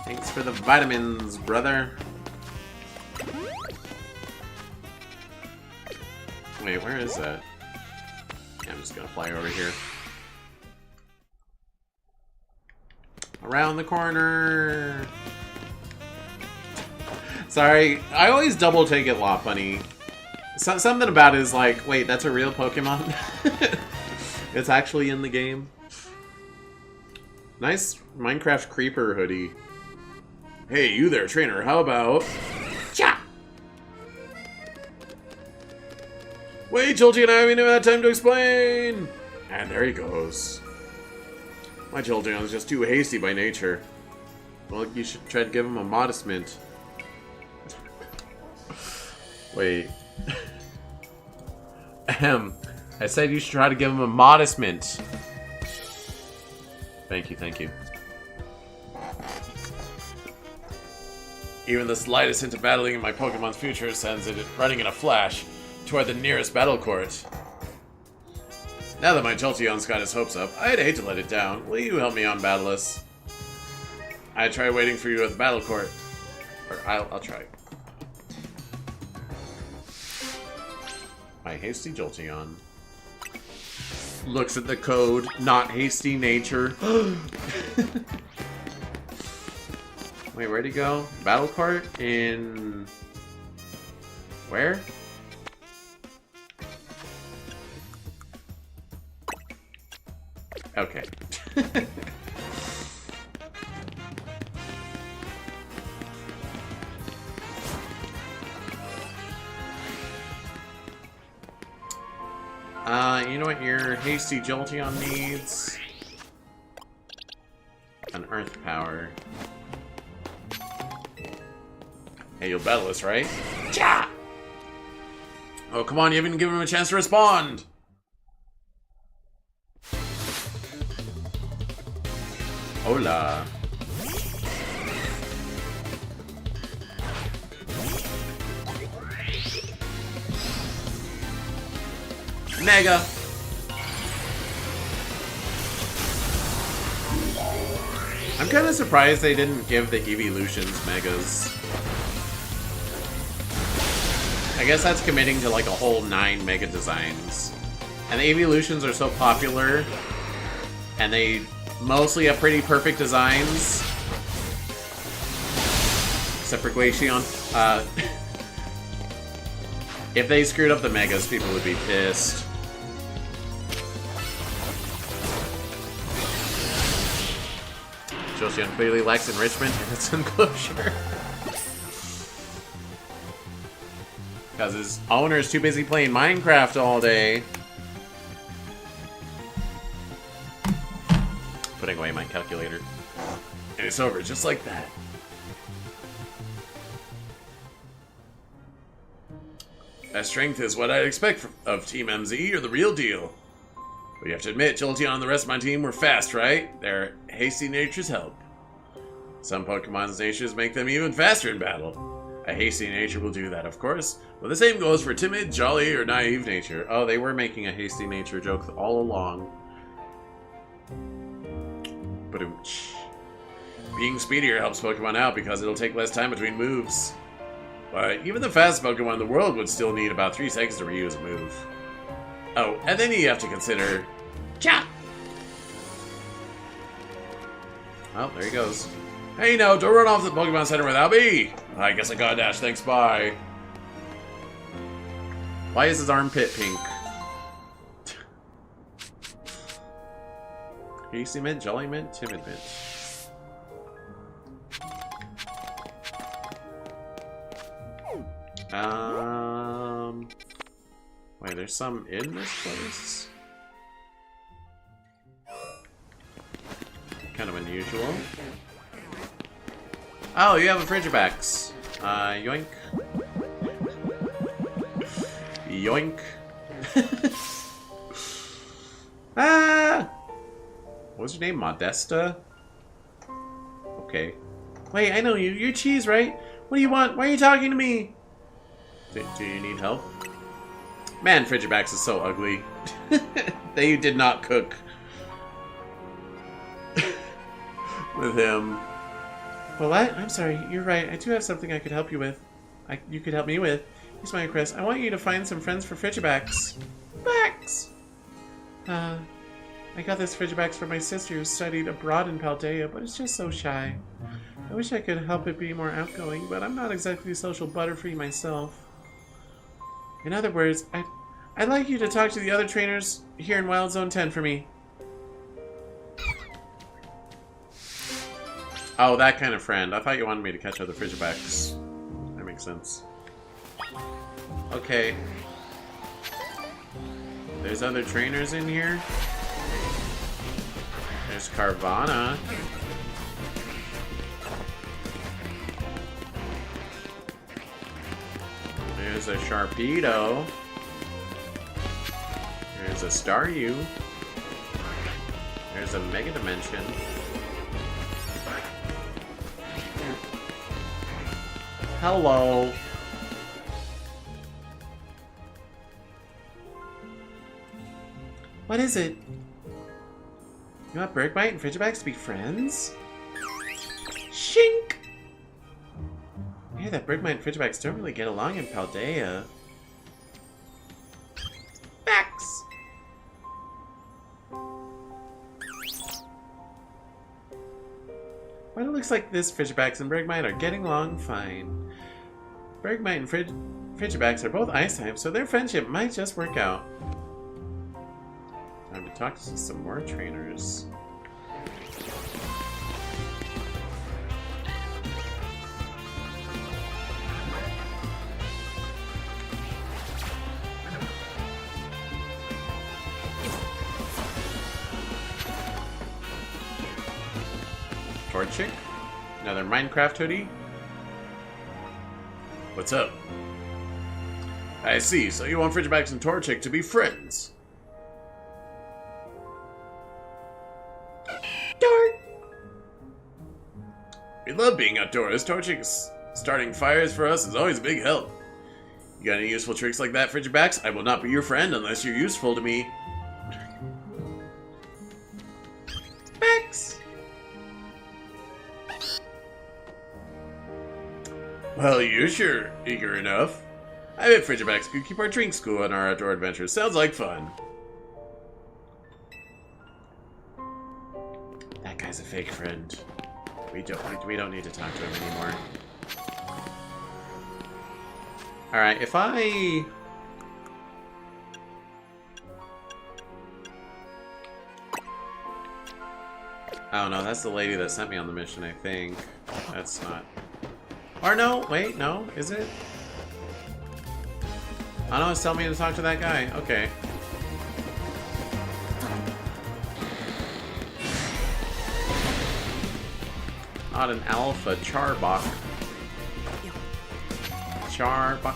Thanks for the vitamins, brother. Wait, where is that? Yeah, I'm just gonna fly over here. Around the corner! Sorry, I always double take it, Lot Bunny. Something about it is like, wait, that's a real Pokemon? It's actually in the game. Nice Minecraft Creeper hoodie. Hey, you there, trainer. How about... Cha! Wait, Jolteon, I haven't even had time to explain! And there he goes. My Jolteon is just too hasty by nature. Well, you should try to give him a modest mint. Wait. Ahem. I said you should try to give him a modest mint. Thank you, thank you. Even the slightest hint of battling in my Pokemon's future sends it running in a flash toward the nearest battle court. Now that my Jolteon's got his hopes up, I'd hate to let it down. Will you help me on Battleless? I try waiting for you at the battle court. Or I'll try. My hasty Jolteon looks at the code, not hasty nature. Wait, where'd he go? Battle cart in... Where? Okay. You know what your hasty Jolteon needs? An Earth Power. Hey, you'll battle us, right? Cha! Oh, come on, you haven't given him a chance to respond! Hola. Mega! I'm kind of surprised they didn't give the Evolutions Megas. I guess that's committing to like a whole 9 Mega designs. And the Evolutions are so popular, and they mostly have pretty perfect designs. Except for Glaceon. If they screwed up the Megas, people would be pissed. Jolteon clearly lacks enrichment in its enclosure. Because his owner is too busy playing Minecraft all day. Putting away my calculator. And it's over just like that. That strength is what I'd expect of Team MZ. You're the real deal. But you have to admit, Jolteon and the rest of my team were fast, right? Their hasty natures help. Some Pokemon's natures make them even faster in battle. A hasty nature will do that, of course. But the same goes for timid, jolly, or naive nature. Oh, they were making a hasty nature joke all along. Ba-doom-tsh. Being speedier helps Pokemon out because it'll take less time between moves. But even the fastest Pokemon in the world would still need about 3 seconds to reuse a move. Oh, and then you have to consider... Cha! Oh, there he goes. Hey, no, don't run off to the Pokemon Center without me! I guess I got dash, thanks, bye. Why is his armpit pink? Hasty Mint, Jolly Mint, Timid Mint. Wait, there's some in this place? Kind of unusual. Oh, you have a Frigibax. Yoink. Yoink. Ah! What was your name? Modesta? Okay. Wait, I know you. You're Cheese, right? What do you want? Why are you talking to me? Do you need help? Man, Frigibax is so ugly. They did not cook with him. Well, what? I'm sorry. You're right. I do have something I could help you with. You could help me with. Here's my request. I want you to find some friends for Frigibax. Bax! I got this Frigibax for my sister who studied abroad in Paldea, but it's just so shy. I wish I could help it be more outgoing, but I'm not exactly social butterfree myself. In other words, I'd like you to talk to the other trainers here in Wild Zone 10 for me. Oh, that kind of friend. I thought you wanted me to catch other Frigibacks. That makes sense. Okay. There's other trainers in here. There's Carvana. There's a Sharpedo. There's a Staryu. There's a Mega Dimension. Hello. What is it? You want Bergmite and Frigibacks to be friends? Shink! I hear that Bergmite and Frigibacks don't really get along in Paldea. Facts! Well, it looks like this Frigibacks and Bergmite are getting along fine. Bergmite and Frigibacks are both ice types, so their friendship might just work out. Time to talk to some more trainers. Torchic? Another Minecraft hoodie? What's up? I see, so you want Frigibacks and Torchic to be friends. Darn! We love being outdoors. Torchic's starting fires for us is always a big help. You got any useful tricks like that, Frigibacks? I will not be your friend unless you're useful to me. Max! Well, you're sure eager enough. I bet Frigibacks could keep our drinks cool on our outdoor adventures. Sounds like fun. That guy's a fake friend. We don't need to talk to him anymore. Alright, if I... Oh no, that's the lady that sent me on the mission, I think. That's not... Or no, wait, no, is it? Oh no, it's telling me to talk to that guy. Okay. Not an alpha Charbok. Charbok.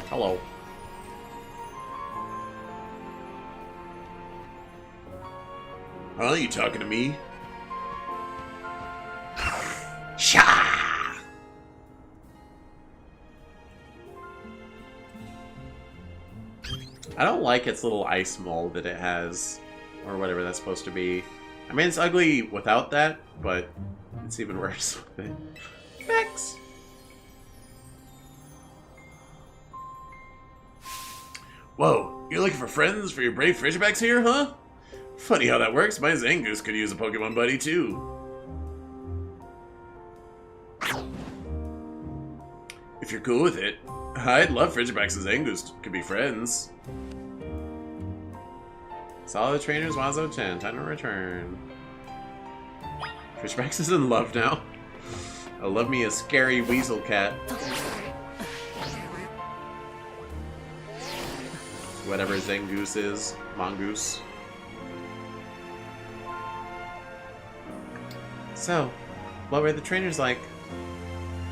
Hello. Huh? You talking to me? Sha! I don't like its little ice mold that it has, or whatever that's supposed to be. I mean, it's ugly without that, but it's even worse with it. Max! Whoa, you're looking for friends for your brave Frigibacks here, huh? Funny how that works. My Zangoose could use a Pokemon buddy, too. If you're cool with it, I'd love Frigibacks and Zangoose could be friends. Saw the trainers, Wazo 10. Time to return. Frigibacks is in love now. I love me a scary weasel cat. Whatever Zangoose is. Mongoose. So, what were the trainers like?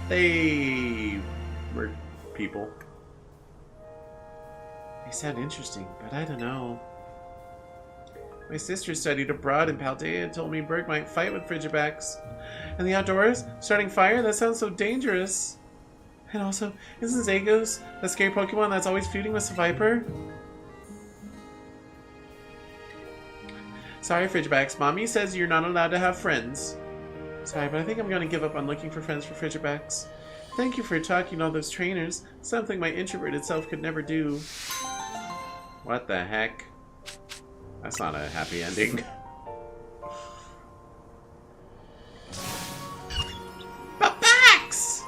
They were people. They sound interesting, but I don't know. My sister studied abroad in Paldea and told me Berg might fight with Frigibacks. And the outdoors? Starting fire? That sounds so dangerous. And also, isn't Zangoose the scary Pokemon that's always feuding with Viper? Sorry, Frigibacks. Mommy says you're not allowed to have friends. Sorry, but I think I'm going to give up on looking for friends for Frigibacks. Thank you for talking to all those trainers. Something my introverted self could never do. What the heck? That's not a happy ending. Frigibacks!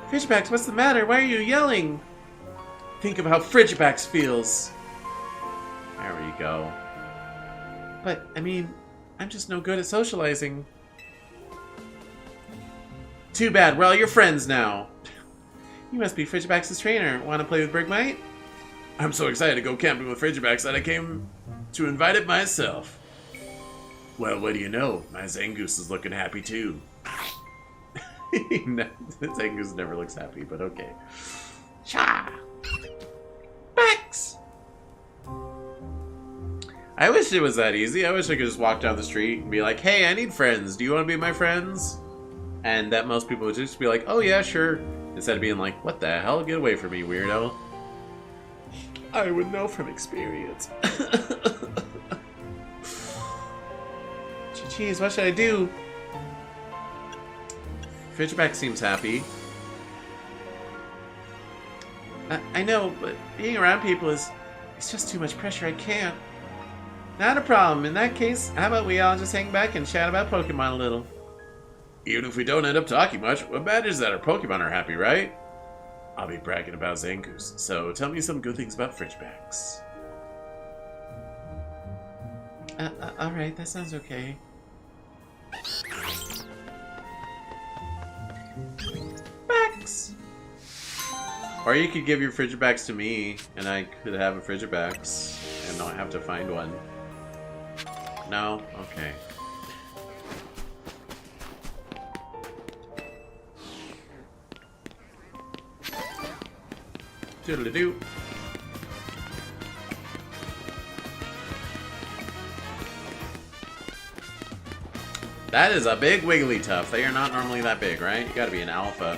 Frigibacks, what's the matter? Why are you yelling? Think of how Frigibacks feels. There we go. But, I mean, I'm just no good at socializing. Too bad. Well, you're friends now. You must be Frigibax's trainer. Want to play with Brigmite? I'm so excited to go camping with Frigibax that I came to invite it myself. Well, what do you know? My Zangoose is looking happy too. Zangoose never looks happy, but okay. Cha! Bax! I wish it was that easy. I wish I could just walk down the street and be like, hey, I need friends. Do you want to be my friends? And that most people would just be like, oh yeah, sure. Instead of being like, what the hell? Get away from me, weirdo. I would know from experience. Jeez, what should I do? Frigibax seems happy. I know, but being around people it's just too much pressure. I can't. Not a problem. In that case, how about we all just hang back and chat about Pokemon a little? Even if we don't end up talking much, what matters is that our Pokemon are happy, right? I'll be bragging about Zangoose, so tell me some good things about Frigibax. Alright, that sounds okay. Bax! Or you could give your Frigibax to me, and I could have a Frigibax, and not have to find one. No? Okay. Doodle-doo. That is a big Wigglytuff. They are not normally that big, right? You gotta be an alpha.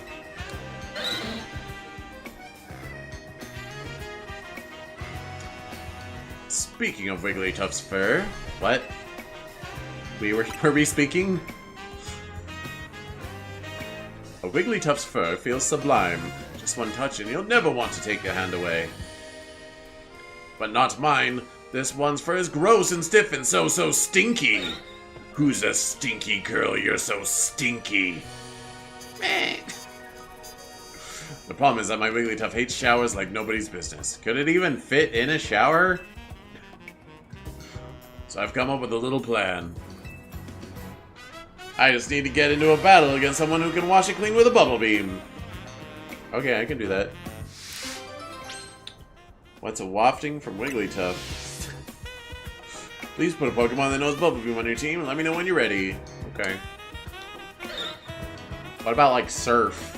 Speaking of Wigglytuff's fur, what? Were we speaking? A Wigglytuff's fur feels sublime. Just one touch and you'll never want to take your hand away. But not mine. This one's fur is gross and stiff and so stinky. Who's a stinky girl? You're so stinky. The problem is that my Wigglytuff hates showers like nobody's business. Could it even fit in a shower? So I've come up with a little plan. I just need to get into a battle against someone who can wash it clean with a bubble beam. Okay, I can do that. What's a wafting from Wigglytuff? Please put a Pokemon that knows Bubble Beam on your team and let me know when you're ready. Okay. What about, like, Surf?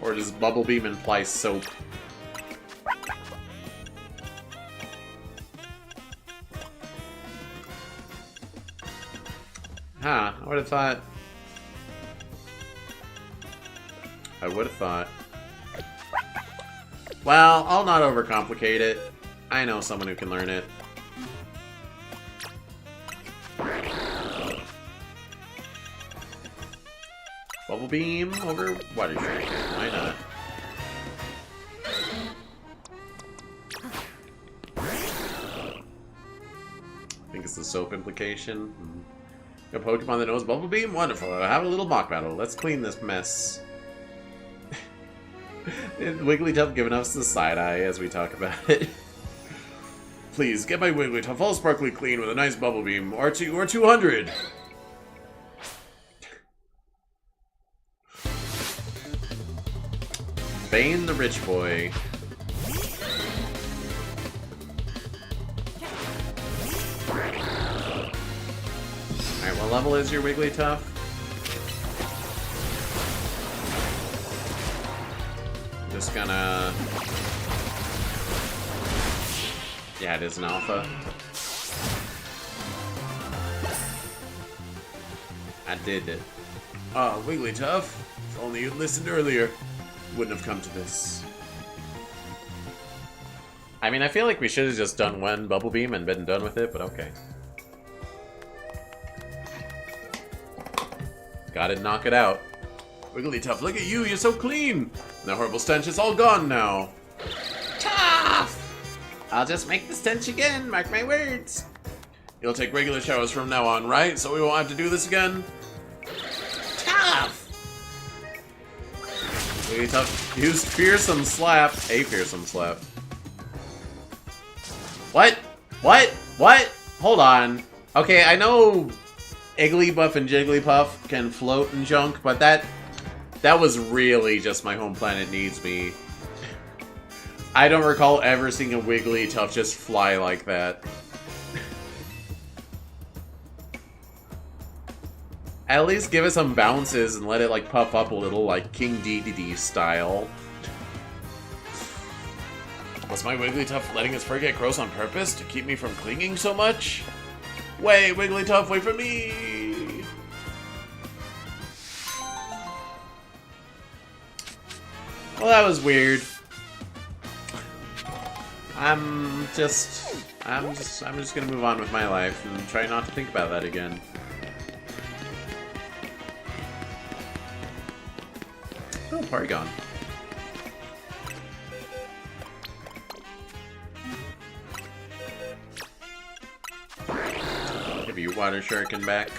Or does Bubble Beam imply soap? Huh, I would have thought... Well, I'll not overcomplicate it. I know someone who can learn it. Bubble Beam over Water Shuriken. Why not? I think it's the soap implication. A Pokemon that knows Bubble Beam? Wonderful. I'll have a little mock battle. Let's clean this mess. Wigglytuff giving us the side eye as we talk about it. Please, get my Wigglytuff all sparkly clean with a nice Bubble Beam. Or 200! Bane the rich boy. Alright, what level is your Wigglytuff? Just gonna... Yeah, it is an alpha. I did it. Oh, Wigglytuff. If only you'd listened earlier, wouldn't have come to this. I mean, I feel like we should have just done one Bubble Beam and been done with it, but okay. Gotta knock it out. Wigglytuff, look at you, you're so clean! That horrible stench is all gone now. Tough! I'll just make the stench again, mark my words. You'll take regular showers from now on, right? So we won't have to do this again? Tough! Wigglytuff used Fearsome Slap. A Fearsome Slap. What? What? What? Hold on. Okay, I know Igglybuff and Jigglypuff can float and junk, but that was really just my home planet needs me. I don't recall ever seeing a Wigglytuff just fly like that. At least give it some bounces and let it like puff up a little, like King Dedede style. Was my Wigglytuff letting his fur get gross on purpose to keep me from clinging so much? Wait, Wigglytuff, wait for me! Well, that was weird. I'm just gonna move on with my life and try not to think about that again. Oh, Porygon. Give you Water Shuriken back.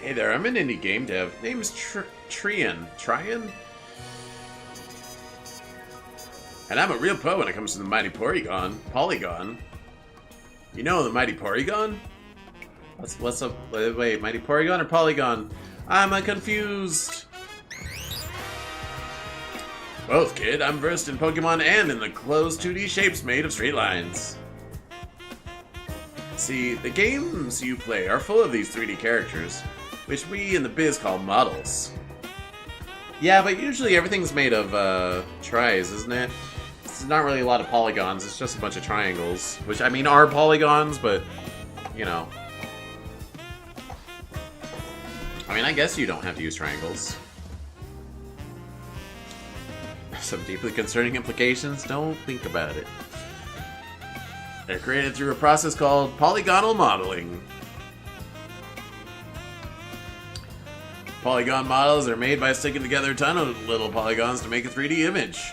Hey there, I'm an indie game dev. Name's Trian. Trian? And I'm a real pro when it comes to the mighty Porygon. Polygon. You know the mighty Porygon? What's up? Wait, mighty Porygon or Polygon? I'm confused. Both, kid. I'm versed in Pokemon and in the closed 2D shapes made of straight lines. See, the games you play are full of these 3D characters, which we in the biz call models. Yeah, but usually everything's made of, tries, isn't it? It's not really a lot of polygons, it's just a bunch of triangles. Which, I mean, are polygons, but, you know. I mean, I guess you don't have to use triangles. Some deeply concerning implications, don't think about it. They're created through a process called polygonal modeling. Polygon models are made by sticking together a ton of little polygons to make a 3D image.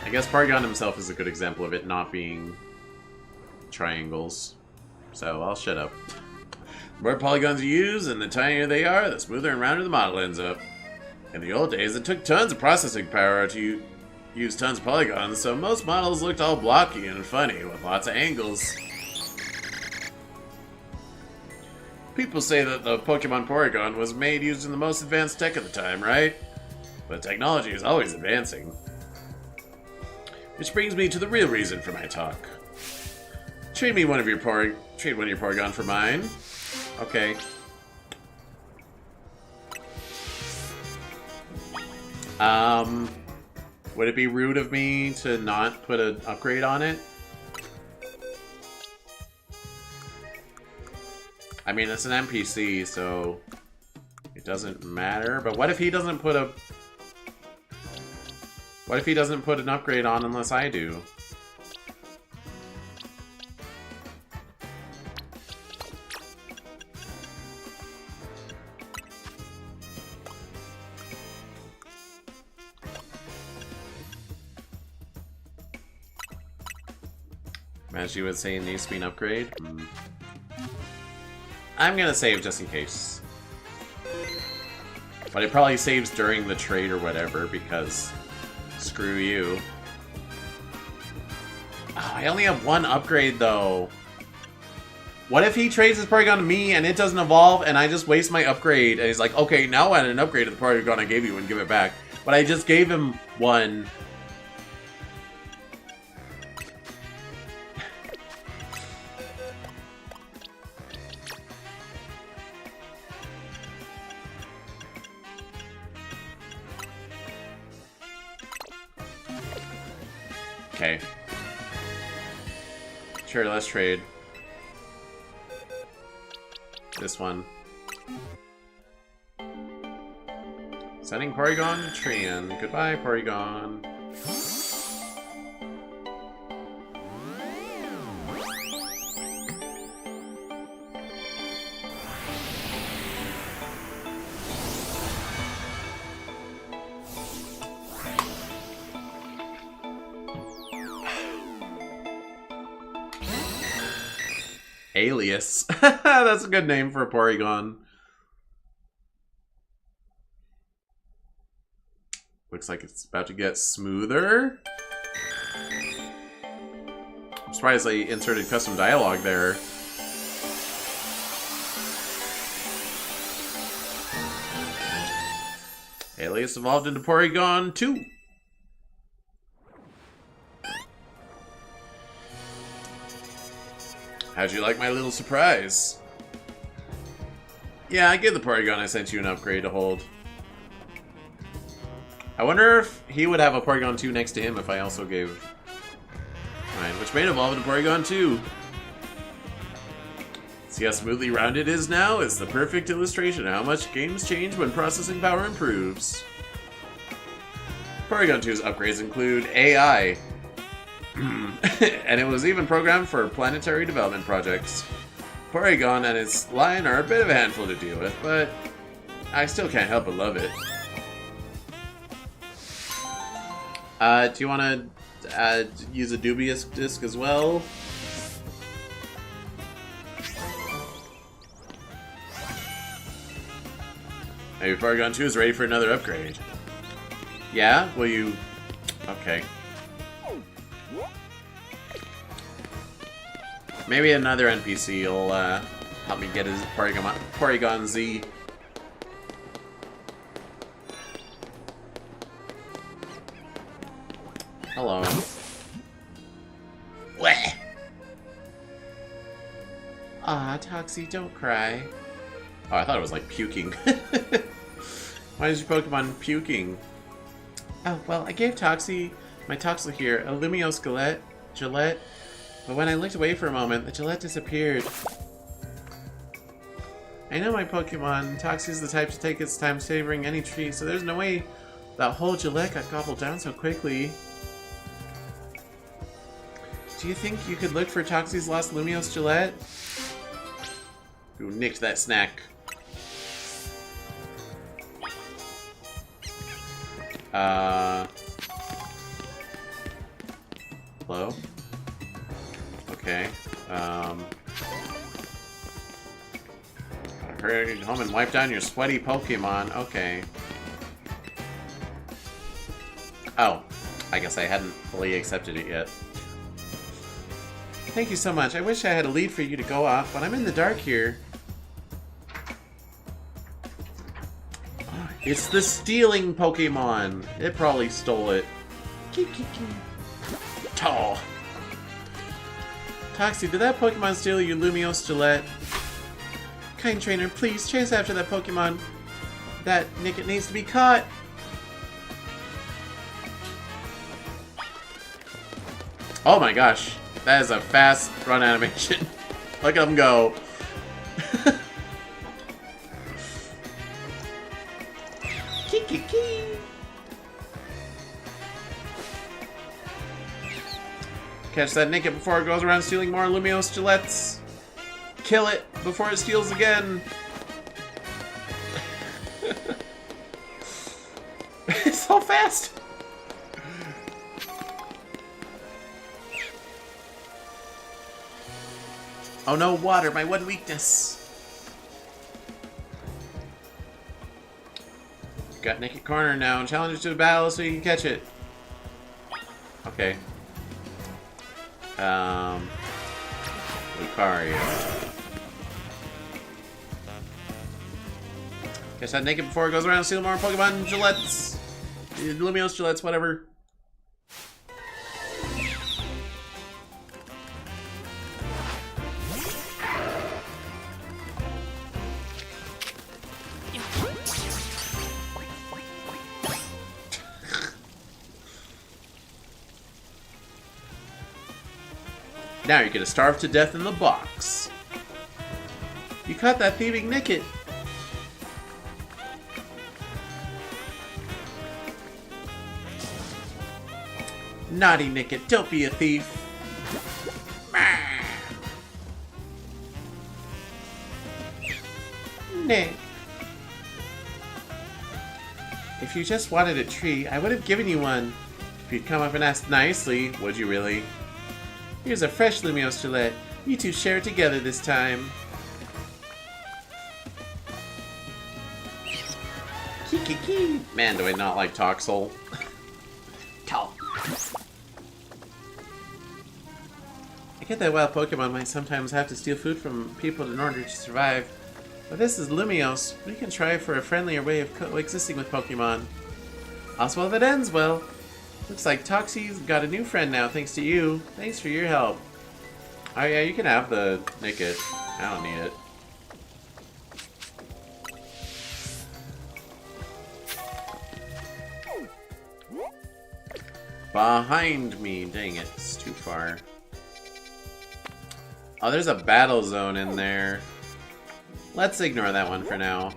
I guess Porygon himself is a good example of it not being triangles. So I'll shut up. The more polygons you use and the tinier they are, the smoother and rounder the model ends up. In the old days, it took tons of processing power to use tons of polygons, so most models looked all blocky and funny with lots of angles. People say that the Pokemon Porygon was made using the most advanced tech at the time, right? But technology is always advancing. Which brings me to the real reason for my talk. Trade one of your Porygon for mine. Okay. Would it be rude of me to not put an upgrade on it? I mean, it's an NPC, so it doesn't matter. But what if he doesn't put a... What if he doesn't put an upgrade on unless I do? As you would say, it needs to be an upgrade. I'm gonna save just in case. But it probably saves during the trade or whatever, because screw you. Oh, I only have one upgrade, though. What if he trades his Porygon to me and it doesn't evolve and I just waste my upgrade and he's like, okay, now add an upgrade to the Porygon I gave you and give it back. But I just gave him one. Okay. Sure, let's trade. This one. Sending Porygon to Trian. Goodbye, Porygon. Alias. That's a good name for a Porygon. Looks like it's about to get smoother. I'm surprised they inserted custom dialogue there. Alias evolved into Porygon 2. How'd you like my little surprise? Yeah, I gave the Porygon I sent you an upgrade to hold. I wonder if he would have a Porygon 2 next to him if I also gave mine, which may evolve into Porygon 2. See how smoothly rounded it is now? It's the perfect illustration of how much games change when processing power improves. Porygon 2's upgrades include AI. And it was even programmed for planetary development projects. Porygon and its line are a bit of a handful to deal with, but I still can't help but love it. Do you want to use a dubious disc as well? Maybe Porygon 2 is ready for another upgrade. Yeah? Will you... Okay. Maybe another NPC will help me get his Porygon Z. Hello. Wah! Aw, Toxie, don't cry. Oh, I thought it was like puking. Why is your Pokemon puking? Oh, well, I gave Toxie, my Toxel here, a Lumiose Gillette, but when I looked away for a moment, the Gillette disappeared. I know my Pokemon, Toxie's the type to take its time savoring any treat, so there's no way that whole Gillette got gobbled down so quickly. Do you think you could look for Toxie's lost Lumiose Gillette? Who nicked that snack? Hello? Okay. Hurry home and wipe down your sweaty Pokemon. Okay. Oh. I guess I hadn't fully accepted it yet. Thank you so much. I wish I had a lead for you to go off, but I'm in the dark here. It's the stealing Pokemon. It probably stole it. Tall. Toxie, did that Pokemon steal your Lumiose Gillette? Kind trainer, please chase after that Pokemon. That Nickit needs to be caught. Oh my gosh. That is a fast run animation. Look at him go. Catch that Nickit before it goes around stealing more Lumiose Gillettes. Kill it before it steals again. It's so fast. Oh no, water, my one weakness. Got Nickit corner now and challenge it to a battle so you can catch it. Okay. Lucario. Catch that Nickit before it goes around, steal more Pokemon Gillettes. Lumiose Gillettes, whatever. Now you're gonna starve to death in the box. You caught that thieving Nickit. Naughty Nickit, don't be a thief. Nick. If you just wanted a treat, I would have given you one. If you'd come up and asked nicely, would you really? Here's a fresh Lumiose Gillette. You two share it together this time. Kiki. Man, do I not like Toxel. Talk. I get that wild Pokemon might sometimes have to steal food from people in order to survive. But this is Lumiose. We can try for a friendlier way of coexisting with Pokemon. Also, if it ends well. Looks like Toxie's got a new friend now, thanks to you. Thanks for your help. Oh yeah, you can have the Nickit. I don't need it. Behind me. Dang it, it's too far. Oh, there's a battle zone in there. Let's ignore that one for now.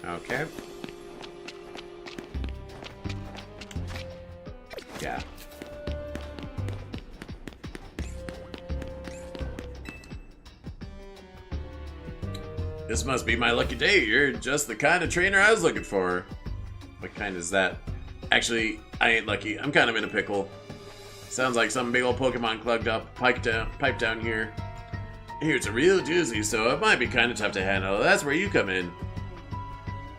Okay. Yeah. This must be my lucky day. You're just the kind of trainer I was looking for. What kind is that? Actually, I ain't lucky. I'm kind of in a pickle. Sounds like some big old Pokemon plugged up pipe down here. Here's a real doozy, so it might be kind of tough to handle. That's where you come in.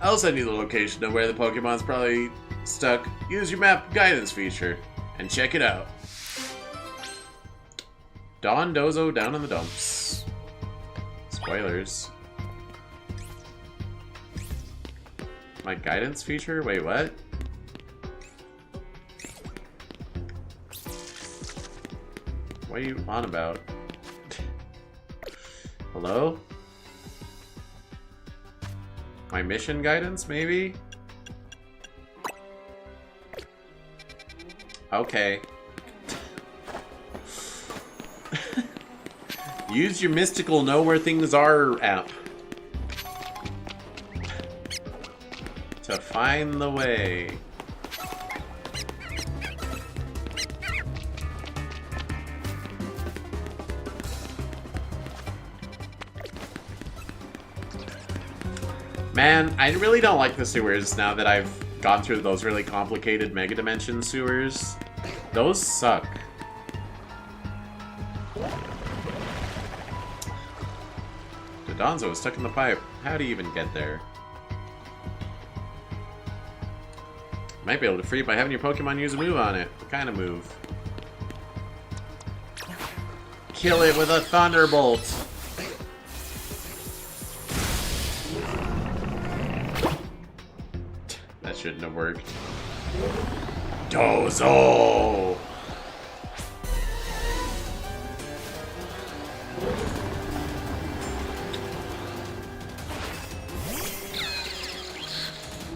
I'll send you the location of where the Pokemon's probably stuck. Use your map guidance feature and check it out. Dondozo down in the dumps. Spoilers. My guidance feature? Wait, what? What are you on about? Hello? My mission guidance, maybe? Okay. Use your mystical know where things are app to find the way. Man, I really don't like the sewers now that I've gone through those really complicated Mega Dimension sewers. Those suck. Donzo is stuck in the pipe. How do you even get there? Might be able to free it by having your Pokemon use a move on it. What kind of move? Kill it with a Thunderbolt! That shouldn't have worked. Dozo!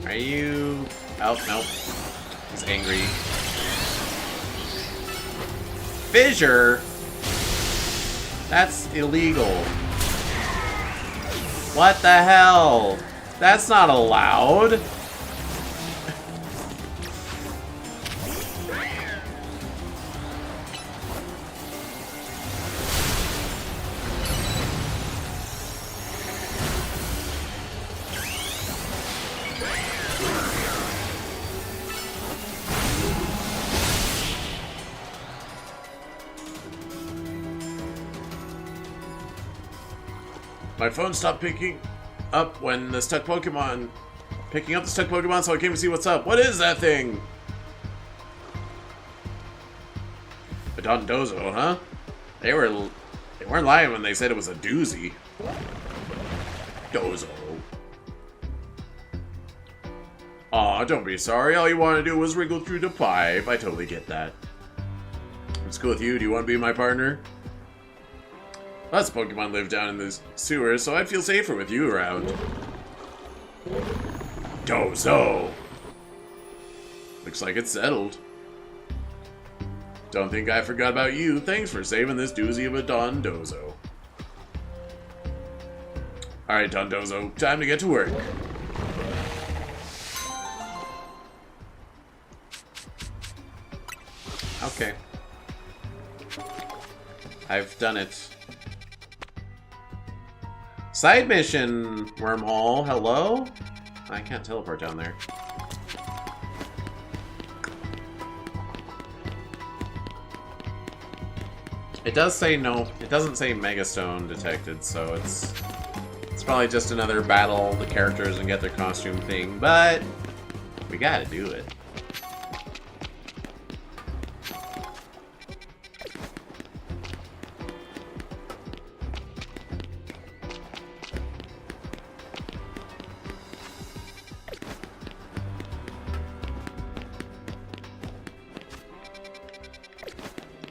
Are you... Oh, nope. He's angry. Fissure? That's illegal. What the hell? That's not allowed. My phone stopped picking up when the stuck Pokemon... Picking up the stuck Pokemon, so I came to see what's up. What is that thing? A Dondozo, huh? They weren't lying when they said it was a doozy. Dozo. Aw, don't be sorry. All you want to do was wriggle through the pipe. I totally get that. What's cool with you? Do you want to be my partner? Lots of Pokemon live down in the sewers, so I'd feel safer with you around. Dozo! Looks like it's settled. Don't think I forgot about you. Thanks for saving this doozy of a Dondozo. Alright, Dondozo, time to get to work. Okay. I've done it. Side mission, wormhole. Hello? I can't teleport down there. It does say no. It doesn't say Megastone detected, so it's probably just another battle the characters and get their costume thing, but we gotta do it.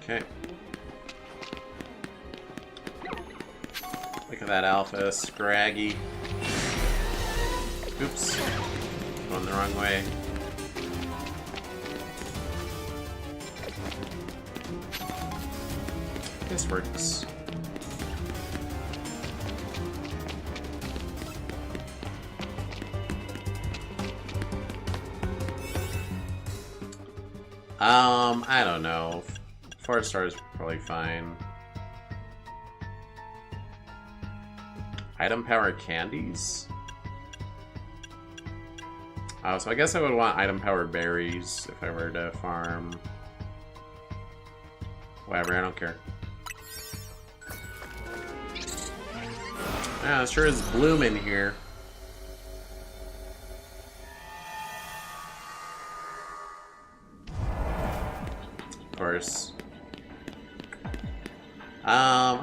Okay. Look at that alpha, scraggy. Oops. Going the wrong way. This works. I don't know. 4 stars probably fine. Item power candies? Oh, so I guess I would want item power berries if I were to farm. Whatever, I don't care. Ah, it sure is blooming here. Of course.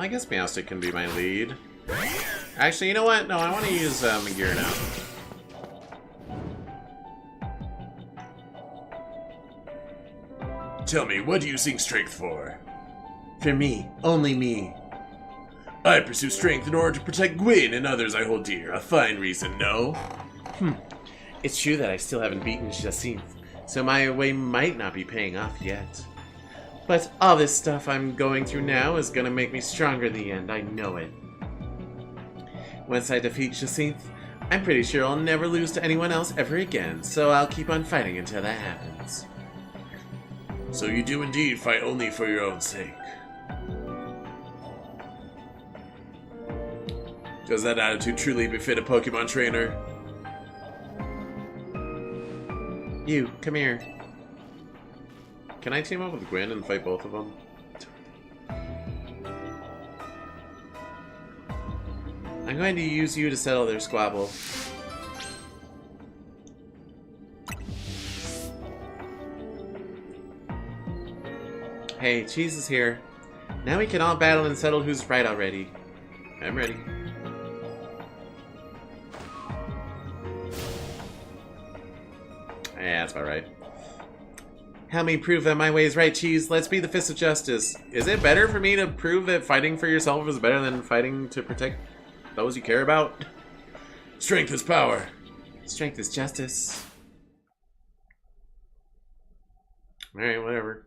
I guess Meowstic can be my lead. Actually, you know what? No, I want to use Megir now. Tell me, what do you seek strength for? For me. Only me. I pursue strength in order to protect Gwyn and others I hold dear. A fine reason, no? It's true that I still haven't beaten Jacinth, so my way might not be paying off yet. But all this stuff I'm going through now is gonna make me stronger in the end, I know it. Once I defeat Jacinth, I'm pretty sure I'll never lose to anyone else ever again, so I'll keep on fighting until that happens. So you do indeed fight only for your own sake. Does that attitude truly befit a Pokemon trainer? You, come here. Can I team up with Gwyn and fight both of them? I'm going to use you to settle their squabble. Hey, Cheese is here. Now we can all battle and settle who's right already. I'm ready. Yeah, that's about right. Help me prove that my way is right, Cheese. Let's be the fist of justice. Is it better for me to prove that fighting for yourself is better than fighting to protect those you care about? Strength is power. Strength is justice. Alright, whatever.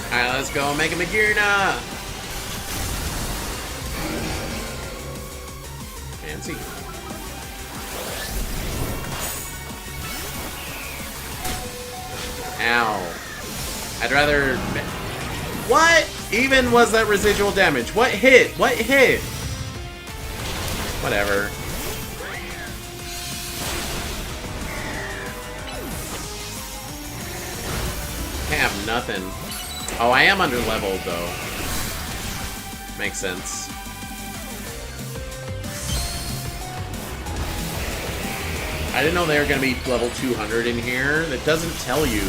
Alright, let's go make a Magirna! Fancy. Ow. I'd rather... What even was that residual damage? What hit? What hit? Whatever. Can't have nothing. Oh, I am under leveled though. Makes sense. I didn't know they were gonna be level 200 in here. That doesn't tell you.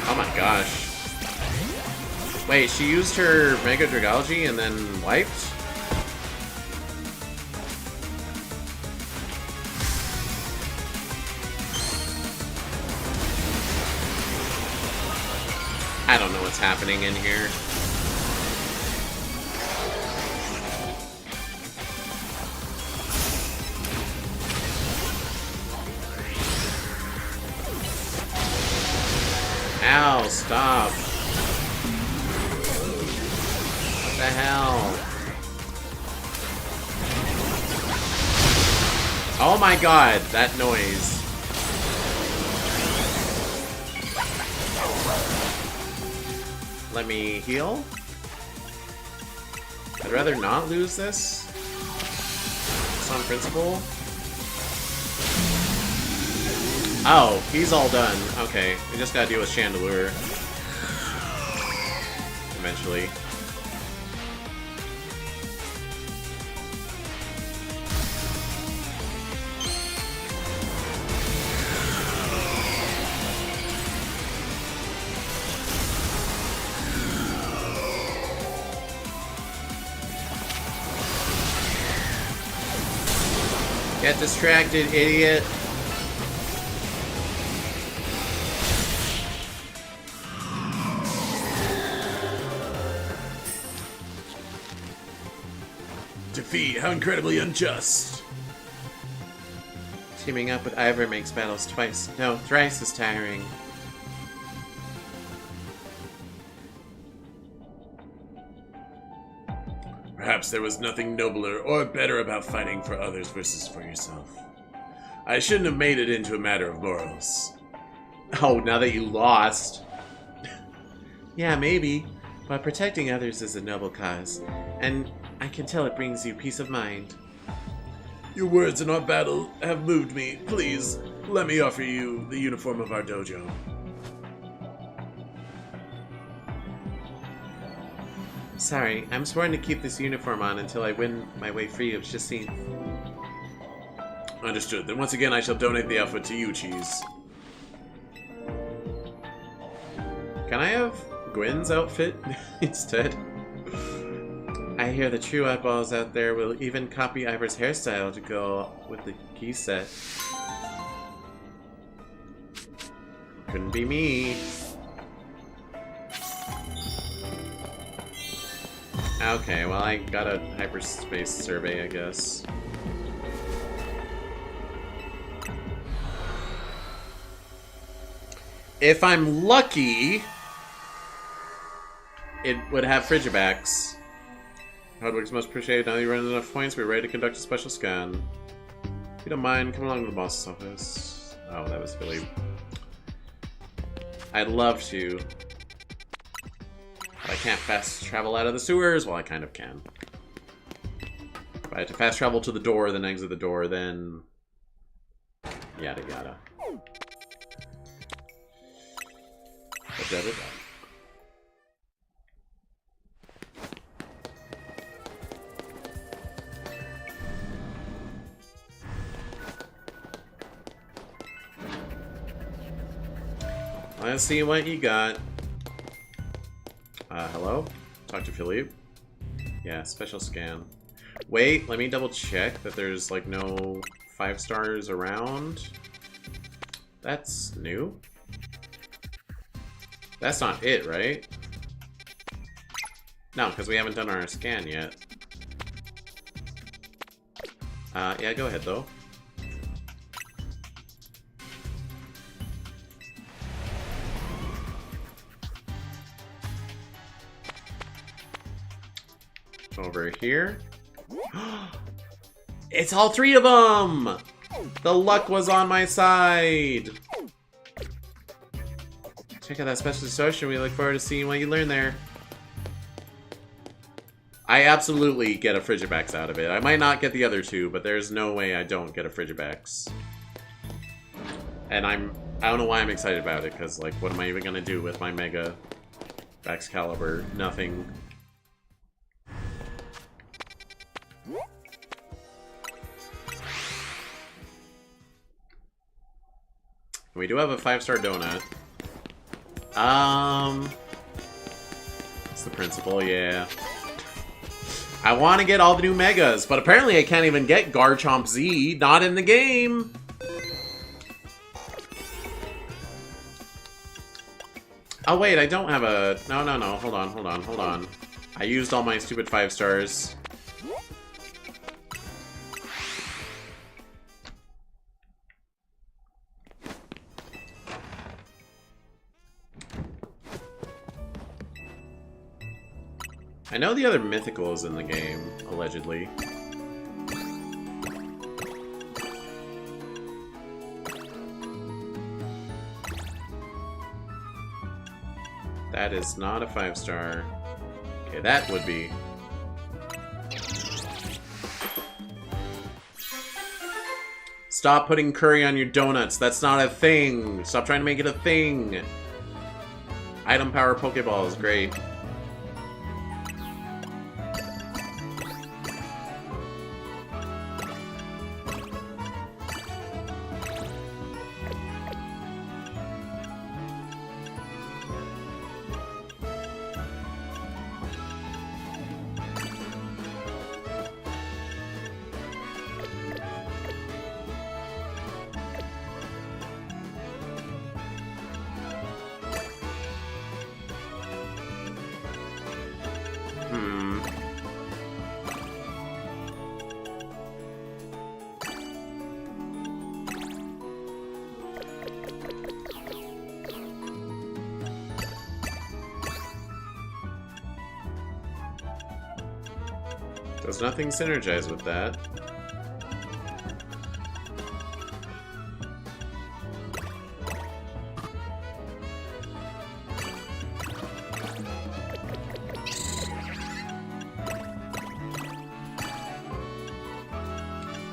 Oh my gosh. Wait, she used her Mega Dragology and then wiped? I don't know what's happening in here. Ow. hell? Stop. What the hell? Oh my god, that noise. Let me heal. I'd rather not lose this. Just on principle. Oh, he's all done. Okay, we just gotta deal with Chandelure. Eventually. Get distracted, idiot. Defeat, how incredibly unjust. Teaming up with Ivor makes battles twice, no, thrice as tiring. Perhaps there was nothing nobler or better about fighting for others versus for yourself. I shouldn't have made it into a matter of morals. Oh, now that you lost. Yeah, maybe. But protecting others is a noble cause. And I can tell it brings you peace of mind. Your words in our battle have moved me. Please, let me offer you the uniform of our dojo. Sorry, I'm sworn to keep this uniform on until I win my way free of Shasine. Understood. Then once again I shall donate the outfit to you, Cheese. Can I have Gwen's outfit instead? I hear the true eyeballs out there will even copy Ivor's hairstyle to go with the key set. Couldn't be me. Okay, well I got a hyperspace survey, I guess. If I'm lucky, it would have Frigibacks. Hardwick's most appreciated. Now you run enough points, we're ready to conduct a special scan. If you don't mind, come along to the boss's office. Oh, that was really... I'd love to. But I can't fast travel out of the sewers. Well, I kind of can. If I have to fast travel to the door, then exit the door, then... Yada yada. Da-da-da-da. Let's see what you got. Hello? Talk to Philippe. Yeah, special scan. Wait, let me double check that there's like no 5 stars around. That's new. That's not it, right? No, because we haven't done our scan yet. Yeah, go ahead though. Over here. It's all 3 of them! The luck was on my side! Check out that special distortion. We look forward to seeing what you learn there. I absolutely get a Frigibax out of it. I might not get the other 2, but there's no way I don't get a Frigibax. And I don't know why I'm excited about it, because, like, what am I even gonna do with my Mega Excalibur? Nothing. We do have a 5-star donut. It's the principal, yeah. I want to get all the new Megas, but apparently I can't even get Garchomp Z. Not in the game. Oh wait, I don't have a... No, hold on. I used all my stupid 5 stars. I know the other mythical is in the game, allegedly. That is not a 5-star. Okay, that would be. Stop putting curry on your donuts. That's not a thing. Stop trying to make it a thing. Item power Pokeball is great. Does nothing synergize with that.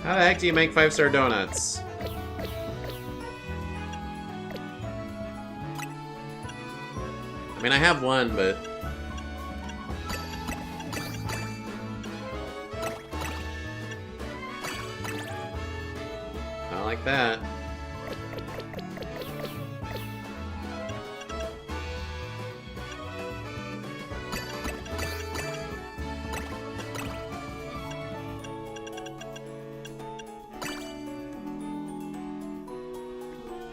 How the heck do you make 5-star donuts? I mean, I have one, but... not like that.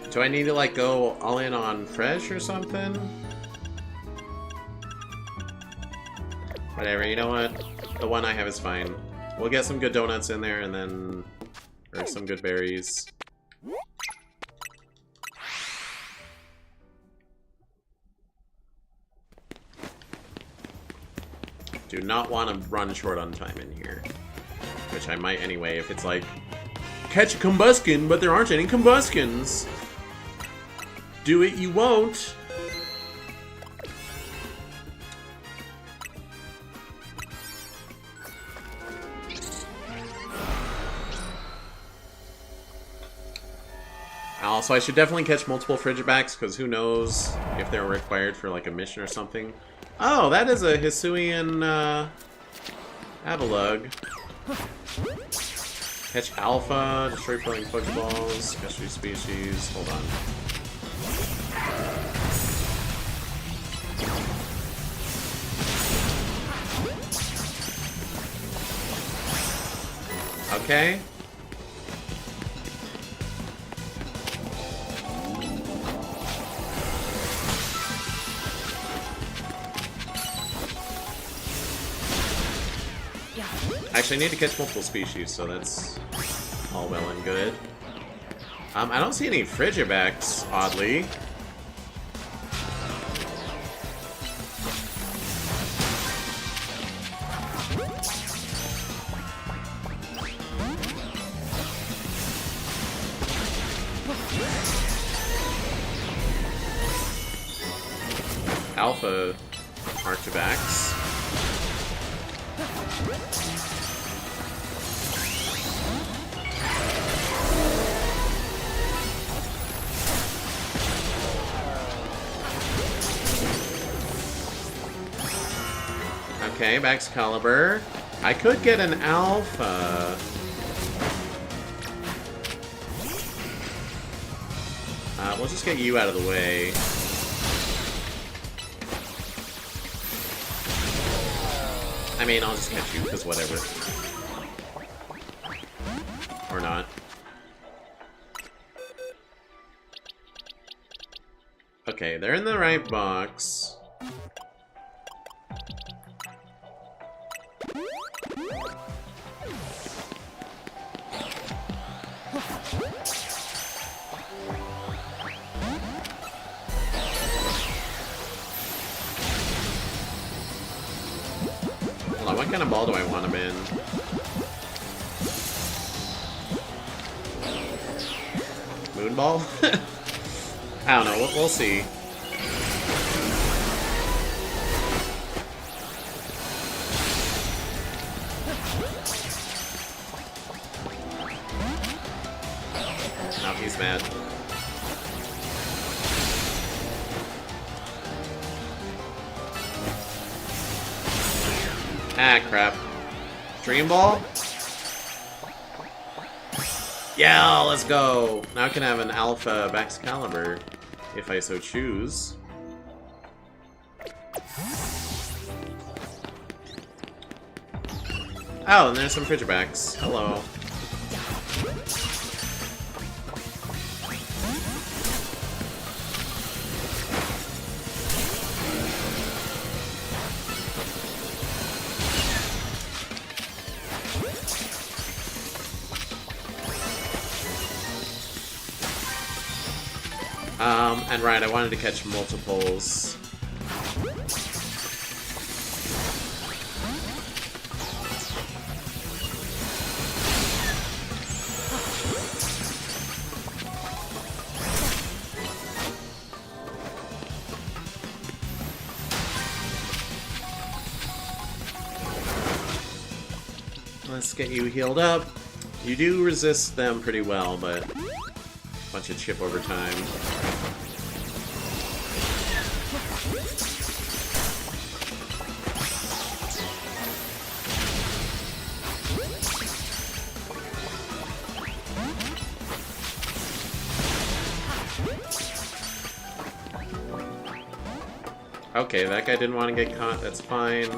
Do I need to, like, go all in on fresh or something? Whatever, you know what? The one I have is fine. We'll get some good donuts in there and then... or some good berries. Do not want to run short on time in here. Which I might anyway if it's like... catch a combustion, but there aren't any combustions! Do it, you won't! Also, I should definitely catch multiple Frigibacks, because who knows if they're required for like a mission or something. Oh, that is a Hisuian Avalugg. Catch Alpha, destroy floating Pokeballs, catch 3 species. Hold on. Okay. Actually, I need to catch multiple species, so that's all well and good. I don't see any Frigibacks, oddly. Alpha Arctibacks. Okay, Excalibur. I could get an Alpha. We'll just get you out of the way. I mean, I'll just catch you, because whatever. Or not. Okay, they're in the right box. kind of ball do I want him in? Moonball? I don't know, we'll see. Now he's mad. Ah, crap. Dream Ball? Yeah, let's go! Now I can have an Alpha Excalibur, if I so choose. Oh, and there's some Frigibacks. Hello. And right, I wanted to catch multiples. Let's get you healed up. You do resist them pretty well, but a bunch of chip over time. Okay, that guy didn't want to get caught, that's fine.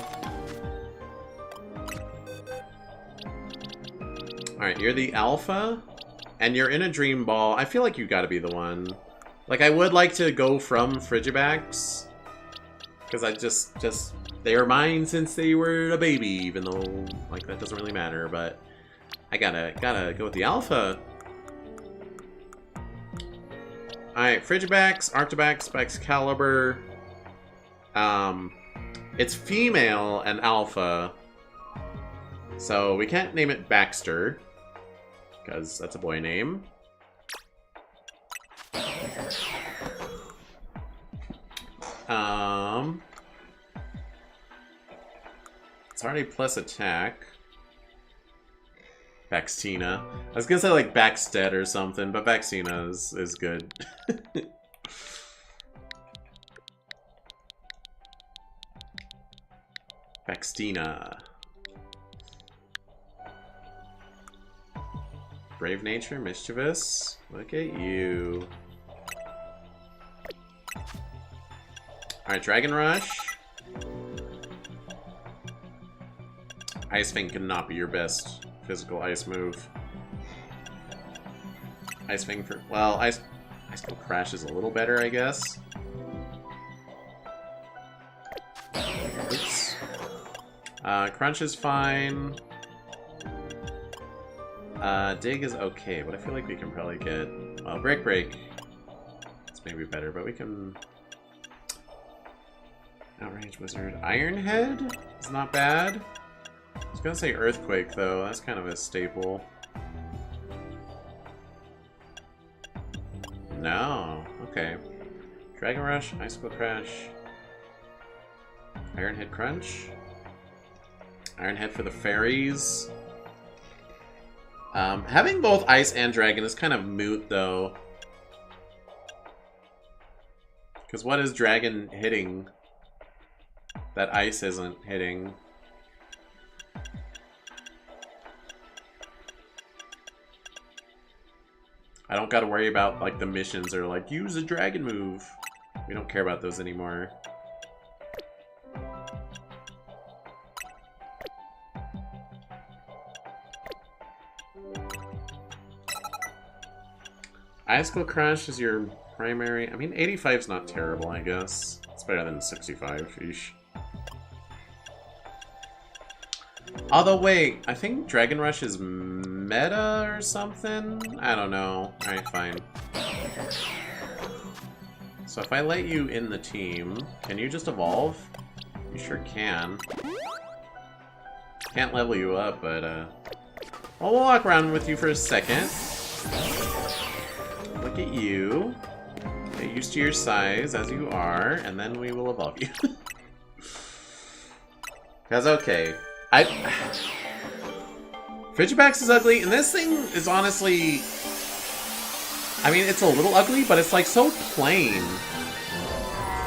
Alright, you're the Alpha, and you're in a Dream Ball. I feel like you gotta be the one. Like, I would like to go from Frigibacks, because I just, they are mine since they were a baby, even though, like, that doesn't really matter, but I gotta go with the Alpha. Alright, Frigibacks, Arctobacks, Excalibur. It's female and Alpha, so we can't name it Baxter, because that's a boy name. It's already plus attack. Baxtina. I was gonna say like Baxted or something, but Baxtina is good. Baxtina. Brave nature, mischievous. Look at you. Alright, Dragon Rush. Ice Fang cannot be your best physical ice move. Ice Fang for... well, Ice Cold Crash is a little better, I guess. Oops. Crunch is fine. Dig is okay, but I feel like we can probably get... well, Break. It's maybe better, but we can... Outrange Wizard. Iron Head is not bad. I was gonna say Earthquake, though. That's kind of a staple. No. Okay. Dragon Rush, Icicle Crash. Iron Head Crunch. Iron Head for the fairies. Having both Ice and Dragon is kind of moot, though. Because what is Dragon hitting that Ice isn't hitting? I don't gotta worry about, like, the missions or, like, use a Dragon move. We don't care about those anymore. Icicle Crash is your primary. I mean, 85's not terrible, I guess. It's better than 65-ish. Although, wait, I think Dragon Rush is meta or something? I don't know. Alright, fine. So if I let you in the team, can you just evolve? You sure can. Can't level you up, but well, we'll walk around with you for a second. Look at you. Get used to your size as you are, and then we will evolve you. Because, okay. Frigibax is ugly, and this thing is honestly... I mean, it's a little ugly, but it's like so plain.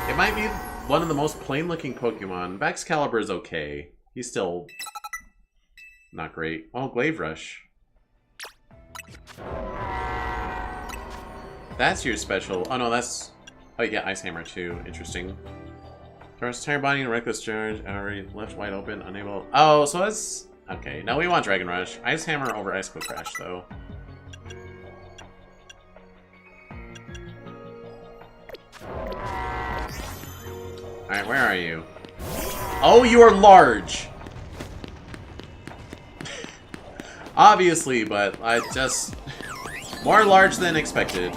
It might be one of the most plain-looking Pokemon. Baxcalibur is okay. He's still not great. Oh, Glaive Rush. That's your special. Oh no, that's... Oh, you get Ice Hammer too. Interesting. Turns entire body in Reckless Charge. Already left wide open, unable... Oh, so that's... Okay, now we want Dragon Rush. Ice Hammer over Ice Cliff Crash, though. Alright, where are you? Oh, you are large! Obviously, but I just... More large than expected.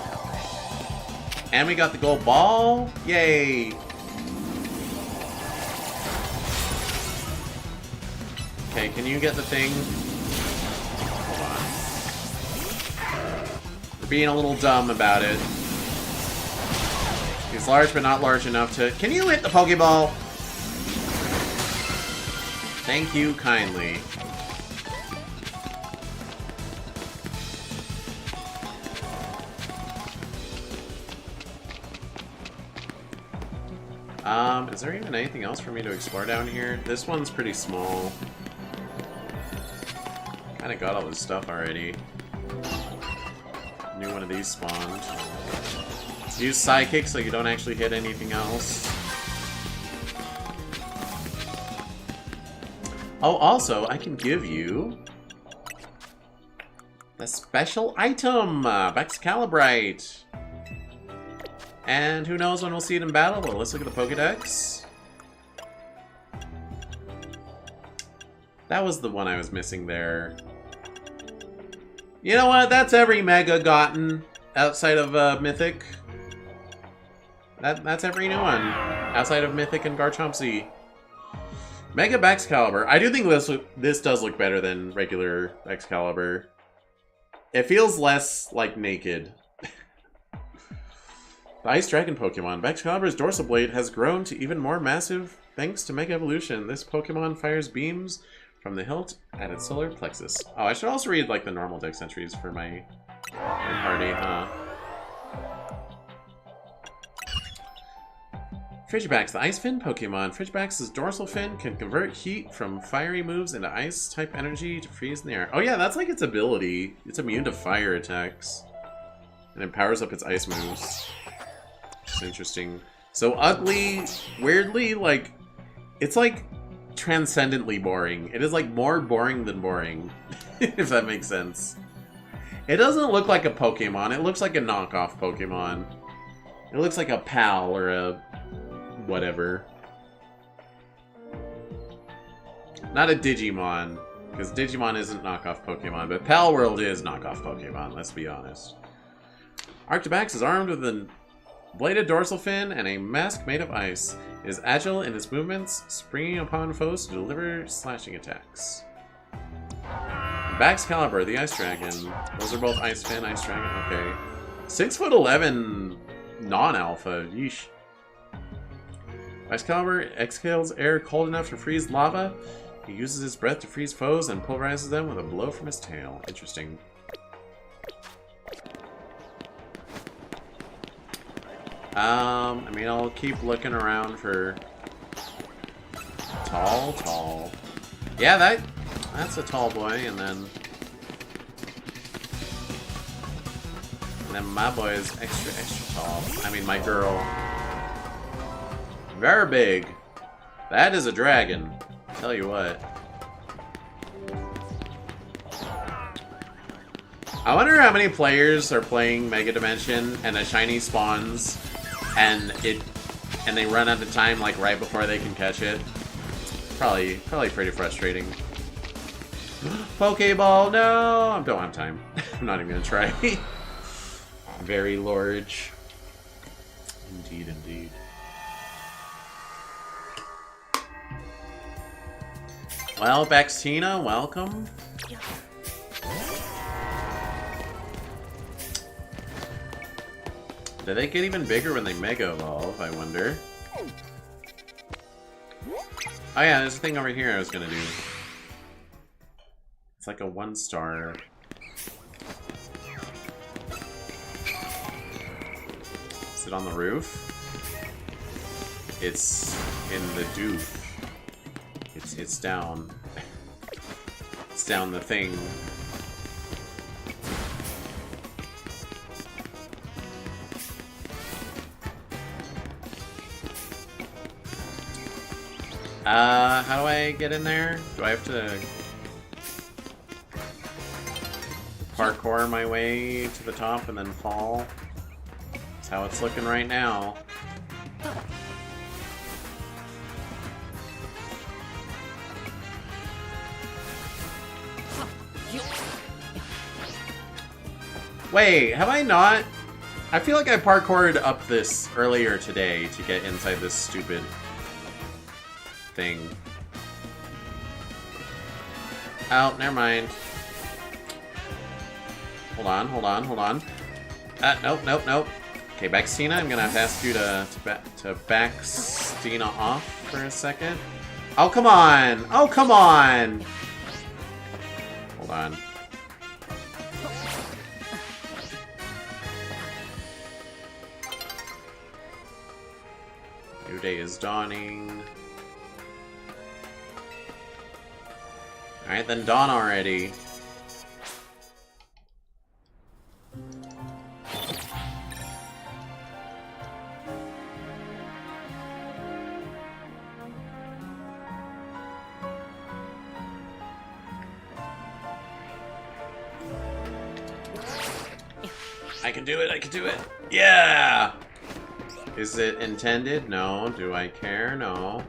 And we got the gold ball. Yay! Okay, can you get the thing? Hold on. We're being a little dumb about it. He's large, but not large enough to... Can you hit the Pokeball? Thank you kindly. Is there even anything else for me to explore down here? This one's pretty small. Kinda got all this stuff already. New one of these spawned. Use Psychic so you don't actually hit anything else. Oh, also, I can give you the special item, Baxcalibrite. And who knows when we'll see it in battle? Well, let's look at the Pokedex. That was the one I was missing there. You know what? That's every Mega gotten outside of Mythic. That's every new one outside of Mythic and Garchompsy. Mega Baxcalibur. I do think this does look better than regular Baxcalibur. It feels less like naked. The Ice Dragon Pokemon. Baxcalibur's dorsal blade has grown to even more massive thanks to Mega Evolution. This Pokemon fires beams from the hilt at its solar plexus. Oh, I should also read like the normal dex entries for my party, huh? Frigibax, the Ice Fin Pokemon. Frigibax's dorsal fin can convert heat from fiery moves into ice-type energy to freeze in the air. Oh yeah, that's like its ability. It's immune to fire attacks. And it powers up its ice moves. It's interesting. So ugly, weirdly, like, it's like transcendently boring. It is like more boring than boring, if that makes sense. It doesn't look like a Pokemon. It looks like a knockoff Pokemon. It looks like a PAL or a whatever. Not a Digimon, because Digimon isn't knockoff Pokemon, but Pal World is knockoff Pokemon, let's be honest. Arctobax is armed with a bladed dorsal fin and a mask made of ice. It is agile in its movements, springing upon foes to deliver slashing attacks. Baxcalibur, the Ice Dragon. Those are both Ice Fin, Ice Dragon, okay. 6'11" non-alpha, yeesh. Baxcalibur exhales air cold enough to freeze lava. He uses his breath to freeze foes and pulverizes them with a blow from his tail. Interesting. I mean, I'll keep looking around for tall. Yeah, that's a tall boy, and then my boy is extra tall. I mean, my girl. Very big. That is a dragon. Tell you what. I wonder how many players are playing Mega Dimension and a shiny spawns and they run out of time like right before they can catch it. Probably pretty frustrating. Pokeball, no! I don't have time. I'm not even gonna try. Very large. Indeed. Well, Baxtina, welcome. Do they get even bigger when they Mega Evolve, I wonder? Oh yeah, there's a thing over here I was gonna do. It's like a 1-star. Is it on the roof? It's in the doof. It's down. It's down the thing. How do I get in there? Do I have to parkour my way to the top and then fall? That's how it's looking right now. Wait, have I not? I feel like I parkoured up this earlier today to get inside this stupid thing. Oh, never mind. Hold on, hold on, hold on. Nope, nope, nope. Okay, Baxtina, I'm gonna have to ask you to Baxtina off for a second. Oh, come on! Oh, come on! Hold on. New day is dawning. Alright, then dawn already. I can do it, I can do it. Yeah! Is it intended? No. Do I care? No.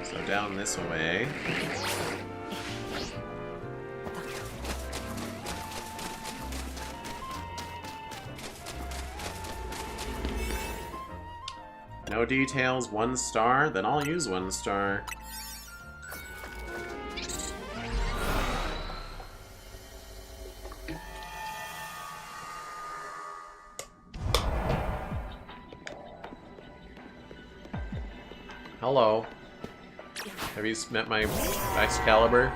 So down this way. No details, 1 star? Then I'll use 1 star. Hello. Have you met my Excalibur?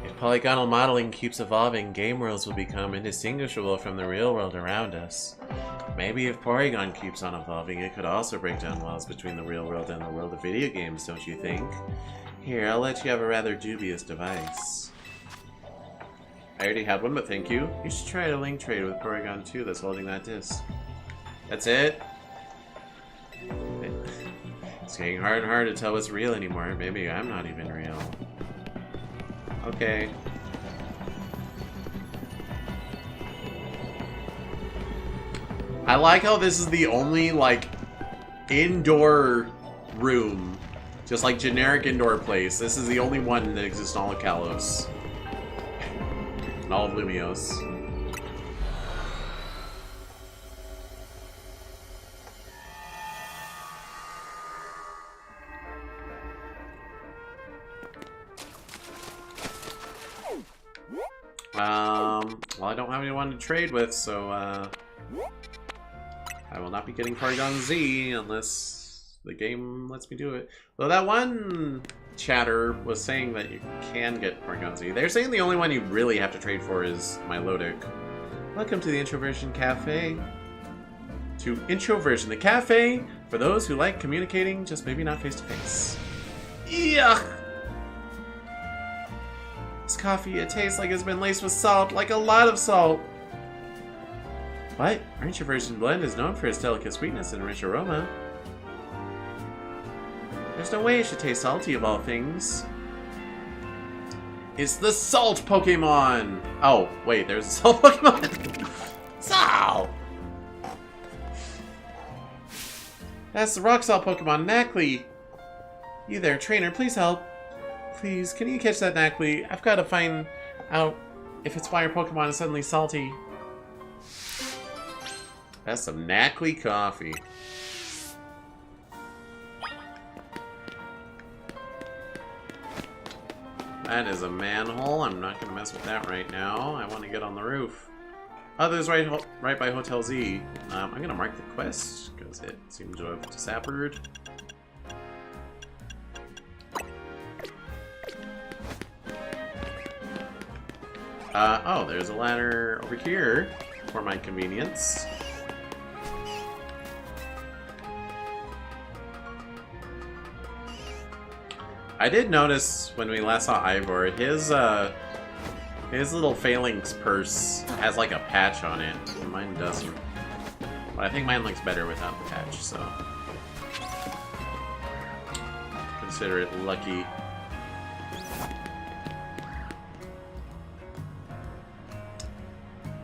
If polygonal modeling keeps evolving, game worlds will become indistinguishable from the real world around us. Maybe if Porygon keeps on evolving, it could also break down walls between the real world and the world of video games, don't you think? Here, I'll let you have a rather dubious device. I already had one, but thank you. You should try a link trade with Porygon 2 that's holding that disc. That's it? It's getting hard and hard to tell what's real anymore. Maybe I'm not even real. Okay. I like how this is the only, like, indoor room. Just like generic indoor place. This is the only one that exists in all of Kalos. And all of Lumios. Well, I don't have anyone to trade with, so, I will not be getting Porygon Z unless the game lets me do it. Though that one chatter was saying that you can get Porygon Z. They're saying the only one you really have to trade for is Milotic. Welcome to the Introversion Cafe. To Introversion, the cafe for those who like communicating, just maybe not face-to-face. Yuck! This coffee, it tastes like it's been laced with salt, like a lot of salt. What? Our Introversion blend is known for its delicate sweetness and rich aroma. There's no way it should taste salty of all things. It's the salt Pokemon! Oh, wait, there's a salt Pokemon? Salt! That's the rock salt Pokemon, Knackley! You there, trainer, please help. Please, can you catch that Knackley? I've got to find out if it's why your Pokemon is suddenly salty. That's some Knackley coffee. That is a manhole. I'm not going to mess with that right now. I want to get on the roof. Oh, there's right by Hotel Z. I'm going to mark the quest because it seems to have disappeared. Oh, there's a ladder over here for my convenience. I did notice when we last saw Ivor, his little phalanx purse has like a patch on it. Mine doesn't. But I think mine looks better without the patch, so consider it lucky.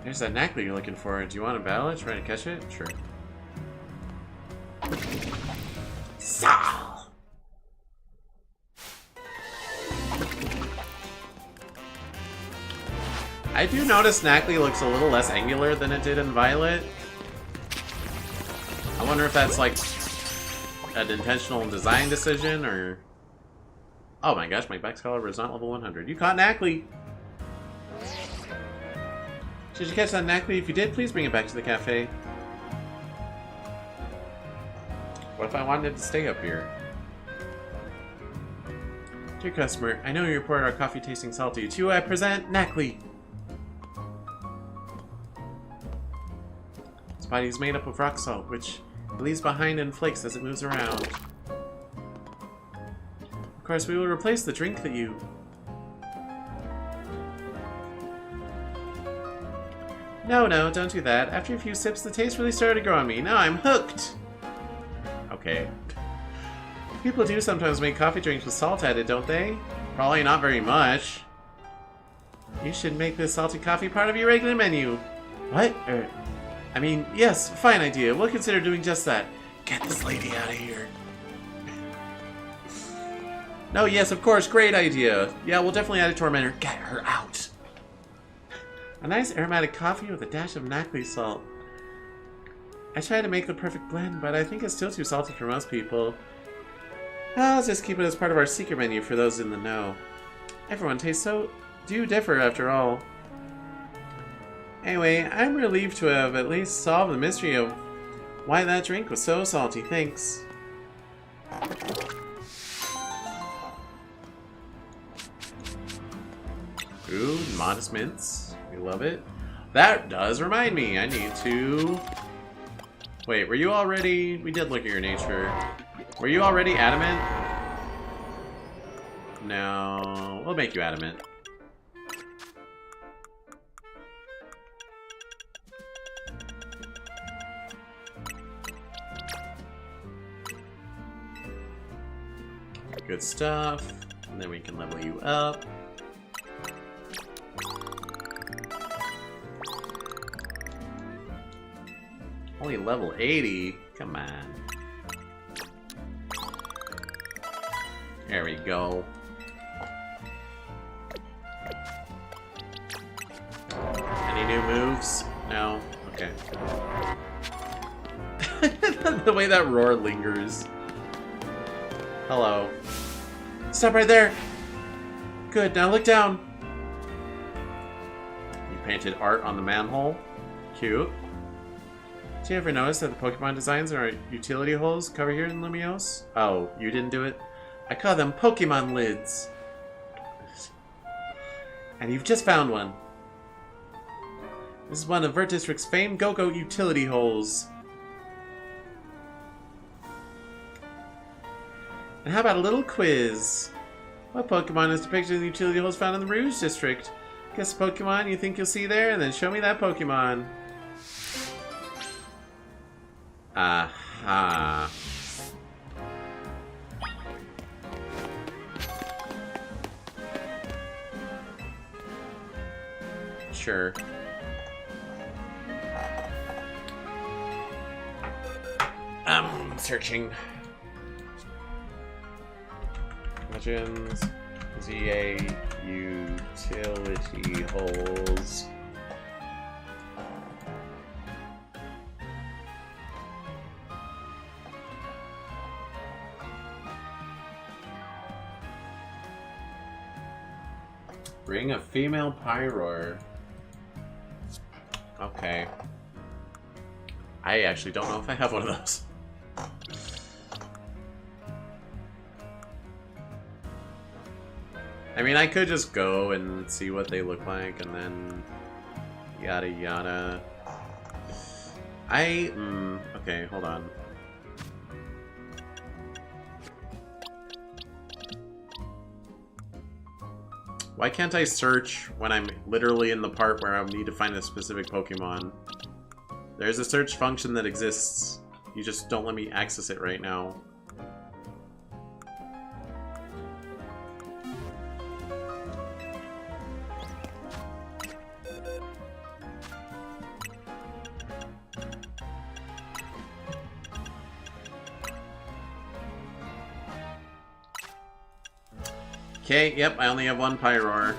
There's that Knackley you're looking for. Do you want to battle it? Try to catch it? Sure. Sal! I do notice Knackley looks a little less angular than it did in Violet. I wonder if that's like an intentional design decision or... Oh my gosh, my Bex caliber is not level 100. You caught Knackley! Did you catch that Knackley? If you did, please bring it back to the cafe. What if I wanted to stay up here? Dear customer, I know you reported our coffee tasting salty. To you I present Knackley! Its body is made up of rock salt, which it leaves behind in flakes as it moves around. Of course, we will replace the drink that you... No, don't do that. After a few sips, the taste really started to grow on me. Now I'm hooked! Okay. People do sometimes make coffee drinks with salt added, don't they? Probably not very much. You should make this salty coffee part of your regular menu. What? I mean, yes, fine idea. We'll consider doing just that. Get this lady out of here. No, yes, of course, great idea. Yeah, we'll definitely add it to our menu. Get her out. A nice aromatic coffee with a dash of Knackley salt. I tried to make the perfect blend, but I think it's still too salty for most people. I'll just keep it as part of our secret menu for those in the know. Everyone tastes do differ after all. Anyway, I'm relieved to have at least solved the mystery of why that drink was so salty. Thanks. Ooh, modest mints. We love it. That does remind me, I need to... Wait, were you already... We did look at your nature. Were you already adamant? No, we'll make you adamant. Good stuff. And then we can level you up. Only level 80? Come on. There we go. Any new moves? No? Okay. The way that roar lingers. Hello. Stop right there! Good, now look down! You painted art on the manhole? Cute. Did you ever notice that the Pokemon designs in our utility holes cover here in Lumiose? Oh, you didn't do it? I call them Pokemon lids. And you've just found one. This is one of Vert District's famed Go-Go utility holes. And how about a little quiz? What Pokemon is depicted in the utility holes found in the Rouge District? Guess the Pokemon you think you'll see there, and then show me that Pokemon. Aha. Sure. I'm searching. Legends, ZA, utility holes. Bring a female Pyroar. Okay. I actually don't know if I have one of those. I mean, I could just go and see what they look like and then yada yada. Okay, hold on. Why can't I search when I'm literally in the part where I need to find a specific Pokemon? There's a search function that exists. You just don't let me access it right now. Okay, yep, I only have one Pyroar.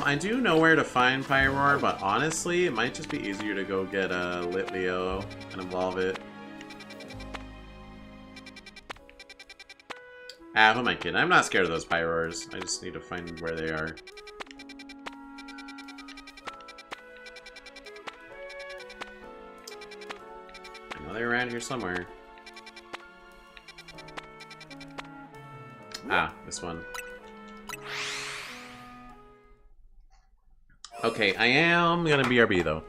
I do know where to find Pyroar, but honestly, it might just be easier to go get a Litleo and evolve it. Ah, who am I kidding? I'm not scared of those Pyroars. I just need to find where they are. I know they're around here somewhere. Ah, this one. Okay, I am gonna BRB though.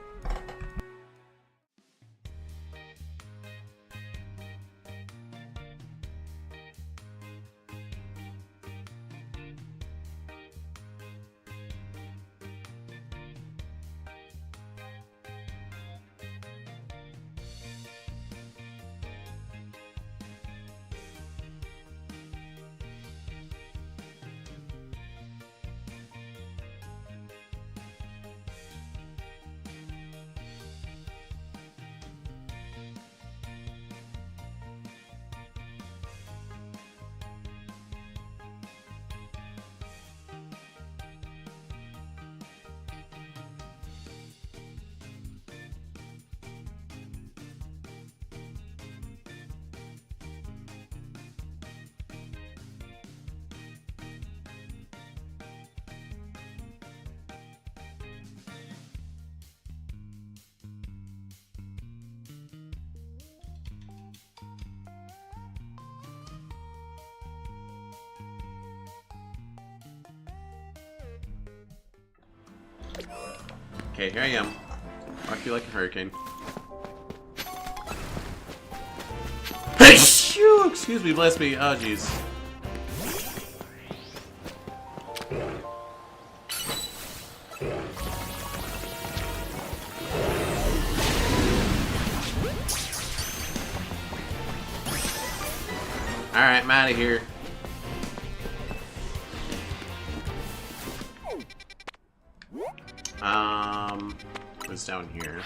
Okay, here I am. Rock you like a hurricane. Hey, shoo! Excuse me, bless me. Oh, jeez. Alright, I'm out of here. What's down here?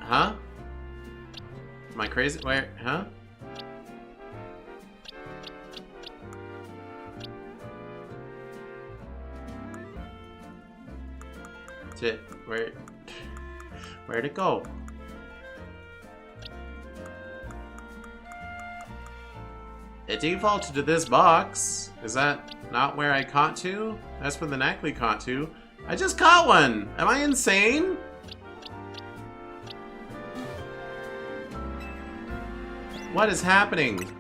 Huh? Am I crazy? Where? Huh? Where'd it go? It defaulted to this box. Is that not where I caught to? That's where the Nacli caught to. I just caught one! Am I insane? What is happening?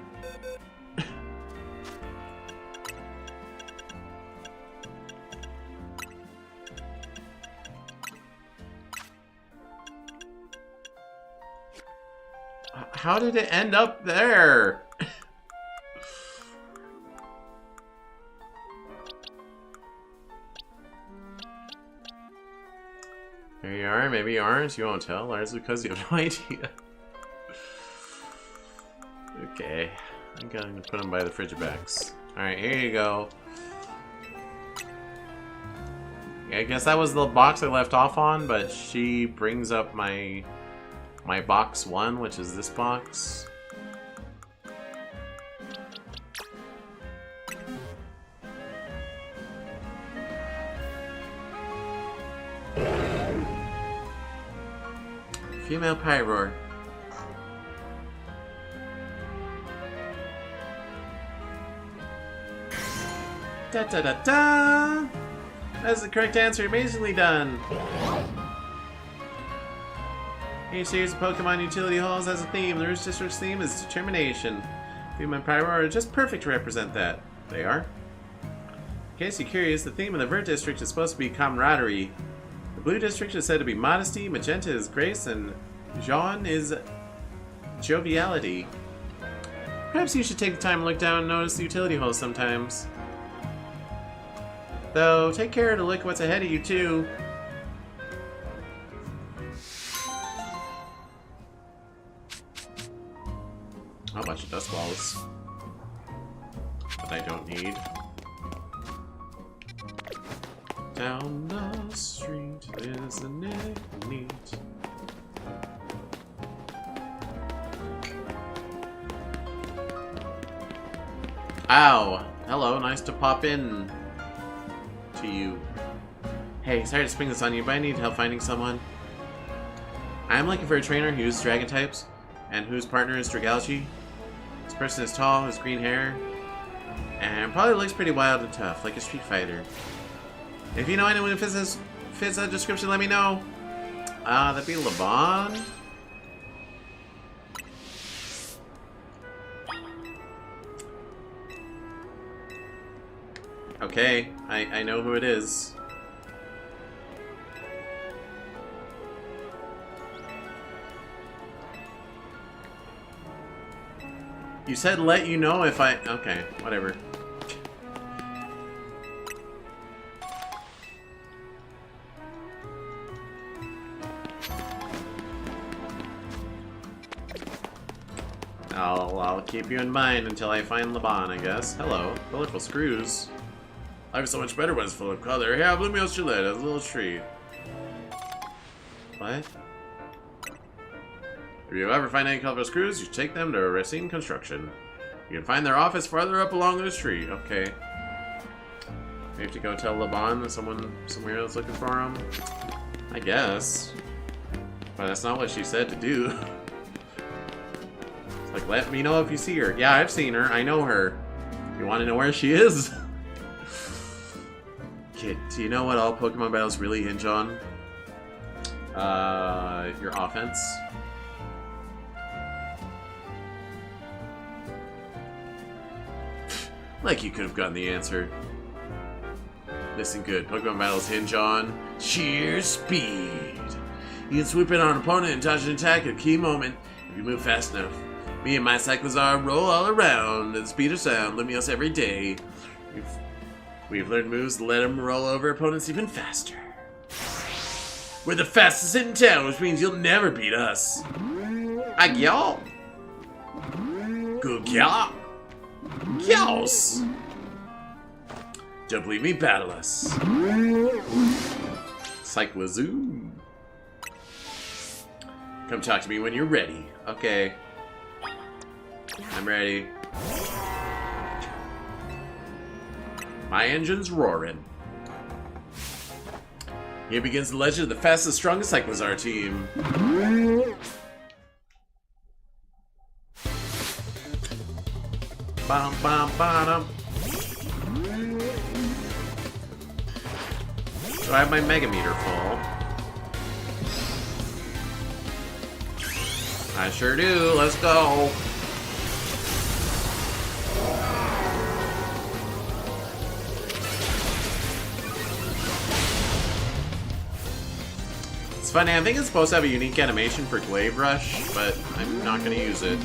How did it end up there? There you are. Maybe you aren't. You won't tell. Largely because you have no idea. Okay. I'm gonna put them by the Frigibacks. Alright, here you go. Yeah, I guess that was the box I left off on, but she brings up my box 1, which is this box. Female Pyroar. Da da da da! That's the correct answer. Amazingly done. Each series of Pokemon utility halls has a theme. The Rouge District's theme is determination. Female Pyroar are just perfect to represent that. They are. In case you're curious, the theme of the Vert District is supposed to be camaraderie. The Blue District is said to be modesty, Magenta is grace, and Jaune is joviality. Perhaps you should take the time to look down and notice the utility holes sometimes. Though, take care to look what's ahead of you, too. A bunch of dust balls that I don't need. Down the street, isn't it neat? Ow! Hello, nice to pop in to you. Hey, sorry to spring this on you, but I need help finding someone. I'm looking for a trainer who uses dragon types, and whose partner is Dragalge. This person is tall, has green hair, and probably looks pretty wild and tough, like a street fighter. If you know anyone who fits that description, let me know. That'd be Laban. Okay, I know who it is. You said let you know if I... Okay, whatever. I'll keep you in mind until I find Laban, I guess. Hello. Colorful screws. Life is so much better when it's full of color. Yeah, Blumio's Gillette has a little tree. What? If you ever find any colorful screws, you take them to Racine Construction. You can find their office farther up along this tree. Okay. We have to go tell Laban that someone somewhere else looking for him? I guess. But that's not what she said to do. It's like, let me know if you see her. Yeah, I've seen her. I know her. You want to know where she is? Kid, do you know what all Pokemon battles really hinge on? Your offense. Like you could have gotten the answer. Listen good, Pokemon battles hinge on sheer speed. You can swoop in on an opponent and dodge an attack at a key moment if you move fast enough. Me and my Cyclizar roll all around at the speed of sound, Lumiose every day. We've learned moves to let them roll over opponents even faster. We're the fastest in town, which means you'll never beat us. Agyal. Gugyal. Yos! Don't believe me? Battle us. Cyclizoo. Come talk to me when you're ready. Okay. I'm ready. My engine's roaring. Here begins the legend of the fastest, strongest Cyclizar team. Bum, bum, bottom. So I have my Mega Meter full. I sure do. Let's go. It's funny, I think it's supposed to have a unique animation for Glaive Rush, but I'm not going to use it.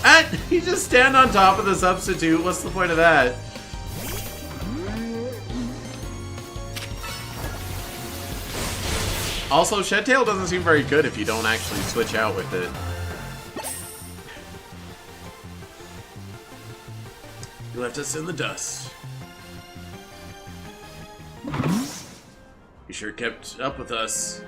Ah! You just stand on top of the substitute. What's the point of that? Also, Shedtail doesn't seem very good if you don't actually switch out with it. You left us in the dust. You sure kept up with us.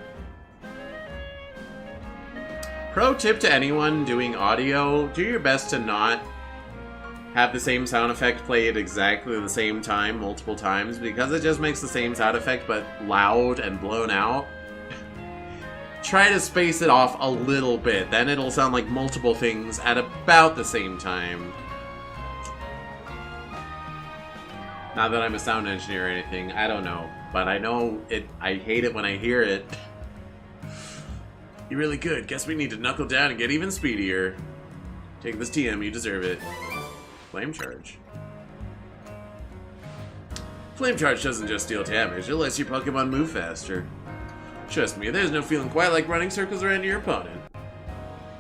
Pro tip to anyone doing audio, do your best to not have the same sound effect play at exactly the same time multiple times, because it just makes the same sound effect but loud and blown out. Try to space it off a little bit, then it'll sound like multiple things at about the same time. Not that I'm a sound engineer or anything, I don't know. But I know it. I hate it when I hear it. You're really good. Guess we need to knuckle down and get even speedier. Take this TM, you deserve it. Flame Charge. Flame Charge doesn't just deal damage, it lets your Pokemon move faster. Trust me, there's no feeling quite like running circles around your opponent.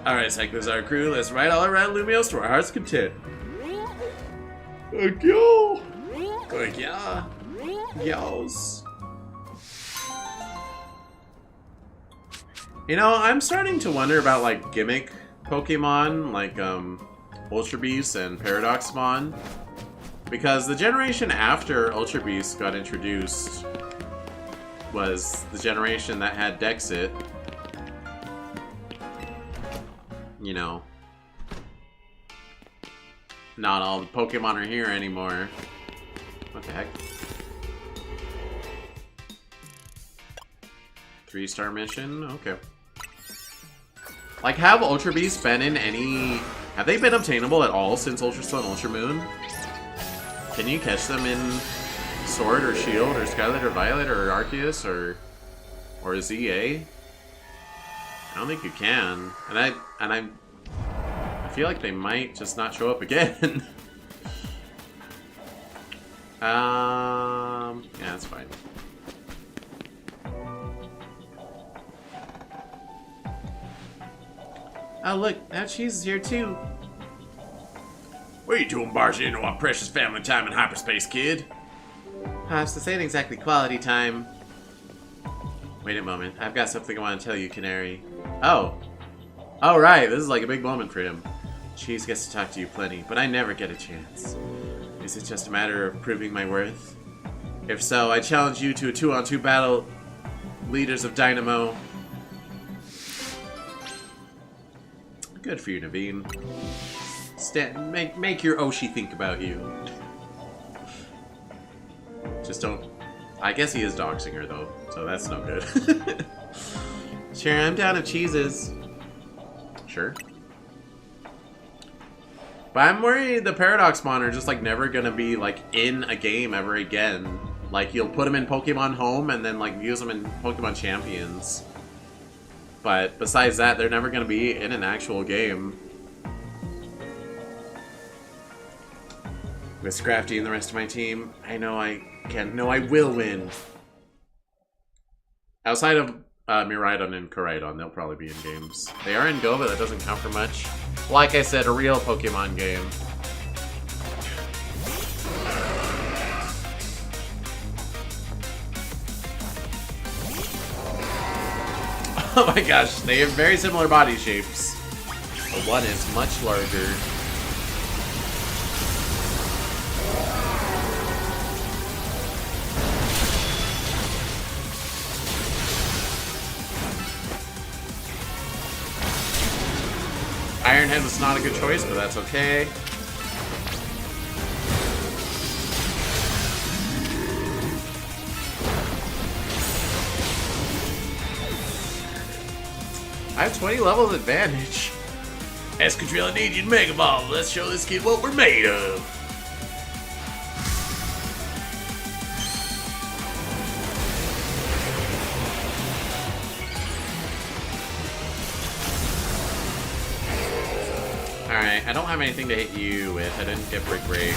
Alright, Cyclers, our crew, let's ride all around Lumios to our heart's content. Yo! Yeah. Yos. You know, I'm starting to wonder about like gimmick Pokemon, like Ultra Beast and Paradoxmon, because the generation after Ultra Beast got introduced was the generation that had Dexit. You know, not all the Pokemon are here anymore. What the heck? 3-star mission? Okay. Like, have Ultra Beasts been in any... Have they been obtainable at all since Ultra Sun, Ultra Moon? Can you catch them in Sword or Shield or Scarlet or Violet or Arceus or ZA? I don't think you can. And I feel like they might just not show up again. Yeah, that's fine. Oh look, now Cheese is here too. What are you doing barging into our precious family time in hyperspace, kid? This ain't exactly quality time. Wait a moment, I've got something I want to tell you, Canary. Oh. Oh right, this is like a big moment for him. Cheese gets to talk to you plenty, but I never get a chance. Is it just a matter of proving my worth? If so, I challenge you to a 2-on-2 battle, leaders of Dynamo. Good for you, Naveen. Make your Oshi think about you. Just don't... I guess he is doxing her, though, so that's no good. Sure, I'm down if cheeses. Sure. But I'm worried the Paradoxmon are just, like, never gonna be, like, in a game ever again. Like, you'll put them in Pokemon Home and then, like, use them in Pokemon Champions. But besides that, they're never gonna be in an actual game. With Scrafty and the rest of my team, I know I can. No, I will win. Outside of Miraidon and Koraidon, they'll probably be in games. They are in Go, but that doesn't count for much. Like I said, a real Pokemon game. Oh my gosh, they have very similar body shapes. But one is much larger. Ironhead was not a good choice, but that's okay. I have 20 levels advantage. Escadrille, I need you to Mega Ball. Let's show this kid what we're made of. Alright, I don't have anything to hit you with. I didn't get Brick Break.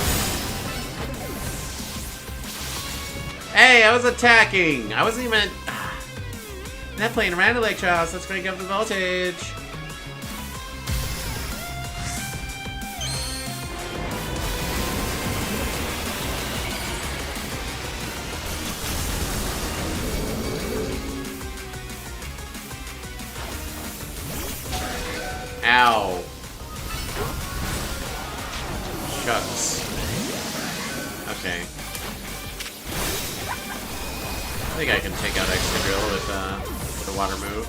Hey, I was attacking! I wasn't even... I'm not playing around Electros. Let's crank up the voltage. Ow. Shucks. Okay. I think I can take out Excadrill with a water move.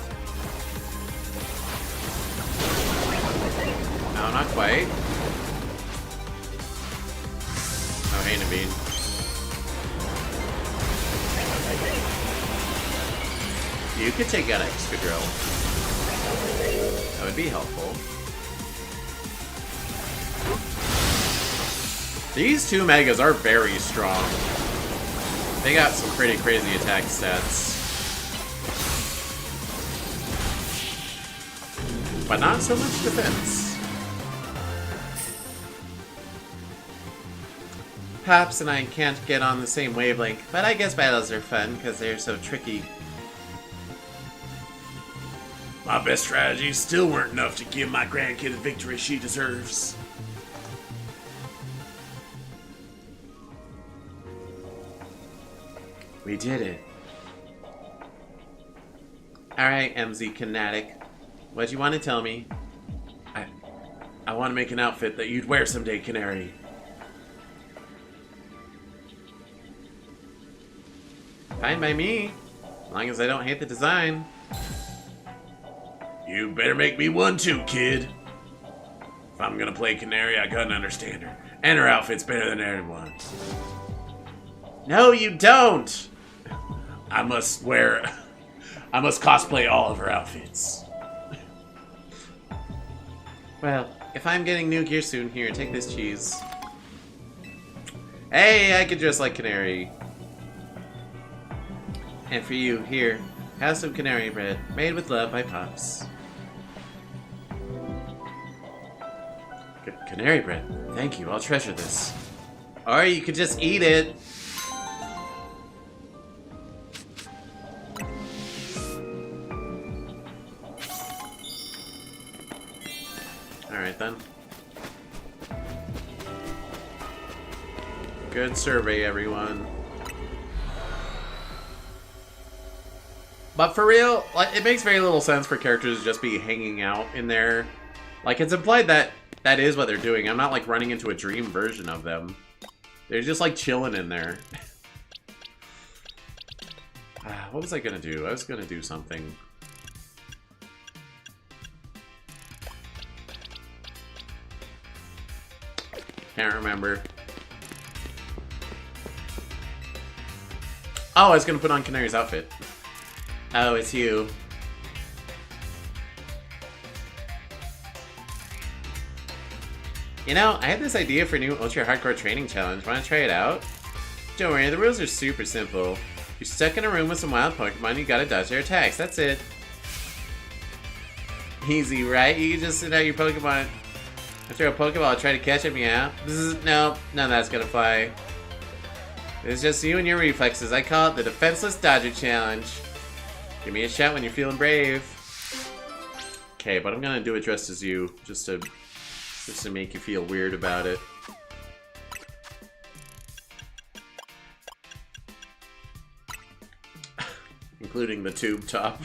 No, not quite. pain to beat. You could take out extra drill. That would be helpful. These two megas are very strong. They got some pretty crazy attack stats. But not so much defense. Pops and I can't get on the same wavelength, but I guess battles are fun because they're so tricky. My best strategies still weren't enough to give my grandkid the victory she deserves. We did it. Alright, MZ Kinetic. What do you want to tell me? I want to make an outfit that you'd wear someday, Canary. Fine by me. As long as I don't hate the design. You better make me one too, kid. If I'm gonna play Canary, I gotta understand her. And her outfit's better than everyone. No, you don't! I must cosplay all of her outfits. Well, if I'm getting new gear soon, here, take this cheese. Hey, I could dress like Canary. And for you, here, have some canary bread, made with love by Pops. Canary bread? Thank you, I'll treasure this. Or you could just eat it. Alright then. Good survey, everyone. But for real, like, it makes very little sense for characters to just be hanging out in there. Like, it's implied that that is what they're doing. I'm not, like, running into a dream version of them. They're just, like, chilling in there. What was I gonna do? I was gonna do something. Can't remember. Oh, I was gonna put on Canary's outfit. Oh, it's you. You know, I had this idea for a new ultra hardcore training challenge. Wanna try it out? Don't worry, the rules are super simple. You're stuck in a room with some wild Pokemon, you gotta dodge their attacks, that's it. Easy, right? You can just sit out your Pokemon and throw a Pokeball and try to catch it, meow. No, none of that's gonna fly. It's just you and your reflexes. I call it the Defenseless Dodger Challenge. Give me a shot when you're feeling brave. Okay, but I'm gonna do it dressed as you, just to make you feel weird about it. Including the tube top.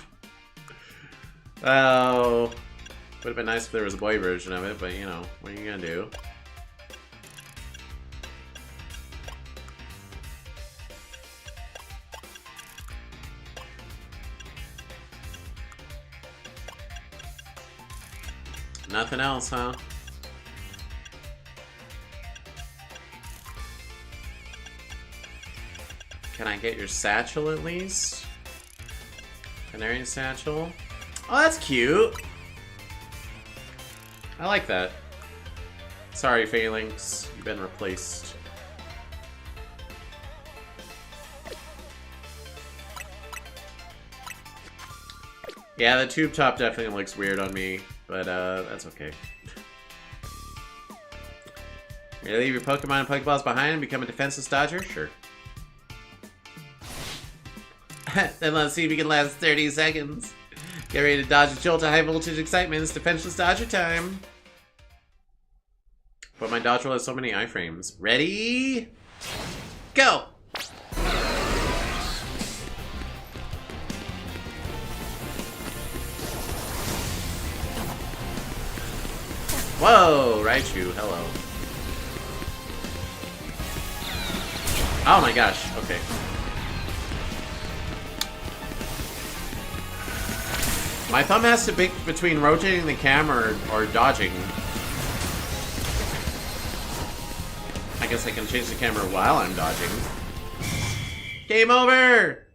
Oh, would have been nice if there was a boy version of it, but you know, what are you gonna do? Nothing else, huh? Can I get your satchel at least? Canary satchel? Oh, that's cute! I like that. Sorry, Phalanx. You've been replaced. Yeah, the tube top definitely looks weird on me, but that's okay. You leave your Pokemon and Pokeballs behind and become a defenseless dodger? Sure. Then let's see if you can last 30 seconds. Get ready to dodge a jolt of high voltage excitement. It's defenseless dodger time. But my dodge roll has so many iframes. Ready? Go! Whoa, Raichu, hello. Oh my gosh, okay. My thumb has to pick between rotating the camera or dodging. I guess I can change the camera while I'm dodging. Game over!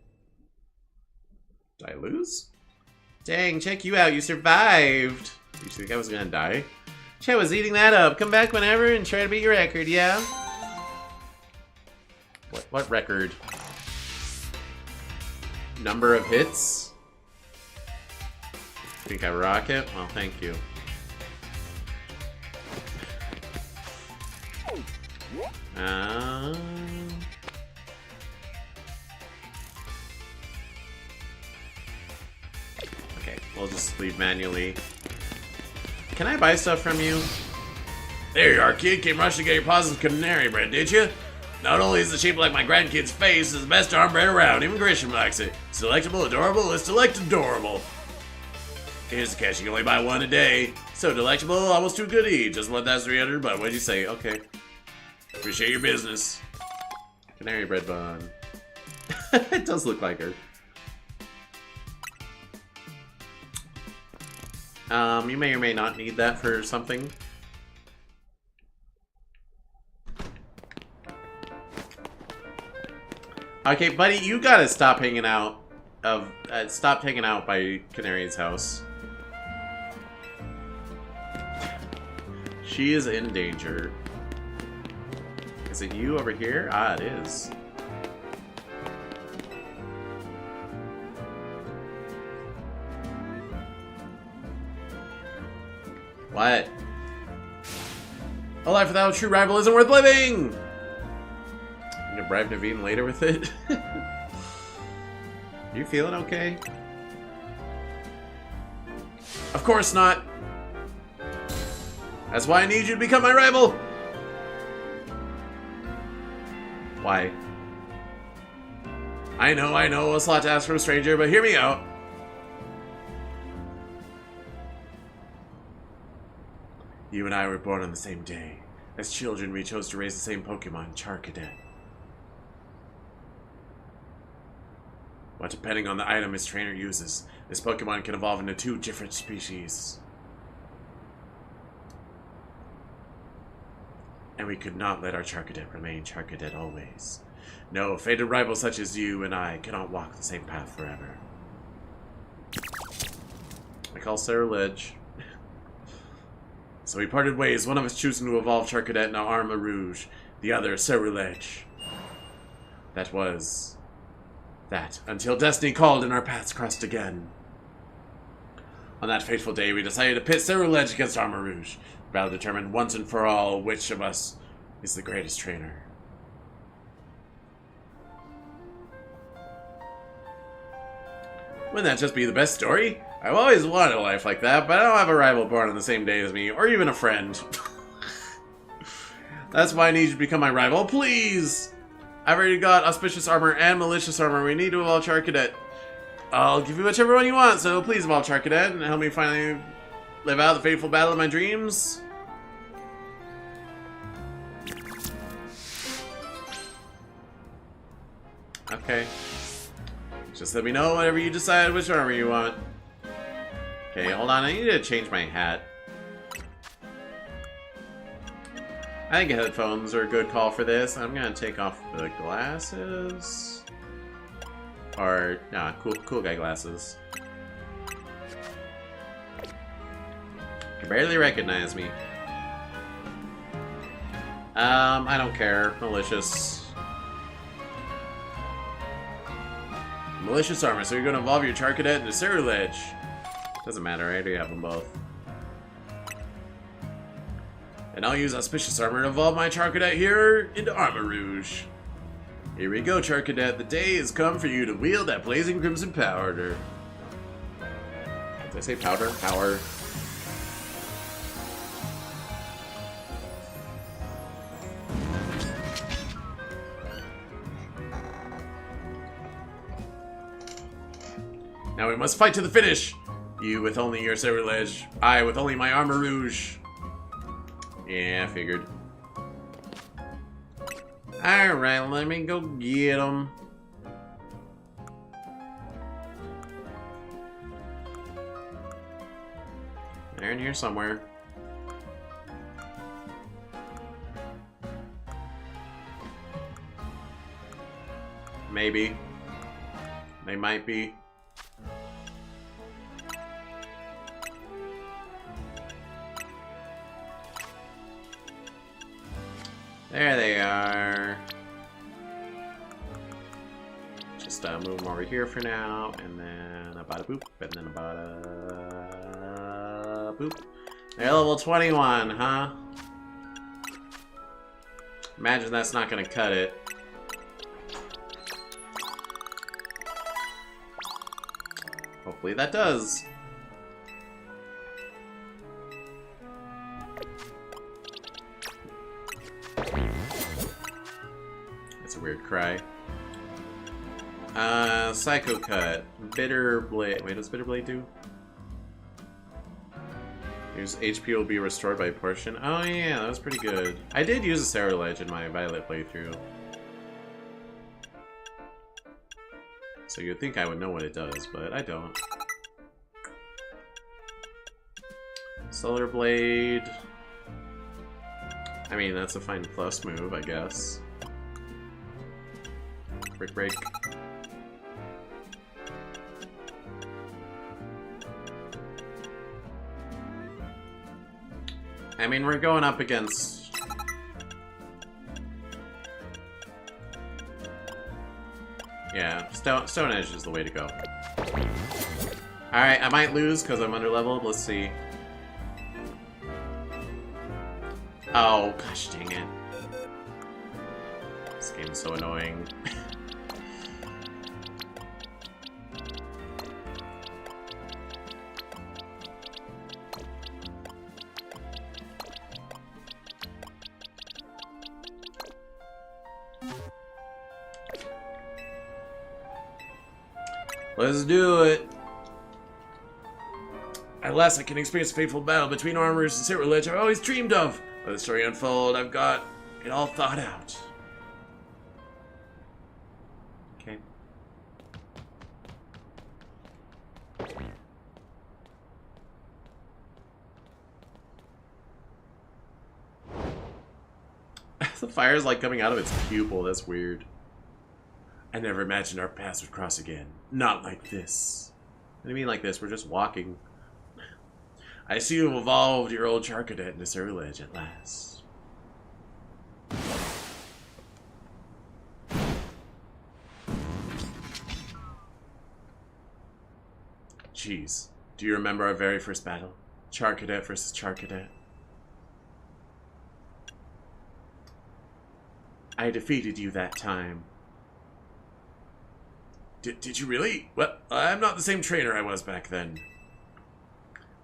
Did I lose? Dang, check you out, you survived! You think I was gonna die? Chet was eating that up. Come back whenever and try to beat your record, yeah? What record? Number of hits? Think I rock it? Well, thank you. Okay, we'll just leave manually. Can I buy stuff from you? There you are, kid. Came rushing to get your paws of canary bread, did you? Not only is the shape like my grandkid's face, it's the best arm bread around. Even Grisham likes it. Selectable, adorable, it's adorable. Here's the catch, you can only buy one a day. So delectable, almost too good to eat. Just 1,300, but what'd you say? Okay. Appreciate your business. Canary bread bun. It does look like her. You may or may not need that for something. Okay, buddy, you gotta stop hanging out stop hanging out by Canary's house. She is in danger. Is it you over here? Ah, it is. What? A life without a true rival isn't worth living! I'm gonna bribe Naveen later with it. You feeling okay? Of course not. That's why I need you to become my rival. Why? I know, it's a lot to ask from a stranger, but hear me out. You and I were born on the same day. As children, we chose to raise the same Pokémon, Charcadet. But depending on the item his trainer uses, this Pokémon can evolve into 2 different species. And we could not let our Charcadet remain Charcadet always. No, fated rivals such as you and I cannot walk the same path forever. I call Sarah Ledge. So we parted ways, one of us choosing to evolve Charcadet into Arma Rouge, the other Ceruledge. That was... that, until destiny called and our paths crossed again. On that fateful day, we decided to pit Ceruledge against Arma Rouge. The battle determined once and for all which of us is the greatest trainer. Wouldn't that just be the best story? I've always wanted a life like that, but I don't have a rival born on the same day as me, or even a friend. That's why I need you to become my rival, please! I've already got auspicious armor and malicious armor. We need to evolve Charcadet. I'll give you whichever one you want, so please evolve Charcadet and help me finally live out the fateful battle of my dreams. Okay. Just let me know whenever you decide which armor you want. Okay, hold on. I need to change my hat. I think headphones are a good call for this. I'm gonna take off the glasses. Or, nah, cool guy glasses. You can barely recognize me. I don't care. Malicious. Malicious armor, so you're gonna evolve your Charcadet into Ceruledge. Doesn't matter, I already have them both. And I'll use auspicious armor to evolve my Charcadet here into Arma Rouge. Here we go, Charcadet. The day has come for you to wield that blazing crimson powder. Did I say powder? Power. Now we must fight to the finish. You with only your Ceruledge, I with only my Arma Rouge. Yeah, I figured. Alright, let me go get him. They're in here somewhere. Maybe. They might be. There they are. Just move them over here for now, and then a bada boop, and then a bada boop. They're level 21, huh? Imagine that's not gonna cut it. Hopefully that does. That's a weird cry. Psycho Cut. Bitter Blade. Wait, does Bitter Blade do? Use HP will be restored by a portion. Oh yeah, that was pretty good. I did use a Cerulege in my Violet playthrough. So you'd think I would know what it does, but I don't. Solar Blade. I mean, that's a fine plus move, I guess. Brick Break. I mean, we're going up against... Yeah, Stone Edge is the way to go. Alright, I might lose because I'm under-leveled. Let's see. Oh, gosh dang it. This game is so annoying. Let's do it. At last I can experience a fateful battle between armors and Cerulege I've always dreamed of. Let the story unfold. I've got it all thought out. Okay. The fire is like coming out of its pupil. That's weird. I never imagined our paths would cross again. Not like this. What do you mean like this? We're just walking. I see you've evolved your old Char Cadet into Cerulege at last. Jeez. Do you remember our very first battle? Char Cadet versus Char Cadet. I defeated you that time. Did you really? Well, I'm not the same trainer I was back then.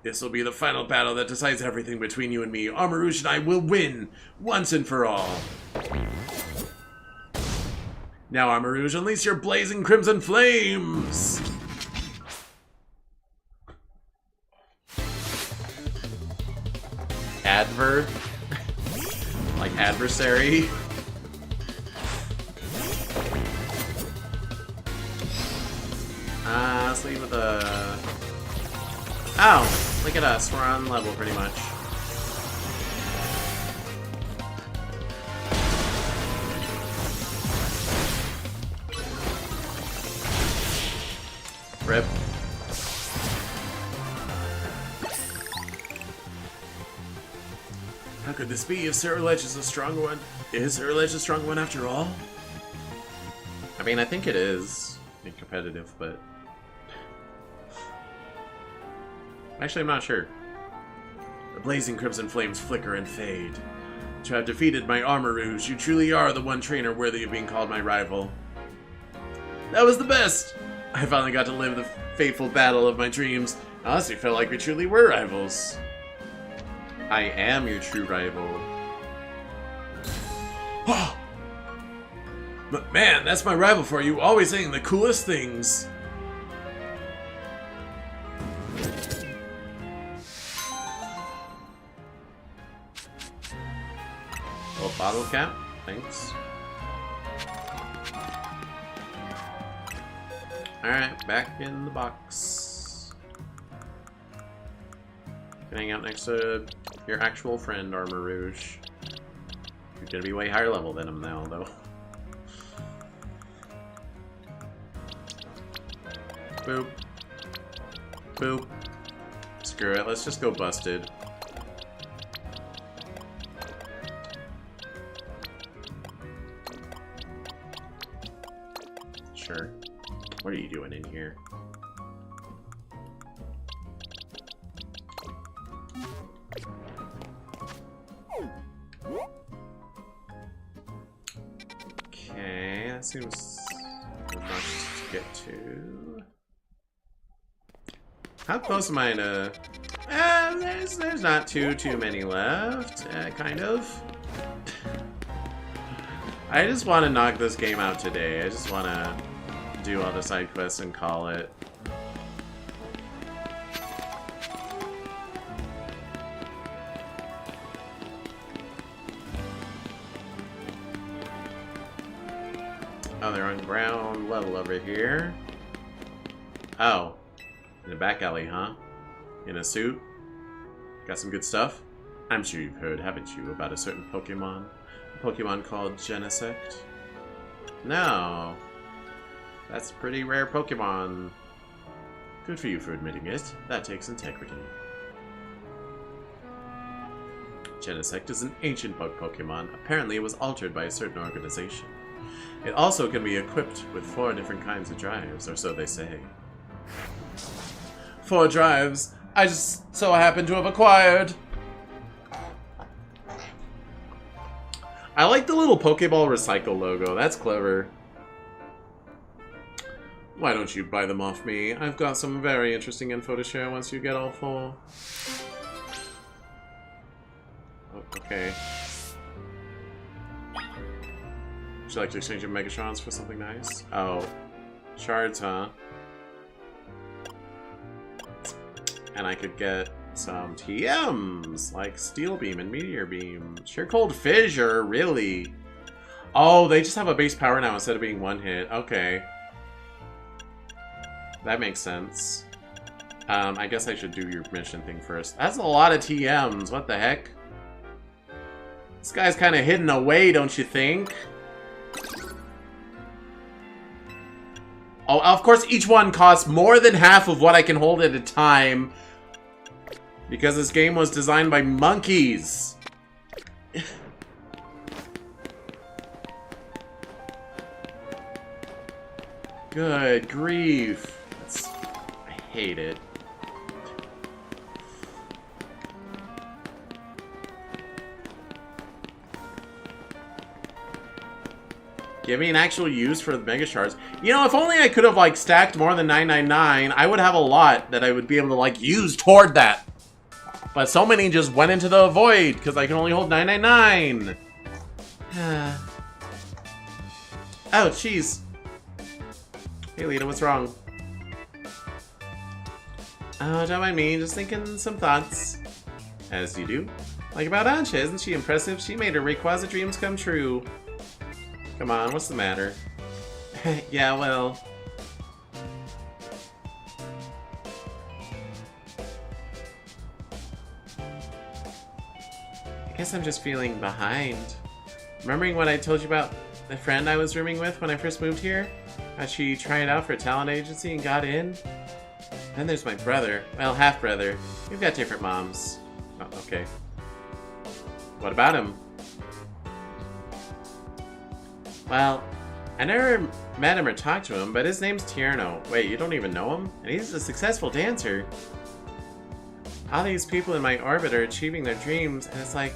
This will be the final battle that decides everything between you and me. Armor Rouge and I will win, once and for all. Now, Armor Rouge, unleash your blazing crimson flames! Adver? Like adversary? Let's leave with a... Oh, look at us. We're on level pretty much. Rip. How could this be if Cerulege is a strong one? Is Cerulege a strong one after all? I mean, I think it is. Be competitive, but... Actually, I'm not sure. The blazing crimson flames flicker and fade. To have defeated my Armor Rouge, you truly are the one trainer worthy of being called my rival. That was the best! I finally got to live the fateful battle of my dreams. I honestly felt like we truly were rivals. I am your true rival. Oh! But man, that's my rival for you, always saying the coolest things. Oh, bottle cap, thanks. Alright, back in the box. You can hang out next to your actual friend, Armor Rouge. You're gonna be way higher level than him now, though. Boop. Boop. Screw it, let's just go busted. Sure. What are you doing in here? Okay, that seems obnoxious to get to. How close am I to... there's not too many left, kind of. I just want to knock this game out today. I just want to do all the side quests and call it. Oh, they're on ground level over here. Oh. In a back alley, huh? In a suit? Got some good stuff? I'm sure you've heard, haven't you, about a certain Pokemon? A Pokemon called Genesect? No. That's a pretty rare Pokemon. Good for you for admitting it. That takes integrity. Genesect is an ancient bug Pokemon. Apparently it was altered by a certain organization. It also can be equipped with 4 different kinds of drives, or so they say. 4 drives I just so happen to have acquired. I like the little Pokeball Recycle logo. That's clever. Why don't you buy them off me? I've got some very interesting info to share once you get all 4. Oh, okay. Would you like to exchange your Megatrons for something nice? Oh. Shards, huh? And I could get some TMs, like Steel Beam and Meteor Beam. Sheer Cold Fissure, really? Oh, they just have a base power now instead of being 1 hit. Okay. That makes sense. I guess I should do your mission thing first. That's a lot of TMs, what the heck? This guy's kind of hidden away, don't you think? Oh, of course each one costs more than half of what I can hold at a time. Because this game was designed by monkeys. Good grief. I hate it. Give me an actual use for the Mega Shards. You know, if only I could have, like, stacked more than 999, I would have a lot that I would be able to, like, use toward that. But so many just went into the void, because I can only hold 999. Oh, jeez. Hey, Lita, what's wrong? Oh, don't mind me, just thinking some thoughts. As you do. Like about Ancha, isn't she impressive? She made her Rayquaza dreams come true. Come on, what's the matter? Yeah, well... I guess I'm just feeling behind. Remembering what I told you about the friend I was rooming with when I first moved here? How she tried out for a talent agency and got in? Then there's my brother. Well, half-brother. We've got different moms. Oh, okay. What about him? Well, I never met him or talked to him, but his name's Tierno. Wait, you don't even know him? And he's a successful dancer. All these people in my orbit are achieving their dreams, and it's like,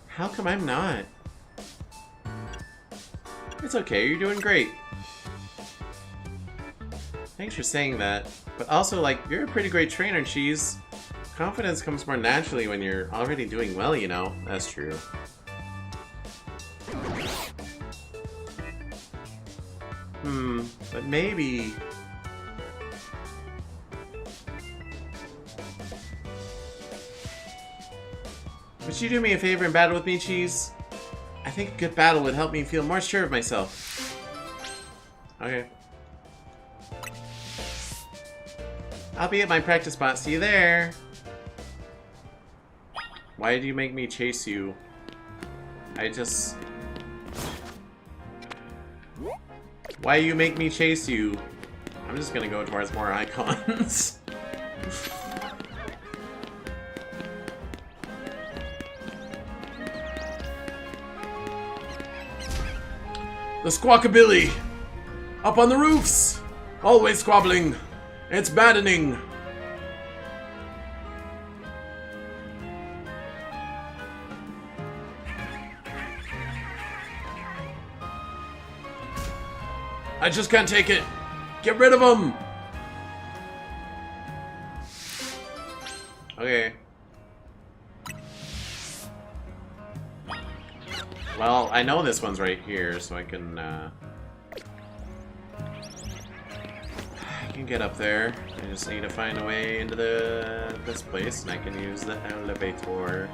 how come I'm not? It's okay, you're doing great. Thanks for saying that. But also, like, you're a pretty great trainer, Cheese. Confidence comes more naturally when you're already doing well, you know? That's true. But maybe... Would you do me a favor and battle with me, Cheese? I think a good battle would help me feel more sure of myself. Okay. I'll be at my practice spot. See you there. Why do you make me chase you? I just... Why you make me chase you? I'm I'm just gonna go towards more icons. The Squawkabilly! Up on the roofs! Always squabbling! It's maddening! I just can't take it! Get rid of them! Okay. Well, I know this one's right here, so I can get up there. I just need to find a way into this place, and I can use the elevator.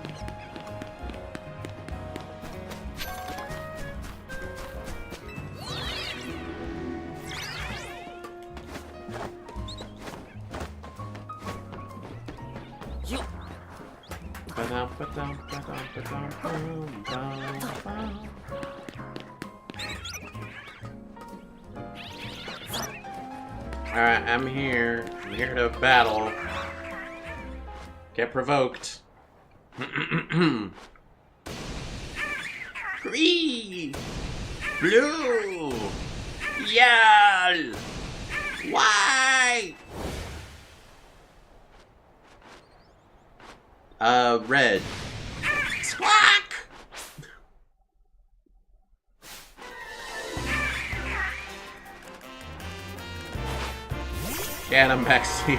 Alright, I'm here. I'm here to battle. Get provoked. Green! Blue! Yellow! White! Red. Squawk! And I'm back to you.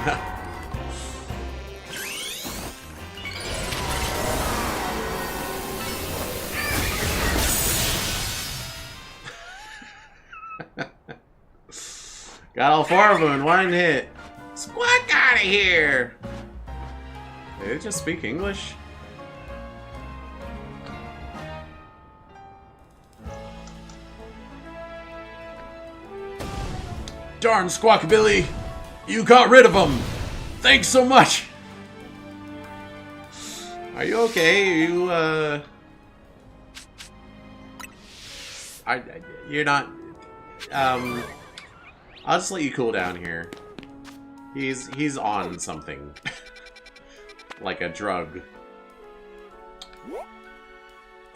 Got all four of them in one hit. Squawk out of here! Did they just speak English? Darn Squawkabilly! You got rid of them! Thanks so much! Are you okay? You're not... I'll just let you cool down here. He's on something. Like a drug.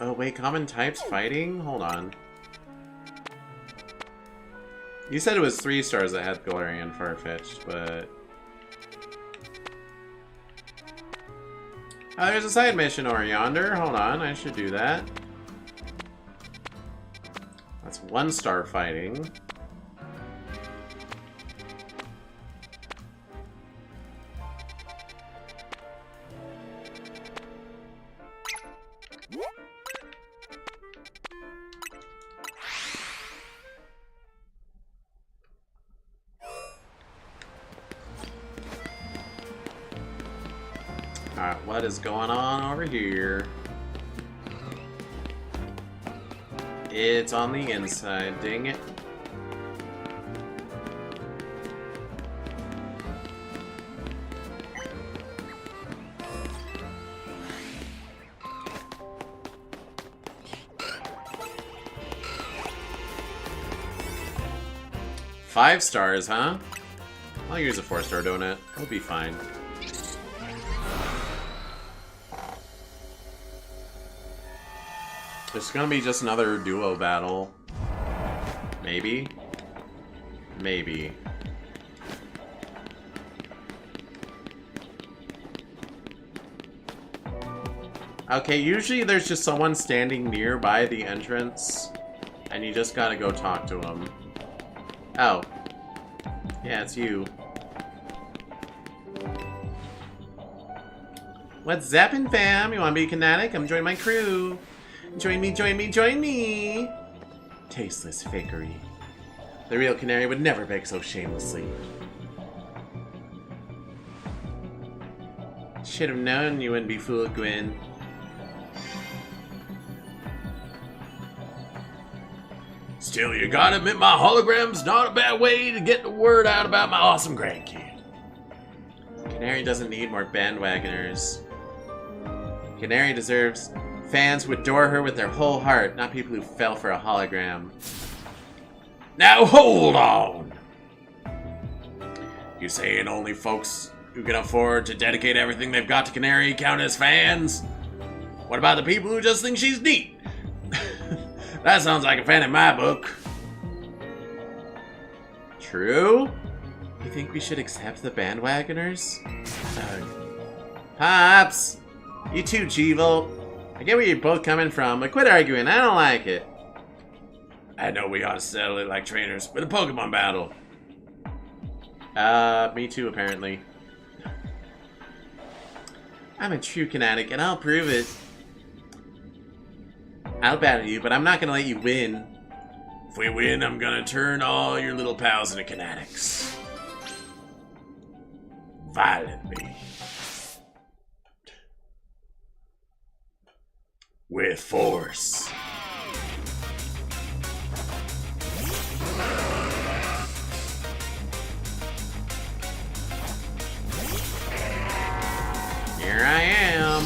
Oh wait, common types fighting? Hold on. You said it was 3 stars that had Galarian Farfetch'd, but... Oh, there's a side mission over yonder. Hold on, I should do that. That's 1 star fighting. Alright, what is going on over here? It's on the inside, dang it. Five stars, huh? I'll use a 4-star donut. It'll be fine. It's gonna be just another duo battle. Maybe? Maybe. Okay, usually there's just someone standing nearby the entrance, and you just gotta go talk to them. Oh. Yeah, it's you. What's zappin', fam? You wanna be kinetic? Come join my crew. Join me, join me, join me! Tasteless fakery. The real canary would never beg so shamelessly. Should have known you wouldn't be fooled, Gwen. Still, you gotta admit my hologram's not a bad way to get the word out about my awesome grandkid. Canary doesn't need more bandwagoners. Canary deserves fans who adore her with their whole heart, not people who fell for a hologram. Now hold on! You saying only folks who can afford to dedicate everything they've got to Canary count as fans? What about the people who just think she's neat? That sounds like a fan in my book. True? You think we should accept the bandwagoners? Pops! You too, G-Volt. I get where you're both coming from, but quit arguing. I don't like it. I know we ought to settle it like trainers with a Pokemon battle. Me too, apparently. I'm a true Kinetic, and I'll prove it. I'll battle you, but I'm not gonna let you win. If we win, I'm gonna turn all your little pals into Kinetics. Violently. With force. Here I am.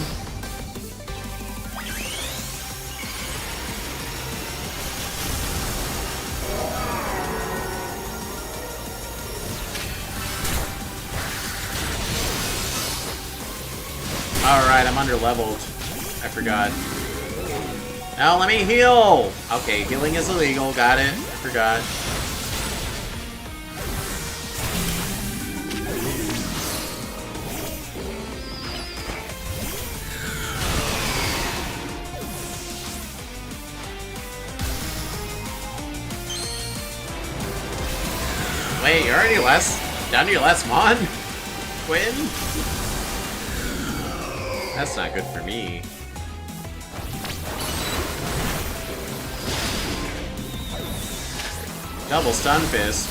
Alright, I'm under-leveled. I forgot. Oh, let me heal! Okay, healing is illegal. Got it. I forgot. Wait, you're already down to your last mon? Quinn? That's not good for me. Double stun fist.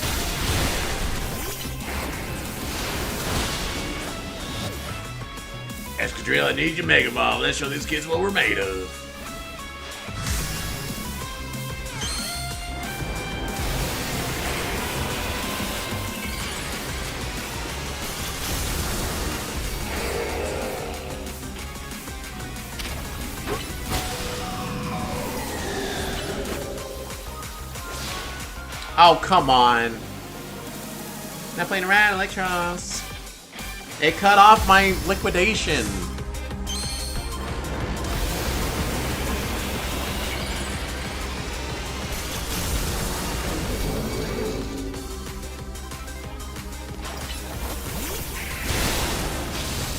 Escadrille, I need your Mega Ball. Let's show these kids what we're made of. Oh, come on. Not playing around, Electros. It cut off my liquidation.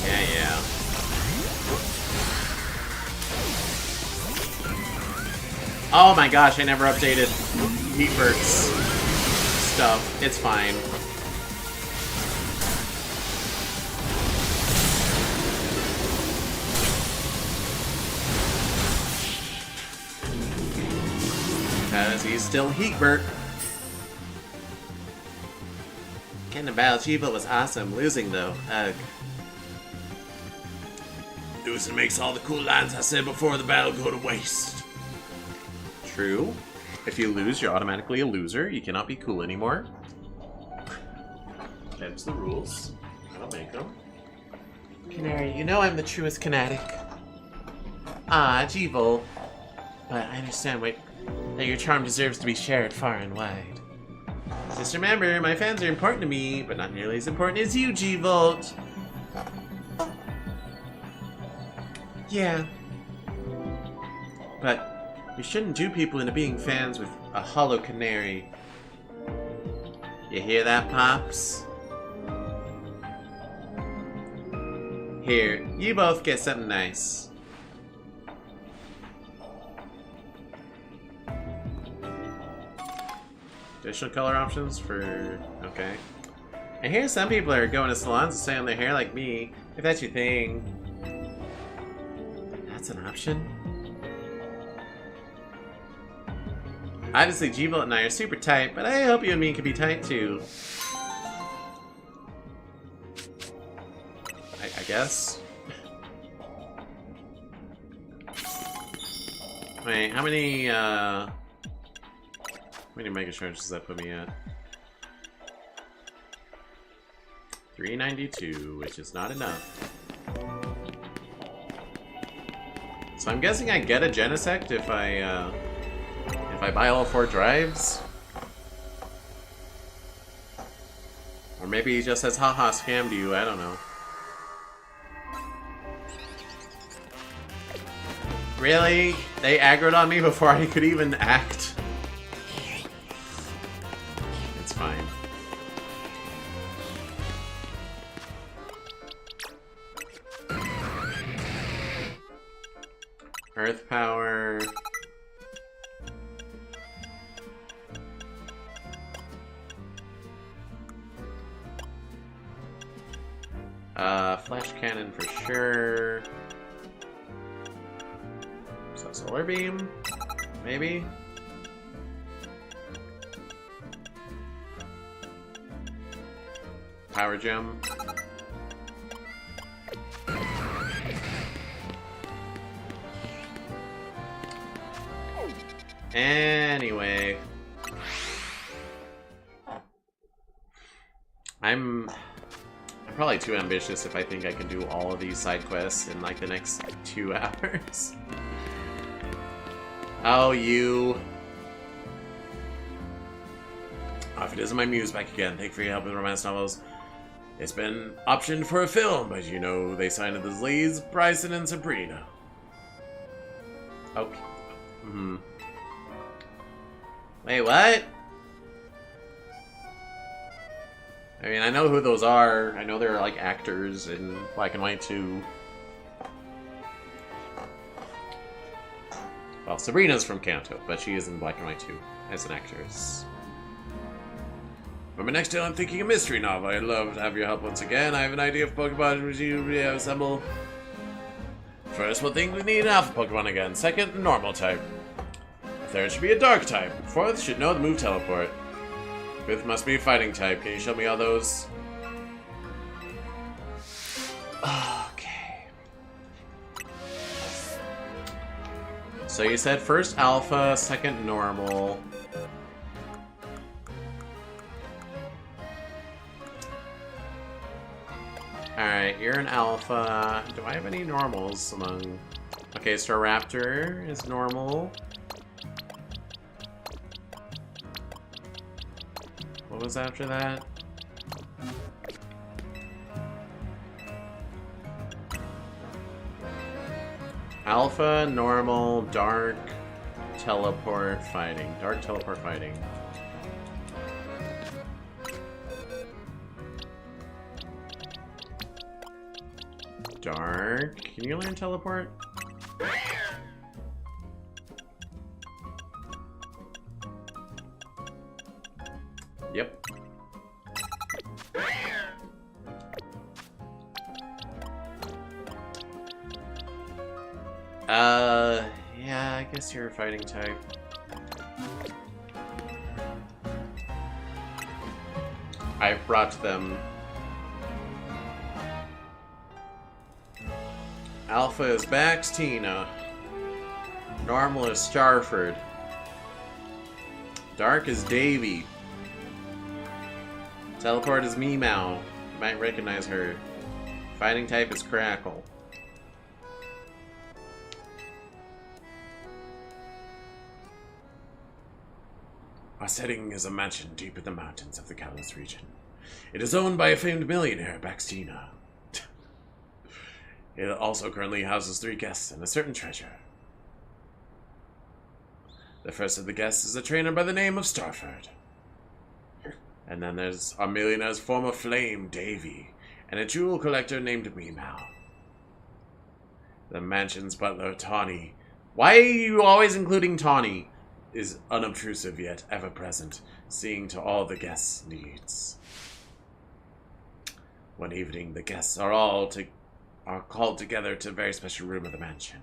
Yeah. Oh my gosh, I never updated Heatburt's stuff. It's fine. Because he's still Heatburt. Getting a battle Chiba was awesome. Losing though, ugh. Losing makes all the cool lines I said before the battle go to waste. True. If you lose, you're automatically a loser. You cannot be cool anymore. That's the rules. I don't make them. Canary, you know I'm the truest Kinetic. Ah, G-Volt. But I understand that your charm deserves to be shared far and wide. Just remember, my fans are important to me, but not nearly as important as you, G-Volt. Yeah. But you shouldn't do people into being fans with a hollow canary. You hear that, Pops? Here, you both get something nice. Additional color options for... okay. I hear some people are going to salons to stay on their hair like me, if that's your thing. That's an option? Obviously, G-Volt and I are super tight, but I hope you and me can be tight too. I guess. Wait, how many Mega Charges does that put me at? 392, which is not enough. So I'm guessing I get a Genesect if I buy all 4 drives. Or maybe he just says, haha, scammed you, I don't know. Really? They aggroed on me before I could even act? It's fine. Earth power. Flash cannon for sure. So solar beam, maybe. Power gem. Anyway, I'm probably too ambitious if I think I can do all of these side quests in like the next 2 hours. Oh, you. Oh, if it isn't my muse back again, thank you for your help with romance novels. It's been optioned for a film, but you know they signed it as Liz, Bryson, and Sabrina. Okay. Wait, what? I mean, I know who those are. I know they're like actors in Black and White 2. Well, Sabrina's from Kanto, but she is in Black and White 2 as an actress. For my next tale, I'm thinking a mystery novel. I'd love to have your help once again. I have an idea of Pokemon which you assemble. First, we'll think we need an Alpha Pokemon again. Second, normal type. Third should be a dark type. Fourth should know the move teleport. Fifth must be a fighting type. Can you show me all those? Okay. So you said first alpha, second normal. Alright, you're an alpha. Do I have any normals among... Okay, Staraptor is normal. What was after that? Alpha, normal, dark, teleport, fighting. Dark, teleport, fighting. Dark. Can you learn teleport? Yep. Yeah, I guess you're a fighting type. I've brought them. Alpha is Baxtina. Normal is Starford. Dark is Davy. Teleport is Meow. You might recognize her. Fighting type is Crackle. Our setting is a mansion deep in the mountains of the Kalos region. It is owned by a famed millionaire, Baxtina. It also currently houses 3 guests and a certain treasure. The first of the guests is a trainer by the name of Starford. And then there's our millionaire's former flame, Davy, and a jewel collector named Meow. The mansion's butler, Tawny. Why are you always including Tawny? Is unobtrusive yet ever present, seeing to all the guests' needs. One evening, the guests are called together to a very special room of the mansion.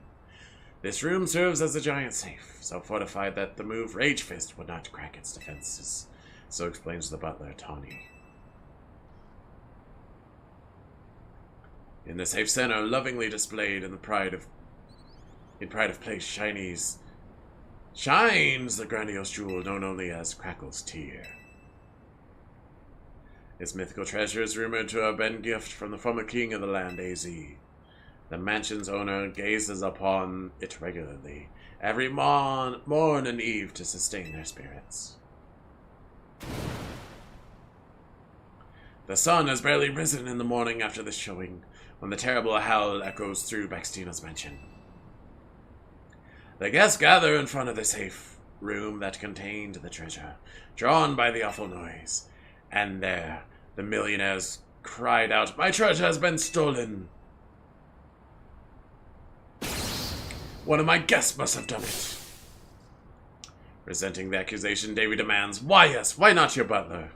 This room serves as a giant safe, so fortified that the move Rage Fist would not crack its defenses. So explains the butler, Tawny. In the safe center, lovingly displayed in pride of place, shines the grandiose jewel known only as Crackle's Tear. Its mythical treasure is rumored to have been gift from the former king of the land, AZ. The mansion's owner gazes upon it regularly, every morn and eve to sustain their spirits. The sun has barely risen in the morning after this showing, when the terrible howl echoes through Baxtina's mansion. The guests gather in front of the safe room that contained the treasure, drawn by the awful noise. And there, the millionaires cried out, "My treasure has been stolen! One of my guests must have done it." Resenting the accusation, Davy demands, "Why yes, why not your butler?"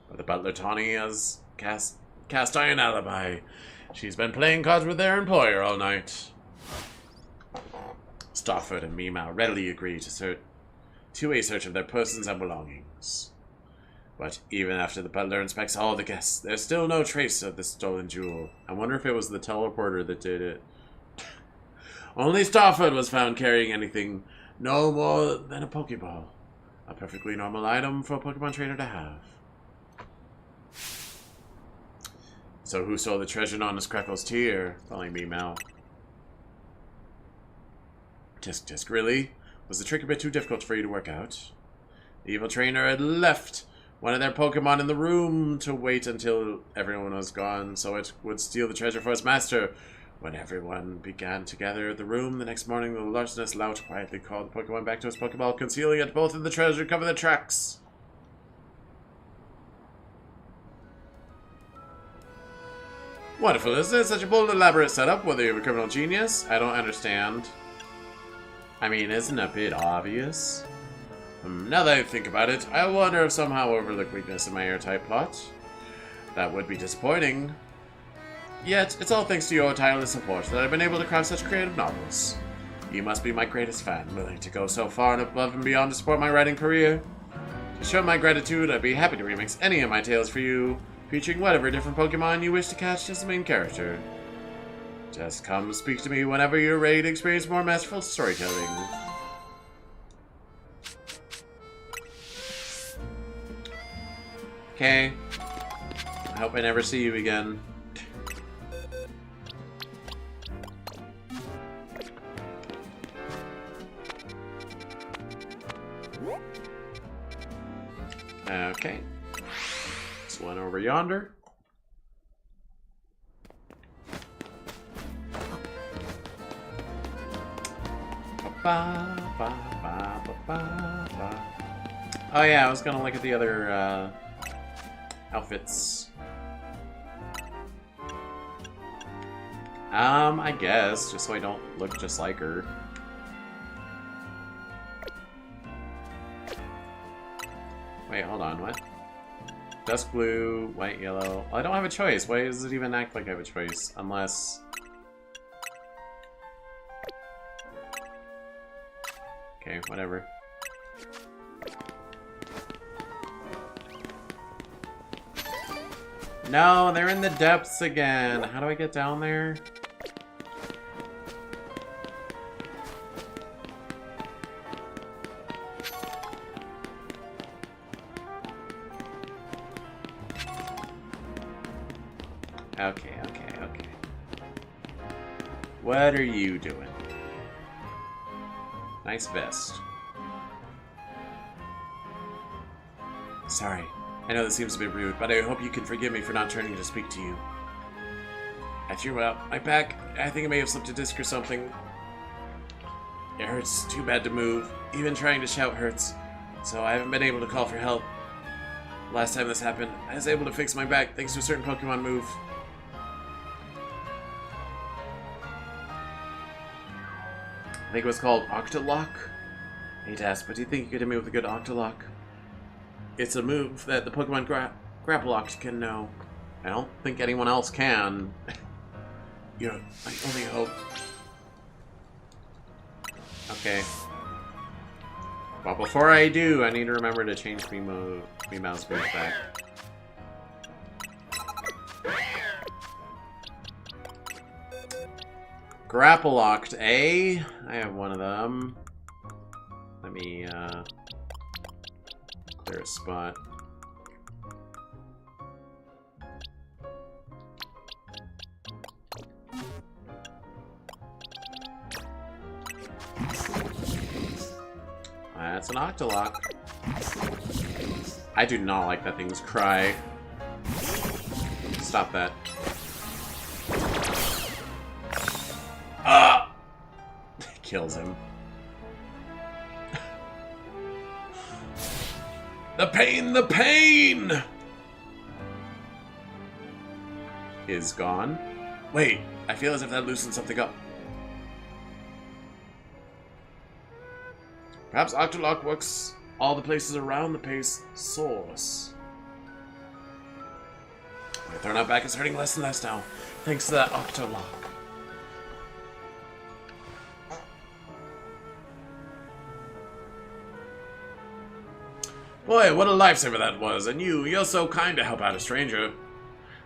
But the butler, Tawny, has cast iron alibi. She's been playing cards with their employer all night. Starford and Meemaw readily agree to a search of their persons and belongings. But even after the butler inspects all the guests, there's still no trace of the stolen jewel. I wonder if it was the teleporter that did it. Only Starford was found carrying anything no more than a Pokeball. A perfectly normal item for a Pokemon trainer to have. So who stole the treasure known as Crackle's Tear? Probably Meemaw. Tisk, really? Was the trick a bit too difficult for you to work out? The evil trainer had left one of their Pokemon in the room to wait until everyone was gone, so it would steal the treasure for its master. When everyone began to gather at the room the next morning, the larcenous lout quietly called the Pokemon back to his Pokeball, concealing it both in the treasure to cover the tracks. Wonderful, isn't it? Such a bold, elaborate setup, whether you're a criminal genius? I don't understand. I mean, isn't it a bit obvious? Now that I think about it, I wonder if somehow overlooked weakness in my airtight plot. That would be disappointing. Yet, it's all thanks to your tireless support that I've been able to craft such creative novels. You must be my greatest fan, willing to go so far and above and beyond to support my writing career. To show my gratitude, I'd be happy to remix any of my tales for you, featuring whatever different Pokemon you wish to catch as the main character. Just come speak to me whenever you're ready to experience more masterful storytelling. Okay. I hope I never see you again. Okay. There's one over yonder. Oh yeah, I was gonna look at the other outfits. I guess, just so I don't look just like her. Wait, hold on, what? Dusk blue, white, yellow. Well, I don't have a choice. Why does it even act like I have a choice? Unless... Okay, whatever. No, they're in the depths again. How do I get down there? Okay. What are you doing? Nice vest. Sorry. I know this seems a bit rude, but I hope you can forgive me for not turning to speak to you. I threw out my back. I think I may have slipped a disc or something. It hurts too bad to move. Even trying to shout hurts. So I haven't been able to call for help. Last time this happened, I was able to fix my back thanks to a certain Pokemon move. I think it was called Octolock. I hate to ask, but do you think you could hit me with a good Octolock? It's a move that the Pokemon Grapploct can know. I don't think anyone else can. You're my only hope. Okay. Well, before I do, I need to remember to change Meemaw's move back. Grapploct, eh? I have one of them. Let me, clear a spot. That's an Octolock. I do not like that thing's cry. Stop that. Ah! Kills him. The pain, the pain! Is gone. Wait, I feel as if that loosened something up. Perhaps Octolock works all the places around the pace source. My thrown out back is hurting less and less now, thanks to that Octolock. Boy, what a lifesaver that was, and you're so kind to help out a stranger.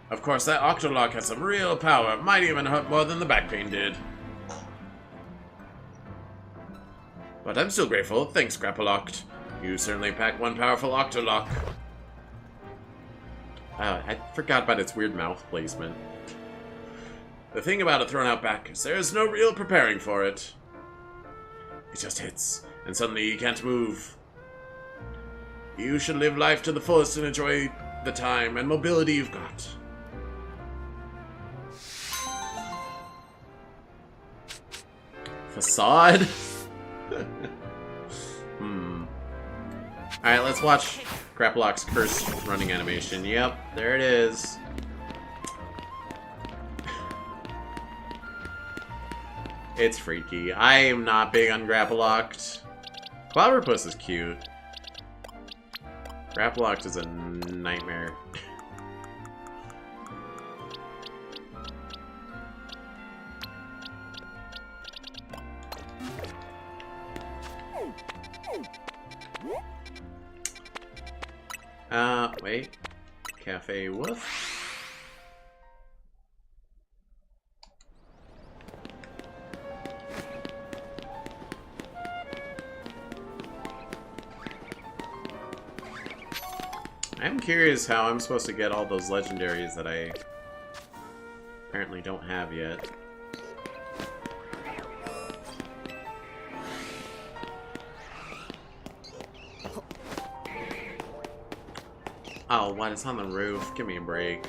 Of course, that Octolock has some real power, might even hurt more than the back pain did. But I'm still grateful, thanks, Grappaloct. You certainly pack one powerful Octolock. I forgot about its weird mouth placement. The thing about a thrown out back is there's no real preparing for it. It just hits, and suddenly you can't move. You should live life to the fullest and enjoy the time and mobility you've got. Facade? Alright, let's watch Grappalock's curse running animation. Yep, there it is. It's freaky. I am not big on Grappalocked. Clobbopus is cute. Grappalocked is a nightmare. Wait. Cafe Woof? I'm curious how I'm supposed to get all those legendaries that I apparently don't have yet. Oh, what? It's on the roof. Give me a break.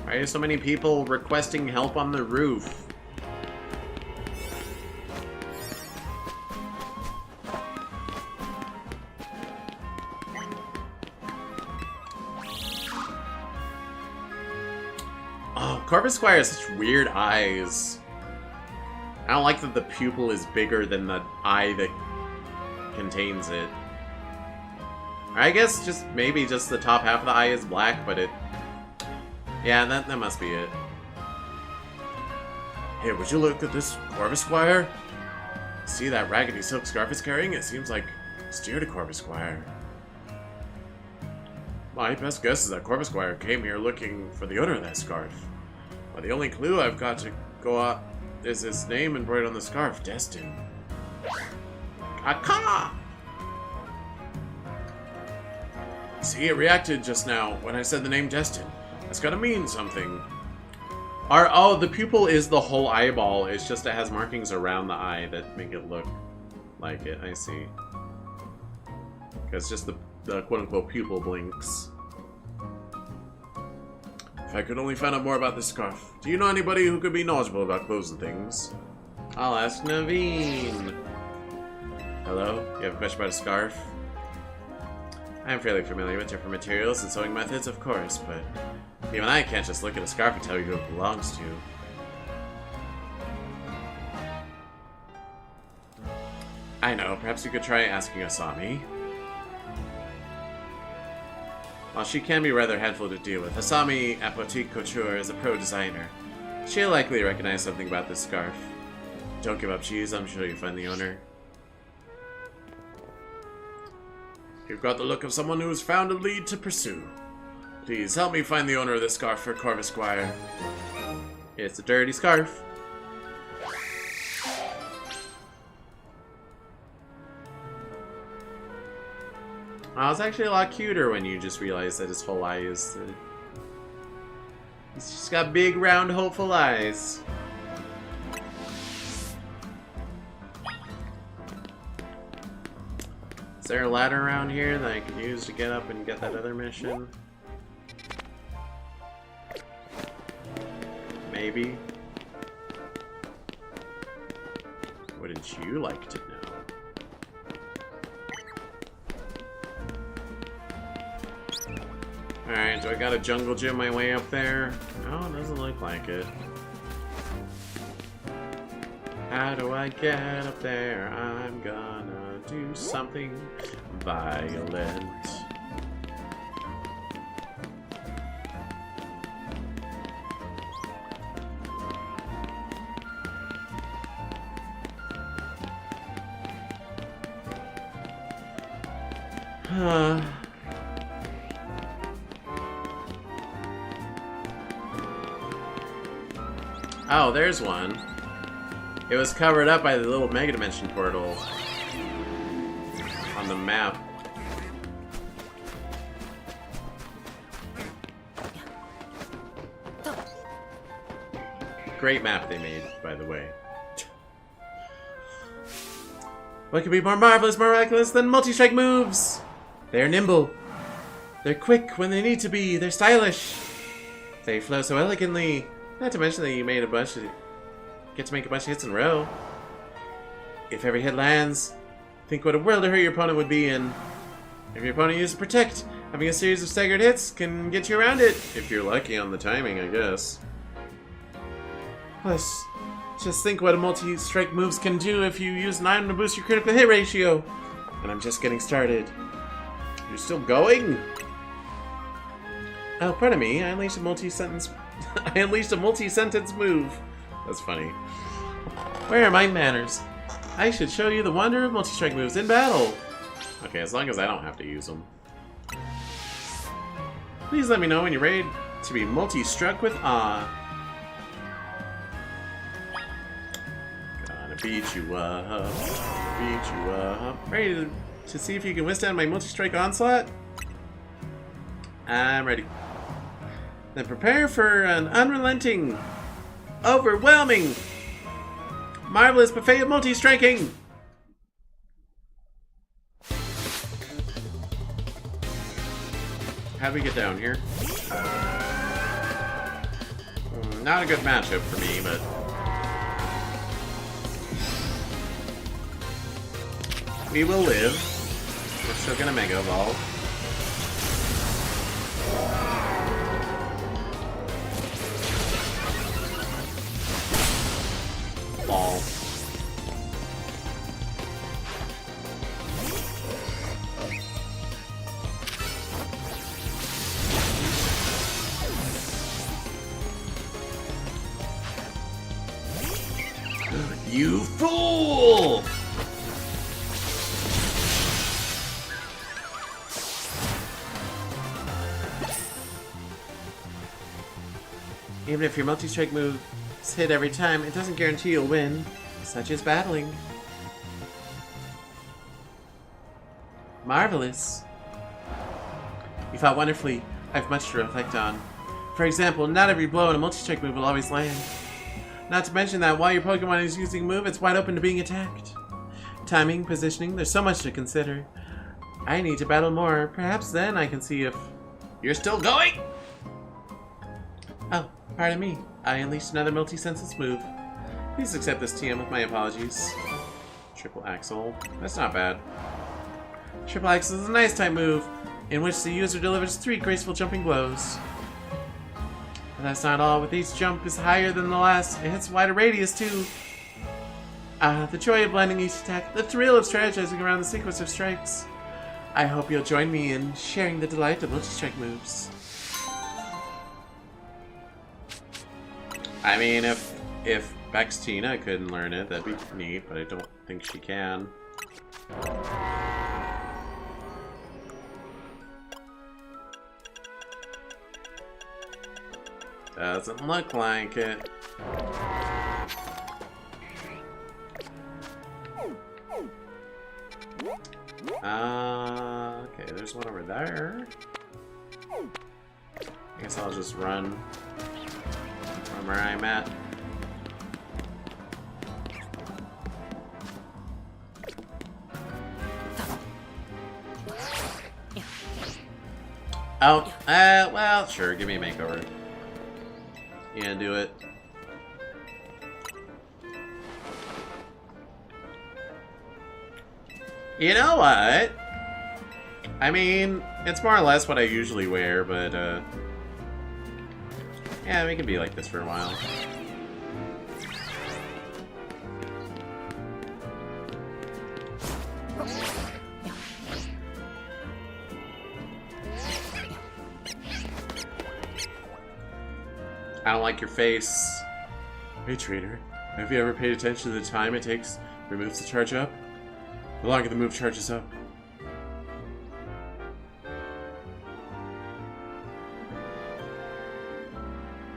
Why are so many people requesting help on the roof? Corvus Squire has such weird eyes. I don't like that the pupil is bigger than the eye that contains it. I guess just maybe just the top half of the eye is black, but it... Yeah, that must be it. Hey, would you look at this Corvus Squire? See that raggedy silk scarf it's carrying? It seems like it's dear to Corvus Squire. My best guess is that Corvus Squire came here looking for the owner of that scarf. But the only clue I've got to go out is his name embroidered on the scarf, Destin. Kaka! See, it reacted just now when I said the name Destin. That's gotta mean something. Oh, the pupil is the whole eyeball. It's just it has markings around the eye that make it look like it. I see. Because just the quote-unquote pupil blinks. If I could only find out more about this scarf. Do you know anybody who could be knowledgeable about clothes and things? I'll ask Naveen. Hello? You have a question about a scarf? I'm fairly familiar with different materials and sewing methods, of course, but even I can't just look at a scarf and tell you who it belongs to. I know, perhaps you could try asking Asami. While she can be rather handful to deal with, Asami at Boutique Couture is a pro designer. She'll likely recognize something about this scarf. Don't give up, cheese. I'm sure you'll find the owner. You've got the look of someone who's found a lead to pursue. Please help me find the owner of this scarf for Corvus Squire. It's a dirty scarf. Oh, it's actually a lot cuter when you just realize that his whole eye is... he's just got big, round, hopeful eyes. there a ladder around here that I could use to get up and get that other mission? Maybe. Wouldn't you like to know? Alright, do I gotta jungle gym my way up there? No, it doesn't look like it. How do I get up there? I'm gonna do something violent. Oh, there's one. It was covered up by the little Mega Dimension portal on the map. Great map they made, by the way. What could be more marvelous, miraculous than multi-strike moves? They're nimble. They're quick when they need to be. They're stylish. They flow so elegantly. Not to mention that you made a bunch of... get to make a bunch of hits in a row. If every hit lands, think what a world of hurt your opponent would be in. If your opponent uses Protect, having a series of staggered hits can get you around it. If you're lucky on the timing, I guess. Plus, just think what a multi-strike moves can do if you use an item to boost your critical hit ratio. And I'm just getting started. You're still going? Oh, pardon me. I unleashed a multi-sentence... I unleashed a multi-sentence move. That's funny. Where are my manners? I should show you the wonder of multi-strike moves in battle. Okay, as long as I don't have to use them. Please let me know when you're ready to be multi-struck with awe. Gonna beat you up. Beat you up. Ready to see if you can withstand my multi-strike onslaught? I'm ready. Then prepare for an unrelenting, overwhelming, marvelous buffet of multi-striking! How do we get down here? Not a good matchup for me, but... we will live. We're still gonna Mega Evolve. Ball. You fool! Even if your multi-strike moves hit every time, it doesn't guarantee you'll win. Such is battling. Marvelous. You fought wonderfully. I have much to reflect on. For example, not every blow in a multi-strike move will always land. Not to mention that while your Pokemon is using a move, it's wide open to being attacked. Timing, positioning, there's so much to consider. I need to battle more. Perhaps then I can see if... you're still going? Oh, pardon me. I unleashed another multi-senses move. Please accept this TM with my apologies. Triple Axle. That's not bad. Triple Axle is a nice type move, in which the user delivers 3 graceful jumping blows. But that's not all. With each jump is higher than the last, it hits wider radius too. The joy of blending each attack, the thrill of strategizing around the sequence of strikes. I hope you'll join me in sharing the delight of multi-strike moves. I mean, if Bextina couldn't learn it, that'd be neat, but I don't think she can. Doesn't look like it. Okay, there's one over there. I guess I'll just run from where I'm at. Oh, well, sure, give me a makeover. Yeah, do it. You know what? I mean, it's more or less what I usually wear, but, yeah, we can be like this for a while. I don't like your face. Hey, trainer. Have you ever paid attention to the time it takes for moves to charge up? The longer the move charges up.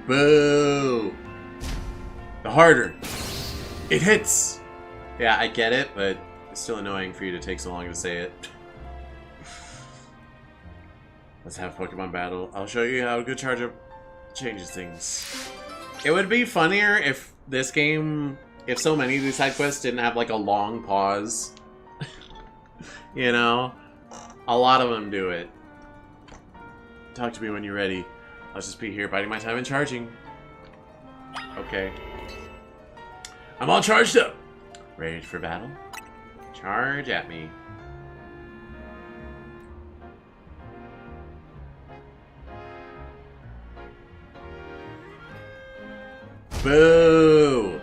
Boo! The harder it hits! Yeah, I get it, but it's still annoying for you to take so long to say it. Let's have a Pokemon battle. I'll show you how a good charge up changes things. It would be funnier if this game, if so many of these side quests didn't have like a long pause. You know? A lot of them do it. Talk to me when you're ready. I'll just be here biding my time and charging. Okay. I'm all charged up. Ready for battle? Charge at me. Boo!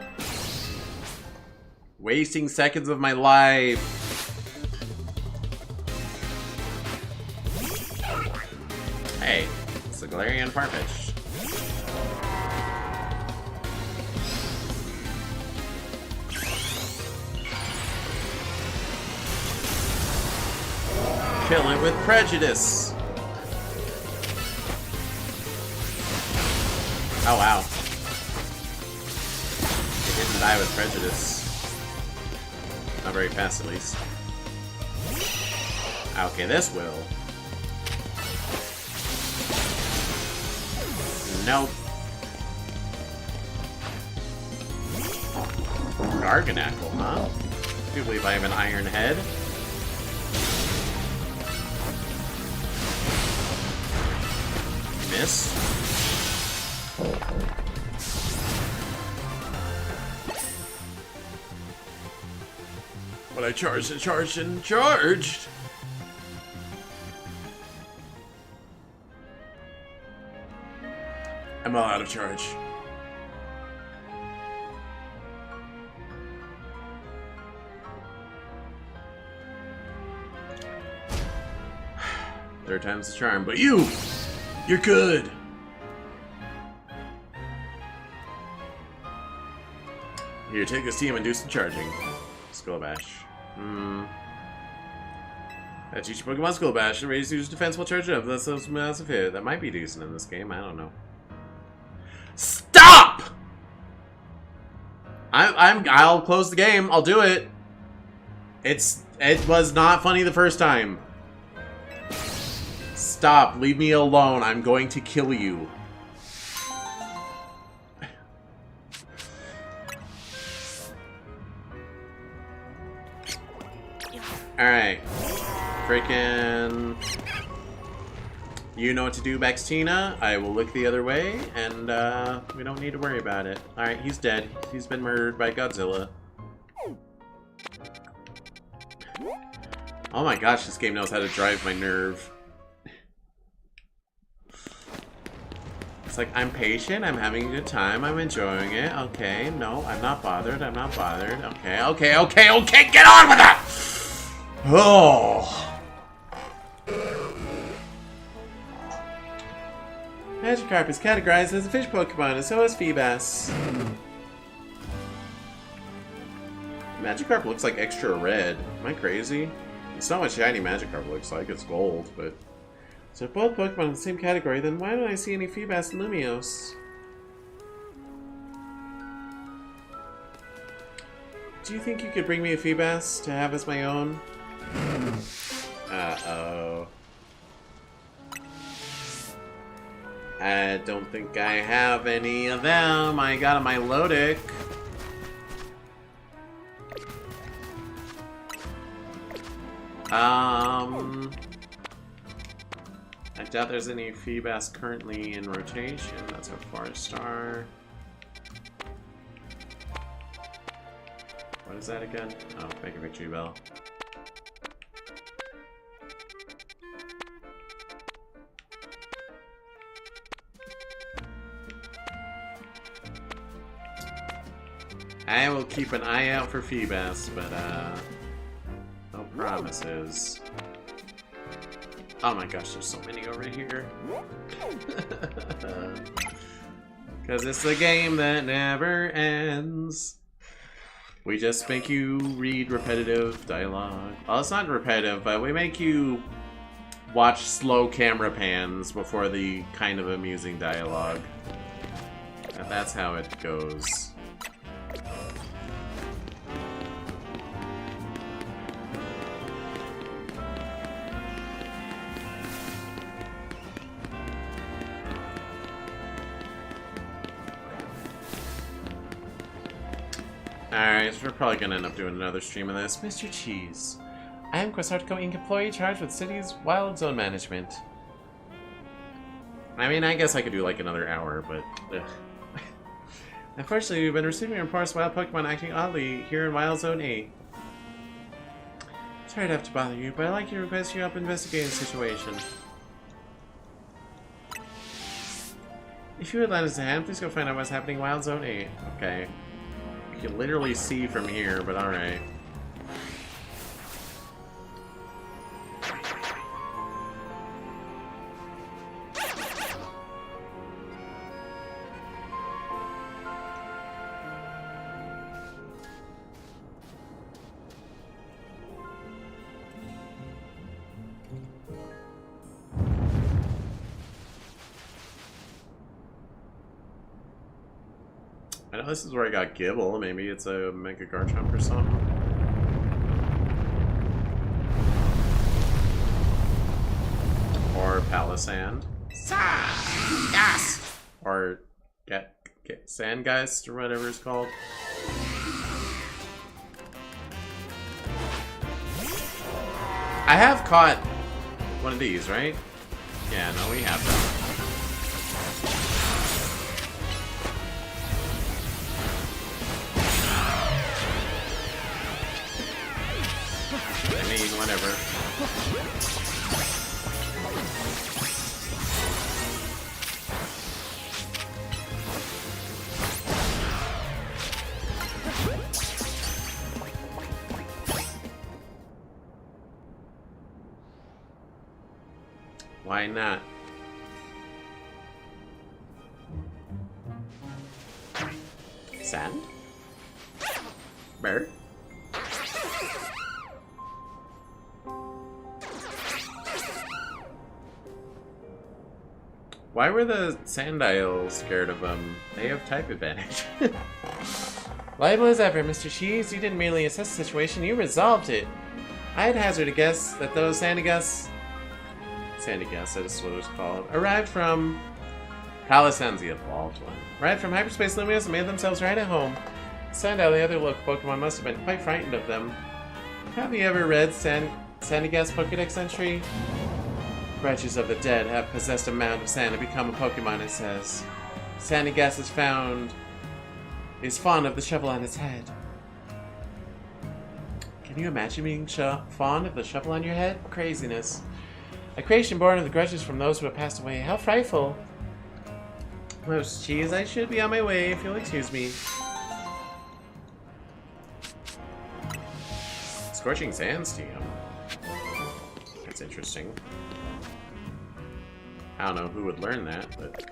Wasting seconds of my life. Hey, it's the Galarian Farfetch. Kill it with prejudice. Oh wow. It didn't die with prejudice. Not very fast, at least. Okay, this will. Nope. Garganackle, huh? I do believe I have an iron head. Miss. But I charged and charged and charged. I'm all out of charge. Third time's the charm, but you're good. Here, take this team and do some charging. Skull Bash. That teach your Pokemon Skull Bash and raise user's defense while charging up. That's a massive hit. That might be decent in this game. I don't know. Stop! I'll close the game. I'll do it. It was not funny the first time. Stop. Leave me alone. I'm going to kill you. Alright. Freaking... You know what to do, Baxtina. I will look the other way, and we don't need to worry about it. Alright, he's dead. He's been murdered by Godzilla. Oh my gosh, this game knows how to drive my nerve. It's like, I'm patient, I'm having a good time, I'm enjoying it. Okay, no, I'm not bothered, I'm not bothered. Okay, okay, okay, okay, get on with it! Oh! Magikarp is categorized as a fish Pokemon, and so is Feebas. Magikarp looks like extra red. Am I crazy? It's not what shiny Magikarp looks like, it's gold, but... So if both Pokemon in the same category, then why don't I see any Feebas and Lumiose? Do you think you could bring me a Feebas to have as my own? Uh-oh. I don't think I have any of them. I got a Milotic. I doubt there's any Feebas currently in rotation. That's a 4-star. What is that again? Oh, make a victory bell. I will keep an eye out for Feebas, but no promises. Oh my gosh, there's so many over here. Because it's the game that never ends. We just make you read repetitive dialogue. Well, it's not repetitive, but we make you watch slow camera pans before the kind of amusing dialogue. And that's how it goes. Alright, so we're probably gonna end up doing another stream of this. Mr. Cheese. I am Quasartico Inc. employee charged with city's wild zone management. I mean, I guess I could do like another hour, but ugh. Unfortunately, we've been receiving reports of wild Pokemon acting oddly here in Wild Zone 8. Sorry to have to bother you, but I'd like to request you help investigating the situation. If you would lend us a hand, please go find out what's happening in Wild Zone 8. Okay. You can literally see from here, but alright. I know this is where I got Gibble. Maybe it's a Mega Garchomp or something. Or Palisand. Yes! Or get Sandgeist or whatever it's called. I have caught one of these, right? Yeah, no, we have them. I mean, whatever. Why not? Sand? Bird? Why were the Sandile scared of them? They have type advantage. Liable as ever, Mr. Cheese. You didn't merely assess the situation, you resolved it. I'd hazard a guess that those Sandigas, that is what it was called, arrived from Palisand's the evolved one. Arrived from Hyperspace Luminous and made themselves right at home. Sandile, the other local Pokemon, must have been quite frightened of them. Have you ever read Sandigas Pokédex entry? Wretches of the dead have possessed a mound of sand and become a Pokemon, it says. Sandigas is fond of the shovel on its head. Can you imagine being fond of the shovel on your head? Craziness. A creation born of the grudges from those who have passed away. How frightful. Most Cheese, I should be on my way if you'll excuse me. Scorching Sands TM. That's interesting. I don't know who would learn that, but...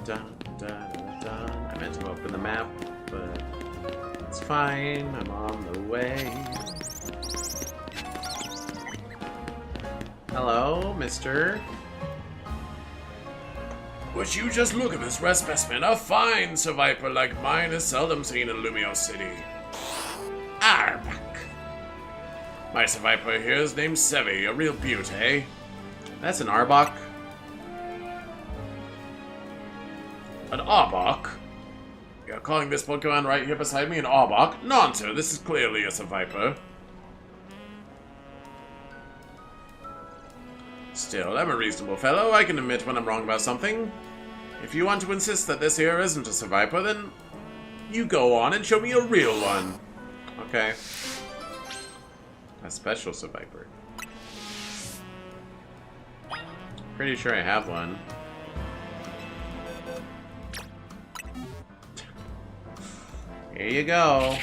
Dun, dun, dun, dun. I meant to open the map, but it's fine. I'm on the way. Hello, mister. Would you just look at this rare specimen? A fine Seviper like mine is seldom seen in Lumio City. Arbok. My Seviper here is named Sevi, a real beaut, eh? That's an Arbok. calling this Pokemon right here beside me an Arbok? Nonsense, this is clearly a Seviper. Still, I'm a reasonable fellow. I can admit when I'm wrong about something. If you want to insist that this here isn't a Seviper, then you go on and show me a real one. Okay. A special Seviper. Pretty sure I have one. Here you go.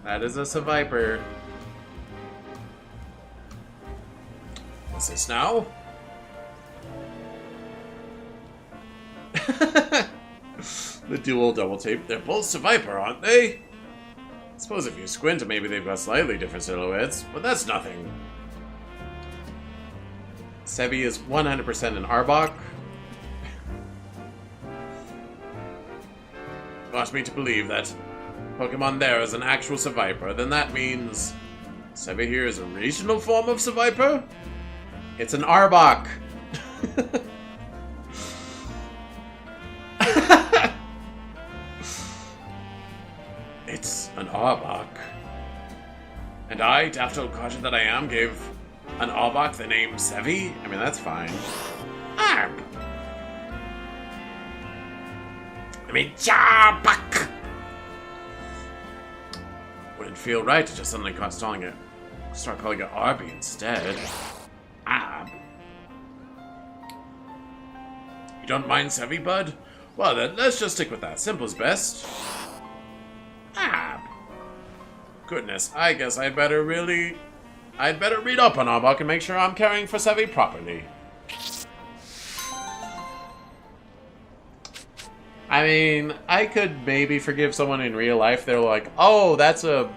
That is a Seviper. What's this now? The dual double tape. They're both Seviper, aren't they? I suppose if you squint, maybe they've got slightly different silhouettes, but that's nothing. Sevi is 100% an Arbok. Want me to believe that Pokemon there is an actual Seviper, then that means Sevi here is a regional form of Seviper? It's an Arbok. It's an Arbok. And I, daft old caution that I am, gave an Arbok the name Sevi? I mean, that's fine. Arb! I mean, Jarbok! Wouldn't feel right to just suddenly start calling it Arby instead. Arb. You don't mind Sevi, bud? Well then, let's just stick with that. Simple's best. Arb. Goodness, I guess I'd better read up on Arbok and make sure I'm caring for Sevi properly. I mean, I could maybe forgive someone in real life. They're like, oh, that's a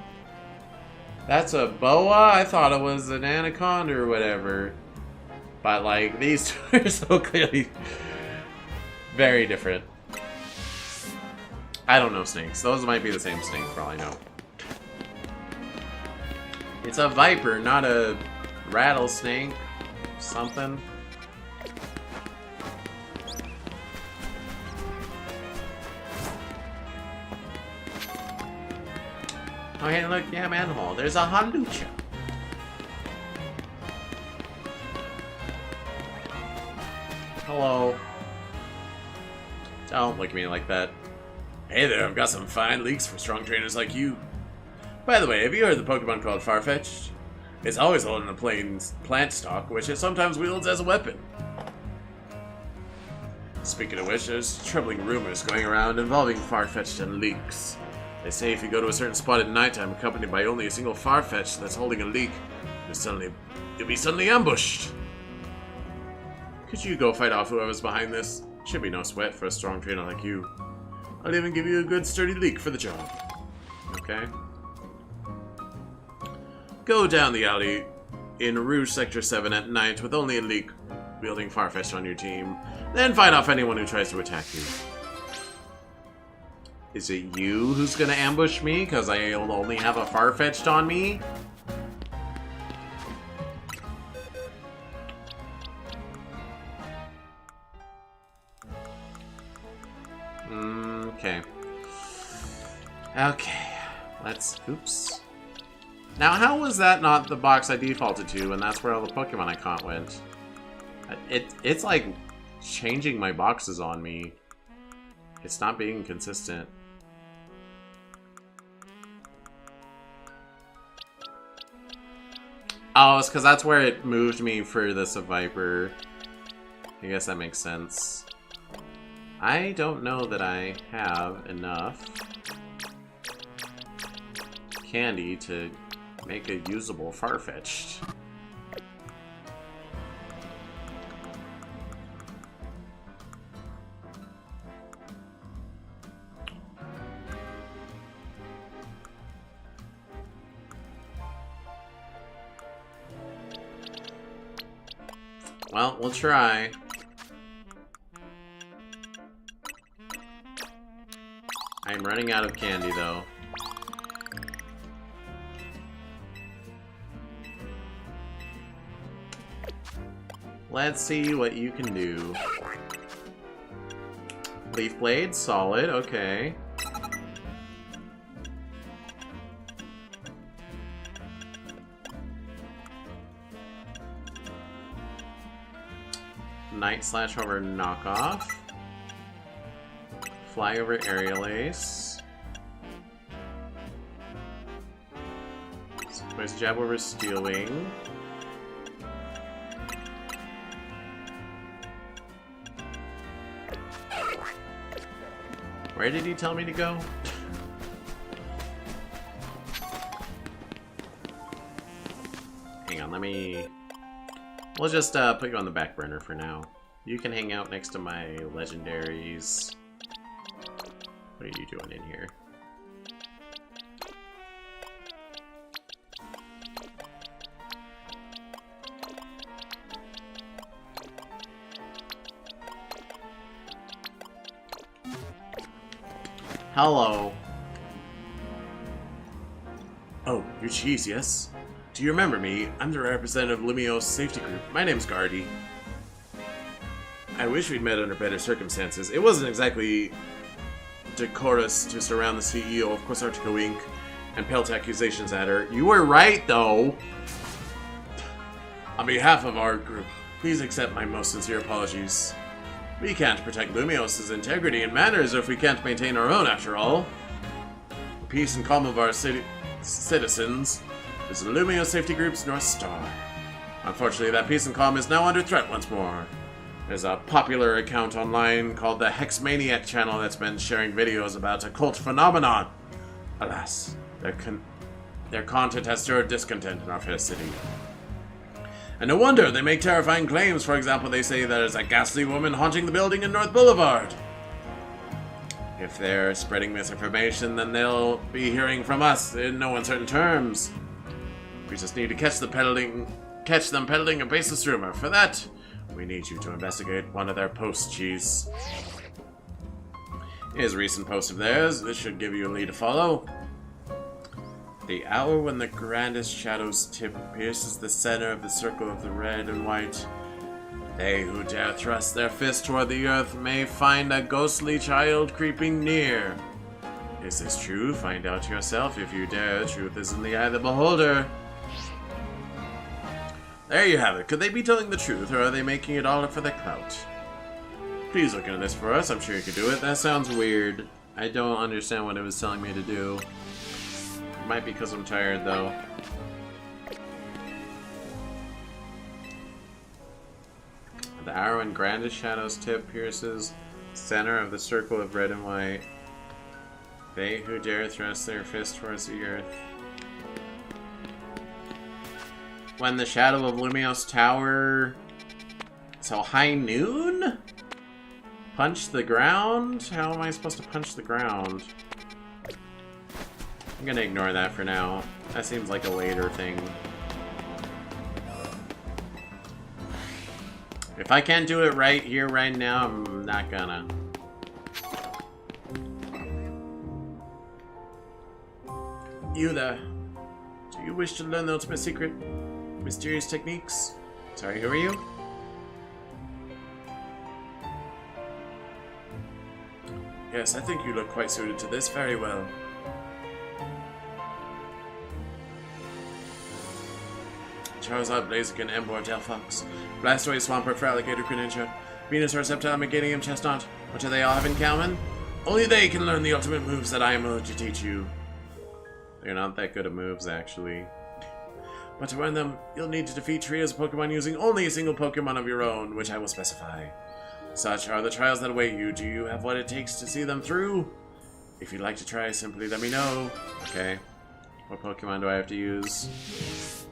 boa? I thought it was an anaconda or whatever. But, like, these two are so clearly very different. I don't know snakes. Those might be the same snake for all I know. It's a viper, not a rattlesnake. Something. Oh, hey, look, yeah, manhole. There's a Honducha. Hello. Don't look at me like that. Hey there, I've got some fine leaks for strong trainers like you. By the way, have you heard of the Pokemon called Farfetch'd? It's always holding a plain plant stock, which it sometimes wields as a weapon. Speaking of which, there's troubling rumors going around involving Farfetch'd and leaks. They say if you go to a certain spot at nighttime accompanied by only a single Farfetch'd that's holding a leak, you'll be suddenly ambushed. Could you go fight off whoever's behind this? Should be no sweat for a strong trainer like you. I'll even give you a good sturdy leak for the job. Okay. Go down the alley in Rouge Sector 7 at night with only a leak wielding Farfetch'd on your team. Then fight off anyone who tries to attack you. Is it you who's gonna ambush me because I'll only have a Farfetch'd on me? Okay. Okay. Oops. Now, how was that not the box I defaulted to, and that's where all the Pokemon I caught went? It's like changing my boxes on me. It's not being consistent. Oh, it's because that's where it moved me for this Viper. I guess that makes sense. I don't know that I have enough candy to make a usable Farfetch'd. Well, we'll try. I'm running out of candy, though. Let's see what you can do. Leaf Blade, solid, okay. Night Slash Hover knockoff. Fly over Aerial Ace. Place Jab over Steel Wing. Where did he tell me to go? Hang on, let me... We'll just put you on the back burner for now. You can hang out next to my Legendaries. What are you doing in here? Hello. Oh, you're Cheese, yes? Do you remember me? I'm the representative of Lumiose Safety Group. My name's Gardy. I wish we'd met under better circumstances. It wasn't exactly decorous to surround the CEO of Quasartico Inc. and pelt accusations at her. You were right, though. On behalf of our group, please accept my most sincere apologies. We can't protect Lumiose's integrity and manners if we can't maintain our own, after all. The peace and calm of our citizens is Lumiose Safety Group's North Star. Unfortunately, that peace and calm is now under threat once more. There's a popular account online called the Hexmaniac channel that's been sharing videos about occult phenomenon. Alas, their content has stirred discontent in our fair city. And no wonder, they make terrifying claims. For example, they say there's a ghastly woman haunting the building in North Boulevard. If they're spreading misinformation, then they'll be hearing from us in no uncertain terms. We just need to catch them peddling a baseless rumor. For that, we need you to investigate one of their posts, Cheese. Here's a recent post of theirs. This should give you a lead to follow. The hour when the grandest shadow's tip pierces the center of the circle of the red and white. They who dare thrust their fist toward the earth may find a ghostly child creeping near. Is this true? Find out yourself if you dare. Truth is in the eye of the beholder. There you have it. Could they be telling the truth, or are they making it all up for their clout? Please look into this for us. I'm sure you could do it. That sounds weird. I don't understand what it was telling me to do. It might be because I'm tired, though. The arrow in grandest shadow's tip pierces center of the circle of red and white. They who dare thrust their fist towards the earth. When the shadow of Lumiose Tower... So high noon? Punch the ground? How am I supposed to punch the ground? I'm gonna ignore that for now. That seems like a later thing. If I can't do it right here, right now, I'm not gonna. You there. Do you wish to learn the ultimate secret? Mysterious techniques? Sorry, who are you? Yes, I think you look quite suited to this. Very well. Charizard, Blaziken, Emboar, Delphox, Blastoise, Swampert, Feraligatr, Greninja, Venusaur, Reptile, Meganium, Chestnut. What do they all have in common? Only they can learn the ultimate moves that I am willing to teach you. They're not that good at moves, actually. But to learn them, you'll need to defeat trios of Pokemon using only a single Pokemon of your own, which I will specify. Such are the trials that await you. Do you have what it takes to see them through? If you'd like to try, simply let me know. Okay. What Pokemon do I have to use?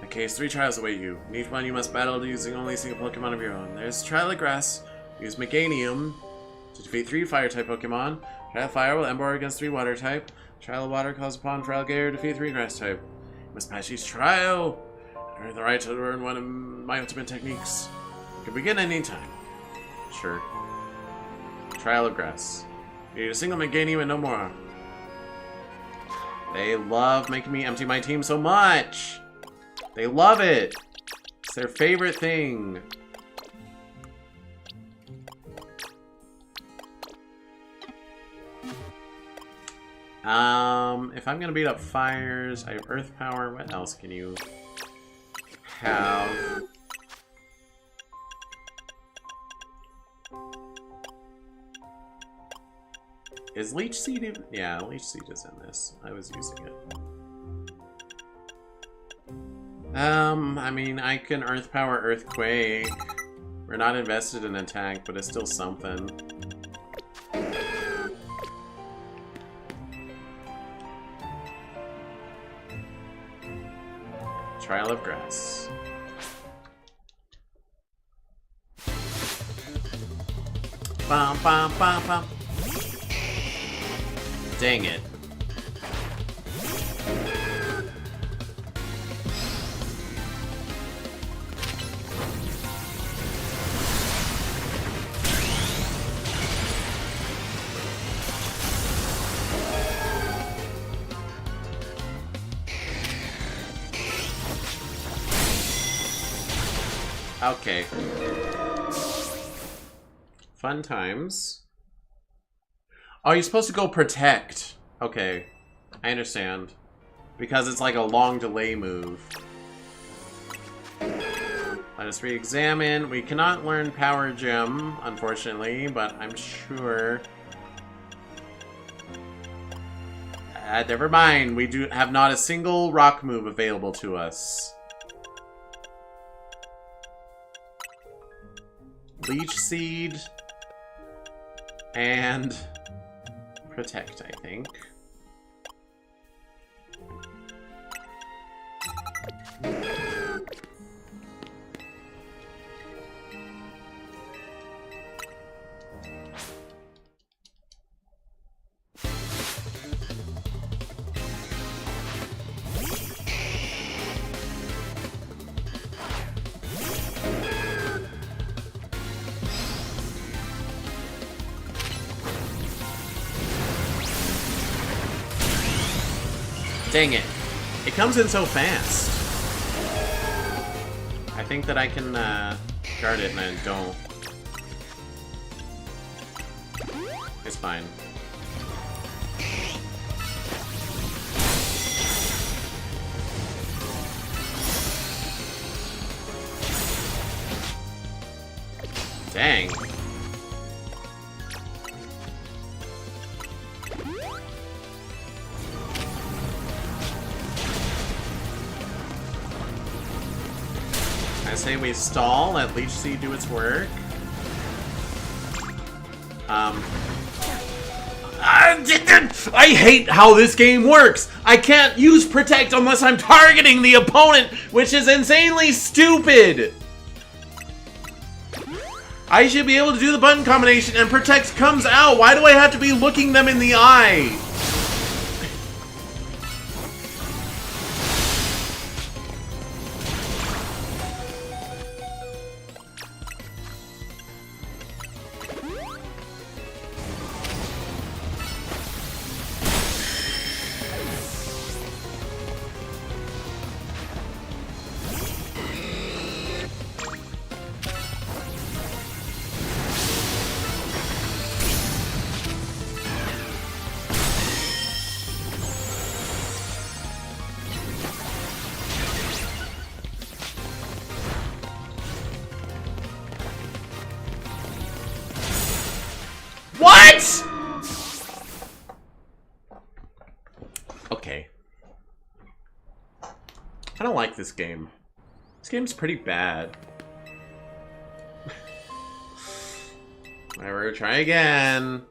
In case 3 trials await you. In each one you must battle using only a single Pokemon of your own. There's Trial of Grass. Use Meganium to defeat 3 Fire-type Pokemon. Trial of Fire will Emboar against 3 Water-type. Trial of Water calls upon Feraligatr to defeat 3 Grass-type. You must pass each trial. Earn the right to learn one of my ultimate techniques. You can begin any time. Sure. Trial of Grass. You need a single Meganium and no more. They love making me empty my team so much. They love it. It's their favorite thing. If I'm gonna beat up fires, I have Earth Power. What else can you? have... Is Leech Seed in... Yeah, Leech Seed is in this. I was using it. I mean, I can Earth Power Earthquake. We're not invested in attack, but it's still something. Trial of Grass. Bum, bum, bum, bum. Dang it. Okay. Fun times. Oh, you're supposed to go protect. Okay. I understand. Because it's like a long delay move. Let us re-examine. We cannot learn Power Gem, unfortunately, but I'm sure... never mind. We do have not a single rock move available to us. Leech Seed and Protect, I think. Dang it. It comes in so fast. I think that I can guard it and I don't. It's fine. Dang. I say we stall, let Leech Seed do its work. I hate how this game works! I can't use Protect unless I'm targeting the opponent, which is insanely stupid! I should be able to do the button combination and Protect comes out! Why do I have to be looking them in the eye? What?! Okay. I don't like this game. This game's pretty bad. Whatever, try again.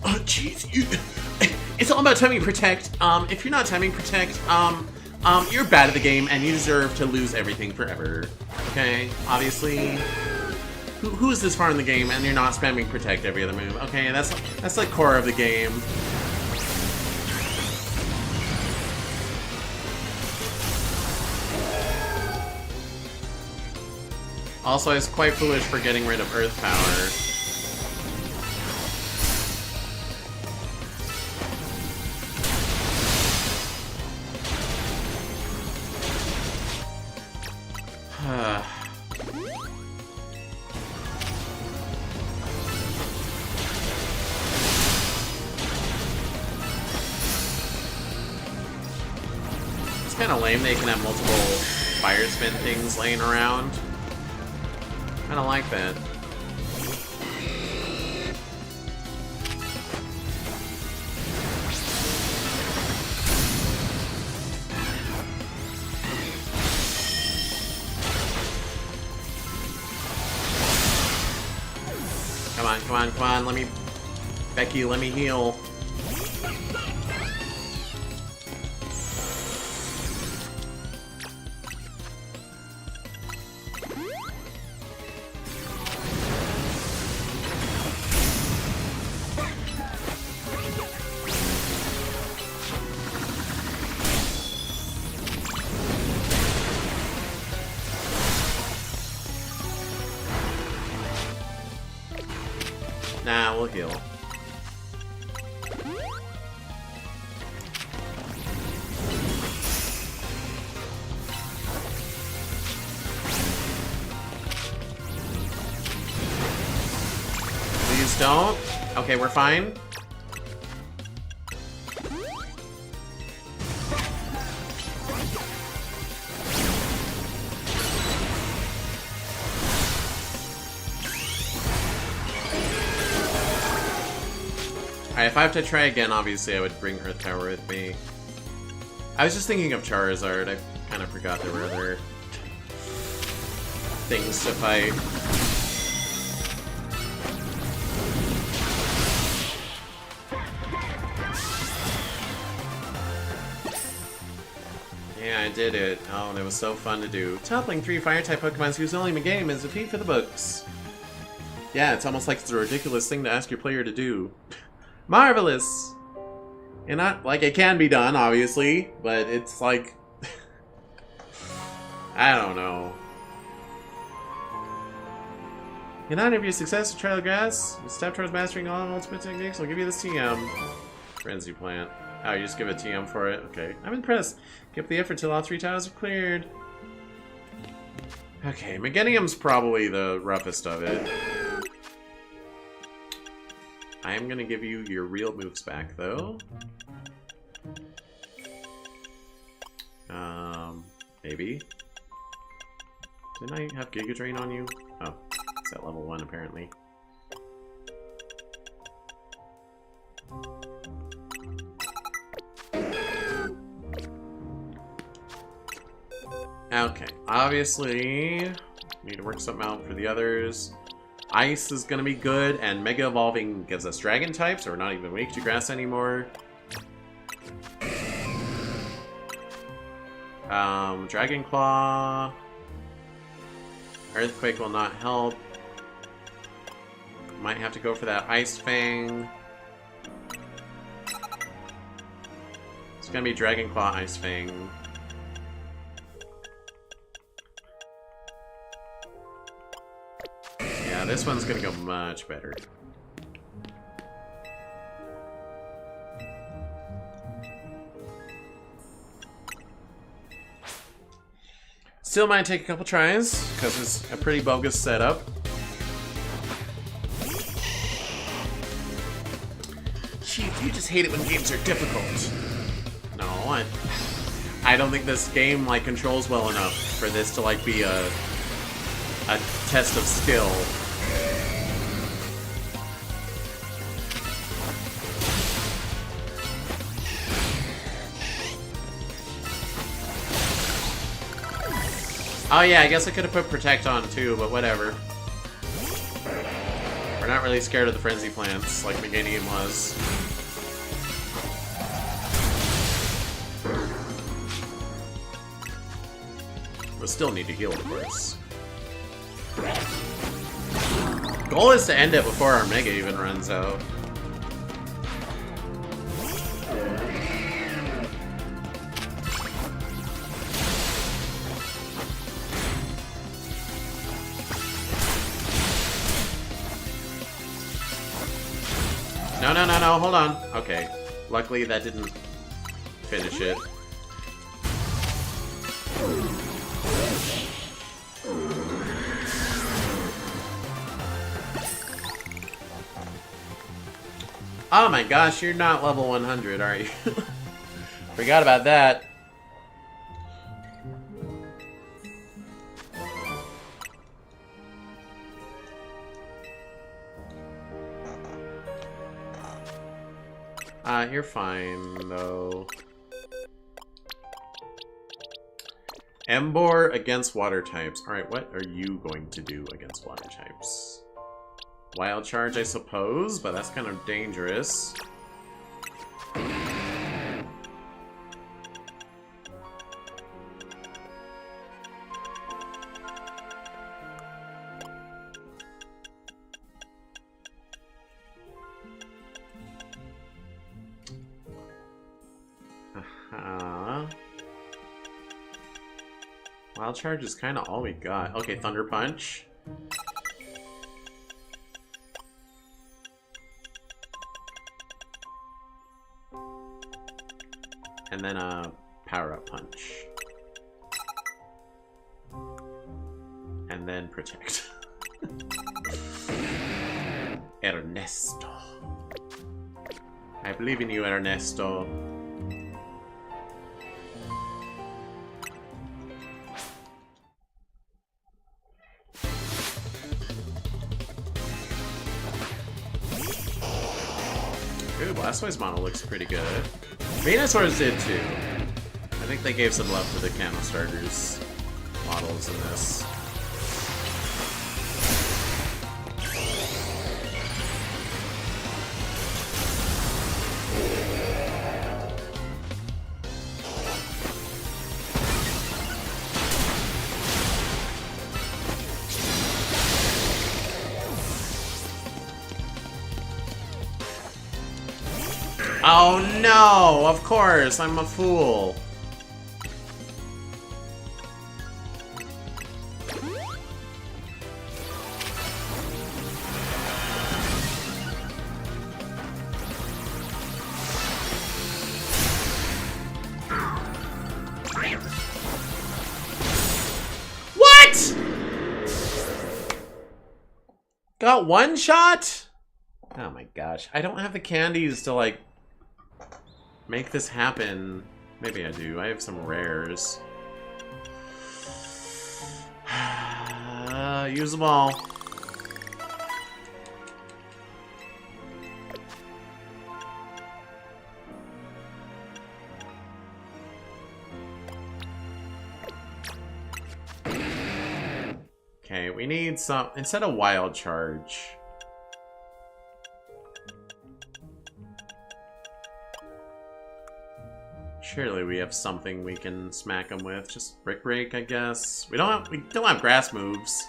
Oh, jeez. It's all about timing Protect. If you're not timing Protect, you're bad at the game and you deserve to lose everything forever. Okay? Obviously. Who is this far in the game and you're not spamming Protect every other move? Okay, that's like core of the game. Also, it's quite foolish for getting rid of Earth Power. kind of lame they can have multiple fire spin things laying around. Kind of like that. Come on, come on, come on, let me... Becky, let me heal. Nah, we'll heal. Please don't. Okay, we're fine. Alright, if I have to try again, obviously I would bring Earth Tower with me. I was just thinking of Charizard. I kind of forgot there were other things to fight. Yeah, I did it. Oh, and it was so fun to do. Toppling 3 Fire-type Pokemon whose only game is defeat for the books. Yeah, it's almost like it's a ridiculous thing to ask your player to do. Marvelous! And not, like, it can be done, obviously, but it's like... I don't know. In honor of your success with Trail Grass, a step towards mastering all ultimate techniques, I'll give you this TM. Frenzy Plant. Oh, you just give a TM for it? Okay. I'm impressed. Keep the effort till all 3 tiles are cleared. Okay, Meganium's probably the roughest of it. I am gonna give you your real moves back, though. Maybe. Didn't I have Giga Drain on you? Oh, it's at level 1, apparently. Okay, obviously, need to work something out for the others. Ice is gonna be good, and Mega Evolving gives us Dragon type, so we're not even weak to Grass anymore. Dragon Claw. Earthquake will not help. Might have to go for that Ice Fang. It's gonna be Dragon Claw, Ice Fang. Yeah, this one's gonna go much better. Still might take a couple tries, because it's a pretty bogus setup. Chief, you just hate it when games are difficult. No, I don't think this game, like, controls well enough for this to, like, be a test of skill. Oh yeah, I guess I could have put Protect on too, but whatever. We're not really scared of the Frenzy Plants like Meganium was. We'll still need to heal, of course. Goal is to end it before our Mega even runs out. No, hold on. Okay. Luckily that didn't finish it. Oh my gosh, you're not level 100, are you? Forgot about that. You're fine, though. Embor against water types. Alright, what are you going to do against water types? Wild Charge, I suppose, but that's kind of dangerous. Wild Charge is kind of all we got. Okay, Thunder Punch. And then Power Up Punch. And then Protect. Ernesto. I believe in you, Ernesto. Ooh, Blastoise model looks pretty good. Venusaur's did too. I think they gave some love to the Camo Starters models in this. Oh no! Of course, I'm a fool. What? Got one shot? Oh my gosh. I don't have the candies to like make this happen. Maybe I do. I have some rares. Use them all. Okay, we need some... Instead of Wild Charge... Surely we have something we can smack them with. Just Brick Break, I guess. We don't have grass moves.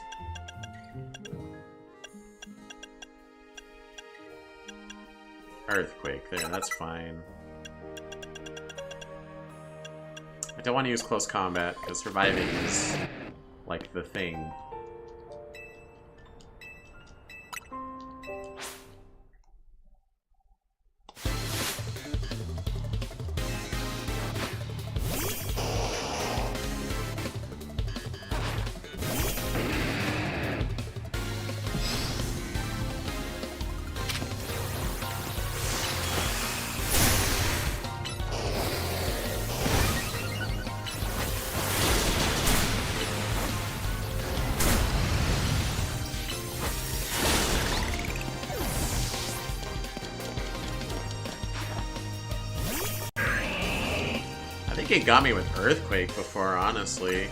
Earthquake, there, that's fine. I don't want to use close combat, because surviving is like the thing. It got me with Earthquake before, honestly.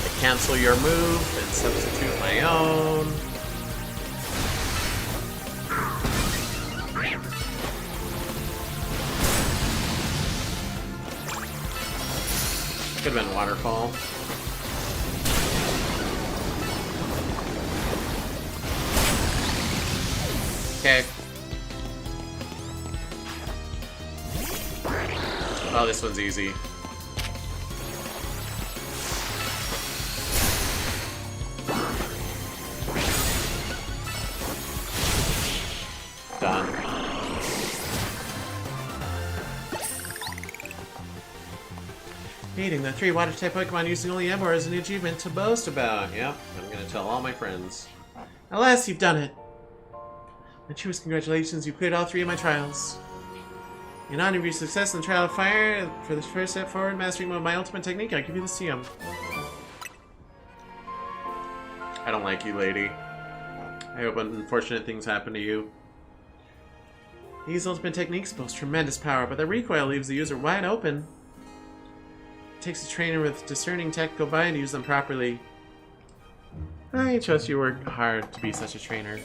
I cancel your move and substitute my own. Could have been Waterfall. Okay. Oh, this one's easy. Done. Beating the 3 water-type Pokemon using only Embor is an achievement to boast about. Yep, I'm gonna tell all my friends. Alas, you've done it. My truest congratulations, you cleared all 3 of my trials. In honor of your success in the Trial of Fire, for the first step forward, mastering my ultimate technique, I give you the CM. I don't like you, lady. I hope unfortunate things happen to you. These ultimate techniques boast tremendous power, but the recoil leaves the user wide open. It takes a trainer with discerning tactical mind to use them properly. I trust you work hard to be such a trainer.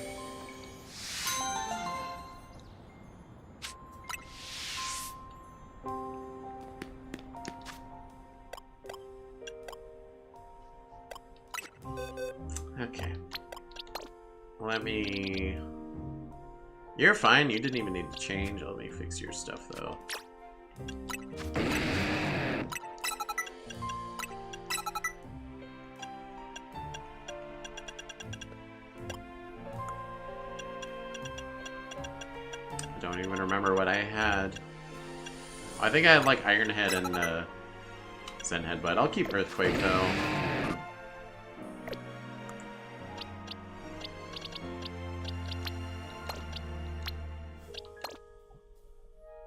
Okay. Let me... You're fine, you didn't even need to change. Let me fix your stuff, though. I don't even remember what I had. I think I had, like, Iron Head and, Zen Head, but I'll keep Earthquake, though.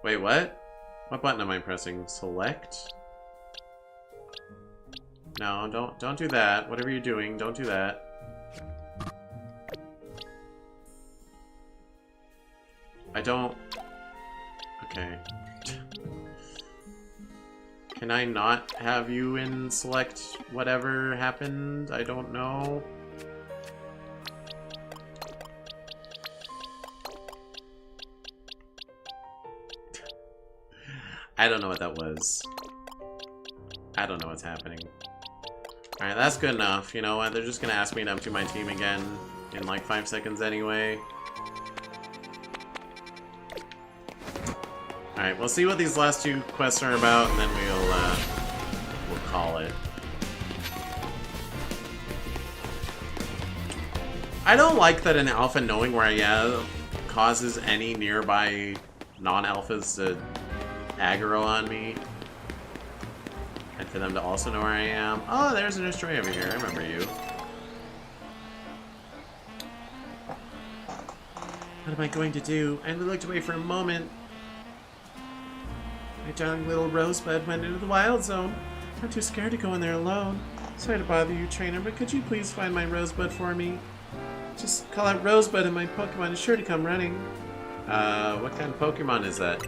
Wait, what? What button am I pressing? Select? No, don't do that. Whatever you're doing, don't do that. I don't... Okay. Can I not have you in select whatever happened? I don't know. I don't know what that was. I don't know what's happening. Alright, that's good enough. You know what? They're just gonna ask me to empty my team again in like 5 seconds anyway. Alright, we'll see what these last 2 quests are about, and then we'll call it. I don't like that an alpha knowing where I am causes any nearby non-alphas to aggro on me. And for them to also know where I am. Oh, there's a destroy over here. I remember you. What am I going to do? I looked away for a moment. My darling little Rosebud went into the wild zone. I'm too scared to go in there alone. Sorry to bother you, trainer, but could you please find my Rosebud for me? Just call out Rosebud and my Pokemon is sure to come running. What kind of Pokemon is that?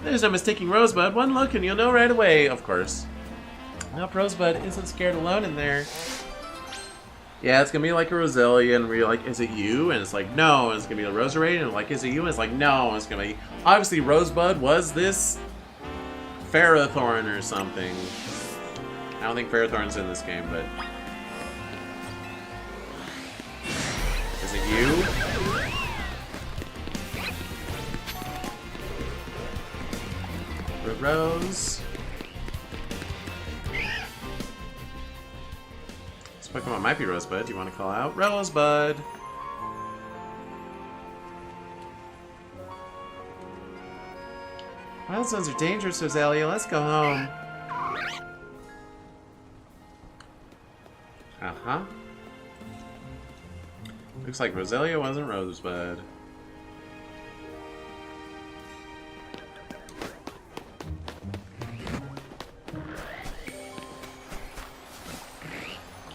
There's no mistaking Rosebud. One look and you'll know right away, of course. Nope, Rosebud isn't scared alone in there. Yeah, it's gonna be like a Roselia, and we're like, is it you? And it's like, no. And it's gonna be a Roserade, and like, is it you? And it's like, no. And it's gonna be, obviously, Rosebud was this Ferrothorn or something. I don't think Ferrothorn's in this game, but... Is it you? Rose. This Pokemon might be Rosebud. Do you want to call out Rosebud? Wild zones are dangerous, Roselia. Let's go home. Uh-huh. Looks like Roselia wasn't Rosebud.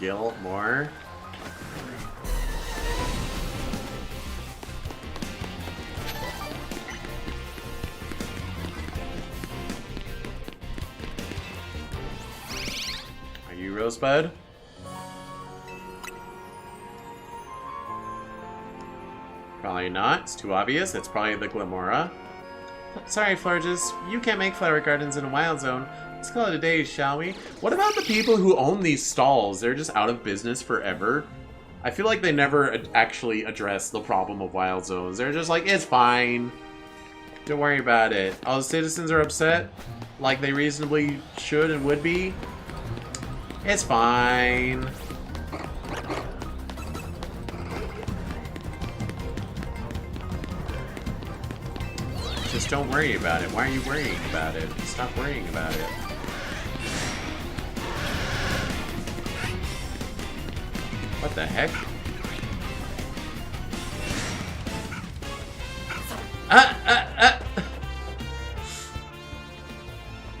Gilmore. Are you Rosebud? Probably not. It's too obvious. It's probably the Glimora. Sorry, Florges. You can't make flower gardens in a wild zone. Let's call it a day, shall we? What about the people who own these stalls? They're just out of business forever. I feel like they never actually address the problem of wild zones. They're just like, it's fine. Don't worry about it. All the citizens are upset, like they reasonably should and would be. It's fine. Just don't worry about it. Why are you worrying about it? Stop worrying about it. What the heck?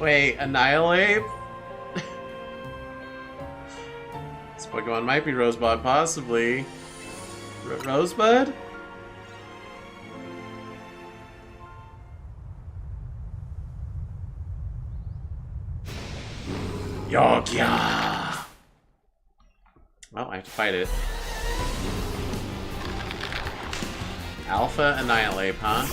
Wait, Annihilate? Pokemon might be Rosebud, possibly. Rosebud? Yogya! Well, I have to fight it. Alpha Annihilate, huh?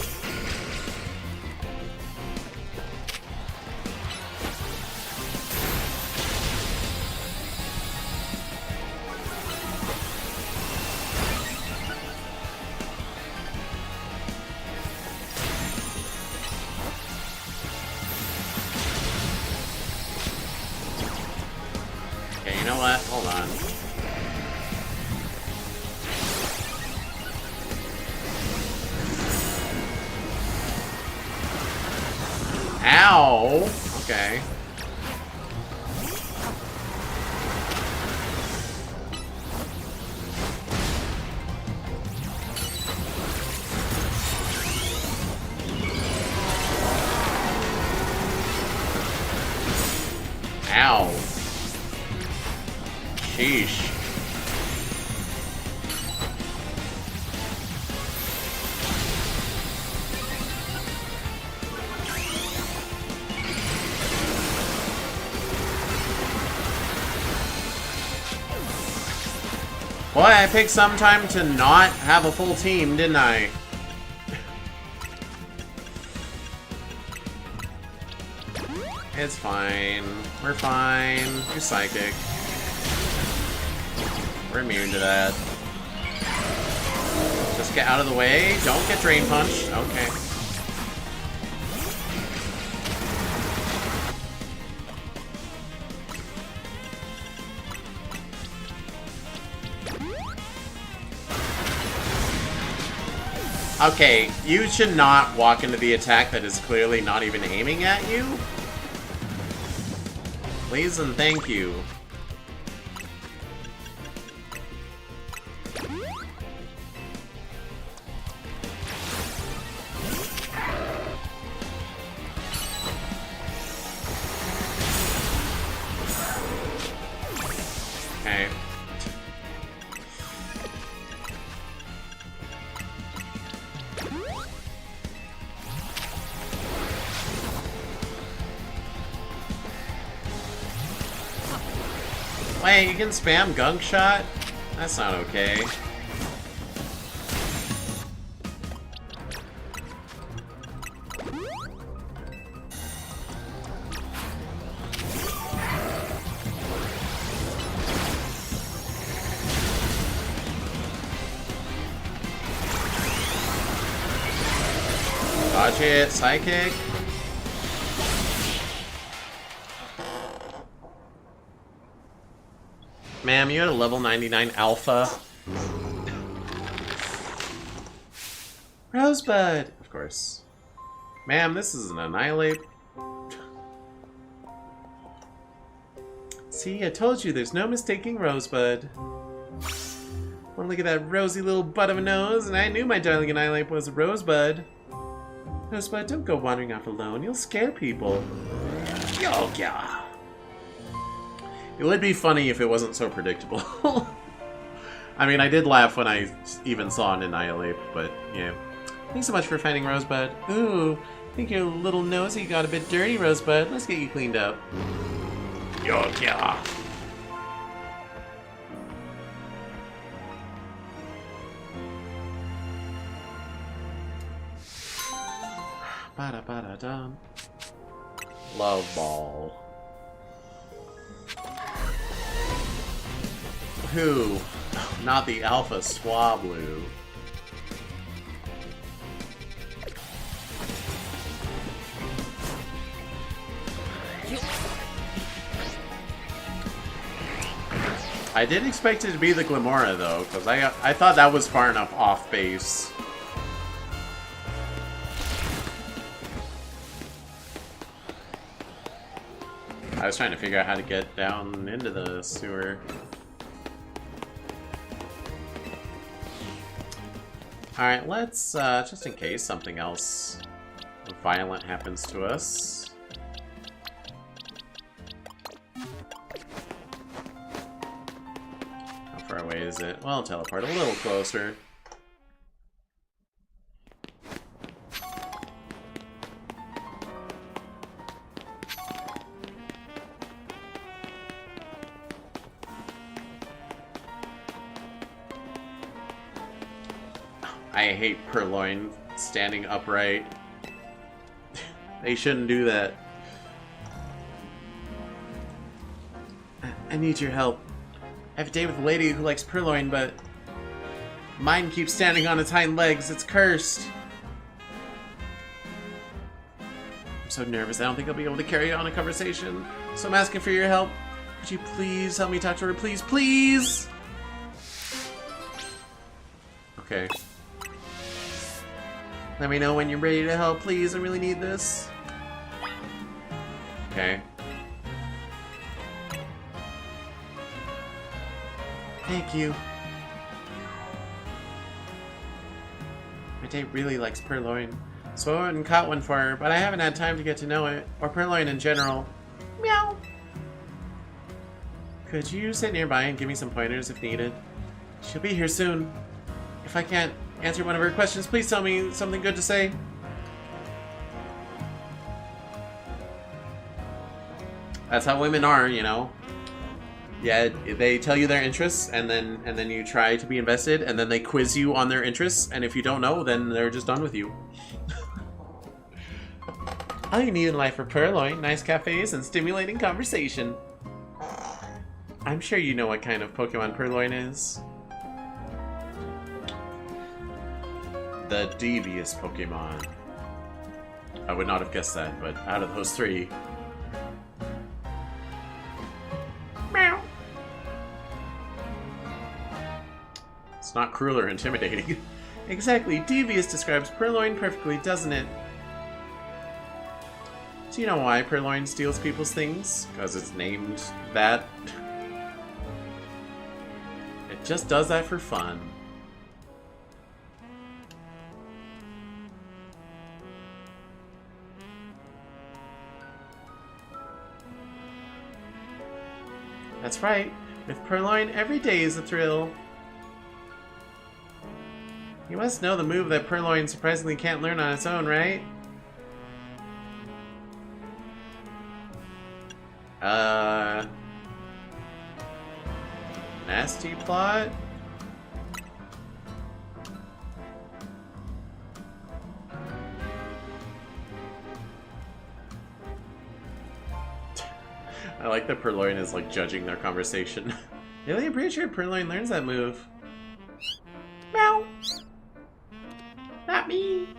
Okay, you know what? Hold on. Ow! Okay. Ow. Sheesh. Boy, I picked some time to not have a full team, didn't I? It's fine. We're fine. You're psychic. We're immune to that. Just get out of the way. Don't get drain punched. Okay. Okay, you should not walk into the attack that is clearly not even aiming at you. Please and thank you. Okay. Wait, you can spam Gunk Shot? That's not okay. Dodge it, Psychic. Ma'am, you had a level 99 Alpha. Rosebud! Of course. Ma'am, this is an Annihilate. See, I told you, there's no mistaking Rosebud. Well, look at that rosy little butt of a nose, and I knew my darling Annihilate was a Rosebud. Rosebud, don't go wandering off alone. You'll scare people. Yo, yeah. It would be funny if it wasn't so predictable. I mean, I did laugh when I even saw an Annihilate, but yeah. Thanks so much for finding Rosebud. Ooh, I think your little nosy got a bit dirty, Rosebud. Let's get you cleaned up. Yo, yeah. Ba-da-ba-da-dum. Love Ball. Who? Not the Alpha Swablu. I did expect it to be the Glimora though, because I thought that was far enough off base. I was trying to figure out how to get down into the sewer. Alright, let's, just in case something else violent happens to us. far away is it? Well, I'll teleport a little closer. I hate Purloin standing upright. They shouldn't do that. I need your help. I have a date with a lady who likes Purloin, but mine keeps standing on its hind legs. It's cursed. I'm so nervous. I don't think I'll be able to carry on a conversation. So I'm asking for your help. Could you please help me talk to her? Please, please! Okay. Let me know when you're ready to help, please. I really need this. Okay. Thank you. My date really likes Purloin, so I went and caught one for her, but I haven't had time to get to know it, or Purloin in general. Meow! Could you sit nearby and give me some pointers if needed? She'll be here soon. If I can't answer one of her questions, please tell me something good to say. That's how women are, you know. Yeah, they tell you their interests, and then you try to be invested, and then they quiz you on their interests, and if you don't know, then they're just done with you. All you need in life are Purloin, nice cafes, and stimulating conversation. I'm sure you know what kind of Pokemon Purloin is. The devious Pokemon. I would not have guessed that, but out of those three... Meow. It's not cruel or intimidating. Exactly, devious describes Purloin perfectly, doesn't it? Do you know why Purloin steals people's things? Because it's named that? It just does that for fun. That's right. With Purloin, every day is a thrill. You must know the move that Purloin surprisingly can't learn on its own, right? Nasty plot? I like that Purloin is like judging their conversation. Really, I'm pretty sure Purloin learns that move. Meow. Not me.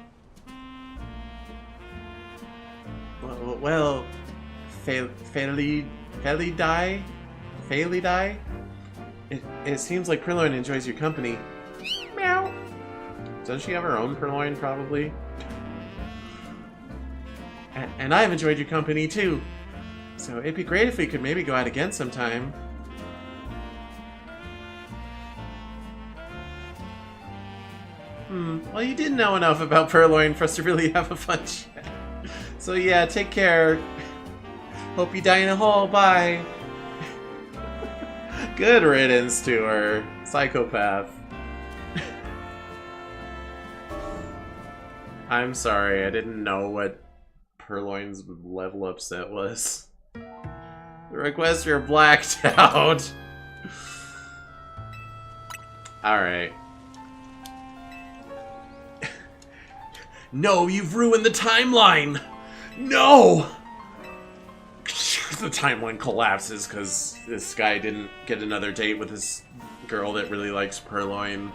Well, Fairly die. It seems like Purloin enjoys your company. Meow. Doesn't she have her own Purloin, probably? And I've enjoyed your company too. So it'd be great if we could maybe go out again sometime. Well, you didn't know enough about Purloin for us to really have a fun chat. So yeah, take care. Hope you die in a hole. Bye. Good riddance to her. Psychopath. I'm sorry, I didn't know what Purloin's level up set was. The requests are blacked out. Alright. No, you've ruined the timeline! No! The timeline collapses because this guy didn't get another date with this girl that really likes Purloin.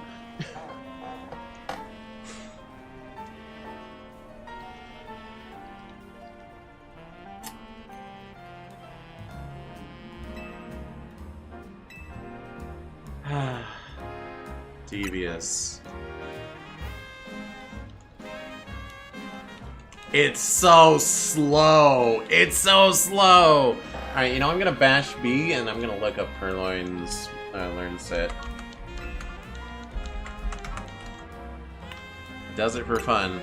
Devious. It's so slow. It's so slow. Alright, you know, I'm gonna bash B and I'm gonna look up Purloin's learn set. Does it for fun.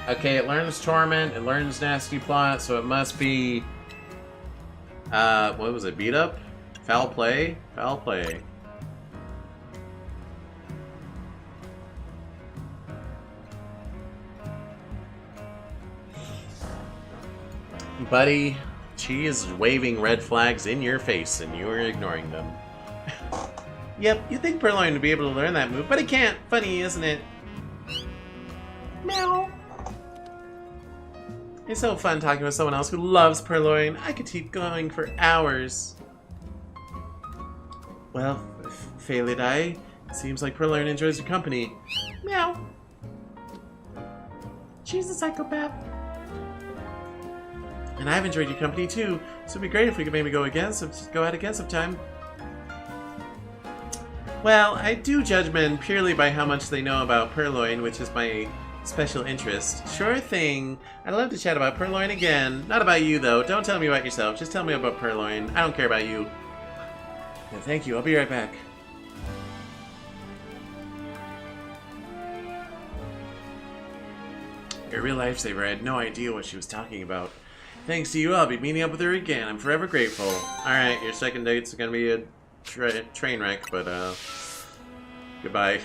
Okay, it learns Torment, it learns Nasty Plot, so it must be... what was it? Beat Up? Foul Play? Foul Play. Buddy, she is waving red flags in your face, and you are ignoring them. Yep, you'd think Purloin would be able to learn that move, but it can't. Funny, isn't it? Meow. It's so fun talking with someone else who loves Purloin. I could keep going for hours. Well, Failidai, seems like Purloin enjoys your company. Meow. She's a psychopath. And I've enjoyed your company too, so it'd be great if we could maybe go out again sometime. Well, I do judge men purely by how much they know about Purloin, which is my special interest. Sure thing. I'd love to chat about Purloin again. Not about you, though. Don't tell me about yourself. Just tell me about Purloin. I don't care about you. Yeah, thank you. I'll be right back. You're a real lifesaver. I had no idea what she was talking about. Thanks to you, I'll be meeting up with her again. I'm forever grateful. Alright, your second date's gonna be a train wreck, but, goodbye.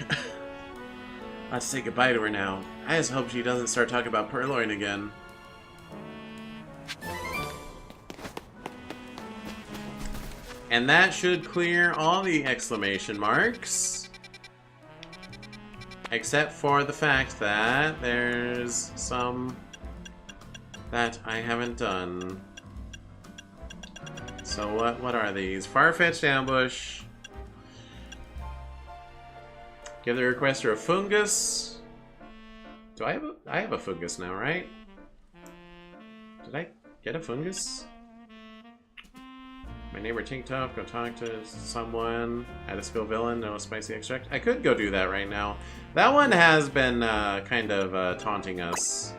Let's say goodbye to her now. I just hope she doesn't start talking about Purloin again. And that should clear all the exclamation marks. Except for the fact that there's some that I haven't done. So what are these? Far-fetched ambush. Give the requester a fungus. Do I have a fungus now, right? Did I get a fungus? My neighbor Tinktop, go talk to someone. Add a skill villain, no spicy extract. I could go do that right now. That one has been kind of taunting us.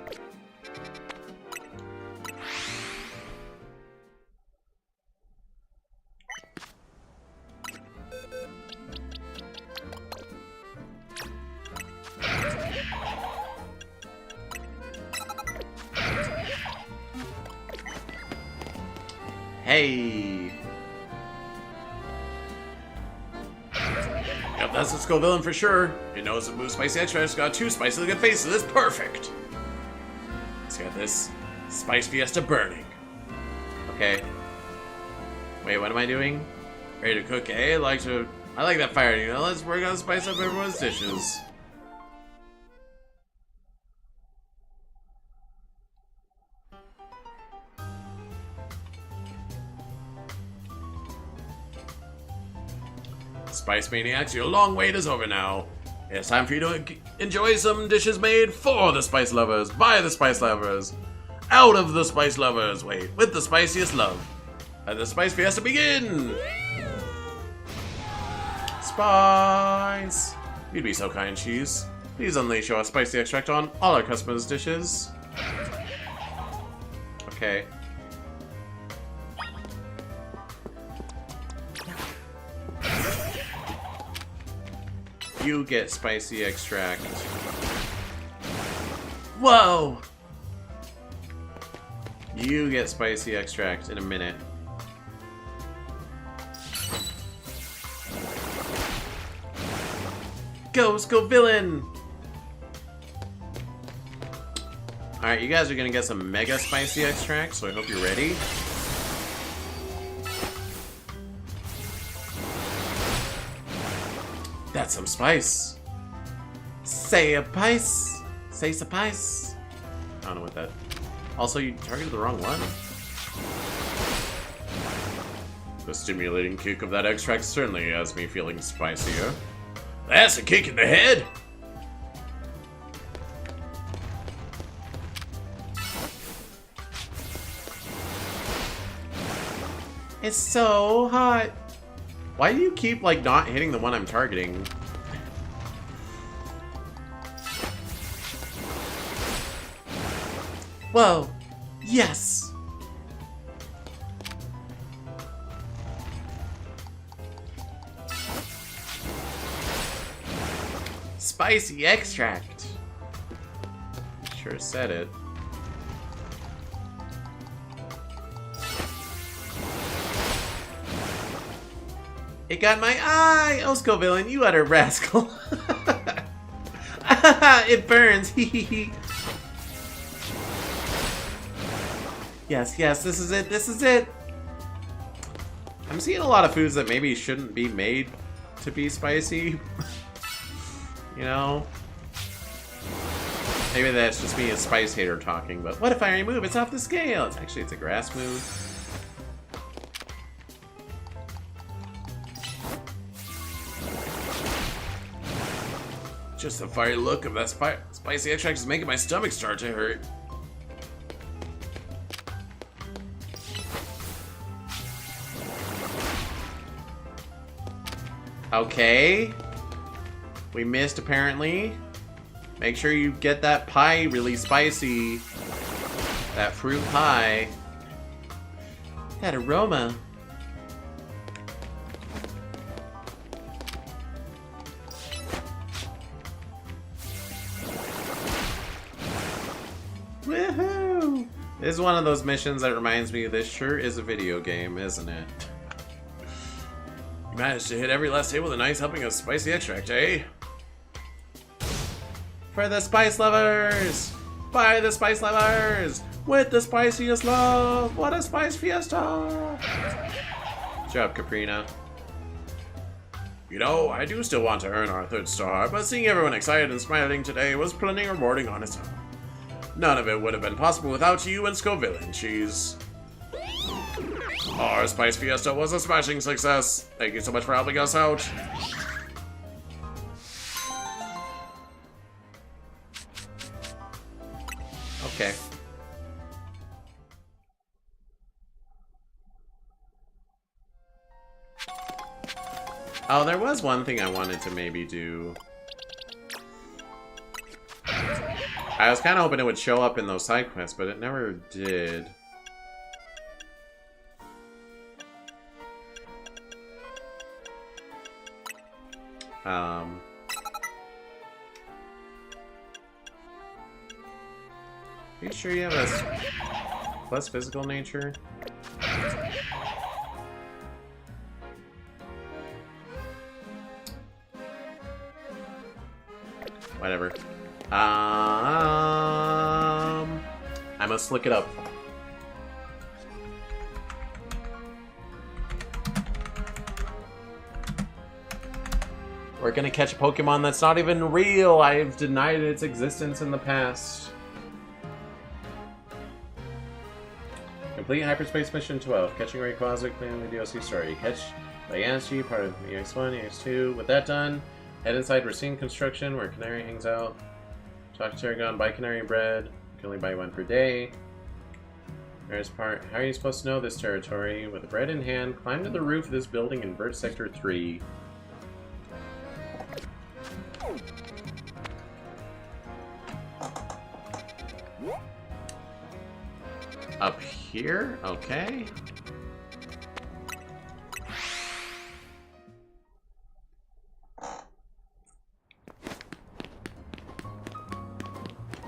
Hey! Yep, that's a skull villain for sure. It knows it moves spicy extra. It's got two spicy looking faces. It's perfect. It's got this Spice Fiesta burning. Okay. Wait, what am I doing? Ready to cook, eh? I like that fire, you know? Let's work on spice up everyone's dishes. Spice Maniacs, your long wait is over now. It's time for you to enjoy some dishes made for the spice lovers, by the spice lovers, out of the spice lovers. Wait, with the spiciest love. Let the Spice Fiesta begin! Spice! You'd be so kind, Cheese. Please unleash your spicy extract on all our customers' dishes. Okay. You get spicy extract. Whoa! You get spicy extract in a minute. Go villain! Alright, you guys are gonna get some mega spicy extract, so I hope you're ready. That's some spice. Say a pice. Say a pice. I don't know what that... Also, you targeted the wrong one. The stimulating kick of that extract certainly has me feeling spicier. That's a kick in the head! It's so hot. Why do you keep, like, not hitting the one I'm targeting? Whoa. Yes! Spicy extract. Sure said it. It got my eye! Oh, Scovillain, you utter rascal. It burns. Yes, yes, this is it. This is it. I'm seeing a lot of foods that maybe shouldn't be made to be spicy. You know? Maybe that's just me, a spice hater, talking, but what if I remove? It's off the scale. It's a grass move. Just the fiery look of that spicy extract is making my stomach start to hurt. Okay. We missed, apparently. Make sure you get that pie really spicy. That fruit pie. That aroma. Woohoo! This is one of those missions that reminds me this sure is a video game, isn't it? You managed to hit every last table with a nice helping of spicy extract, eh? For the spice lovers! By the spice lovers! With the spiciest love! What a spice fiesta! Shut up, Caprina. You know, I do still want to earn our 3rd star, but seeing everyone excited and smiling today was plenty rewarding on its own. None of it would have been possible without you and Scovillain Cheese. Our Spice Fiesta was a smashing success. Thank you so much for helping us out. Okay. Oh, there was one thing I wanted to maybe do. I was kind of hoping it would show up in those side quests, but it never did. Are you sure you have a plus physical nature? Whatever. I must look it up. We're gonna catch a Pokemon that's not even real. I've denied its existence in the past. Complete Hyperspace Mission 12. Catching Rayquaza, clearing the DLC story. Catch Legendaries, part of EX1, EX2. With that done, head inside Racine Construction, where Canary hangs out. Talk to Terragon, buy Canary bread. You can only buy 1 per day. There's part. How are you supposed to know this territory? With the bread in hand, climb to the roof of this building in Vert Sector 3. Up here? Okay.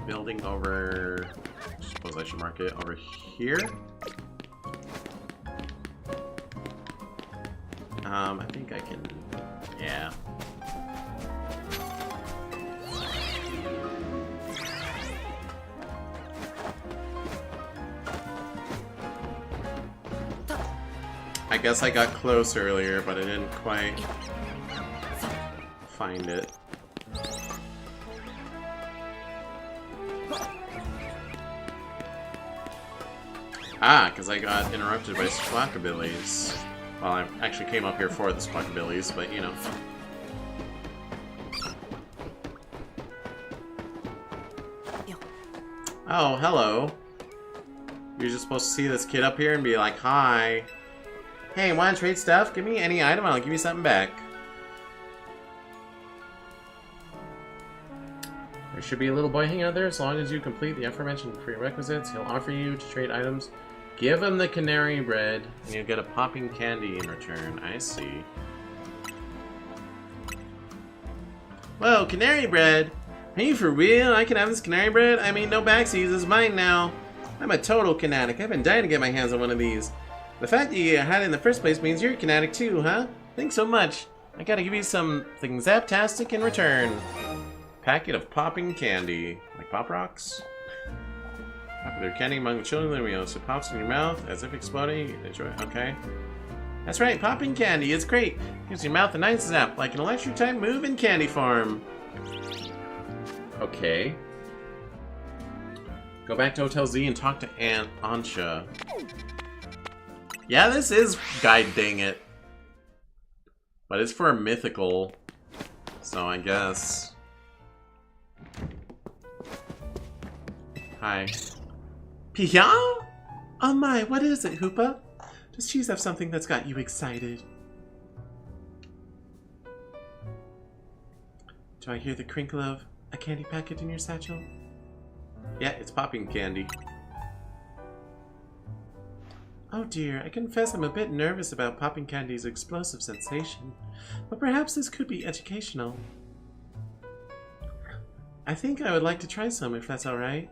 Building over... I suppose I should mark it over here. I think I can... Yeah. I guess I got close earlier, but I didn't quite find it. Ah, because I got interrupted by Squawkabillies. Well, I actually came up here for the Squawkabillies, but you know. Oh, hello. You're just supposed to see this kid up here and be like, hi. Hey, wanna trade stuff? Give me any item, I'll give you something back. There should be a little boy hanging out there. As long as you complete the aforementioned prerequisites, he'll offer you to trade items. Give him the canary bread, and you'll get a popping candy in return. I see. Whoa, canary bread! Are you for real? I can have this canary bread? I mean, no backsies, it's mine now. I'm a total Canatic. I've been dying to get my hands on one of these. The fact that you had it in the first place means you're a Canatic too, huh? Thanks so much. I gotta give you something zaptastic in return. Packet of popping candy. Like Pop Rocks? Popular candy among children in the wheels. It pops in your mouth as if exploding. Enjoy. Okay. That's right, popping candy. It's great. Gives your mouth a nice zap, like an electric type move in Candy Farm. Okay. Go back to Hotel Z and talk to Aunt Ansha. Yeah, this is Guide Dang It. But it's for a mythical. So I guess. Hi. Pia? Oh my, what is it, Hoopa? Does Cheese have something that's got you excited? Do I hear the crinkle of a candy packet in your satchel? Yeah, it's popping candy. Oh dear, I confess I'm a bit nervous about popping candy's explosive sensation, but perhaps this could be educational. I think I would like to try some if that's alright.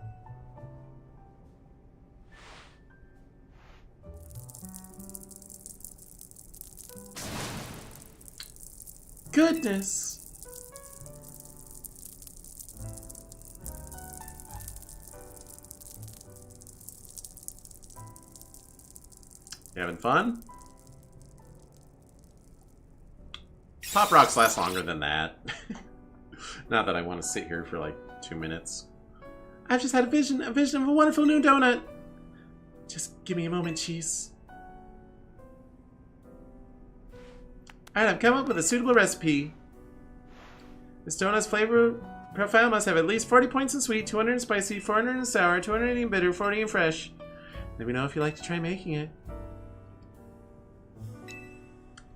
Goodness! You having fun? Pop Rocks last longer than that. Not that I want to sit here for like 2 minutes. I've just had a vision of a wonderful new donut. Just give me a moment, Cheese. Alright, I've come up with a suitable recipe. This donut's flavor profile must have at least 40 points in sweet, 200 in spicy, 400 in sour, 200 in bitter, 40 in fresh. Let me know if you'd like to try making it.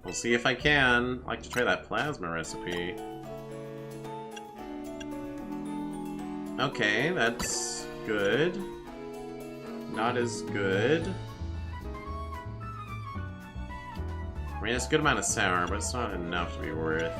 We'll see if I can. I'd like to try that plasma recipe. Okay, that's good. Not as good. I mean, it's a good amount of sour, but it's not enough to be worth.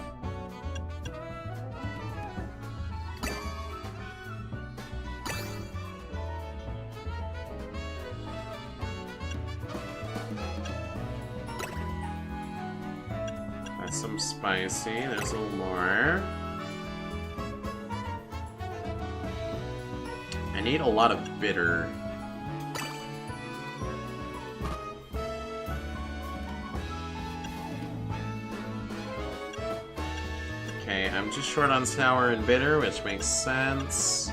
That's some spicy. There's a little more. I need a lot of bitter. Okay, I'm just short on sour and bitter, which makes sense.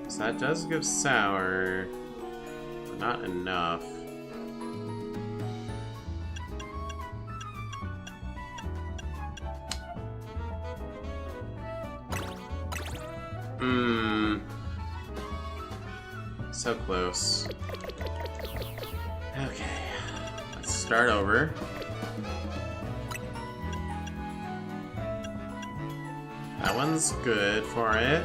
So that does give sour, but not enough. So close. Okay, let's start over. That one's good for it.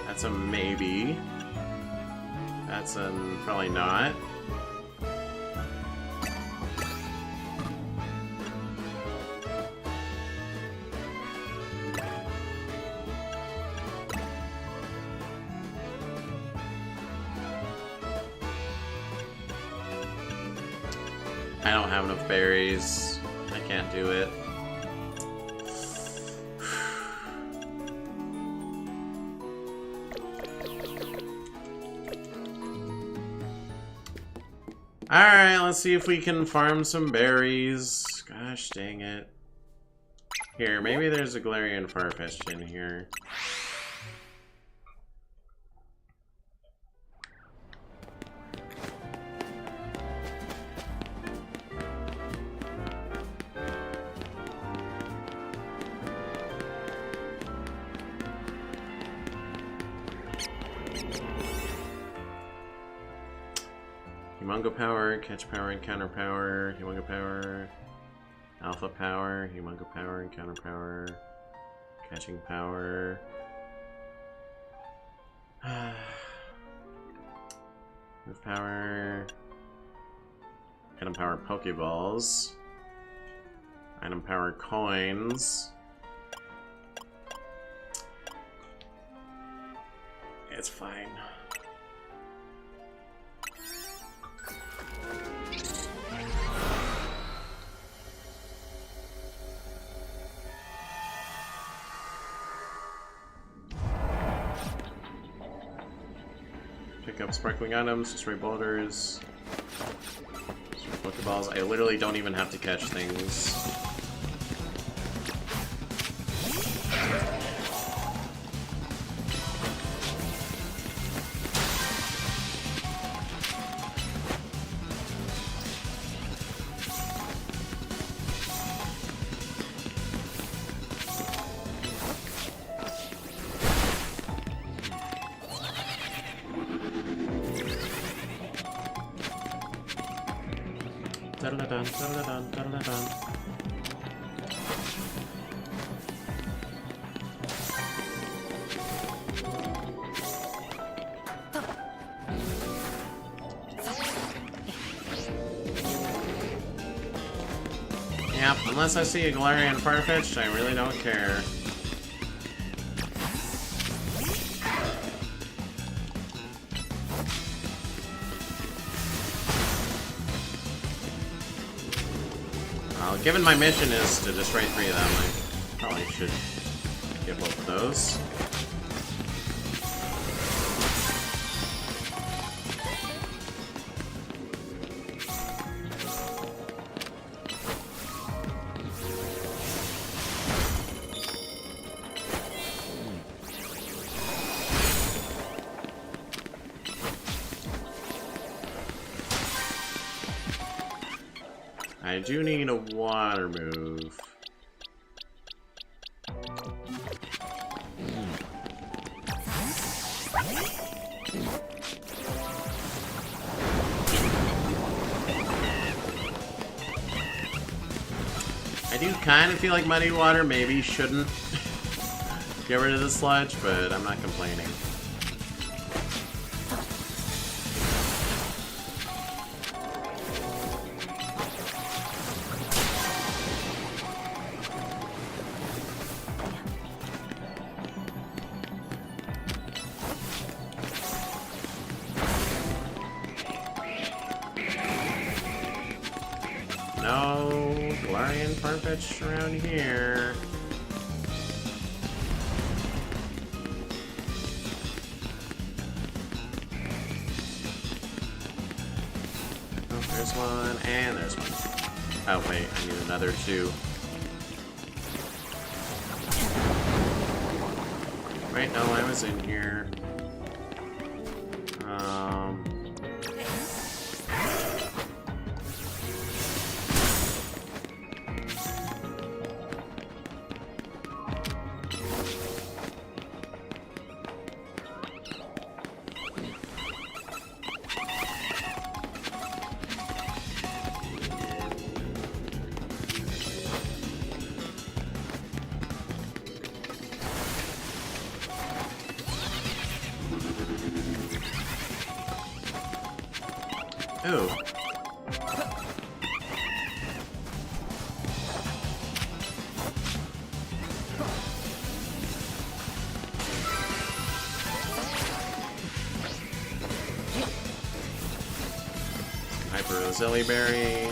That's a maybe. That's a probably not. I don't have enough berries. I can't do it. Alright, let's see if we can farm some berries. Gosh dang it. Here, maybe there's a Galarian Farfetch'd in here. Humongo Power, Catch Power and Counter Power, Humongo Power, Alpha Power, Humongo Power and Counter Power. Catching power. Move power. Item power Pokeballs. Item power coins. It's fine. Pick up sparkling items, destroy boulders, destroy Pokeballs. I literally don't even have to catch things. Da-da-da-dun, da-da-da-dun, da-da-da-dun. Yep, unless I see a Galarian Farfetch'd, I really don't care. Well, given my mission is to destroy 3 of them, I probably should get both of those. I do need a water move. I do kind of feel like muddy water maybe shouldn't get rid of the sludge, but I'm not complaining. No Galarian Farfetch'd around here. Oh, there's one, and there's one. Oh wait, I need another 2. Wait, no, I was in here. Ooh. Hyper Rosilli Berry.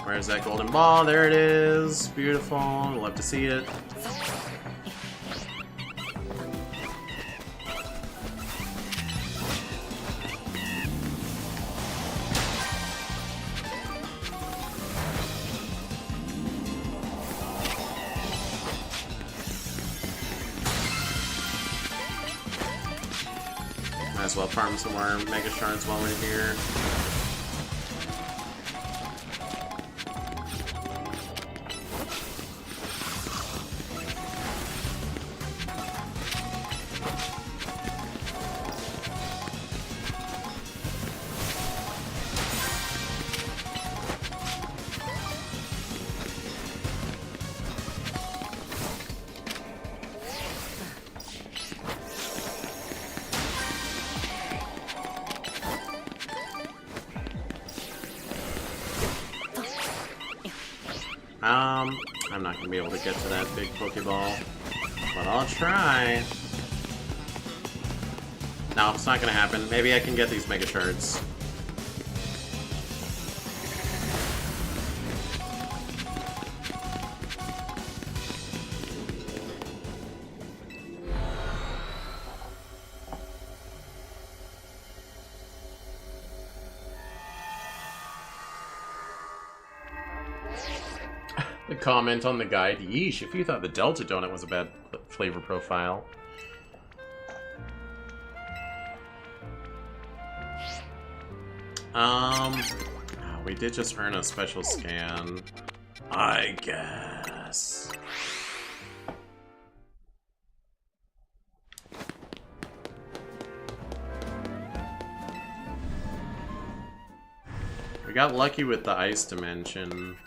Where's that golden ball? There it is. Beautiful. Love to see it. Might as well farm some more Mega Shards while we're here. I'm not gonna be able to get to that big Pokeball, but I'll try. No, it's not gonna happen. Maybe I can get these Mega Shards. The comment on the guide, yeesh, if you thought the Delta Donut was a bad flavor profile. We did just earn a special scan, I guess. We got lucky with the ice dimension.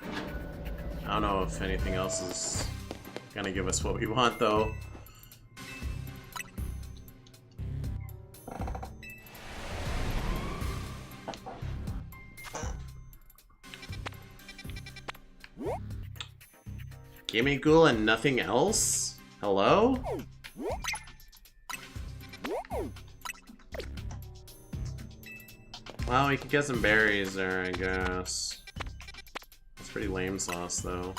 I don't know if anything else is gonna give us what we want, though. Gimme Ghoul and nothing else? Hello? Well, we could get some berries there, I guess. It's pretty lame sauce, though.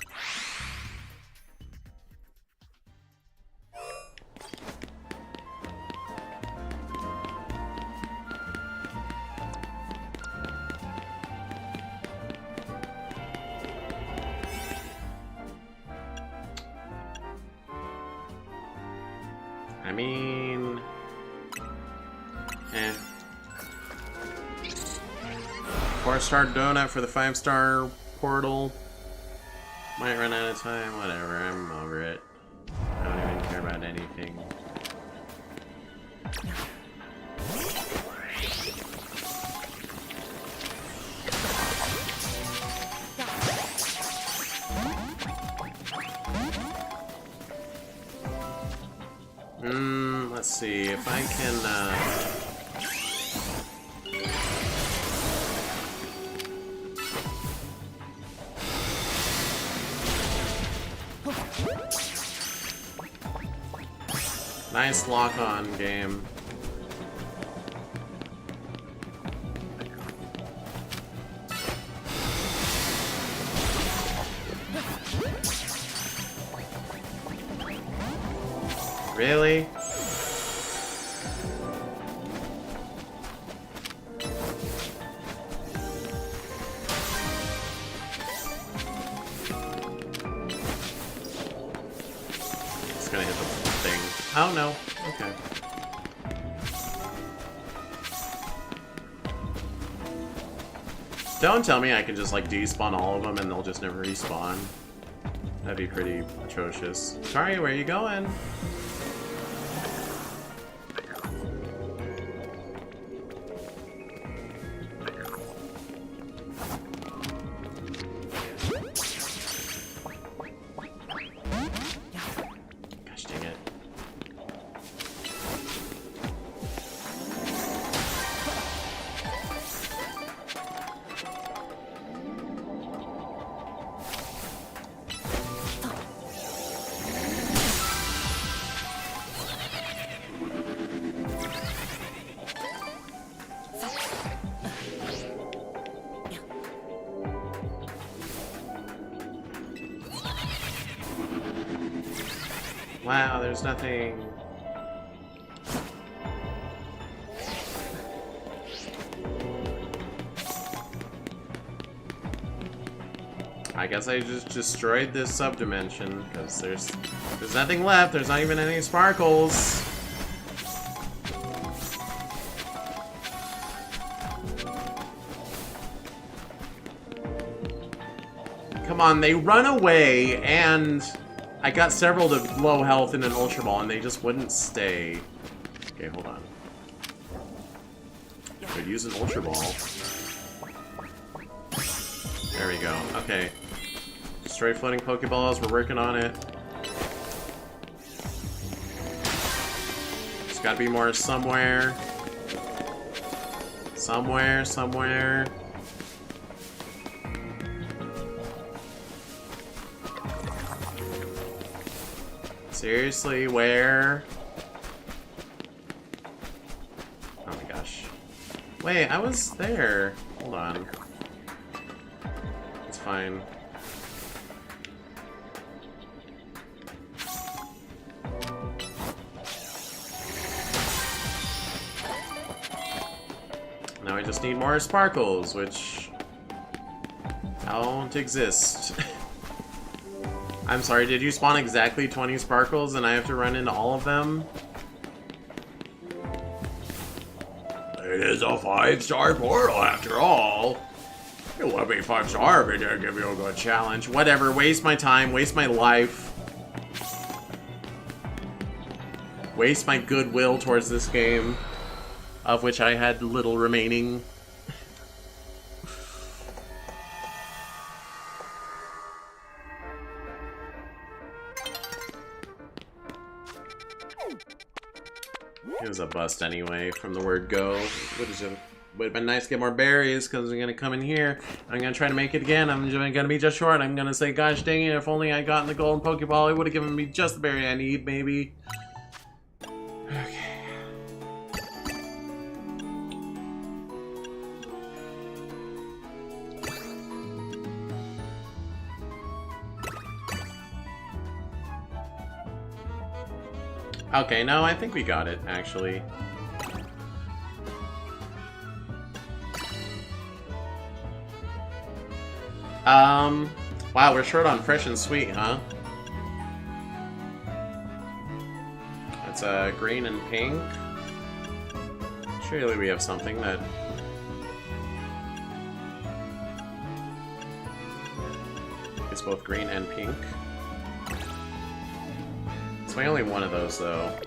I mean... eh. 4-star donut for the 5-star portal. Might run out of time, whatever, I'm over it. I don't even care about anything. Let's see if I can, nice lock-on game. Really? It's gonna hit the thing. Oh no. Okay. Don't tell me I can just like despawn all of them and they'll just never respawn. That'd be pretty atrocious. Sorry, where are you going? Wow, there's nothing... I guess I just destroyed this subdimension, because there's nothing left, there's not even any sparkles. Come on, they run away, and... I got several to low health in an Ultra Ball, and they just wouldn't stay. Okay, hold on. Could use an Ultra Ball. There we go. Okay. Destroy floating Pokeballs. We're working on it. There's gotta be more somewhere. Somewhere. Seriously, where? Oh my gosh. Wait, I was there. Hold on. It's fine. Now I just need more sparkles, which don't exist. I'm sorry, did you spawn exactly 20 sparkles and I have to run into all of them? It is a 5-star portal after all. You let me 5-star, but I give you a good challenge. Whatever, waste my time, waste my life. Waste my goodwill towards this game, of which I had little remaining. It was a bust anyway, from the word go. Would have been nice to get more berries, because I'm going to come in here. I'm going to try to make it again. I'm going to be just short. I'm going to say, gosh dang it, if only I gotten the golden Pokeball, it would have given me just the berry I need, maybe. Okay. Okay, no, I think we got it, actually. Wow, we're short on fresh and sweet, huh? It's green and pink. Surely we have something that... is both green and pink. It's my only one of those, though.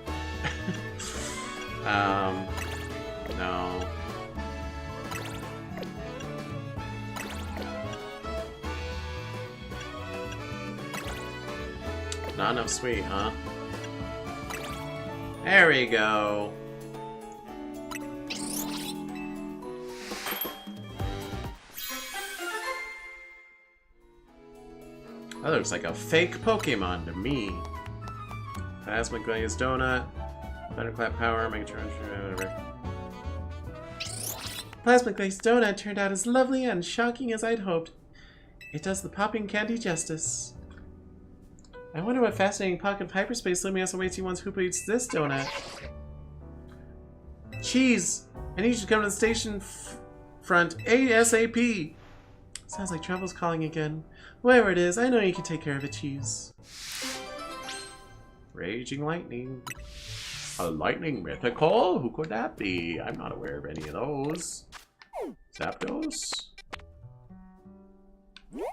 No. Not enough sweet, huh? There we go. That looks like a fake Pokemon to me. Plasma Glazed Donut. Thunderclap Power, Megatron, whatever. Plasma Glazed Donut turned out as lovely and shocking as I'd hoped. It does the popping candy justice. I wonder what fascinating pocket of hyperspace Lumiose awaits you once Hoopa eats this donut. Cheese! I need you to come to the station front ASAP! Sounds like trouble's calling again. Whatever it is, I know you can take care of it, Cheese. Raging Lightning. A lightning mythical? Who could that be? I'm not aware of any of those. Zapdos?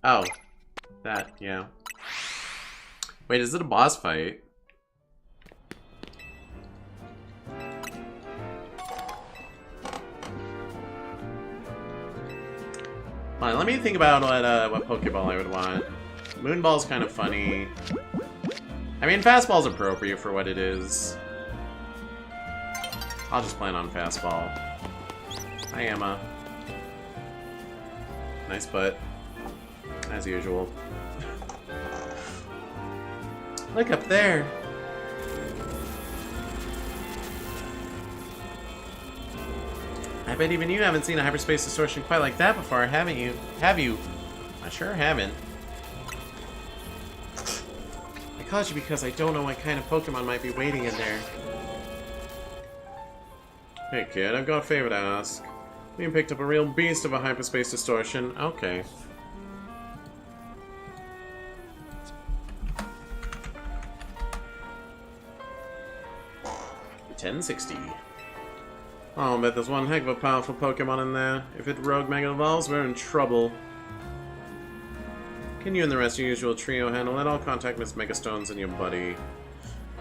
Oh. That, yeah. Wait, is it a boss fight? Hold on, let me think about what Pokeball I would want. Moonball's kind of funny. I mean, Fastball's appropriate for what it is. I'll just plan on Fastball. Hi, Emma. Nice butt. As usual. Look up there. I bet even you haven't seen a hyperspace distortion quite like that before, haven't you? Have you? I sure haven't. I called you because I don't know what kind of Pokemon might be waiting in there. Hey kid, I've got a favor to ask. You picked up a real beast of a hyperspace distortion. Okay. $10.60. Oh, I bet there's one heck of a powerful Pokemon in there. If it rogue Mega Evolves, we're in trouble. Can you and the rest of your usual trio handle it? I'll contact Miss Megastones and your buddy.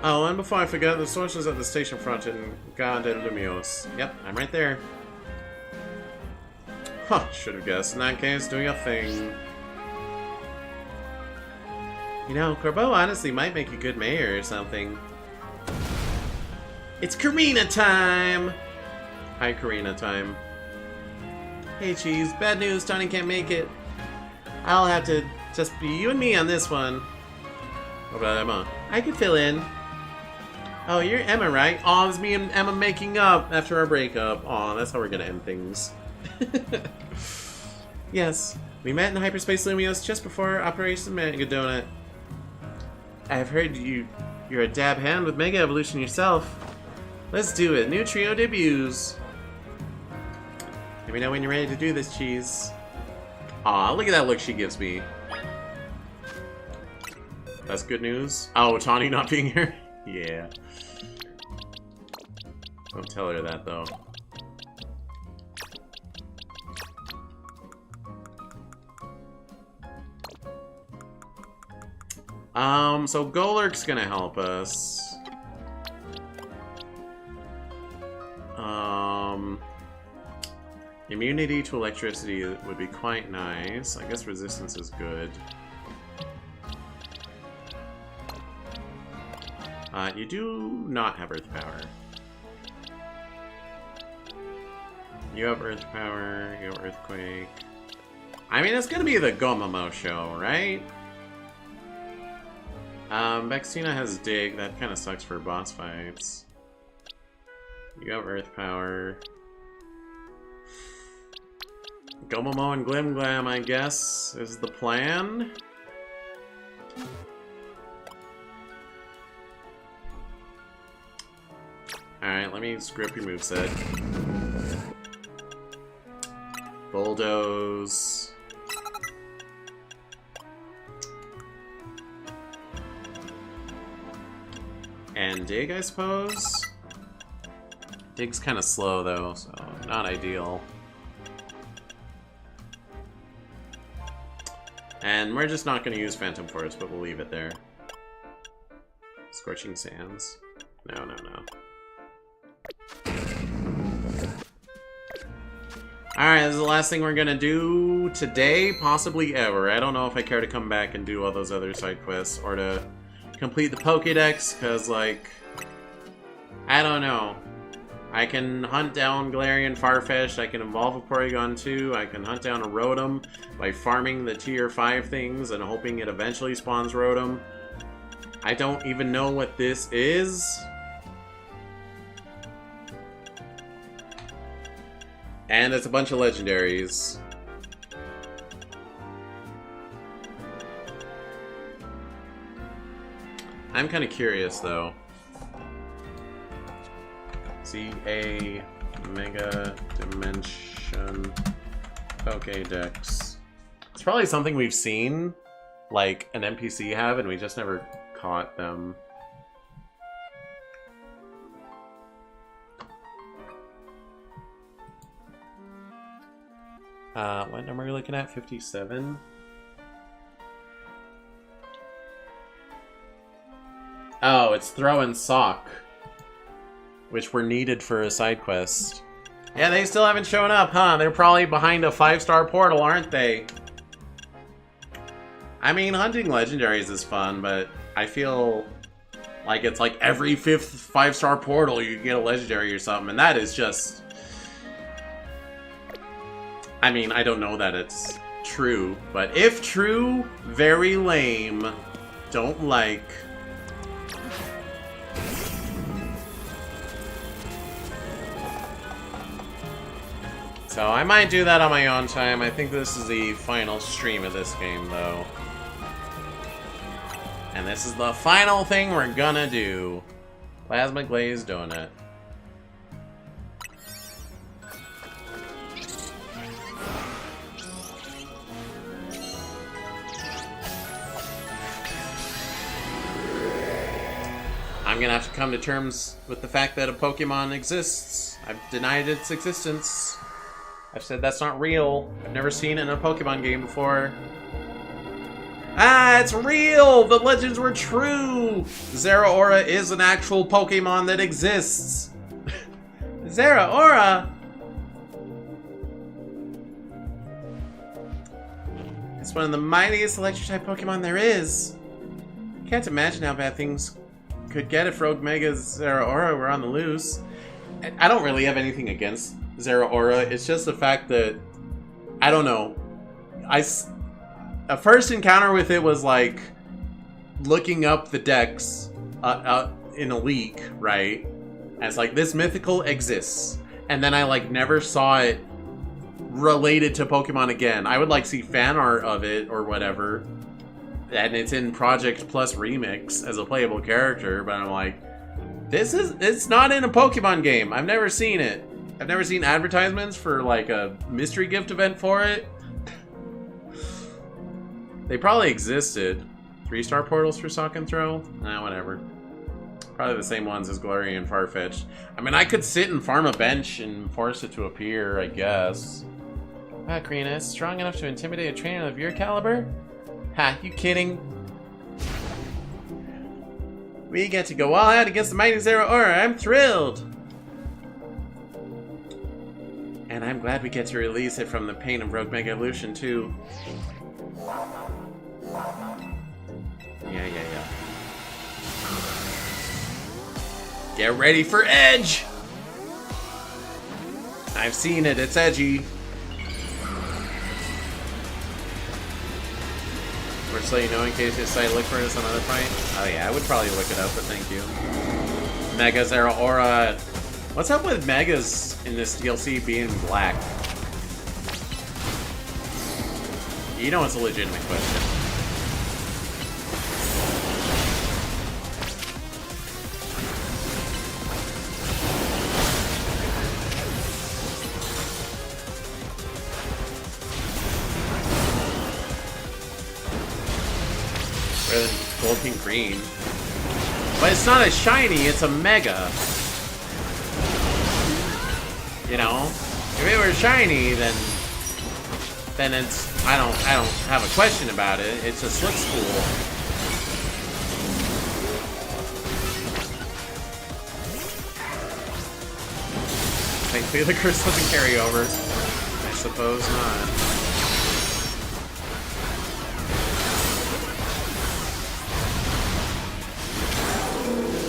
Oh, and before I forget, the distortion's at the station front in Gare de Lumiose. Yep, I'm right there. Huh, should have guessed. In that case, do your thing. You know, Corbeau honestly might make a good mayor or something. It's Karina time! Hi, Karina time. Hey, Cheese. Bad news, Tony can't make it. I'll have to just be you and me on this one. What about Emma? I could fill in. Oh, you're Emma, right? Oh, it's me and Emma making up after our breakup. Oh, that's how we're gonna end things. Yes, we met in Hyperspace Lumios just before Operation Mega Donut. I've heard you're a dab hand with Mega Evolution yourself. Let's do it. New trio debuts. Let me know when you're ready to do this, Cheese. Aw, look at that look she gives me. That's good news. Oh, Tawny not being here? Yeah. Don't tell her that, though. So Golurk's gonna help us. Immunity to electricity would be quite nice. I guess resistance is good. You do not have earth power. You have earth power, you have earthquake. I mean, it's gonna be the Gomomo show, right? Vexina has dig, that kind of sucks for boss fights. You have earth power. Gomomo and Glim Glam, I guess, is the plan. Alright, let me screw up your moveset. Bulldoze. And dig, I suppose? Dig's kind of slow, though, so not ideal. And we're just not going to use Phantom Force, but we'll leave it there. Scorching Sands. No, no, no. Alright, this is the last thing we're going to do today, possibly ever. I don't know if I care to come back and do all those other side quests, or to complete the Pokédex, because, like, I don't know. I can hunt down Galarian Farfetch'd, I can evolve a Porygon 2, I can hunt down a Rotom by farming the tier 5 things and hoping it eventually spawns Rotom. I don't even know what this is. And it's a bunch of legendaries. I'm kind of curious, though. CA Mega Dimension Pokédex. It's probably something we've seen, like, an NPC have, and we just never caught them. What number are we looking at? 57? Oh, it's Throw and Sock, which were needed for a side quest. Yeah, they still haven't shown up, huh? They're probably behind a 5-star portal, aren't they? I mean, hunting legendaries is fun, but I feel like it's like every 5th 5-star portal you get a legendary or something, and that is just... I mean, I don't know that it's true, but if true, very lame. Don't like. So I might do that on my own time. I think this is the final stream of this game, though. And this is the final thing we're gonna do. Plasma Glazed Donut. I'm gonna have to come to terms with the fact that a Pokemon exists. I've denied its existence. I've said that's not real. I've never seen it in a Pokemon game before. Ah, it's real! The legends were true! Zeraora is an actual Pokemon that exists. Zeraora? It's one of the mightiest Electric-type Pokemon there is. Can't imagine how bad things could get if Rogue Mega Zeraora were on the loose. I don't really have anything against Zeraora. It's just the fact that, I don't know. A first encounter with it was like, looking up the decks in a leak, right? And it's like, this mythical exists. And then I, like, never saw it related to Pokemon again. I would, like, see fan art of it or whatever. And it's in Project Plus Remix as a playable character, but I'm like, it's not in a Pokemon game. I've never seen it. I've never seen advertisements for, like, a mystery gift event for it. They probably existed. 3-star portals for Sock and Throw? Nah, whatever. Probably the same ones as Glory and Farfetch'd. I mean, I could sit and farm a bench and force it to appear, I guess. Ah, Karina, is strong enough to intimidate a trainer of your caliber? Ha, you kidding? We get to go all out against the mighty Zero Aura. I'm thrilled! And I'm glad we get to release it from the pain of Rogue Mega Evolution, too. Yeah. Get ready for Edge! I've seen it, it's edgy. Or so you know, in case you decide to look for it in some other fight. Oh yeah, I would probably look it up, but thank you. Mega Zero Aura. What's up with Megas in this DLC being black? You know it's a legitimate question. Rather than gold, pink, green. But it's not a shiny, it's a mega. You know? If it were shiny, then it's I don't have a question about it. It's a slick spool. Thankfully the curse doesn't carry over. I suppose not.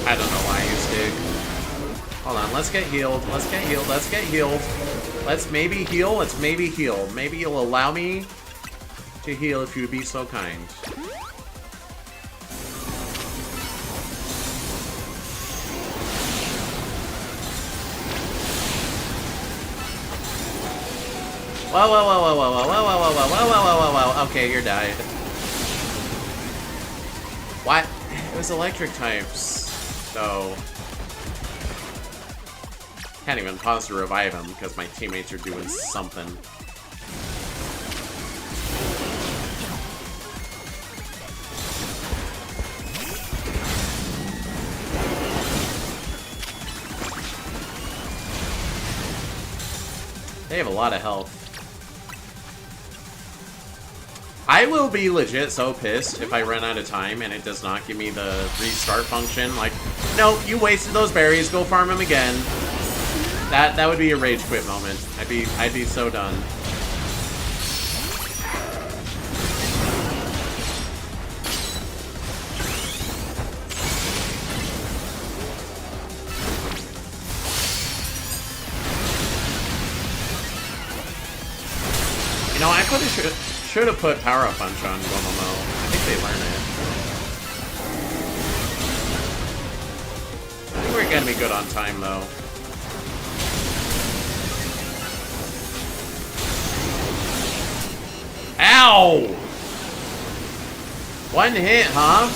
I don't know why I use Dig. Hold on, let's get healed. Let's get healed. Let's get healed. Let's maybe heal. Let's maybe heal. Maybe you'll allow me to heal if you'd be so kind. Whoa. Okay, you're died. What? It was electric types. So can't even pause to revive him because my teammates are doing something. They have a lot of health. I will be legit so pissed if I run out of time and it does not give me the restart function. Like, nope, you wasted those berries, go farm them again. That would be a rage quit moment. I'd be so done. You know, I probably should have put Power Up Punch on Gomomo. I think they learn it. I think we're gonna be good on time, though. Ow! One hit, huh?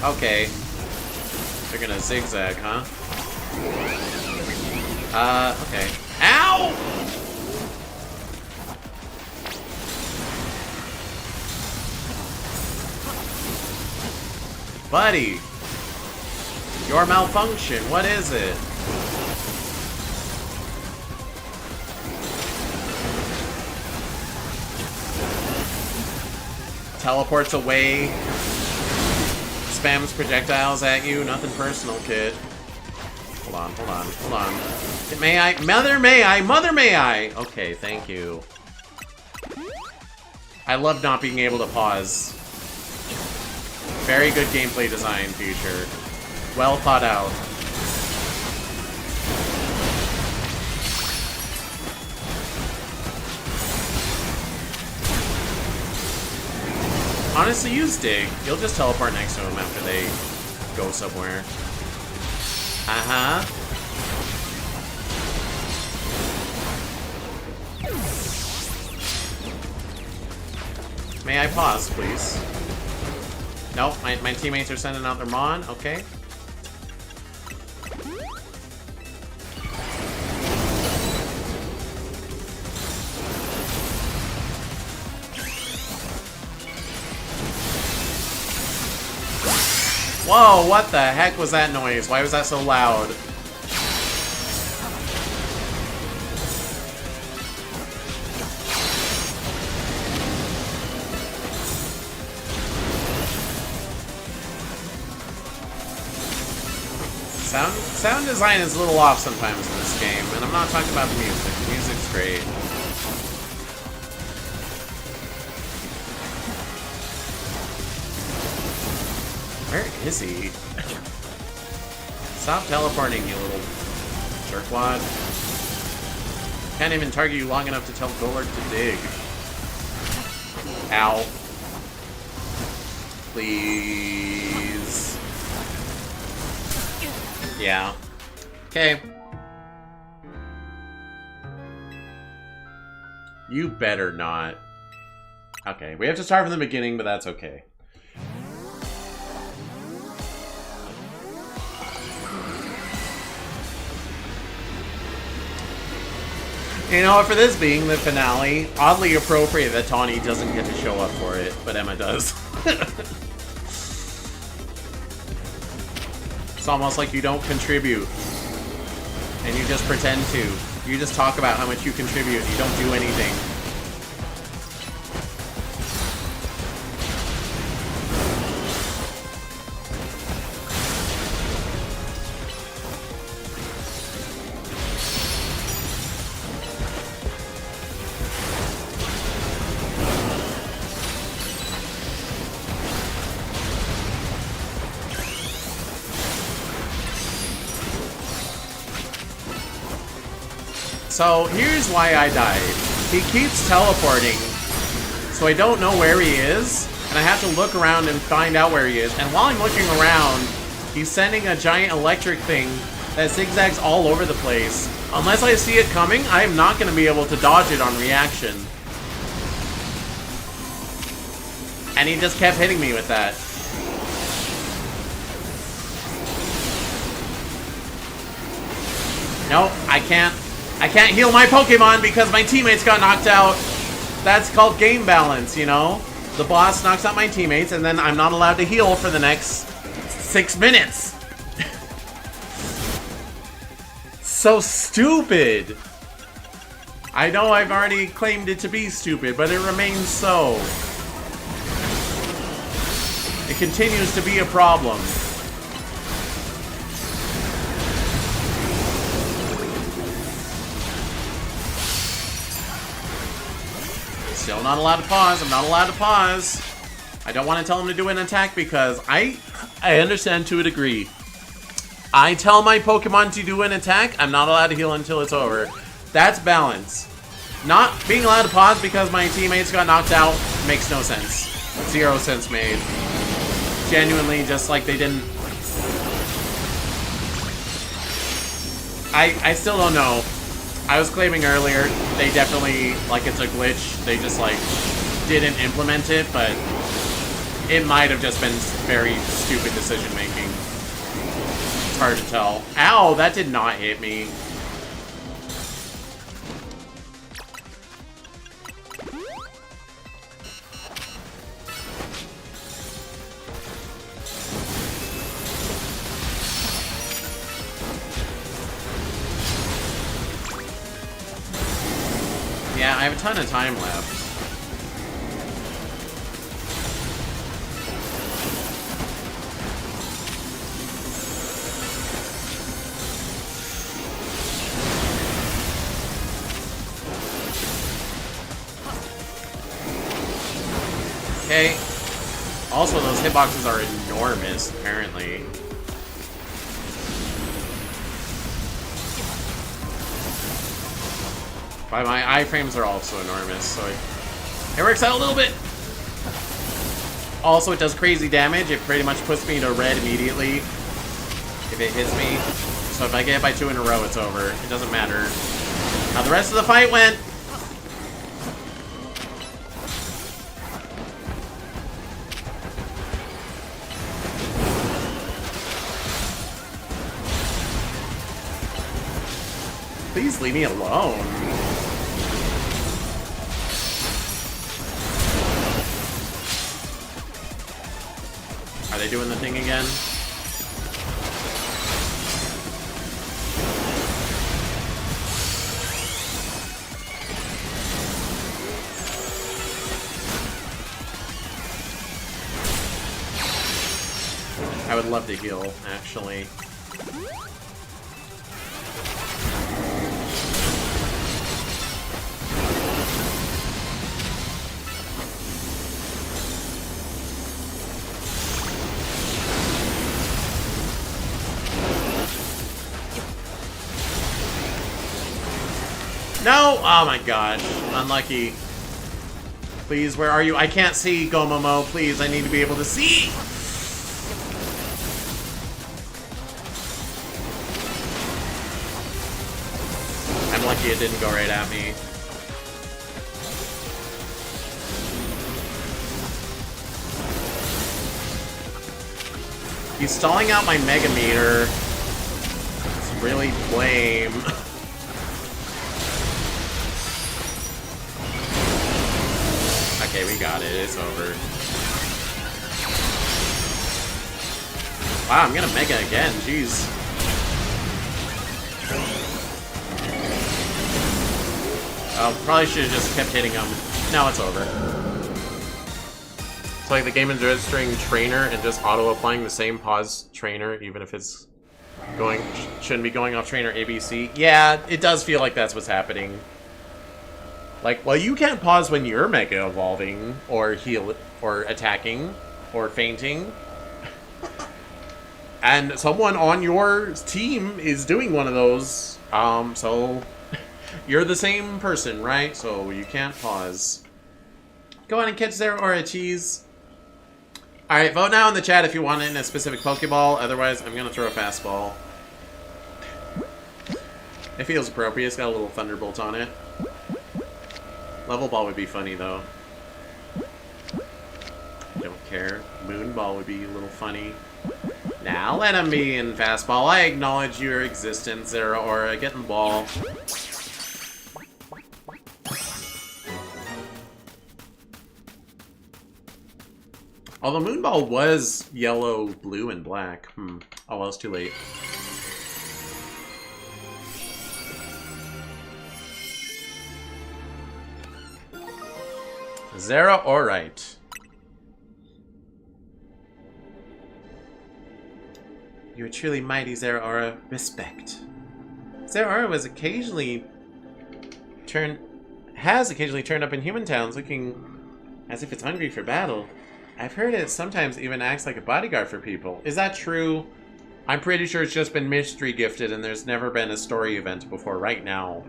Okay. They're gonna zigzag, huh? Okay. Ow! Buddy! Your malfunction, what is it? Teleports away. Spams projectiles at you, nothing personal, kid. Hold on, hold on, hold on. May I? Mother, may I? Mother, may I? Okay, thank you. I love not being able to pause. Very good gameplay design feature. Well thought out. Honestly, use Dig. You'll just teleport next to him after they go somewhere. Uh-huh. May I pause, please? Nope, my teammates are sending out their Mon. Okay. Whoa, what the heck was that noise? Why was that so loud? Sound design is a little off sometimes in this game, and I'm not talking about the music. The music's great. Where is he? Stop teleporting, you little jerkwad. Can't even target you long enough to tell Golurk to dig. Ow. Please. Yeah. Okay. You better not. Okay, we have to start from the beginning, but that's okay. You know what, for this being the finale, oddly appropriate that Tawny doesn't get to show up for it, but Emma does. It's almost like you don't contribute, and you just pretend to. You just talk about how much you contribute, and you don't do anything. So, here's why I died. He keeps teleporting, so I don't know where he is, and I have to look around and find out where he is. And while I'm looking around, he's sending a giant electric thing that zigzags all over the place. Unless I see it coming, I am not going to be able to dodge it on reaction. And he just kept hitting me with that. Nope, I can't heal my Pokemon because my teammates got knocked out. That's called game balance, you know? The boss knocks out my teammates, and then I'm not allowed to heal for the next 6 minutes. So stupid. I know I've already claimed it to be stupid, but it remains so. It continues to be a problem. Still not allowed to pause. I'm not allowed to pause. I don't want to tell him to do an attack because I understand to a degree. I tell my Pokemon to do an attack, I'm not allowed to heal until it's over. That's balance. Not being allowed to pause because my teammates got knocked out makes no sense. 0 sense made. Genuinely, just like they didn't... I still don't know. I was claiming earlier, they definitely, like, it's a glitch. They just, like, didn't implement it, but it might have just been very stupid decision-making. It's hard to tell. Ow, that did not hit me. Yeah, I have a ton of time left. Okay. Also, those hitboxes are enormous, apparently. But my iframes are also enormous, so it works out a little bit. Also, it does crazy damage. It pretty much puts me to red immediately if it hits me. So if I get hit by 2 in a row, it's over. It doesn't matter how the rest of the fight went. Please leave me alone. Are they doing the thing again? I would love to heal, actually. No! Oh my god. Unlucky. Please, where are you? I can't see, Gomomo. Please, I need to be able to see! I'm lucky it didn't go right at me. He's stalling out my Mega Meter. It's really lame. Okay, we got it. It's over. Wow, I'm gonna Mega again. Jeez. Oh, probably should have just kept hitting him. Now it's over. It's like the game is registering trainer and just auto-applying the same pause trainer, even if it's going shouldn't be going off trainer ABC. Yeah, it does feel like that's what's happening. Like, well, you can't pause when you're Mega Evolving, or heal, or attacking, or fainting. And someone on your team is doing one of those, so you're the same person, right? So you can't pause. Go on and catch their Aura Cheese. Alright, vote now in the chat if you want it in a specific Pokeball, otherwise I'm gonna throw a fastball. It feels appropriate, it's got a little Thunderbolt on it. Level Ball would be funny, though. Don't care. Moon Ball would be a little funny. Now let him be in Fastball. I acknowledge your existence, Zera Aura. Get in the ball. Although Moon Ball was yellow, blue, and black. Oh, well, it's too late. Zera, alright. You are truly mighty, Zera Aura. Respect. Zera Aura has occasionally turned up in human towns looking as if it's hungry for battle. I've heard it sometimes even acts like a bodyguard for people. Is that true? I'm pretty sure it's just been mystery gifted and there's never been a story event before right now.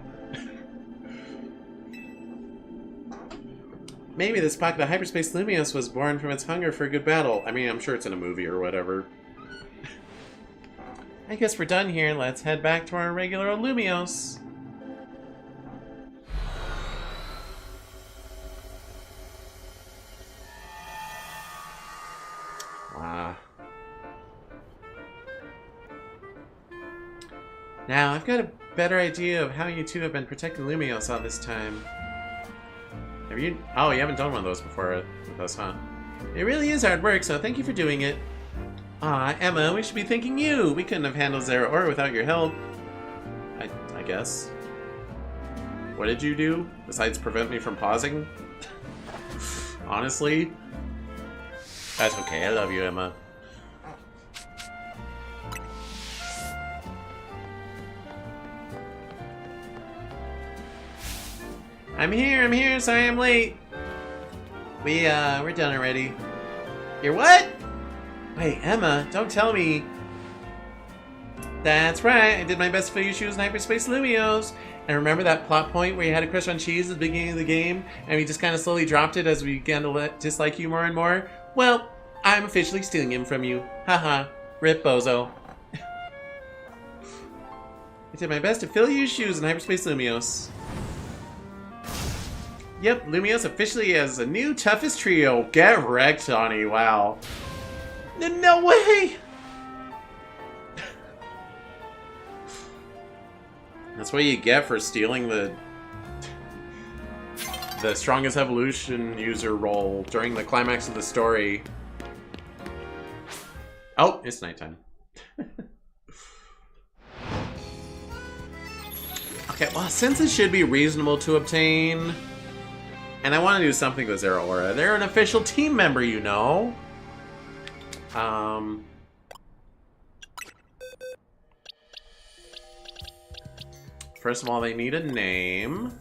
Maybe this pocket of hyperspace Lumios was born from its hunger for a good battle. I mean, I'm sure it's in a movie or whatever. I guess we're done here. Let's head back to our regular old Lumios. Wow. Now, I've got a better idea of how you two have been protecting Lumios all this time. Have you? Oh, you haven't done one of those before with us, huh? It really is hard work, so thank you for doing it. Aw, Emma, we should be thanking you. We couldn't have handled Zera Aura without your help. I guess. What did you do besides prevent me from pausing? Honestly, that's okay. I love you, Emma. I'm here, sorry I'm late. We're done already. You're what? Wait, Emma, don't tell me. That's right, I did my best to fill your shoes in Hyperspace Lumios. And remember that plot point where you had a crush on cheese at the beginning of the game, and we just kind of slowly dropped it as we began to dislike you more and more? Well, I'm officially stealing him from you. Haha, rip bozo. I did my best to fill your shoes in Hyperspace Lumios. Yep, Lumios officially has a new toughest trio. Get wrecked, Johnny. Wow. No way! That's what you get for stealing the strongest evolution user role during the climax of the story. Oh, it's nighttime. Okay, well, since it should be reasonable to obtain, and I want to do something with Zero Aura. They're an official team member, you know. First of all, they need a name.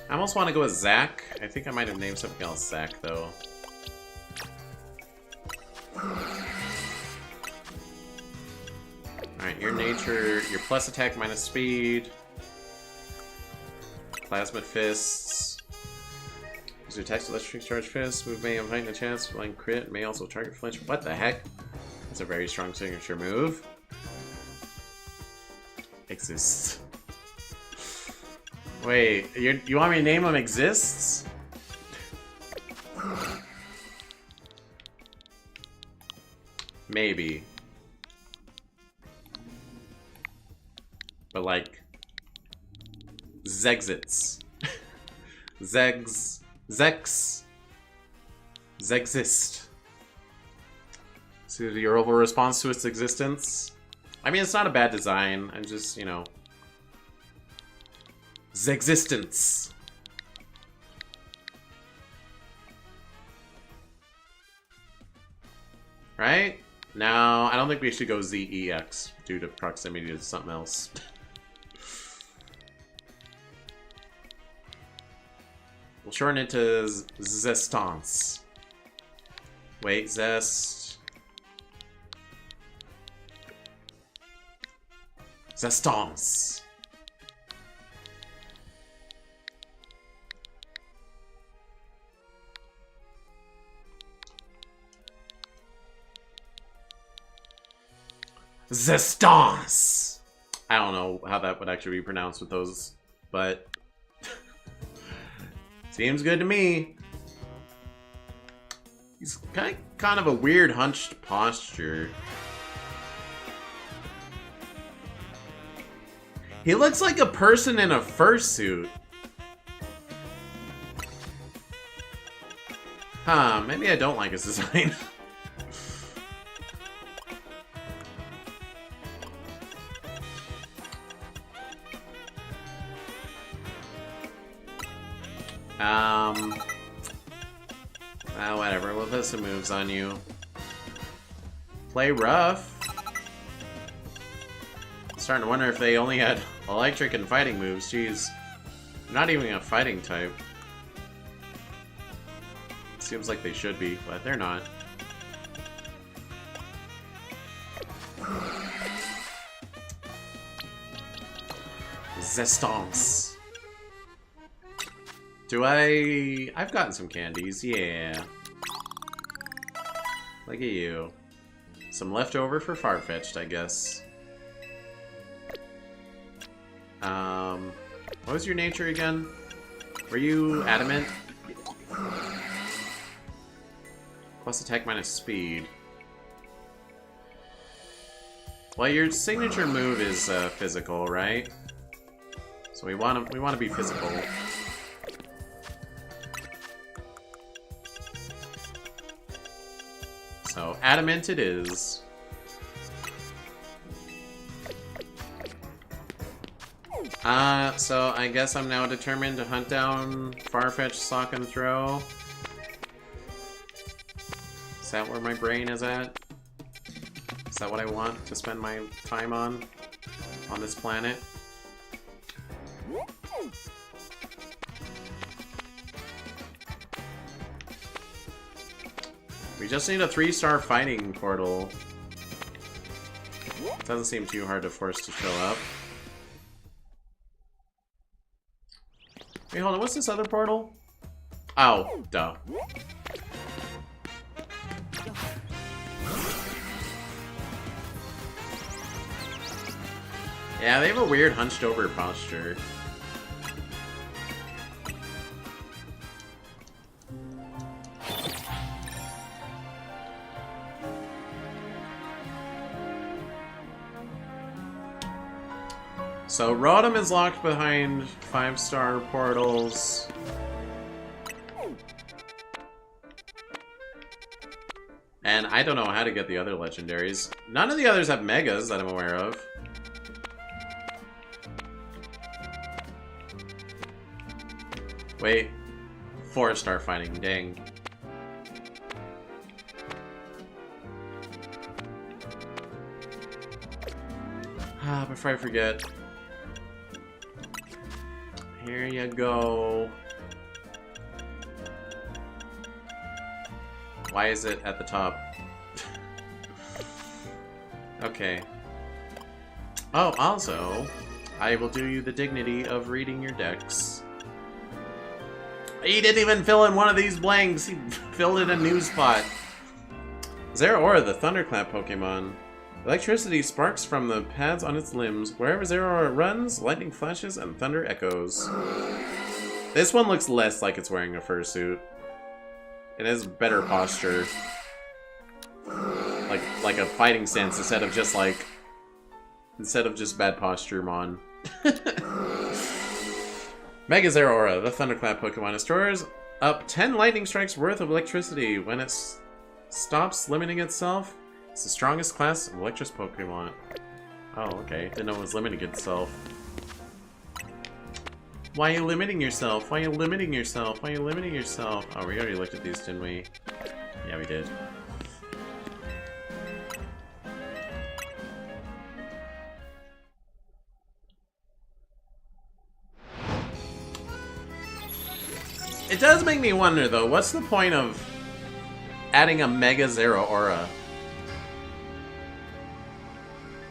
I almost want to go with Zach. I think I might have named something else Zach, though. Alright, your nature, your plus attack minus speed. Plasma fists. Use your attacks electric charge fists. Move may have heightened a chance. Flying crit may also target flinch. What the heck? That's a very strong signature move. Exists. Wait, you want me to name them Exists? Maybe. But like... Zegzits. Zegzist. So your overall response to its existence? I mean, it's not a bad design. I'm just, you know... Zegzistence. Right? No, I don't think we should go ZEX due to proximity to something else. We'll shorten it to Zestance. Wait, Zest. Zestance. Zestance! I don't know how that would actually be pronounced with those, but... Seems good to me. He's kind of a weird hunched posture. He looks like a person in a fursuit. Huh, maybe I don't like his design. Whatever, we'll put some moves on you. Play rough. I'm starting to wonder if they only had electric and fighting moves. Jeez. They're not even a fighting type. Seems like they should be, but they're not. Zestance. I've gotten some candies, yeah. Look at you. Some leftover for Farfetch'd, I guess. What was your nature again? Were you adamant? Plus attack minus speed. Well, your signature move is physical, right? So we want to be physical. So, adamant it is. So I guess I'm now determined to hunt down Farfetch, Sock, and Throw. Is that where my brain is at? Is that what I want to spend my time on this planet? We just need a 3-star fighting portal. Doesn't seem too hard to force to show up. Wait, hold on, what's this other portal? Oh, duh. Yeah, they have a weird hunched over posture. So Rotom is locked behind 5-star portals. And I don't know how to get the other legendaries. None of the others have megas that I'm aware of. Wait. 4-star fighting, dang. Ah, before I forget. Here you go. Why is it at the top? Okay. Oh, also, I will do you the dignity of reading your decks. He didn't even fill in one of these blanks. He filled in a new spot. Zeraora, the Thunderclap Pokemon. Electricity sparks from the pads on its limbs. Wherever Zeraora runs, lightning flashes and thunder echoes. This one looks less like it's wearing a fursuit. It has better posture. Like a fighting stance instead of just bad posture, mon. Mega Zeraora, the Thunderclap Pokemon, stores up 10 lightning strikes worth of electricity. When it stops limiting itself, it's the strongest class of Electrous Pokemon. Oh, okay. Didn't know it was limiting itself. Why are you limiting yourself? Why are you limiting yourself? Why are you limiting yourself? Oh, we already looked at these, didn't we? Yeah, we did. It does make me wonder, though, what's the point of adding a Mega Zeraora?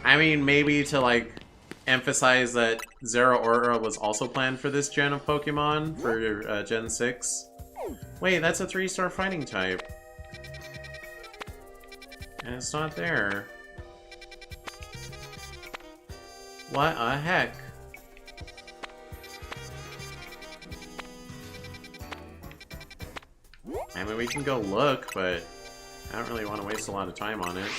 I mean, maybe to, like, emphasize that Zeraora was also planned for this gen of Pokemon, for Gen 6. Wait, that's a 3-star fighting type. And it's not there. What the heck? I mean, we can go look, but I don't really want to waste a lot of time on it.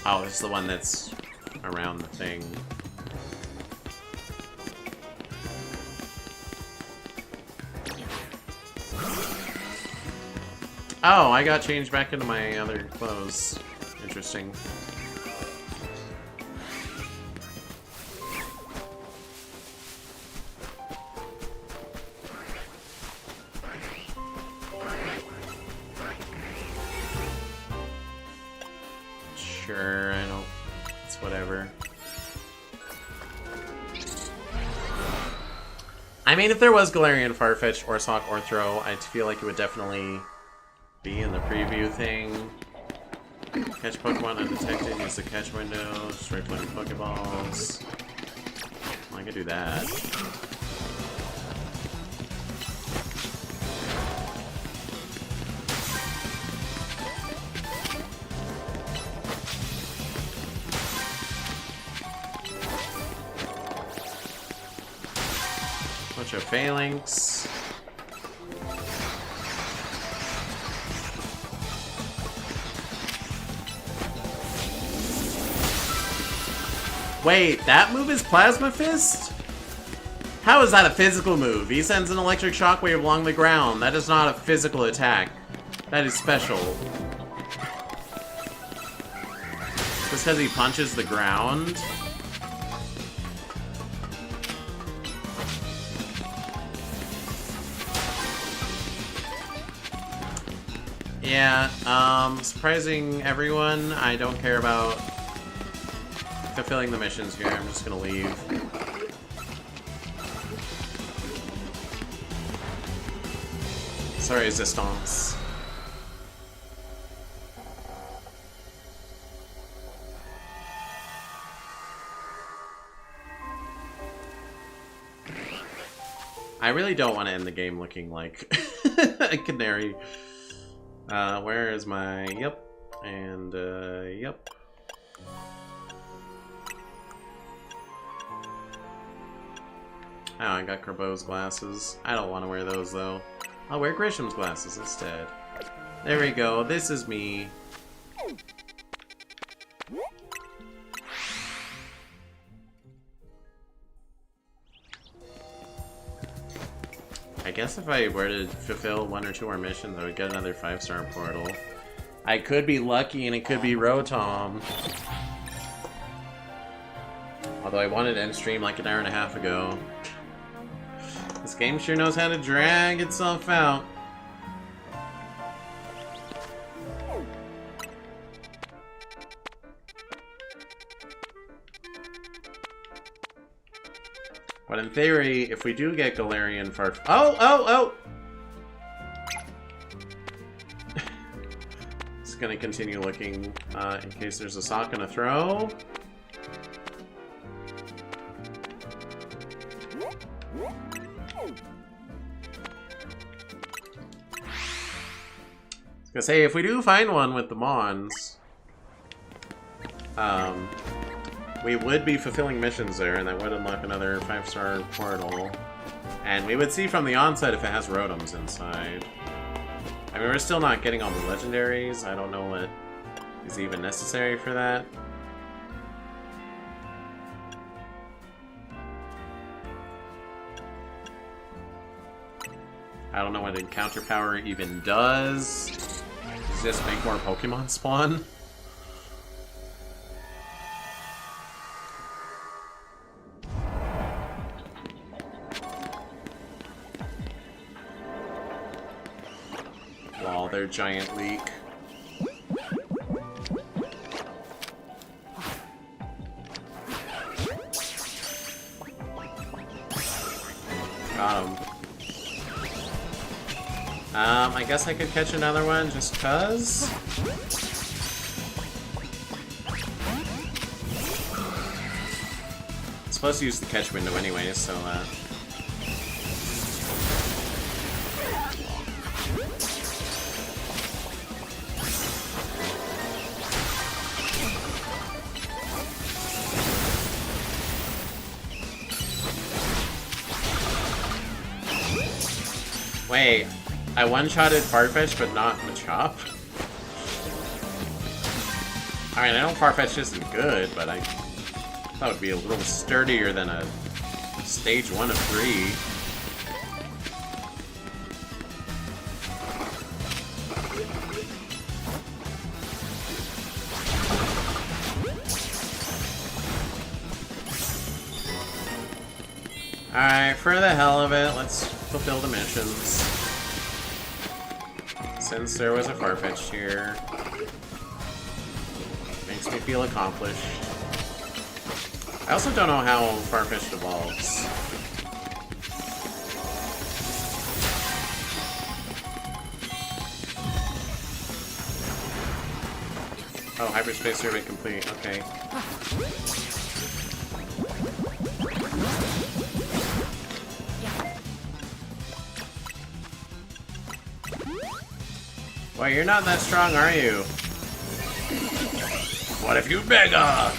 Oh, it's the one that's around the thing. Oh, I got changed back into my other clothes. Interesting. Sure, I don't... it's whatever. I mean, if there was Galarian, Farfetch, or Sock, or Throw, I feel like it would definitely be in the preview thing. Catch Pokemon undetected, use the catch window, strike plenty Pokeballs. Well, I could do that. Bunch of Phalanx. Wait, that move is Plasma Fist? How is that a physical move? He sends an electric shockwave along the ground. That is not a physical attack. That is special. Just because he punches the ground? Yeah, surprising everyone, I don't care about fulfilling the missions here. I'm just gonna leave. sa resistance. I really don't want to end the game looking like a canary. Where is my... Yep. And, yep. Oh, I got Kerbeau's glasses. I don't want to wear those, though. I'll wear Grisham's glasses instead. There we go. This is me. I guess if I were to fulfill 1 or 2 more missions, I would get another 5-star portal. I could be lucky, and it could be Rotom. Although I wanted to end stream like an hour and a half ago. This game sure knows how to drag itself out. But in theory, if we do get Galarian Farf... Oh! It's gonna continue looking in case there's a sock and a throw. I was gonna say, if we do find one with the Mons, we would be fulfilling missions there, and that would unlock another 5-star portal. And we would see from the onset if it has Rotoms inside. I mean, we're still not getting all the Legendaries. I don't know what is even necessary for that. I don't know what Encounter Power even does. Does it just make more Pokemon spawn? Well, their giant leak. Got him. I guess I could catch another one just cuz. I'm supposed to use the catch window anyway, so Wait, I one-shotted Farfetch, but not Machop? I mean, I know Farfetch isn't good, but I thought it would be a little sturdier than a stage 1 of 3. Alright, for the hell of it, let's fulfill the missions. Since there was a Farfetch here. Makes me feel accomplished. I also don't know how Farfetch evolves. Oh, hyperspace survey complete, okay. Well, you're not that strong, are you? What if you Mega?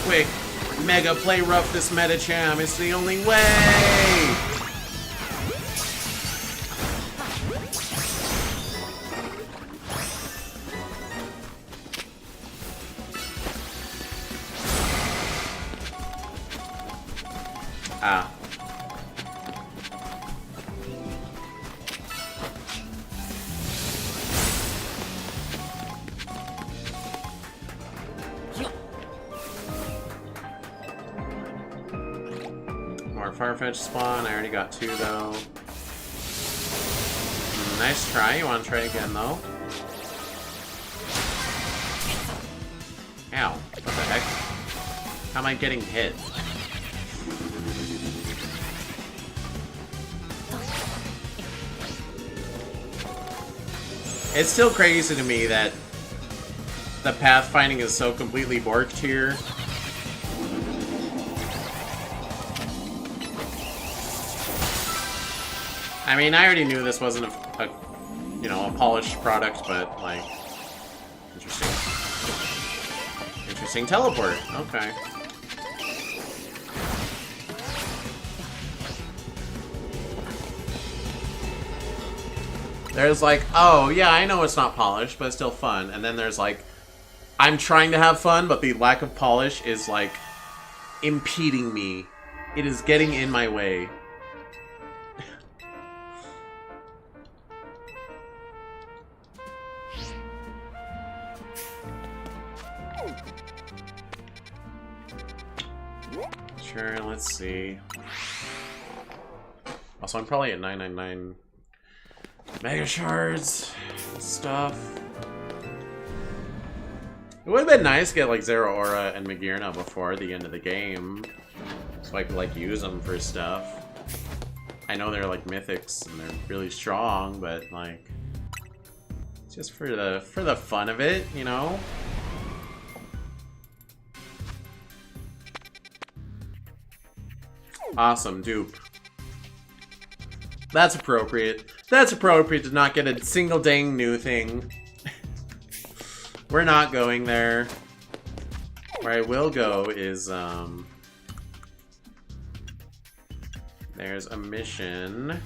Quick, Mega play rough this Medicham. It's the only way! Ah. Farfetch spawn. I already got 2 though. Nice try. You want to try again though? Ow. What the heck? How am I getting hit? It's still crazy to me that the pathfinding is so completely borked here. I mean, I already knew this wasn't a you know, a polished product, but, like, interesting. Interesting teleport. Okay. There's like, oh, yeah, I know it's not polished, but it's still fun. And then there's like, I'm trying to have fun, but the lack of polish is like impeding me. It is getting in my way. Sure, let's see. Also, I'm probably at 999 Mega Shards stuff. It would have been nice to get like Zero Aura and Magirna before the end of the game, so I could like use them for stuff. I know they're like mythics and they're really strong, but like just for the fun of it, you know. Awesome, dupe. That's appropriate. That's appropriate to not get a single dang new thing. We're not going there. Where I will go is, there's a mission.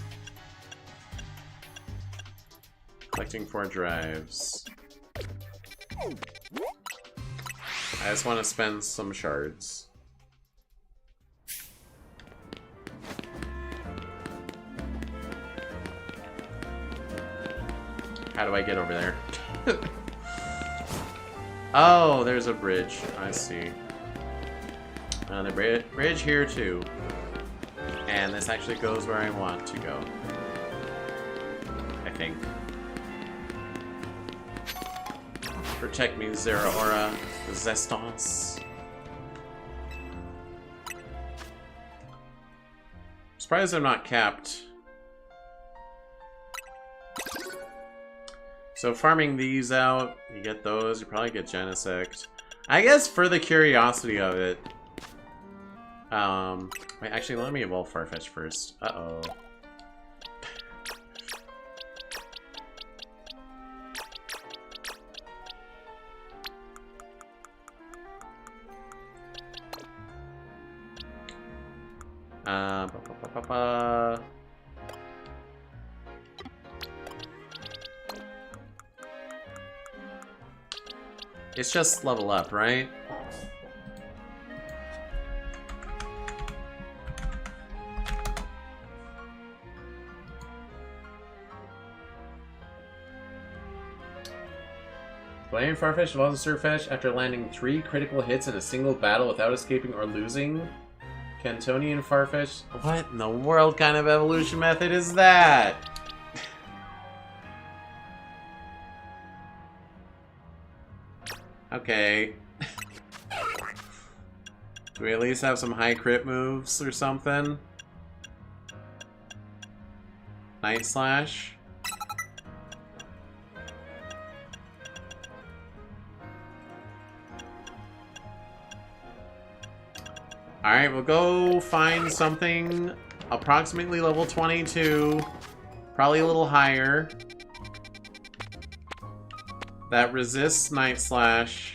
Collecting 4 drives. I just want to spend some shards. How do I get over there? Oh, there's a bridge. I see. The bridge here too. And this actually goes where I want to go. I think. Protect me, Zero Aura. Resistance. Surprised I'm not capped. So farming these out, you get those, you probably get Genesect. I guess for the curiosity of it. Wait, actually let me evolve Farfetch first. Uh-oh. It's just level up, right? Playing Farfetch evolves Surfetch after landing 3 critical hits in a single battle without escaping or losing. Cantonian Farfetch. What in the world kind of evolution method is that? Okay. Do we at least have some high crit moves or something? Night Slash. Alright, we'll go find something approximately level 22. Probably a little higher. That resists Night Slash.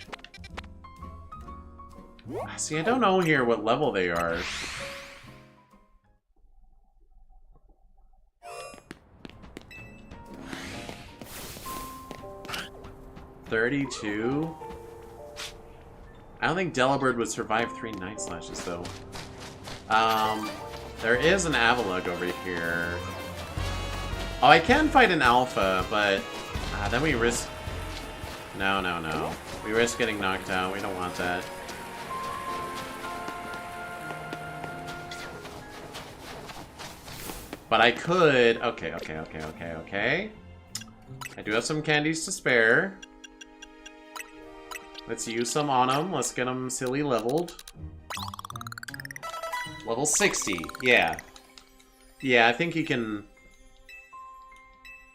See, I don't know here what level they are. $32? I don't think Delibird would survive 3 Night Slashes, though. There is an Avalugg over here. Oh, I can fight an Alpha, but then we risk... No, no, no. We risk getting knocked out. We don't want that. But I could... Okay. I do have some candies to spare. Let's use some on him. Let's get him silly leveled. Level 60. Yeah. Yeah, I think he can...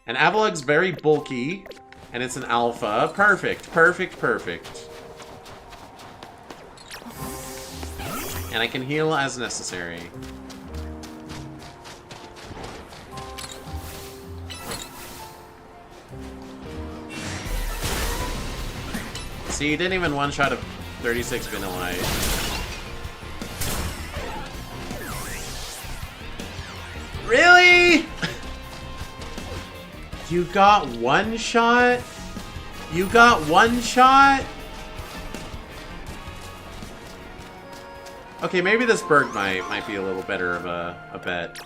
And Avalugg's very bulky. And it's an alpha. Perfect, perfect, perfect. And I can heal as necessary. See, he didn't even one-shot a 36 Vanillite. Really? You got one shot? You got one shot? Okay, maybe this Berg might be a little better of a bet.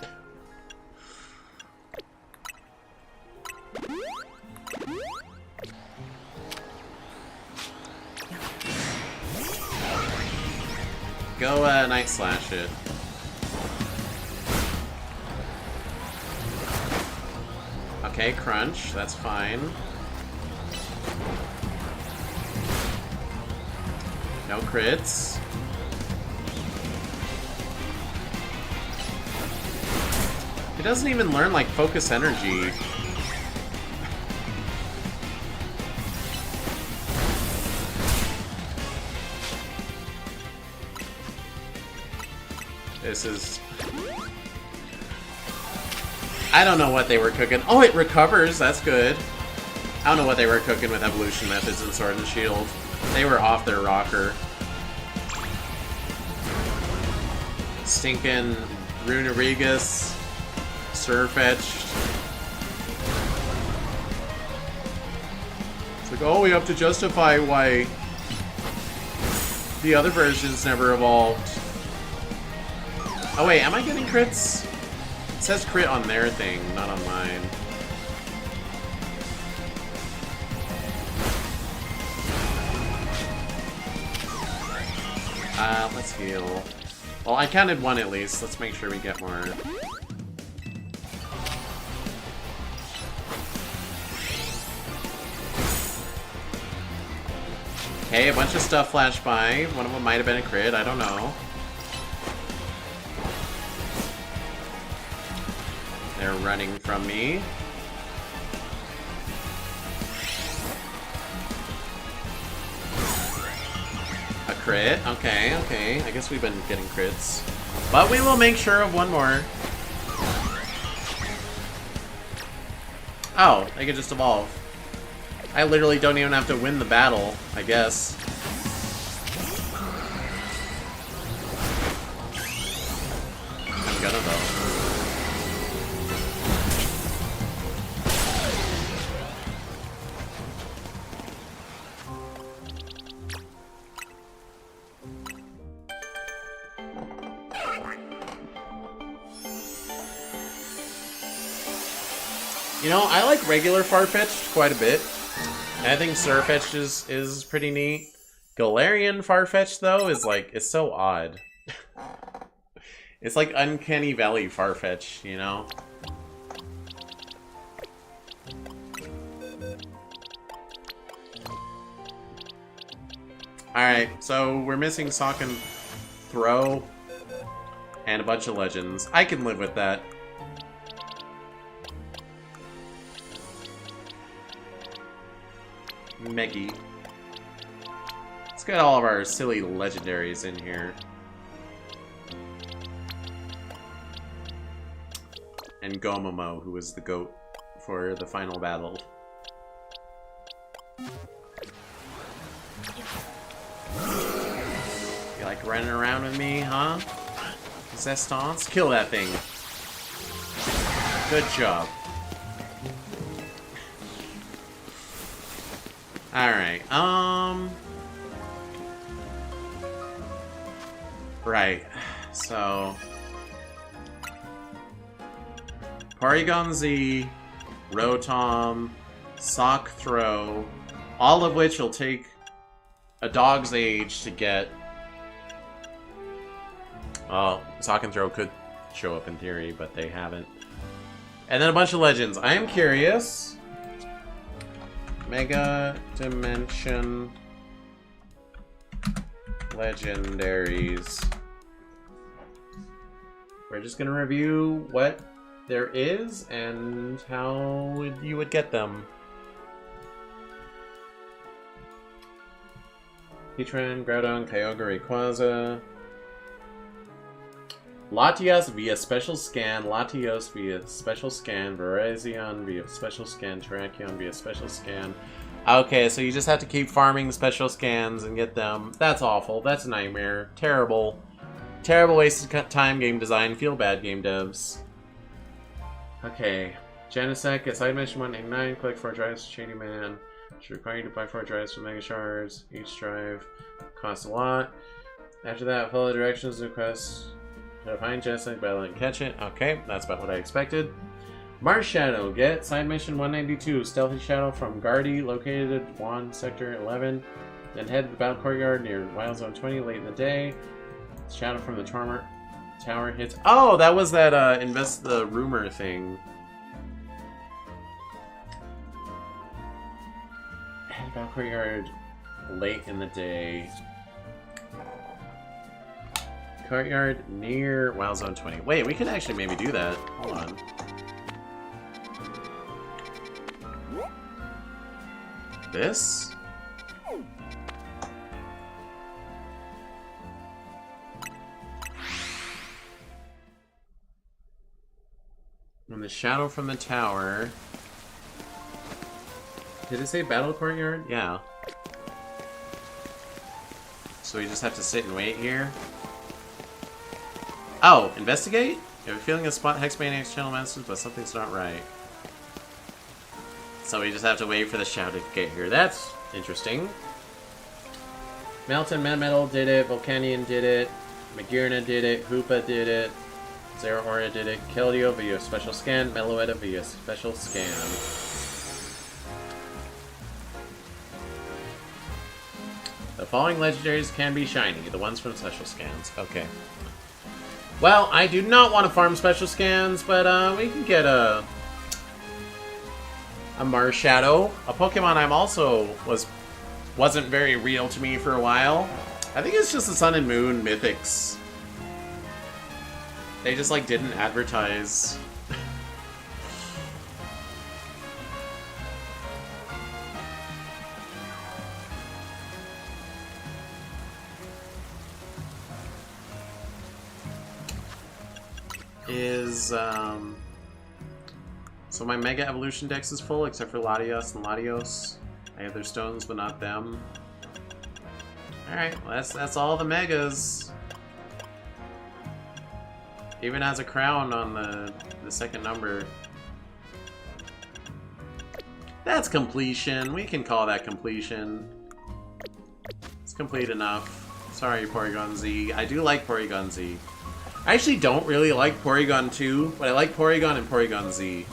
Go Night Slash it. Okay, crunch, that's fine. No crits. He doesn't even learn, like, focus energy. This is... I don't know what they were cooking. Oh, it recovers. That's good. I don't know what they were cooking with evolution methods in Sword and Shield. They were off their rocker. Stinking Runerigus. Surfetched. It's like, oh, we have to justify why the other versions never evolved. Oh wait, am I getting crits? It says crit on their thing, not on mine. Let's heal. Well, I counted one at least. Let's make sure we get more. Okay, a bunch of stuff flashed by. One of them might have been a crit, I don't know. They're running from me. A crit? Okay, okay. I guess we've been getting crits. But we will make sure of one more. Oh, they could just evolve. I literally don't even have to win the battle, I guess. I'm gonna though. You know, I like regular Farfetch'd quite a bit. And I think Surfetch'd is pretty neat. Galarian Farfetch'd, though, is like, it's so odd. It's like Uncanny Valley Farfetch'd, you know? Alright, so we're missing Sock and Throw and a bunch of legends. I can live with that. Meggy. Let's get all of our silly legendaries in here. And Gomomo, who was the goat for the final battle. You like running around with me, huh? Zestance? Kill that thing. Good job. Alright, right, so... Porygon Z, Rotom, Sock Throw, all of which will take a dog's age to get. Well, Sock and Throw could show up in theory, but they haven't. And then a bunch of legends. I am curious. Mega Dimension Legendaries. We're just gonna review what there is and how you would get them. Heatran, Groudon, Kyogre, Rayquaza. Latias via special scan, Latios via special scan, Virizion via special scan, Terrakion via special scan. Okay, so you just have to keep farming special scans and get them. That's awful. That's a nightmare. Terrible. Terrible wasted time game design. Feel bad game devs. Okay. Genesect, get side mission 189, collect 4 drives to Shady Man. Should require you to buy 4 drives from Mega Shards. Each drive costs a lot. After that, follow the directions of the quest. Find Genesect, battle and catch it. Okay, that's about what I expected. Mars Shadow, get side mission 192, Stealthy Shadow from Guardy, located at Juan Sector 11. Then head to the Battle Courtyard near Wild Zone 20 late in the day. Shadow from the tower hits. Oh, that was that invest the rumor thing. Head to Battle Courtyard late in the day. Courtyard near Wild Zone 20. Wait, we could actually maybe do that. Hold on. This? And the shadow from the tower. Did it say Battle Courtyard? Yeah. So we just have to sit and wait here? Oh, investigate? You have a feeling of spot Hex Maniac's channel message, but something's not right. So we just have to wait for the shadow to get here. That's interesting. Melton Metal did it, Volcanion did it, Magirna did it, Hoopa did it, Zeraora did it, Keldeo via special scan, Meloetta via special scan. The following legendaries can be shiny, the ones from special scans. Okay. Well, I do not want to farm special scans, but we can get a Mars Shadow. A Pokemon I'm also wasn't very real to me for a while. I think it's just the Sun and Moon Mythics. They just like didn't advertise. So my Mega Evolution Dex is full, except for Latios and Latios. I have their stones, but not them. Alright, well that's all the Megas. Even has a crown on the second number. That's completion. We can call that completion. It's complete enough. Sorry, Porygon Z. I do like Porygon Z. I actually don't really like Porygon 2, but I like Porygon and Porygon Z.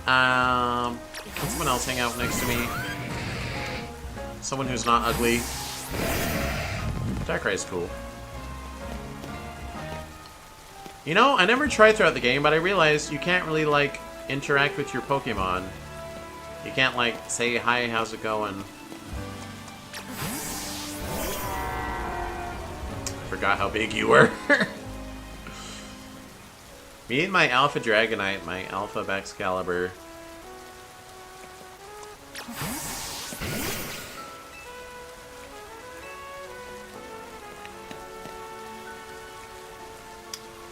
Can someone else hang out next to me? Someone who's not ugly. Darkrai's cool. You know, I never tried throughout the game, but I realized you can't really, like, interact with your Pokemon. You can't, like, say, hi, how's it going? I forgot how big you were. Me and my Alpha Dragonite, my Alpha Baxcalibur.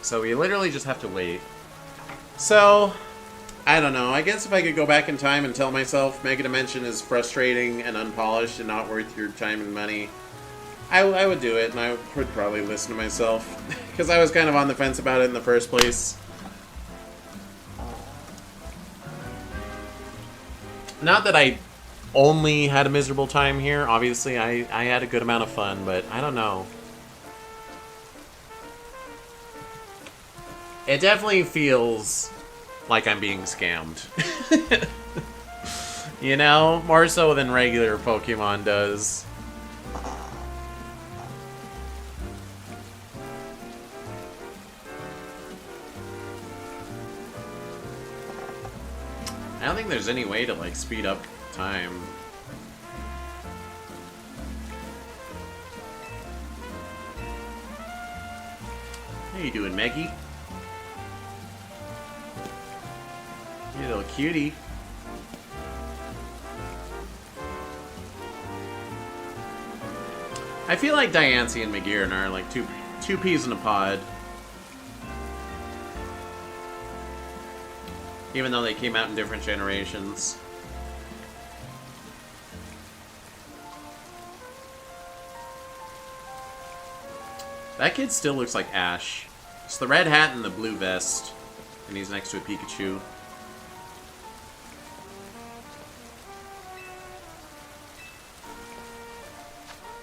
So we literally just have to wait. So, I don't know. I guess if I could go back in time and tell myself Mega Dimension is frustrating and unpolished and not worth your time and money, I would do it, and I would probably listen to myself. Because I was kind of on the fence about it in the first place. Not that I only had a miserable time here. Obviously, I had a good amount of fun, but I don't know. It definitely feels like I'm being scammed. You know? More so than regular Pokemon does. I don't think there's any way to, like, speed up time. How you doing, Maggie? Hey, little cutie. I feel like Diancie and McGearin are like two peas in a pod. Even though they came out in different generations. That kid still looks like Ash. It's the red hat and the blue vest. And he's next to a Pikachu.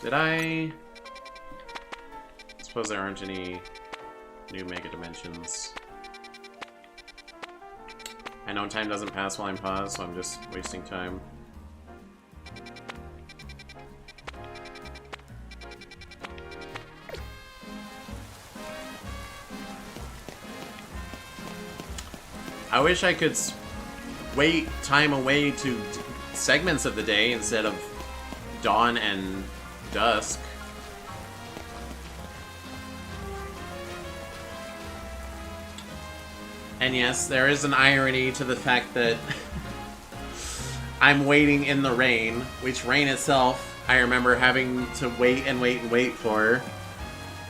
Did I suppose there aren't any new Mega Dimensions? I know time doesn't pass while I'm paused, so I'm just wasting time. I wish I could wait time away to segments of the day instead of dawn and dusk. And yes, there is an irony to the fact that I'm waiting in the rain, which rain itself, I remember having to wait and wait and wait for,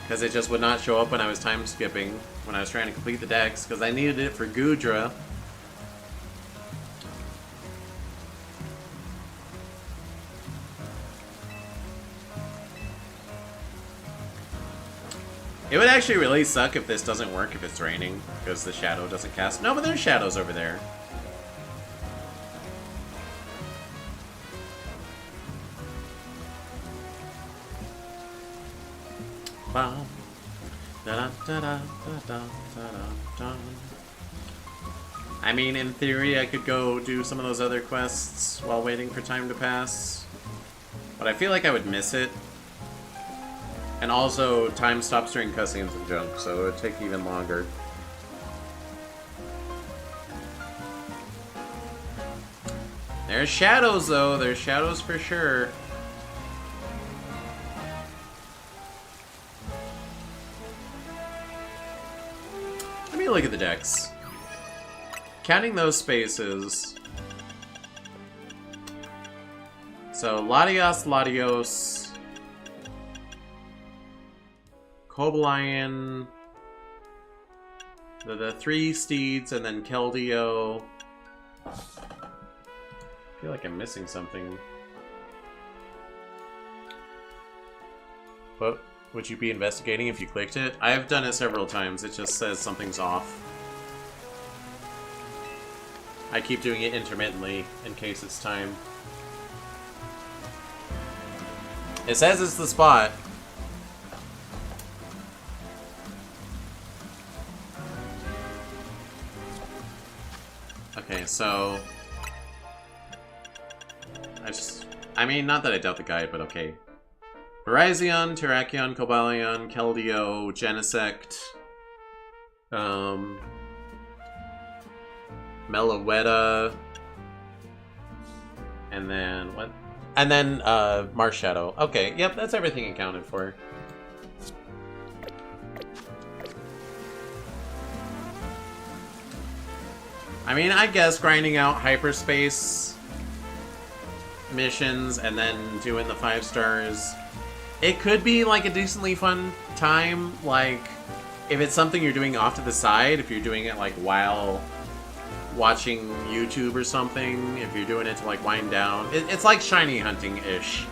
because it just would not show up when I was time skipping, when I was trying to complete the decks, because I needed it for Gudra. It would actually really suck if this doesn't work if it's raining, because the shadow doesn't cast. No, but there's shadows over there. Wow. I mean, in theory, I could go do some of those other quests while waiting for time to pass, but I feel like I would miss it. And also, time stops during cutscenes and junk, so it would take even longer. There's shadows, though. There's shadows for sure. Let me look at the decks. Counting those spaces. So, Latios. Cobalion, the three steeds, and then Keldeo. I feel like I'm missing something. What would you be investigating if you clicked it? I've done it several times. It just says something's off. I keep doing it intermittently in case it's time. It says it's the spot. Okay, so I mean, not that I doubt the guide, but okay. Virizion, Terrakion, Cobalion, Keldeo, Genesect, Meloetta, and then what? And then Marshadow. Okay, yep, that's everything accounted for. I mean, I guess grinding out hyperspace missions and then doing the 5 stars, it could be like a decently fun time. Like, if it's something you're doing off to the side, if you're doing it like while watching YouTube or something, if you're doing it to like wind down, it's like shiny hunting-ish.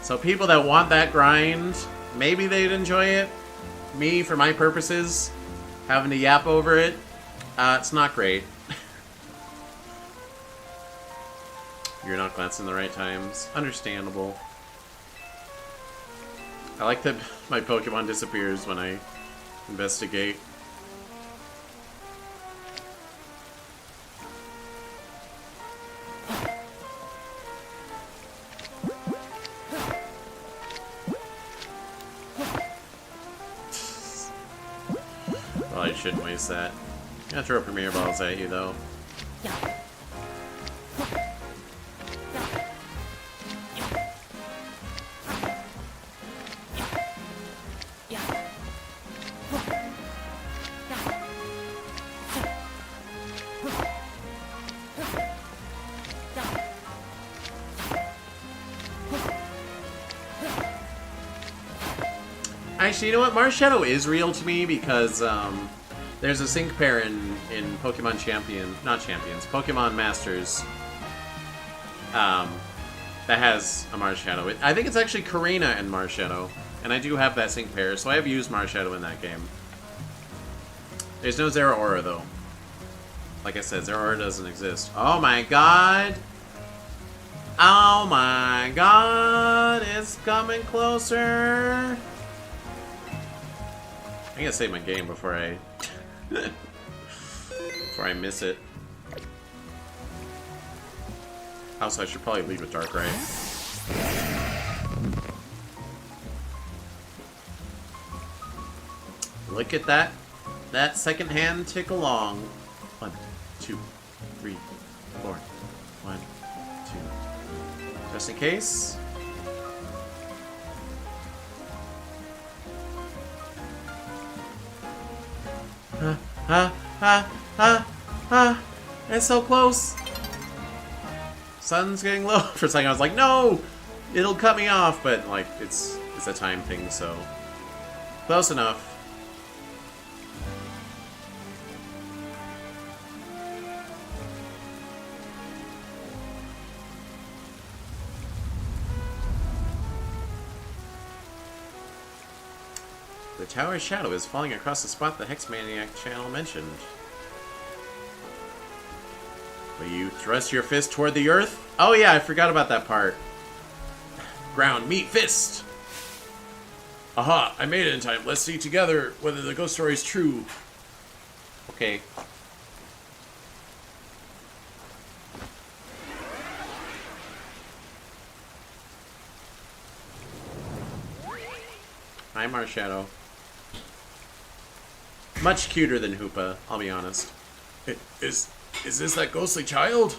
So people that want that grind, maybe they'd enjoy it. Me, for my purposes, having to yap over it, it's not great. You're not glancing the right times. Understandable. I like that my Pokemon disappears when I investigate. Well, I shouldn't waste that. I'm gonna throw Premier Balls at you, though. Actually, you know what? Marshadow is real to me because there's a sync pair in Pokemon Pokemon Masters that has a Marshadow. I think it's actually Karina and Marshadow, and I do have that sync pair, so I have used Marshadow in that game. There's no Zeraora, though. Like I said, Zeraora doesn't exist. Oh my god! Oh my god! It's coming closer! I gotta save my game before I... before I miss it. Also, I should probably leave it dark, right? Look at that. That second hand tick along. 1, 2, 3, 4. 1, 2. Just in case. It's so close. Sun's getting low. For a second I was like, no! It'll cut me off, but like it's a time thing, so close enough. The tower's shadow is falling across the spot the Hexmaniac channel mentioned. Will you thrust your fist toward the earth? Oh yeah, I forgot about that part. Ground, meet, fist! Aha, I made it in time. Let's see together whether the ghost story is true. Okay. Hi, Marshadow. Much cuter than Hoopa, I'll be honest. Is this that ghostly child?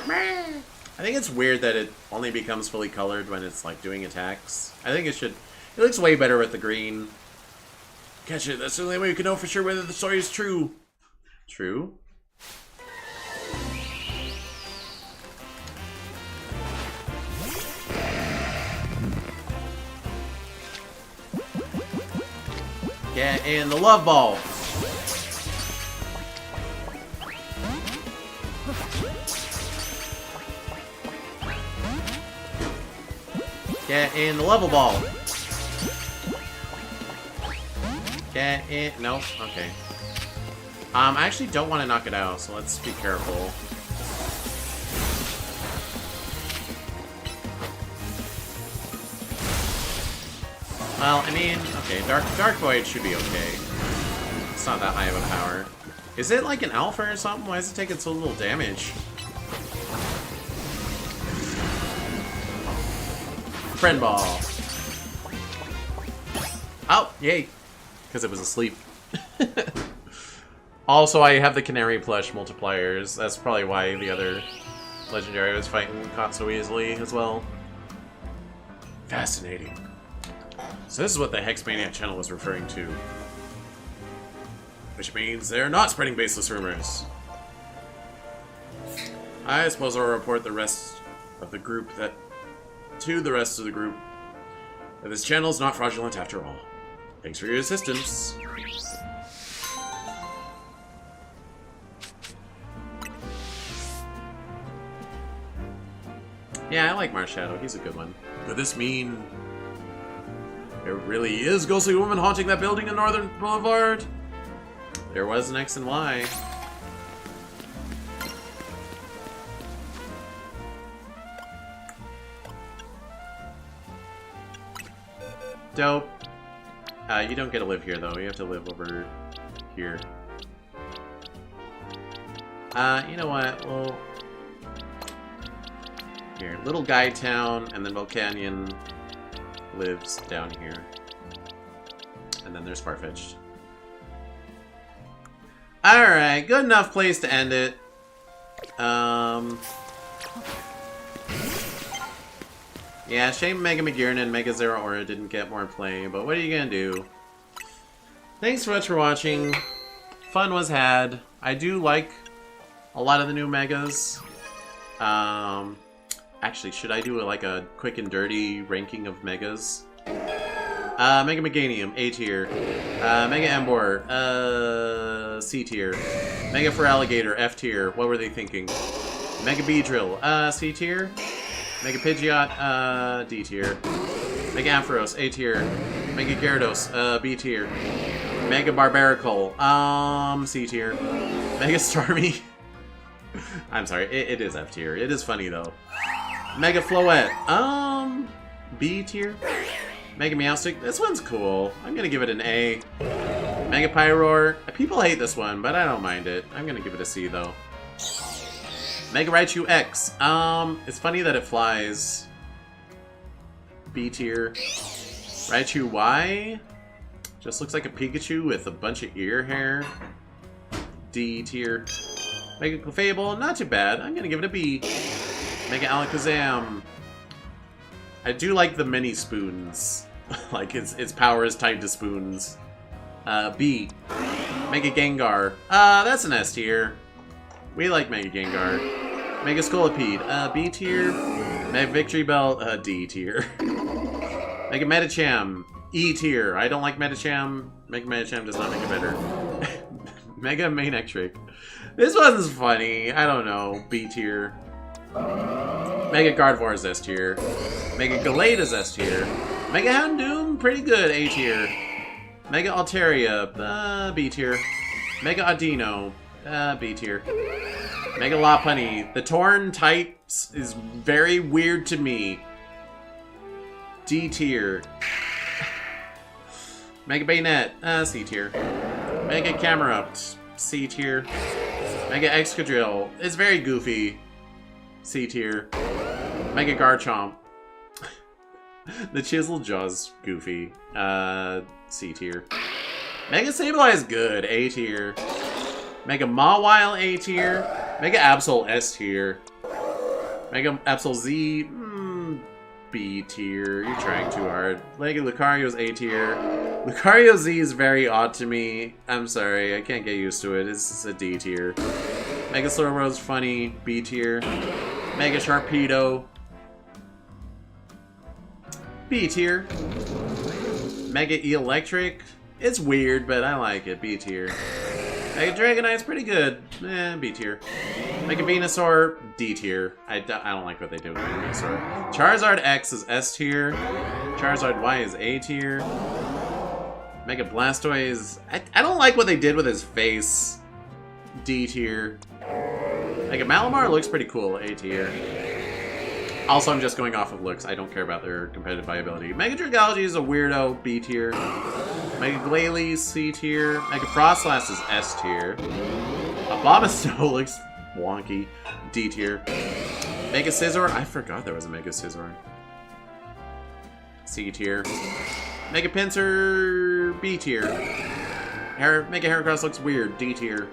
I think it's weird that it only becomes fully colored when it's like doing attacks. I think it should... It looks way better with the green. Catch it, that's the only way you can know for sure whether the story is true. True? Get in the love ball. Get in the level ball. Get in. Nope. Okay. I actually don't want to knock it out, so let's be careful. Well, I mean, okay, Dark Void should be okay. It's not that high of a power. Is it like an alpha or something? Why is it taking so little damage? Friend ball. Oh, yay. Because it was asleep. Also, I have the Canary plush multipliers. That's probably why the other Legendary I was fighting caught so easily as well. Fascinating. So this is what the Hexmaniac channel was referring to. Which means they're not spreading baseless rumors. I suppose I'll report the rest of the group that... to the rest of the group that this channel is not fraudulent after all. Thanks for your assistance. Yeah, I like Marshadow. He's a good one. Could this mean there really is ghostly woman haunting that building in Northern Boulevard? There was an X and Y. Dope. You don't get to live here, though. You have to live over here. You know what? Well... Here, Little Guy Town, and then Volcanion lives down here. And then there's Farfetch'd. Alright, good enough place to end it. Yeah, shame Mega McGearn and Mega Zeraora didn't get more play, but what are you gonna do? Thanks so much for watching. Fun was had. I do like a lot of the new Megas. Actually, should I do like a quick and dirty ranking of Megas? Mega Meganium, A tier. Mega Embor, C tier. Mega Feraligator, F tier. What were they thinking? Mega Beedrill, C tier. Mega Pidgeot, D tier. Mega Ampharos, A tier. Mega Gyarados, B tier. Mega Barbaracle, C tier. Mega Starmie. I'm sorry, it is F tier. It is funny though. Mega Floette, B tier. Mega Meowstic, this one's cool. I'm gonna give it an A. Mega Pyroar, people hate this one, but I don't mind it. I'm gonna give it a C though. Mega Raichu X, it's funny that it flies. B tier. Raichu Y, just looks like a Pikachu with a bunch of ear hair. D tier. Mega Clefable, not too bad. I'm gonna give it a B. Mega Alakazam. I do like the mini spoons. Like its power is tied to spoons. B. Mega Gengar. That's an S tier. We like Mega Gengar. Mega Scolipede. B tier. Mega Victory Bell. D tier. Mega Medicham. E tier. I don't like Medicham. Mega Medicham does not make it better. Mega Manectric. This one's funny. I don't know. B tier. Mega Gardevoir is S tier. Mega Gallade is S tier. Mega Houndoom, pretty good. A tier. Mega Altaria, B tier. Mega Audino, B tier. Mega Lopunny. The Torn types is very weird to me. D tier. Mega Bayonet, C tier. Mega Camerupt, C tier. Mega Excadrill is very goofy. C tier. Mega Garchomp. The Chisel Jaw's goofy. C tier. Mega Sableye is good. A tier. Mega Mawile, A tier. Mega Absol, S tier. Mega Absol Z, B tier. You're trying too hard. Mega Lucario's A tier. Lucario Z is very odd to me. I'm sorry, I can't get used to it. It's a D tier. Mega Slowbro's funny. B tier. Mega Sharpedo. B tier. Mega Electric. It's weird, but I like it. B tier. Mega Dragonite's pretty good. B tier. Mega Venusaur. D tier. I don't like what they do with Venusaur. Charizard X is S tier. Charizard Y is A tier. Mega Blastoise. I don't like what they did with his face. D tier. Mega Malamar looks pretty cool. A tier. Also, I'm just going off of looks. I don't care about their competitive viability. Mega Dragalge is a weirdo. B tier. Mega Glalie, C tier. Mega Frostlass is S tier. Abomasnow looks wonky. D tier. Mega Scizor. I forgot there was a Mega Scizor. C tier. Mega Pinsir. B tier. Mega Heracross looks weird. D tier.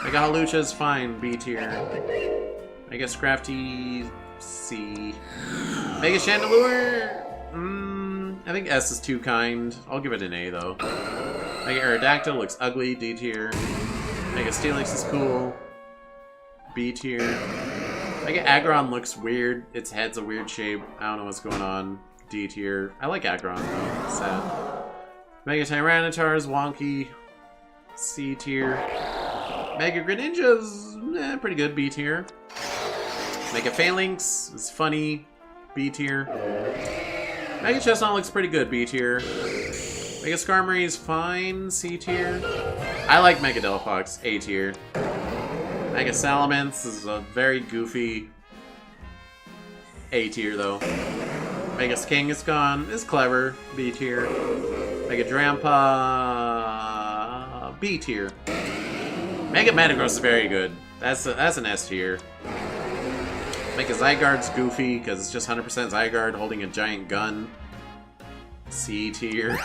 Mega Hawlucha is fine. B tier. Mega Scrafty. C. Mega Chandelure. I think S is too kind. I'll give it an A though. Mega Aerodactyl looks ugly. D tier. Mega Steelix is cool. B tier. Mega Aggron looks weird. Its head's a weird shape. I don't know what's going on. D tier. I like Aggron though. Sad. Mega Tyranitar is wonky. C tier. Mega Greninja's pretty good. B tier. Mega Phalanx is funny. B tier. Mega Chestnut looks pretty good. B tier. Mega Skarmory is fine. C tier. I like Mega Delphox. A tier. Mega Salamence is a very goofy. A tier though. Mega Kangaskhan is clever. B tier. Mega Drampa. B tier. Mega Metagross is very good. That's an S tier. Mega Zygarde's goofy because it's just 100% Zygarde holding a giant gun. C tier.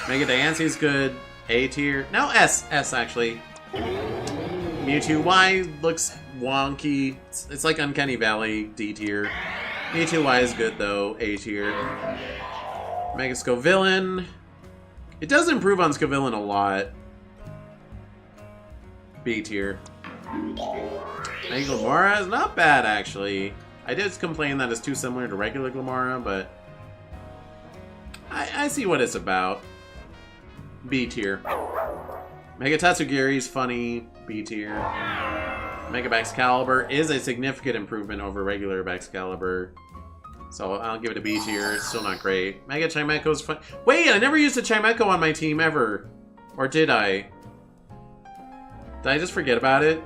Mega Diancie's good. A tier. No, S actually. Mewtwo Y looks wonky. It's like Uncanny Valley. D tier. Mewtwo Y is good though. A tier. Mega Scovillain. It does improve on Scovillain a lot. B tier. Mega Glimmora is not bad, actually. I did complain that it's too similar to regular Glimmora, but I see what it's about. B tier. Mega Tatsugiri's funny. B tier. Mega Excalibur is a significant improvement over regular Excalibur. So I'll give it a B tier. It's still not great. Mega Chimeko's fun. Wait, I never used a Chimeco on my team ever. Or did I? Did I just forget about it?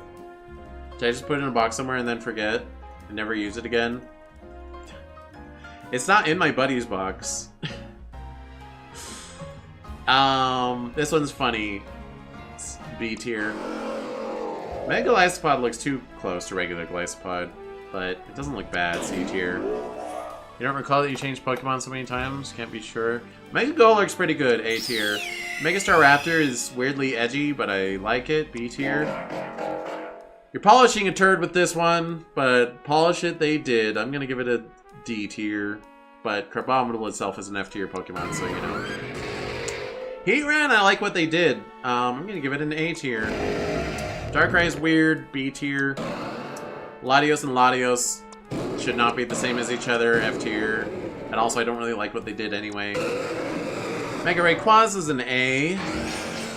Did I just put it in a box somewhere and then forget? And never use it again? It's not in my buddy's box. This one's funny. It's B tier. Mega Glycopod looks too close to regular Glycopod, but it doesn't look bad. C tier. You don't recall that you changed Pokemon so many times? Can't be sure. Mega Go looks pretty good. A tier. Megastar Raptor is weirdly edgy, but I like it. B tier. You're polishing a turd with this one, but polish it they did. I'm gonna give it a D tier, but Carbonadal itself is an F tier Pokemon, so you know. Heatran, I like what they did. I'm gonna give it an A tier. Darkrai is weird. B tier. Latios and Latios should not be the same as each other. F tier. And also, I don't really like what they did anyway. Mega Rayquaza is an A.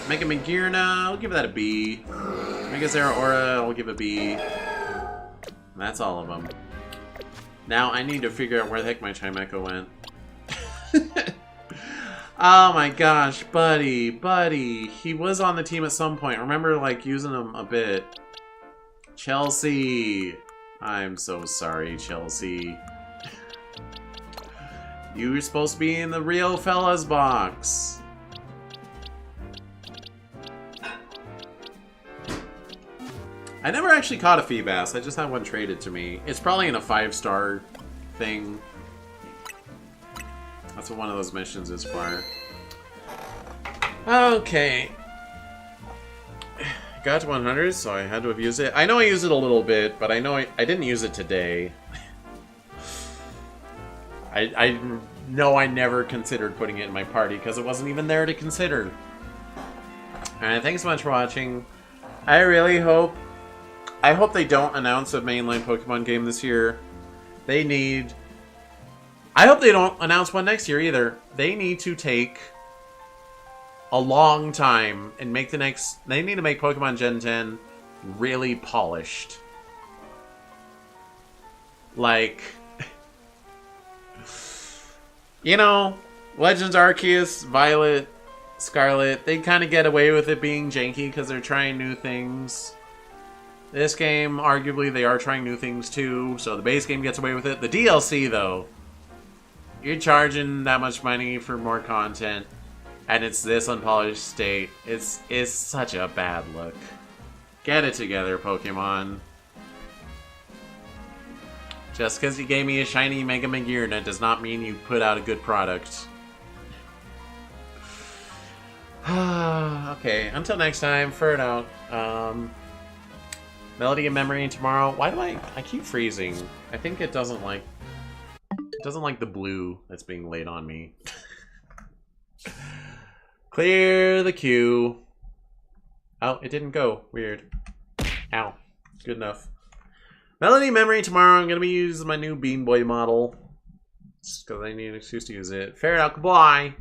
Mega Magearna, I'll give that a B. Mega Zeraora, I'll give a B. And that's all of them. Now I need to figure out where the heck my Chimeco went. Oh my gosh, buddy. He was on the team at some point. I remember, like, using him a bit. Chelsea. I'm so sorry, Chelsea. You were supposed to be in the real fellas box. I never actually caught a Feebas. I just had one traded to me. It's probably in a 5-star thing. That's what one of those missions is for. Okay. Got to 100, so I had to have used it. I know I used it a little bit, but I know I didn't use it today. I know I never considered putting it in my party because it wasn't even there to consider. Alright, thanks so much for watching. I really hope... I hope they don't announce a mainline Pokemon game this year. They need... I hope they don't announce one next year either. They need to take a long time and make the next... They need to make Pokemon Gen 10 really polished. Like... You know, Legends Arceus, Violet, Scarlet, they kind of get away with it being janky because they're trying new things. This game, arguably, they are trying new things too, so the base game gets away with it. The DLC, though, you're charging that much money for more content, and it's this unpolished state. It's such a bad look. Get it together, Pokemon. Just because you gave me a shiny Mega Magearna does not mean you put out a good product. Okay, until next time, Ferret out. Melody and Memory tomorrow. Why do I keep freezing? I think it doesn't like the blue that's being laid on me. Clear the queue. Oh, it didn't go. Weird. Ow. Good enough. Melody Memory tomorrow. I'm going to be using my new Bean Boy model. Just because I need an excuse to use it. Ferret out. Goodbye.